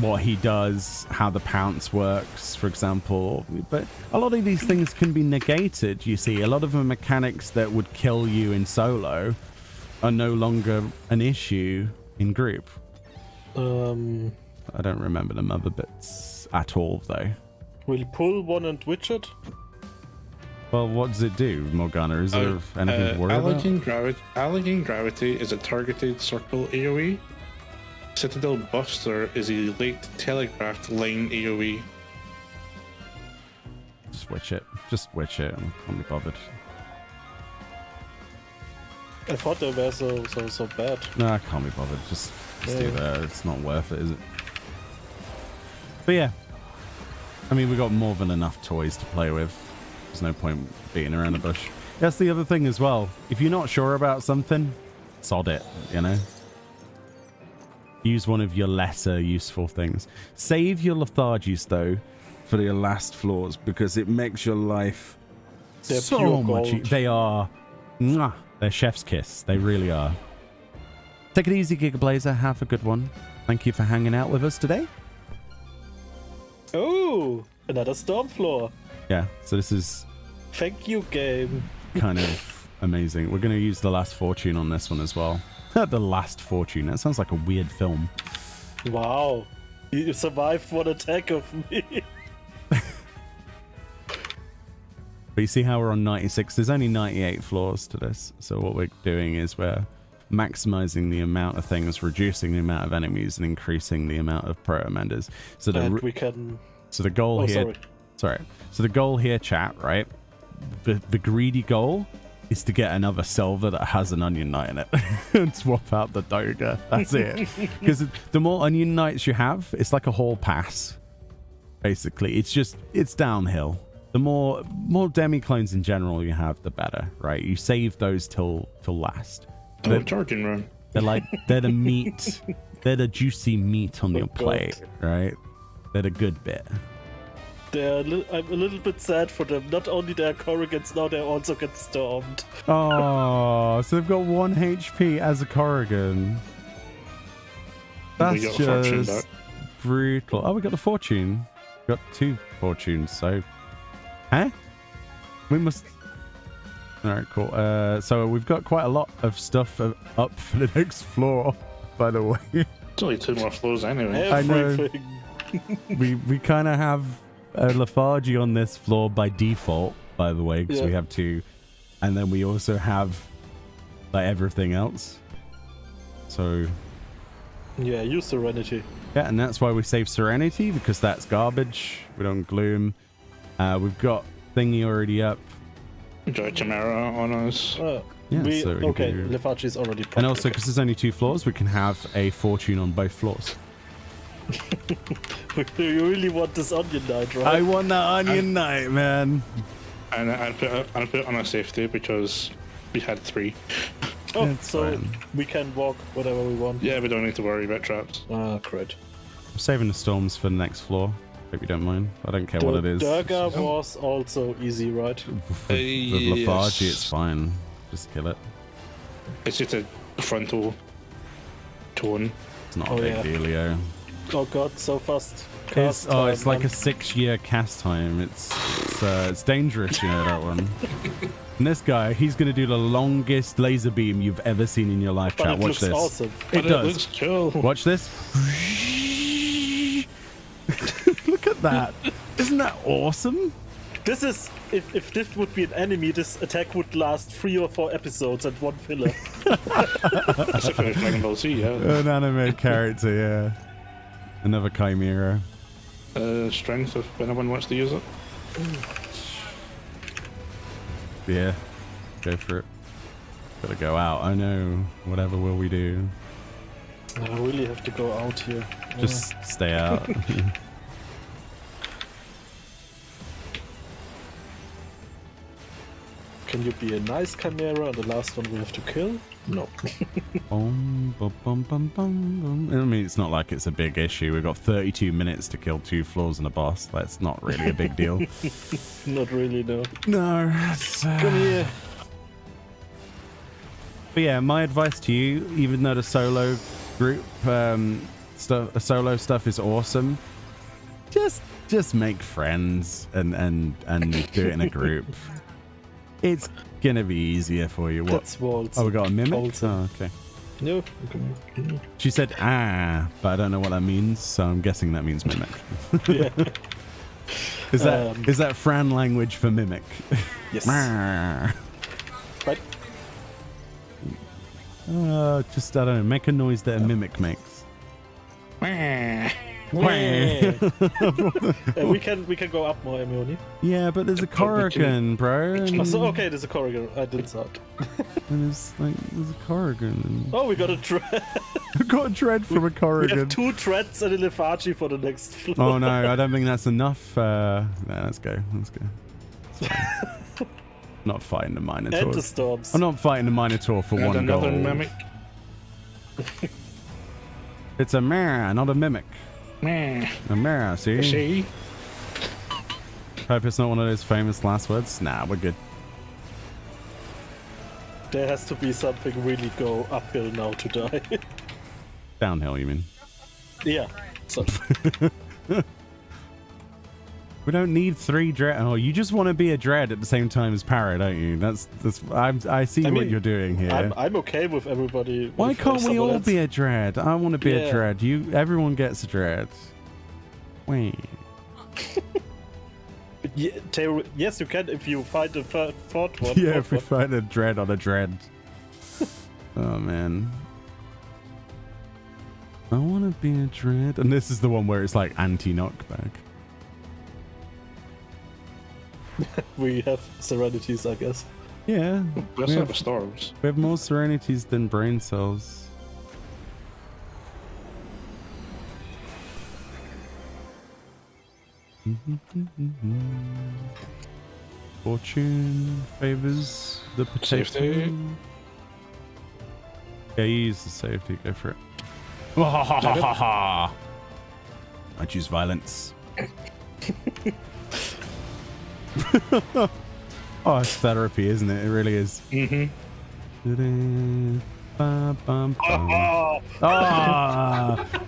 what he does, how the pounce works, for example. But a lot of these things can be negated, you see. A lot of the mechanics that would kill you in solo are no longer an issue in group. I don't remember the other bits at all, though. We'll pull one and witch it. Well, what does it do, Morgana? Is there anything to worry about? Alleging Gravity is a targeted circle AoE. Citadel Buster is a late telegraphed line AoE. Just witch it. Just witch it. I can't be bothered. I thought they were so bad. No, I can't be bothered. Just do that. It's not worth it, is it? But yeah. I mean, we got more than enough toys to play with. There's no point beating around the bush. That's the other thing as well. If you're not sure about something, sod it, you know? Use one of your lesser useful things. Save your lethargies, though, for your last floors, because it makes your life so much easier. They are... Mwah, they're chef's kiss. They really are. Take it easy, Gigablazer. Have a good one. Thank you for hanging out with us today. Oh, another storm floor. Yeah, so this is... Thank you, game. Kind of amazing. We're going to use the last fortune on this one as well. The last fortune. That sounds like a weird film. Wow. You survived one attack of me. But you see how we're on 96? There's only 98 floors to this. So what we're doing is we're maximizing the amount of things, reducing the amount of enemies, and increasing the amount of proto-menders. So we can... So the goal here... Sorry. So the goal here, chat, right? The greedy goal is to get another silver that has an onion knight in it and swap out the Doga. That's it. Because the more onion knights you have, it's like a hall pass. Basically, it's downhill. The more demi-clones in general you have, the better, right? You save those till last. Charging run. They're the meat. They're the juicy meat on your plate, right? They're the good bit. I'm a little bit sad for them. Not only they're Corrigans, now they also get stormed. Oh, so they've got 1 HP as a Corrigan. That's just brutal. Oh, we got the fortune. We got 2 fortunes, so... Huh? We must... Alright, cool. So we've got quite a lot of stuff up for the next floor, by the way. It's only 2 more floors anyway. Everything. I know. we kind of have a lethargy on this floor by default, by the way, because we have 2. And then we also have like everything else. So... Yeah, use Serenity. Yeah, and that's why we save Serenity, because that's garbage. We don't gloom. We've got Thingy already up. Got Chimera on us. Yeah, okay, lethargy is already and also, because there's only 2 floors, we can have a fortune on both floors. You really want this onion knight, right? I want that onion knight, man. And I put it on a safety because we had 3. Oh, That's so fine. we can walk whatever we want. Yeah, we don't need to worry about traps. Ah, great. I'm saving the storms for the next floor. Hope you don't mind. I don't care what it is. Durga was also easy, right? With lethargy, it's fine. Just kill it. It's just a frontal tone. It's not a big dealio. Oh god, so fast. It's like a 6-year cast time. It's dangerous, you know, that one. And this guy, he's going to do the longest laser beam you've ever seen in your life, But chat. Watch this. Awesome. It does. Looks cool. Watch this. Look at that. Isn't that awesome? This is, if this would be an enemy, this attack would last 3 or 4 episodes and 1 filler. That's a finished Dragon Ball Z, yeah. An anime character, yeah. Another Chimera. Strength if anyone wants to use it. Yeah, go for it. Gotta go out. I know. Whatever will we do? I really have to go out here. Just stay out. Can you be a nice Chimera and the last one we have to kill? No. Bum, bum, bum, bum, bum. I mean, it's not like it's a big issue. We've got 32 minutes to kill 2 floors and a boss. That's not really a big deal. Not really, no. No. Come here. But yeah, my advice to you, even though the solo group solo stuff is awesome. Just make friends and do it in a group. It's gonna be easier for you. What? That's walls. Oh, we got a mimic. Walls. Oh, okay. No. She said but I don't know what that means, so I'm guessing that means mimic. Yeah. Is that Fran language for mimic? Yes. Right. Just I don't know. Make a noise that a mimic makes. We can go up more, Meoni. Yeah, but there's a Corrigan, bro. Oh, so, okay, there's a Corrigan. I didn't saw it. And there's a Corrigan. Oh, we got a dread. We got a dread from a We Corrigan. have 2 dreads and a Lefachi for the next floor. Oh no, I don't think that's enough. Let's go. Not fighting the Minotaur. And the storms. I'm not fighting the Minotaur for And one another goal. mimic. It's a mare, not a mimic. Meh. A mare, see? See? Hope it's not one of those famous last words. Nah, we're good. There has to be something really go uphill now to die. Downhill, you mean? Yeah. So, We don't need 3 dread. Oh, you just want to be a dread at the same time as Parrot, don't you? I see what mean, you're doing here. I'm okay with everybody. Why with, can't we someone all else. be a dread? I want to be a Yeah. dread. Everyone gets a dread. Wait. Yes, you can if you find the fourth one. Yeah, if we fourth one. find a dread on a dread. Oh man. I want to be a dread. And this is the one where it's like anti-knockback. We have serenities, I guess. Yeah. Let's we have have, storms. we have more serenities than brain cells. Fortune favors the potato. Safety. Yeah, you use the safety. Go for it. I choose violence. Oh, it's therapy, isn't it? It really is. Mm-hmm.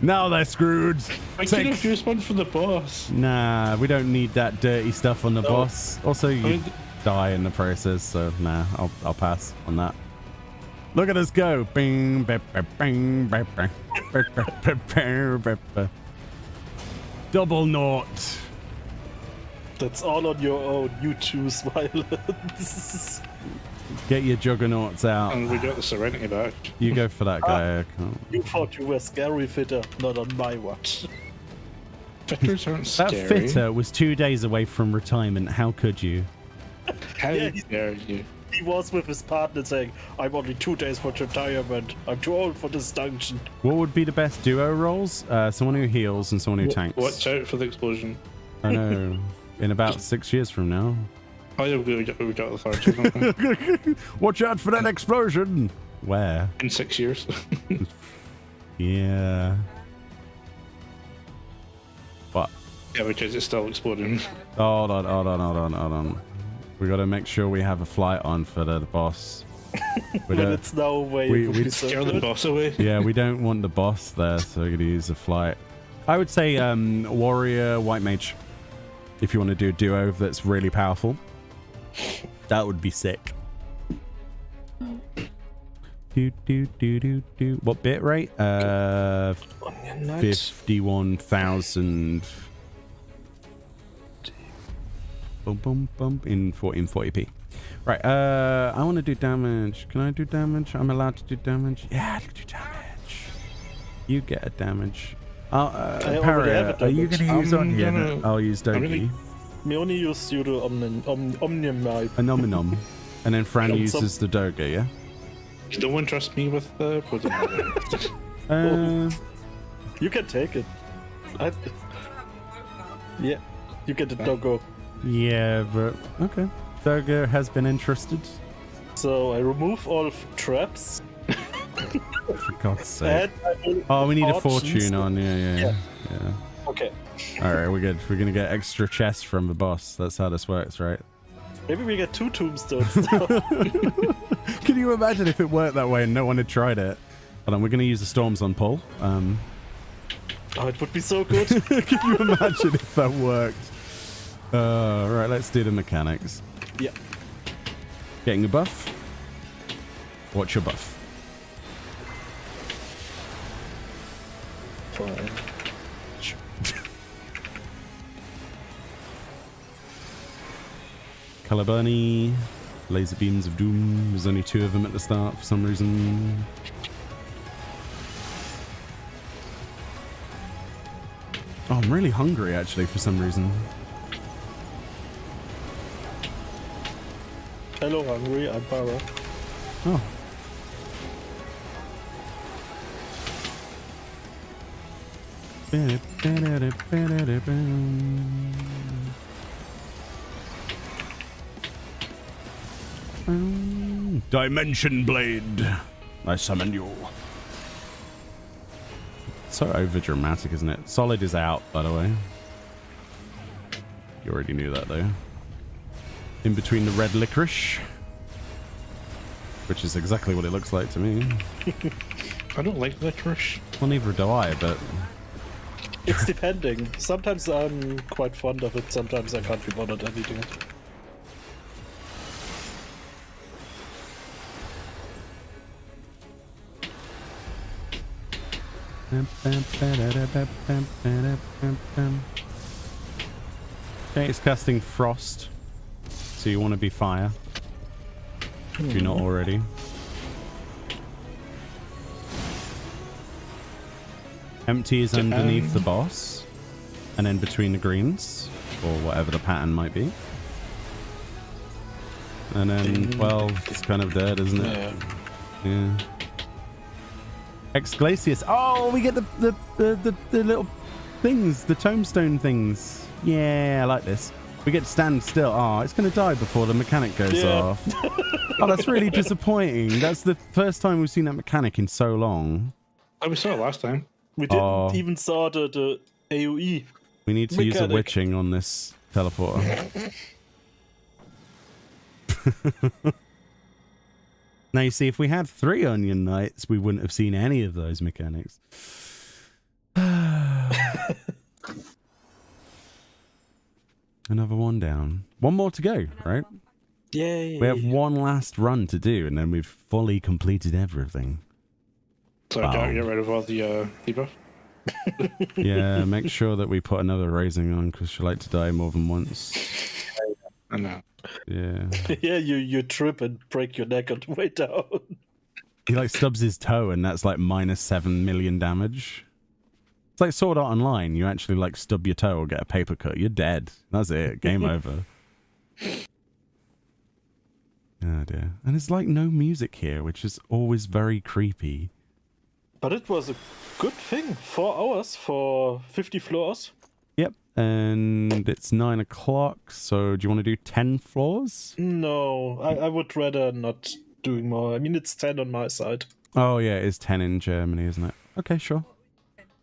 Now they're screwed. I could have used one for the boss. Nah, we don't need that dirty stuff on the boss. Also, you die in the process, so nah, I'll pass on that. Look at us go. Bing, bing, bing, bing, bing. Double naught. That's all on your own. You choose violence. Get your juggernauts out. And we got the Serenity back. You go for that guy. I can't. You thought you were scary fitter, not on my watch. Fitters aren't That scary. fitter was 2 days away from retirement. How could you? How Yeah, dare you? He was with his partner saying, I'm only 2 days for retirement. I'm too old for this dungeon. What would be the best duo roles? Someone who heals and someone who tanks. Watch out for the explosion. I know. In about 6 years from now. Oh, yeah, we got the third two, don't we? Watch out for that explosion! Where? In 6 years. Yeah. What? Yeah, because it's still exploding. Hold on. We gotta make sure we have a flight on for the boss. We But don't, it's no way. we- it would be we- so Scare the good. boss away. yeah, we don't want the boss there, so we're gonna use a flight. I would say warrior, white mage. If you want to do a duo that's really powerful. That would be sick. Do. What bit rate? Onion Knight. 51,000. Boom. In 40p. Right, I want to do damage. Can I do damage? I'm allowed to do damage? Yeah, I can do damage. You get a damage. already have Parrot, a are you going to damage. use I'm on? Yeah, gonna- I'll use I'm Doki. gonna- Me only use you to Omnium Knife. A nom. And then Fran And some- uses the Doga, yeah? No one trusts me with the poison. You can take it. Yeah, you get the doggo. Yeah, but okay. Doga has been interested. So I remove all traps. For God's sake. And I will Oh, we need a fortunes. fortune on. Yeah. Okay. All right, we're good. We're gonna get extra chests from the boss. That's how this works, right? Maybe we get 2 tombstones now. Can you imagine if it worked that way and no one had tried it? Hold on, we're gonna use the storms on Paul. Oh, it would be so good. Can you imagine if that worked? Right, let's do the mechanics. Yeah. Getting a buff. What's your buff? Fine. Color Bunny. Laser Beams of Doom. There's only 2 of them at the start for some reason. Oh, I'm really hungry actually for some reason. Hello, hungry. I'm Para. Oh. Dimension Blade. I summon you. So over dramatic, isn't it? Solid is out, by the way. You already knew that though. In between the red licorice, which is exactly what it looks like to me. I don't like licorice. Well, neither do I, but It's depending. Sometimes I'm quite fond of it, sometimes I can't be bothered eating it. Okay, it's casting Frost. So you want to be fire. If you're not already. Empty is underneath the boss. And then between the greens. Or whatever the pattern might be. And then, well, it's kind of dead, isn't it? Yeah. Ex Glacius. Oh, we get the little things, the tombstone things. Yeah, I like this. We get to stand still. Oh, it's going to die before the mechanic goes off. Oh, that's really disappointing. That's the first time we've seen that mechanic in so long. Oh, we saw it last time. We didn't even saw the AoE. We need to use a witching on this teleporter. Now, you see, if we had 3 Onion Knights, we wouldn't have seen any of those mechanics. Another one down. One more to go, right? Yay. We have one last run to do, and then we've fully completed everything. So I gotta get rid of all the debuff. Yeah, make sure that we put another raising on, because she like to die more than once. I know. Yeah. Yeah, you trip and break your neck on the way down. He like stubs his toe, and that's like -7 million damage. It's like Sword Art Online. You actually like stub your toe or get a paper cut. You're dead. That's it. Game over. Oh dear. And there's like no music here, which is always very creepy. But it was a good thing. 4 hours for 50 floors. Yep. And it's 9 o'clock. So do you want to do 10 floors? No, I would rather not doing more. I mean, it's 10 on my side. Oh yeah, it's 10 in Germany, isn't it? Okay, sure.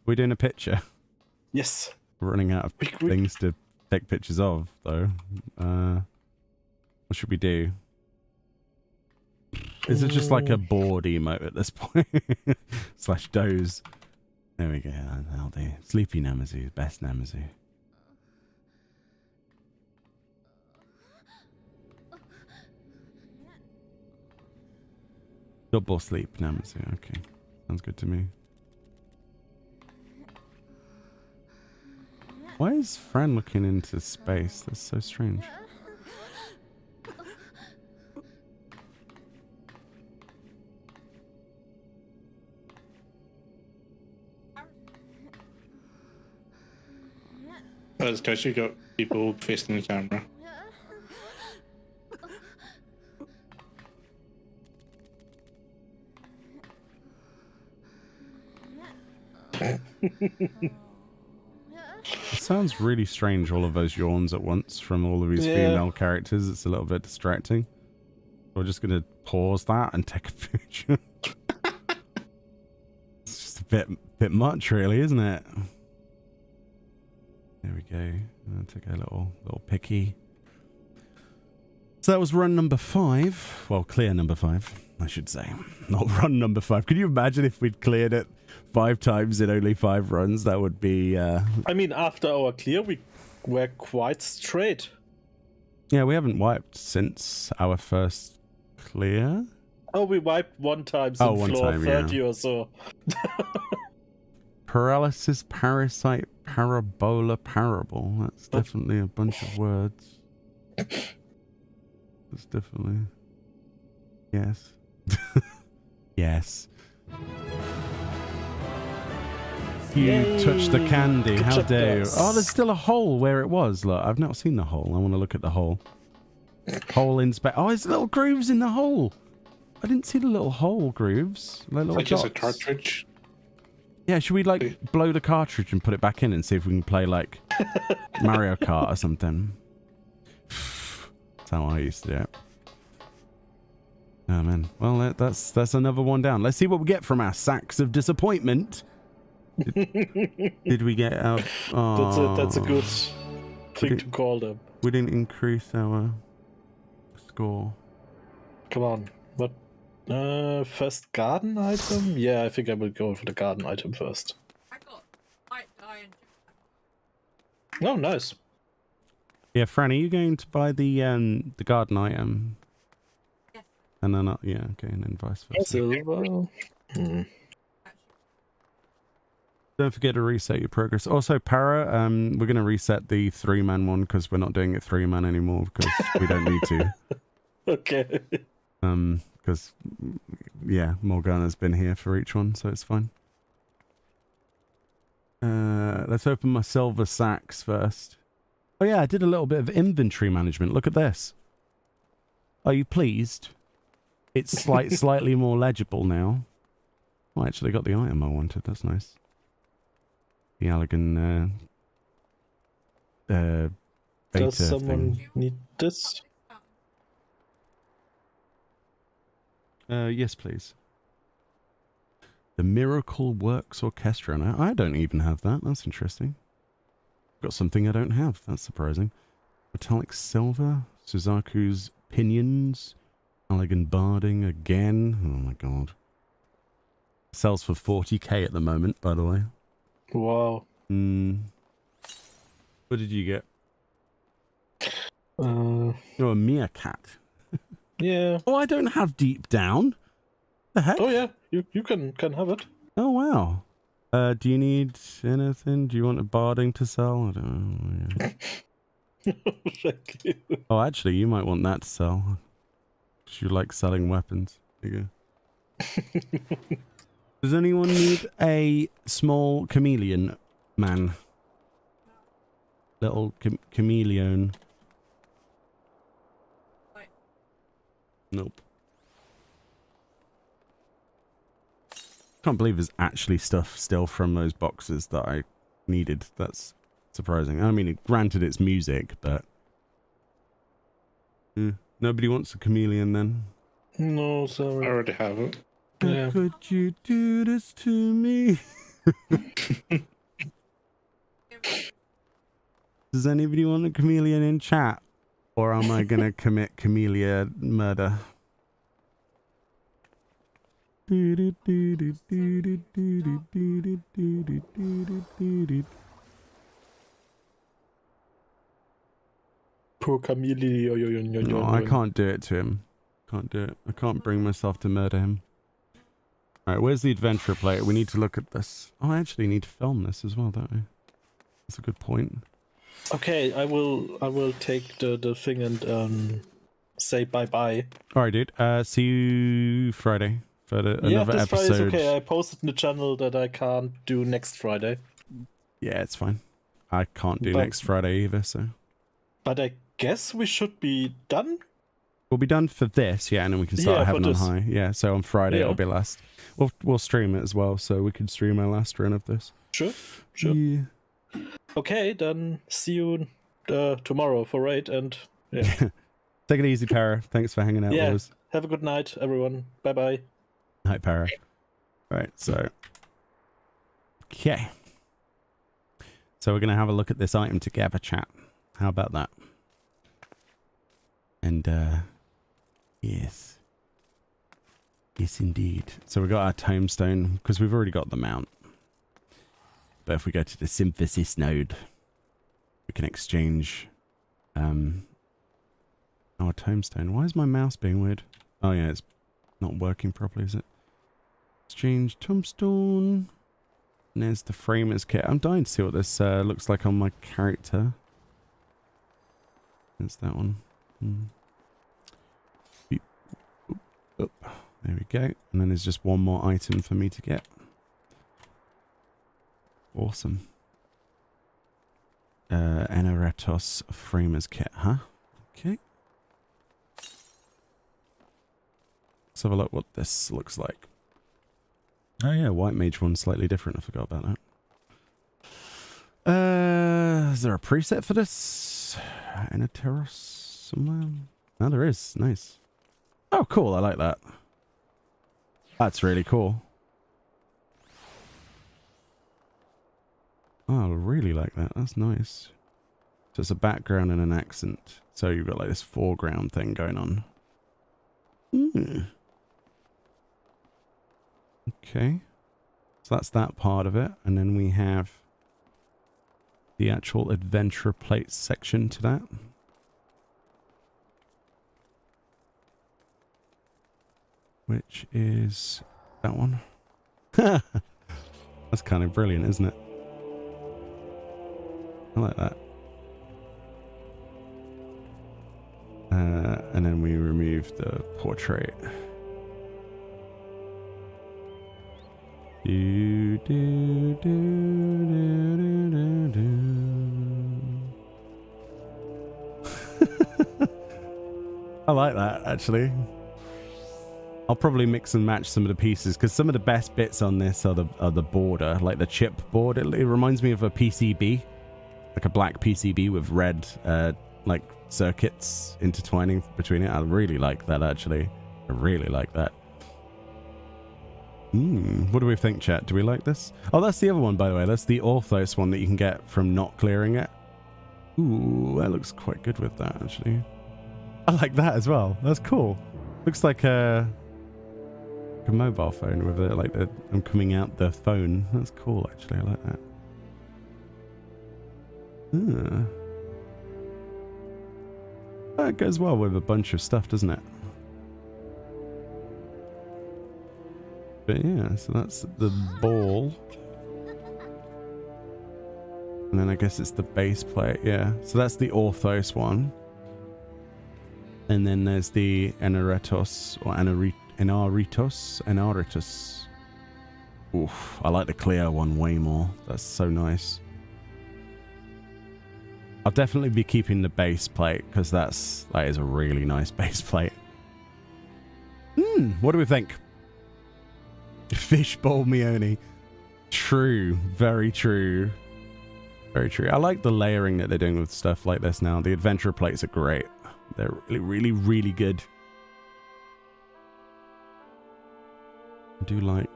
We're doing a picture. Yes. We're running out of things to take pictures of, though. What should we do? Is it just like a bored emote at this point? / doze. There we go. That'll do. Sleepy Namazu. Best Namazu. Double sleep Namazu. Okay. Sounds good to me. Why is Fran looking into space? That's so strange. That's because you got people facing the camera. It sounds really strange, all of those yawns at once from all of these female characters. It's a little bit distracting. We're just going to pause that and take a picture. It's just a bit much, really, isn't it? There we go. I'll take a little picky. So that was run number 5. Well, clear number 5. I should say. Not run number 5. Could you imagine if we'd cleared it 5 times in only 5 runs? That would be... I mean, after our clear, we were quite straight. Yeah, we haven't wiped since our first clear. Oh, we wiped one time since one floor time, 30 or so. Paralysis, parasite, parabola, parable. That's definitely a bunch of words. That's definitely... Yes. Yes. You Yay. touched the candy. Good How job, dare you? guys. Oh, there's still a hole where it was. Look, I've not seen the hole. I want to look at the hole. Hole inspect. Oh, there's little grooves in the hole. I didn't see the little hole grooves. Little Like it's a dots. cartridge. Yeah, should we like blow the cartridge and put it back in and see if we can play like Mario Kart or something? That's how I used to do it. Oh man. Well, that's another one down. Let's see what we get from our sacks of disappointment. Did we get out? Oh, That's a good thing to call them. We didn't increase our score. Come on. What? First garden item? Yeah, I think I will go for the garden item first. I got white dye and Oh, nice. Yeah, Fran, are you going to buy the garden item? Yes. And then yeah, okay, and then vice versa. Silver. Don't forget to reset your progress. Also, Para, we're going to reset the 3-man one because we're not doing it 3-man anymore because we don't need to. Okay. Because, yeah, Morgana's been here for each one, so it's fine. Let's open my silver sacks first. Oh yeah, I did a little bit of inventory management. Look at this. Are you pleased? It's slightly more legible now. Oh, I actually got the item I wanted. That's nice. The Allegan beta Does someone thing. need this? Yes, please. The Miracle Works Orchestra. Now, I don't even have that. That's interesting. Got something I don't have. That's surprising. Metallic Silver. Suzaku's Pinions. Allegan Barding again. Oh my god. Sells for 40k at the moment, by the way. Wow. What did you get? Uh, Oh, a meerkat. yeah. Oh, I don't have Deep Down. The heck? Oh yeah, you can have it. Oh, wow. Do you need anything? Do you want a barding to sell? I don't know. Yeah. Thank you. Oh, actually, you might want that to sell. 'Cause you like selling weapons. There you go. Does anyone need a small chameleon man? Little chameleon. Right. Nope. Can't believe there's actually stuff still from those boxes that I needed. That's surprising. I mean, granted it's music, but... nobody wants a chameleon then? No, I sorry. already have it. Yeah. How could you do this to me? Does anybody want a chameleon in chat? Or am I gonna commit chameleon murder? Poor chameleon. No, I can't do it to him. Can't do it. I can't bring myself to murder him. Alright, where's the adventure player? We need to look at this. Oh, I actually need to film this as well, don't I? That's a good point. Okay, I will take the thing and say bye. Alright, dude. See you Friday for another Yeah, this episode. Friday's okay. I posted in the channel that I can't do next Friday. Yeah, it's fine. I can't do But- next Friday either, so... But I guess we should be done. We'll be done for this, yeah, and then we can start Yeah, for having on this. high. Yeah, so on Friday Yeah. it'll be last. We'll stream it as well, so we can stream our last run of this. Sure. Yeah. Okay, then see you tomorrow for raid, and yeah. Take it easy, Para. Thanks for hanging out Yeah. with us. Have a good night, everyone. Bye. Night, Para. Right, so... Okay. So we're going to have a look at this item together, chat. How about that? And, yes. Yes, indeed. So we got our tombstone because we've already got the mount. But if we go to the synthesis node, we can exchange our tombstone. Why is my mouse being weird? Oh yeah, it's not working properly, is it? Exchange tombstone. And there's the framer's kit. I'm dying to see what this looks like on my character. That's that one. Beep. Oop, oop. There we go. And then there's just one more item for me to get. Awesome. Eneretos framer's kit, huh? Okay. Let's have a look what this looks like. Oh yeah, white mage one's slightly different. I forgot about that. Is there a preset for this? Eneretos somewhere? Oh, there is. Nice. Oh, cool. I like that. That's really cool. Oh, I really like that. That's nice. So it's a background and an accent. So you've got like this foreground thing going on. Okay. So that's that part of it. And then we have the actual adventure plate section to that. Which is that one. That's kind of brilliant, isn't it? I like that. And then we remove the portrait. Do, do, do, do, do, do. I like that, actually. I'll probably mix and match some of the pieces because some of the best bits on this are the border, like the chip board. It reminds me of a PCB, like a black PCB with red like circuits intertwining between it. I really like that, actually. I really like that. What do we think, chat? Do we like this? Oh, that's the other one, by the way. That's the Orthos one that you can get from not clearing it. Ooh, that looks quite good with that, actually. I like that as well. That's cool. Looks like a mobile phone with it, like I'm coming out the phone. That's cool, actually. I like that. That goes well with a bunch of stuff, doesn't it? But yeah, so that's the ball. And then I guess it's the base plate, yeah. So that's the Orthos one. And then there's the Eneretos or Enaritos. Oof, I like the clear one way more. That's so nice. I'll definitely be keeping the base plate because that is a really nice base plate. What do we think? Fishbowl Meoni. True. Very true. Very true. I like the layering that they're doing with stuff like this now. The adventure plates are great. They're really, really, really good. I do like...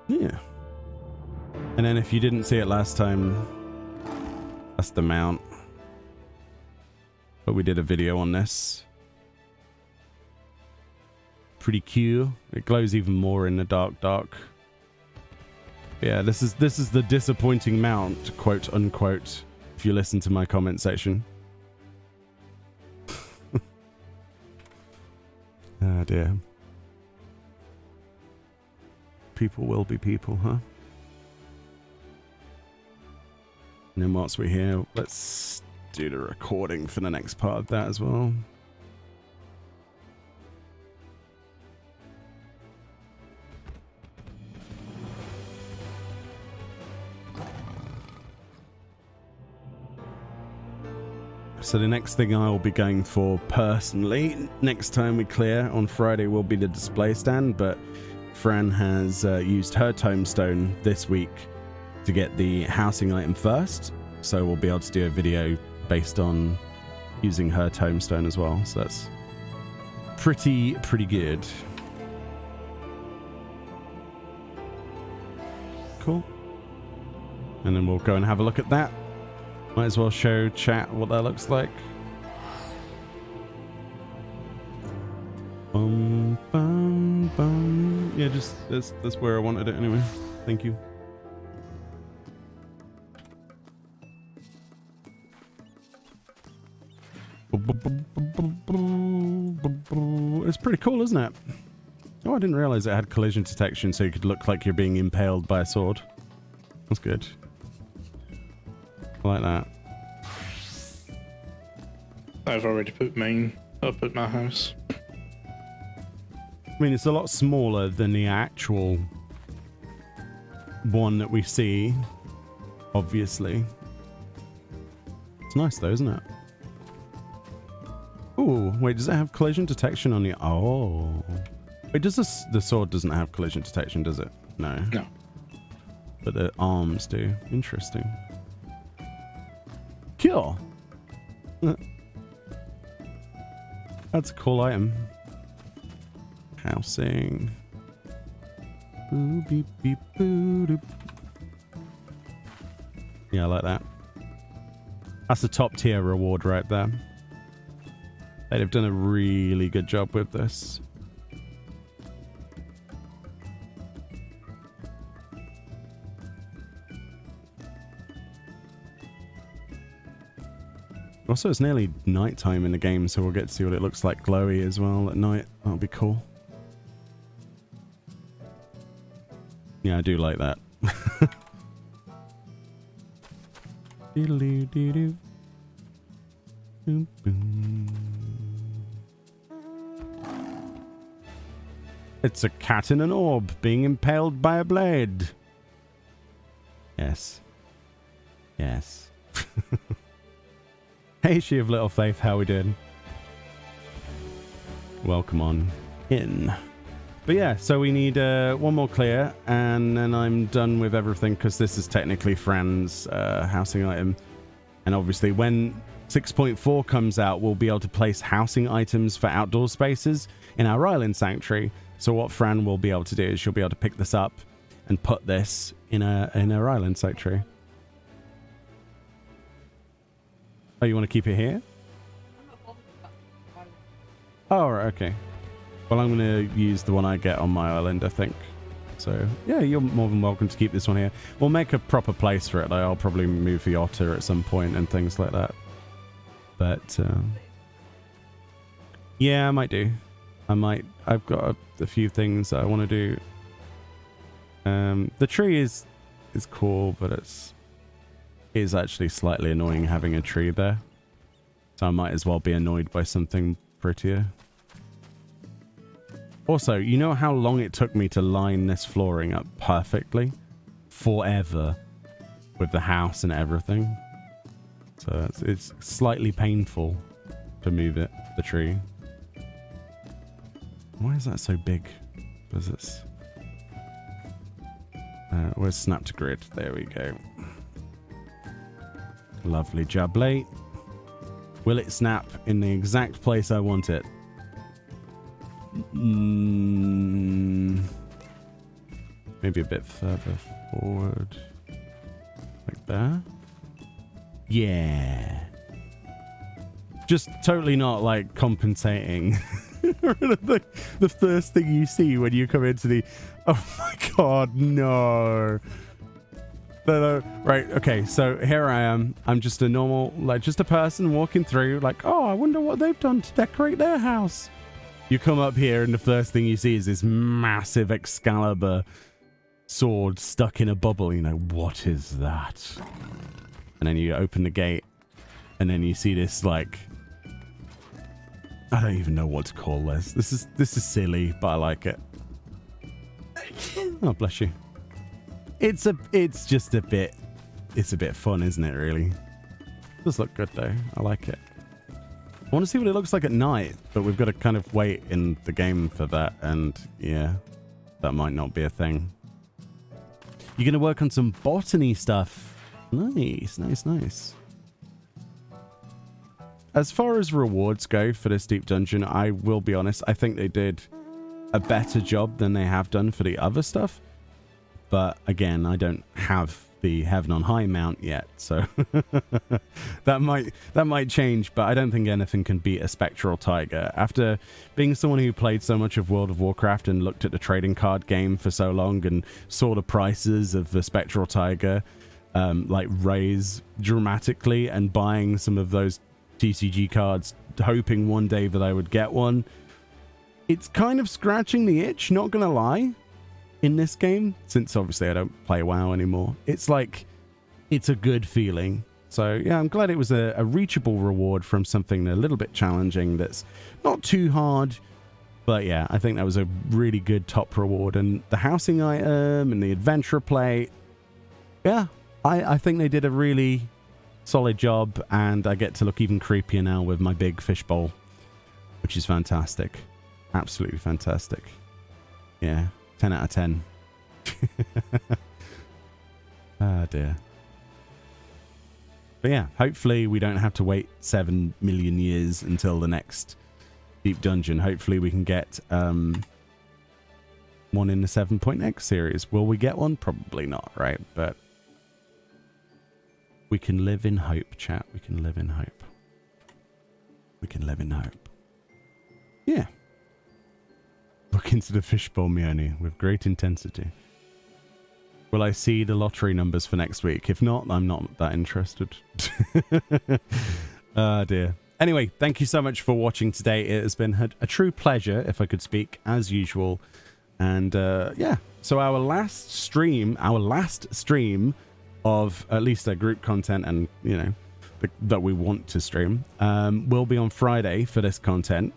Yeah. And then if you didn't see it last time, that's the mount. But we did a video on this. Pretty cute. It glows even more in the dark. Yeah, this is the disappointing mount, quote unquote, if you listen to my comment section. Oh dear. People will be people, huh? And then whilst we're here, let's do the recording for the next part of that as well. So the next thing I will be going for personally, next time we clear on Friday, will be the display stand, but Fran has used her tombstone this week to get the housing item first, so we'll be able to do a video based on using her tombstone as well, so that's pretty good. Cool. And then we'll go and have a look at that. Might as well show chat what that looks like. Bum. Yeah, just that's where I wanted it anyway. Thank you. It's pretty cool, isn't it? Oh, I didn't realize it had collision detection, so you could look like you're being impaled by a sword. That's good. I like that. I've already put mine up at my house. I mean, it's a lot smaller than the actual one that we see, obviously. It's nice though, isn't it? Ooh, wait, does it have collision detection on the... Oh. Wait, does the sword doesn't have collision detection, does it? No. No. But the arms do. Interesting. Cool. That's a cool item. Housing. Boo, beep, beep, boo, doop. Yeah, I like that. That's a top tier reward right there. They've done a really good job with this. Also, it's nearly nighttime in the game, so we'll get to see what it looks like glowy as well at night. That'll be cool. Yeah, I do like that. Diddle-doo-doo-doo. Boom, boom. It's a cat in an orb being impaled by a blade. Yes. Yes. Hey, She of Little Faith, how we doing? Welcome on in. But yeah, so we need one more clear, and then I'm done with everything, because this is technically Fran's housing item. And obviously, when 6.4 comes out, we'll be able to place housing items for outdoor spaces in our island sanctuary. So what Fran will be able to do is she'll be able to pick this up and put this in her island sanctuary. Oh, you want to keep it here? Oh, right, okay. Well, I'm going to use the one I get on my island, I think. So, yeah, you're more than welcome to keep this one here. We'll make a proper place for it. Like, I'll probably move the otter at some point and things like that. But, yeah, I might do. I've got a few things that I want to do. The tree is cool, but it is actually slightly annoying having a tree there. So I might as well be annoyed by something prettier. Also, you know how long it took me to line this flooring up perfectly? Forever. With the house and everything. So it's slightly painful to move the tree. Why is that so big? Does this? Where's snap to grid? There we go. Lovely jubbly. Will it snap in the exact place I want it? Maybe a bit further forward. Like that? Yeah. Just totally not like compensating. The first thing you see when you come into the... Oh my god, no. No. Right, okay, so here I am. I'm just a normal, like, just a person walking through, like, oh, I wonder what they've done to decorate their house. You come up here and the first thing you see is this massive Excalibur sword stuck in a bubble. You know, what is that? And then you open the gate and then you see this, like... I don't even know what to call this. This is silly, but I like it. Oh, bless you. It's just a bit fun, isn't it, really? It does look good though. I like it. I want to see what it looks like at night, but we've got to kind of wait in the game for that, and yeah, that might not be a thing. You're going to work on some botany stuff. Nice, nice, nice. As far as rewards go for this deep dungeon, I will be honest, I think they did a better job than they have done for the other stuff. But again, I don't have the Heaven on High mount yet, so that might change, but I don't think anything can beat a Spectral Tiger. After being someone who played so much of World of Warcraft and looked at the trading card game for so long and saw the prices of the Spectral Tiger like raise dramatically, and buying some of those TCG cards hoping one day that I would get one, it's kind of scratching the itch, not gonna lie. In this game, since obviously I don't play WoW anymore, it's like, it's a good feeling. So yeah, I'm glad it was a reachable reward from something a little bit challenging that's not too hard. But yeah, I think that was a really good top reward. And the housing item and the adventurer play, yeah, I think they did a really solid job, and I get to look even creepier now with my big fishbowl, which is fantastic. Absolutely fantastic. Yeah. 10 out of 10. Ah, dear. But yeah, hopefully we don't have to wait 7 million years until the next deep dungeon. Hopefully we can get one in the 7.x series. Will we get one? Probably not, right? But we can live in hope, chat. We can live in hope. We can live in hope. Yeah. Look into the fishbowl, Meoni, with great intensity. Will I see the lottery numbers for next week? If not, I'm not that interested. Oh dear. Anyway, thank you so much for watching today. It has been a true pleasure, if I could speak, as usual. And yeah, so our last stream of at least our group content and, you know, that we want to stream will be on Friday for this content.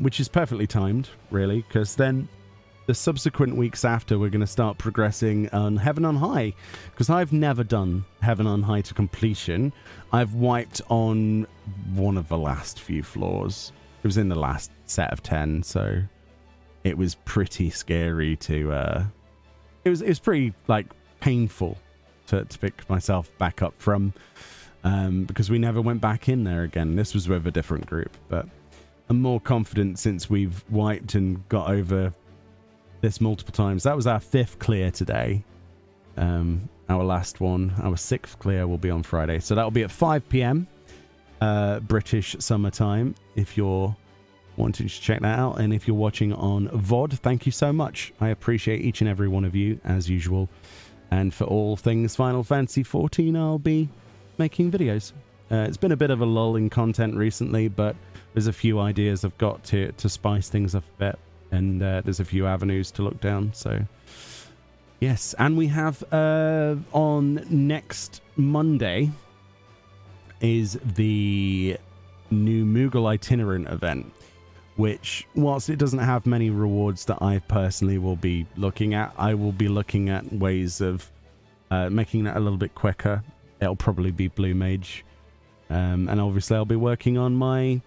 Which is perfectly timed, really, because then the subsequent weeks after we're going to start progressing on Heaven on High, because I've never done Heaven on High to completion. I've wiped on one of the last few floors. It was in the last set of 10, so it was pretty scary to it was pretty like painful to pick myself back up from, because we never went back in there again. This was with a different group, but I'm more confident since we've wiped and got over this multiple times. That was our 5th clear today. Our last one, our 6th clear, will be on Friday. So that'll be at 5 p.m. British summertime, if you're wanting to check that out. And if you're watching on VOD, thank you so much. I appreciate each and every one of you, as usual. And for all things Final Fantasy XIV, I'll be making videos. It's been a bit of a lull in content recently, but there's a few ideas I've got to spice things up a bit, and there's a few avenues to look down. So yes, and we have on next Monday is the new Moogle itinerant event, which, whilst it doesn't have many rewards that I personally will be looking at, I will be looking at ways of making that a little bit quicker. It'll probably be Blue Mage, and obviously I'll be working on my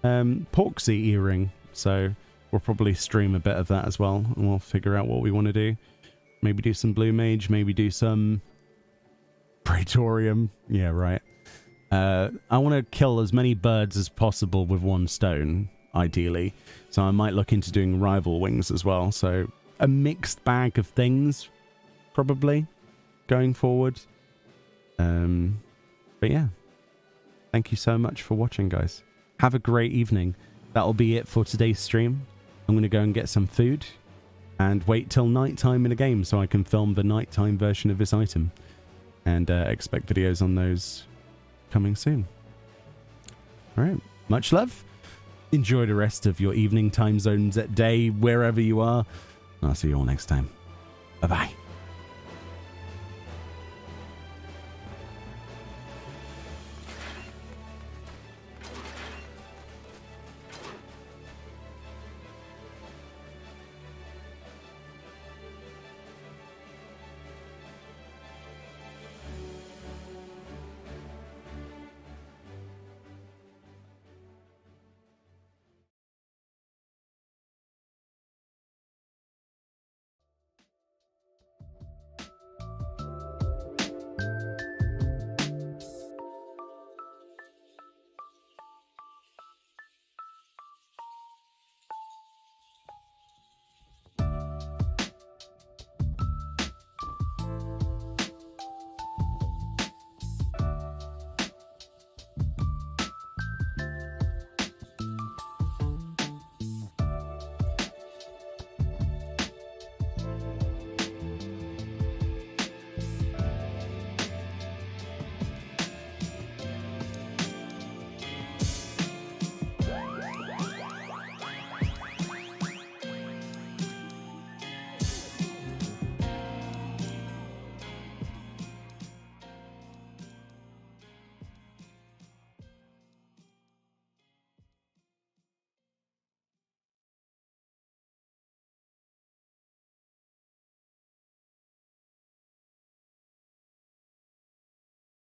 Porksy earring, so we'll probably stream a bit of that as well, and we'll figure out what we want to do. Maybe do some Blue Mage, maybe do some Praetorium. Yeah, right. I want to kill as many birds as possible with one stone, ideally, so I might look into doing rival wings as well. So a mixed bag of things, probably, going forward. But yeah, thank you so much for watching, guys. Have a great evening. That'll be it for today's stream. I'm going to go and get some food and wait till nighttime in the game so I can film the nighttime version of this item, and expect videos on those coming soon. All right. Much love. Enjoy the rest of your evening, time zones, at day, wherever you are. I'll see you all next time. Bye-bye.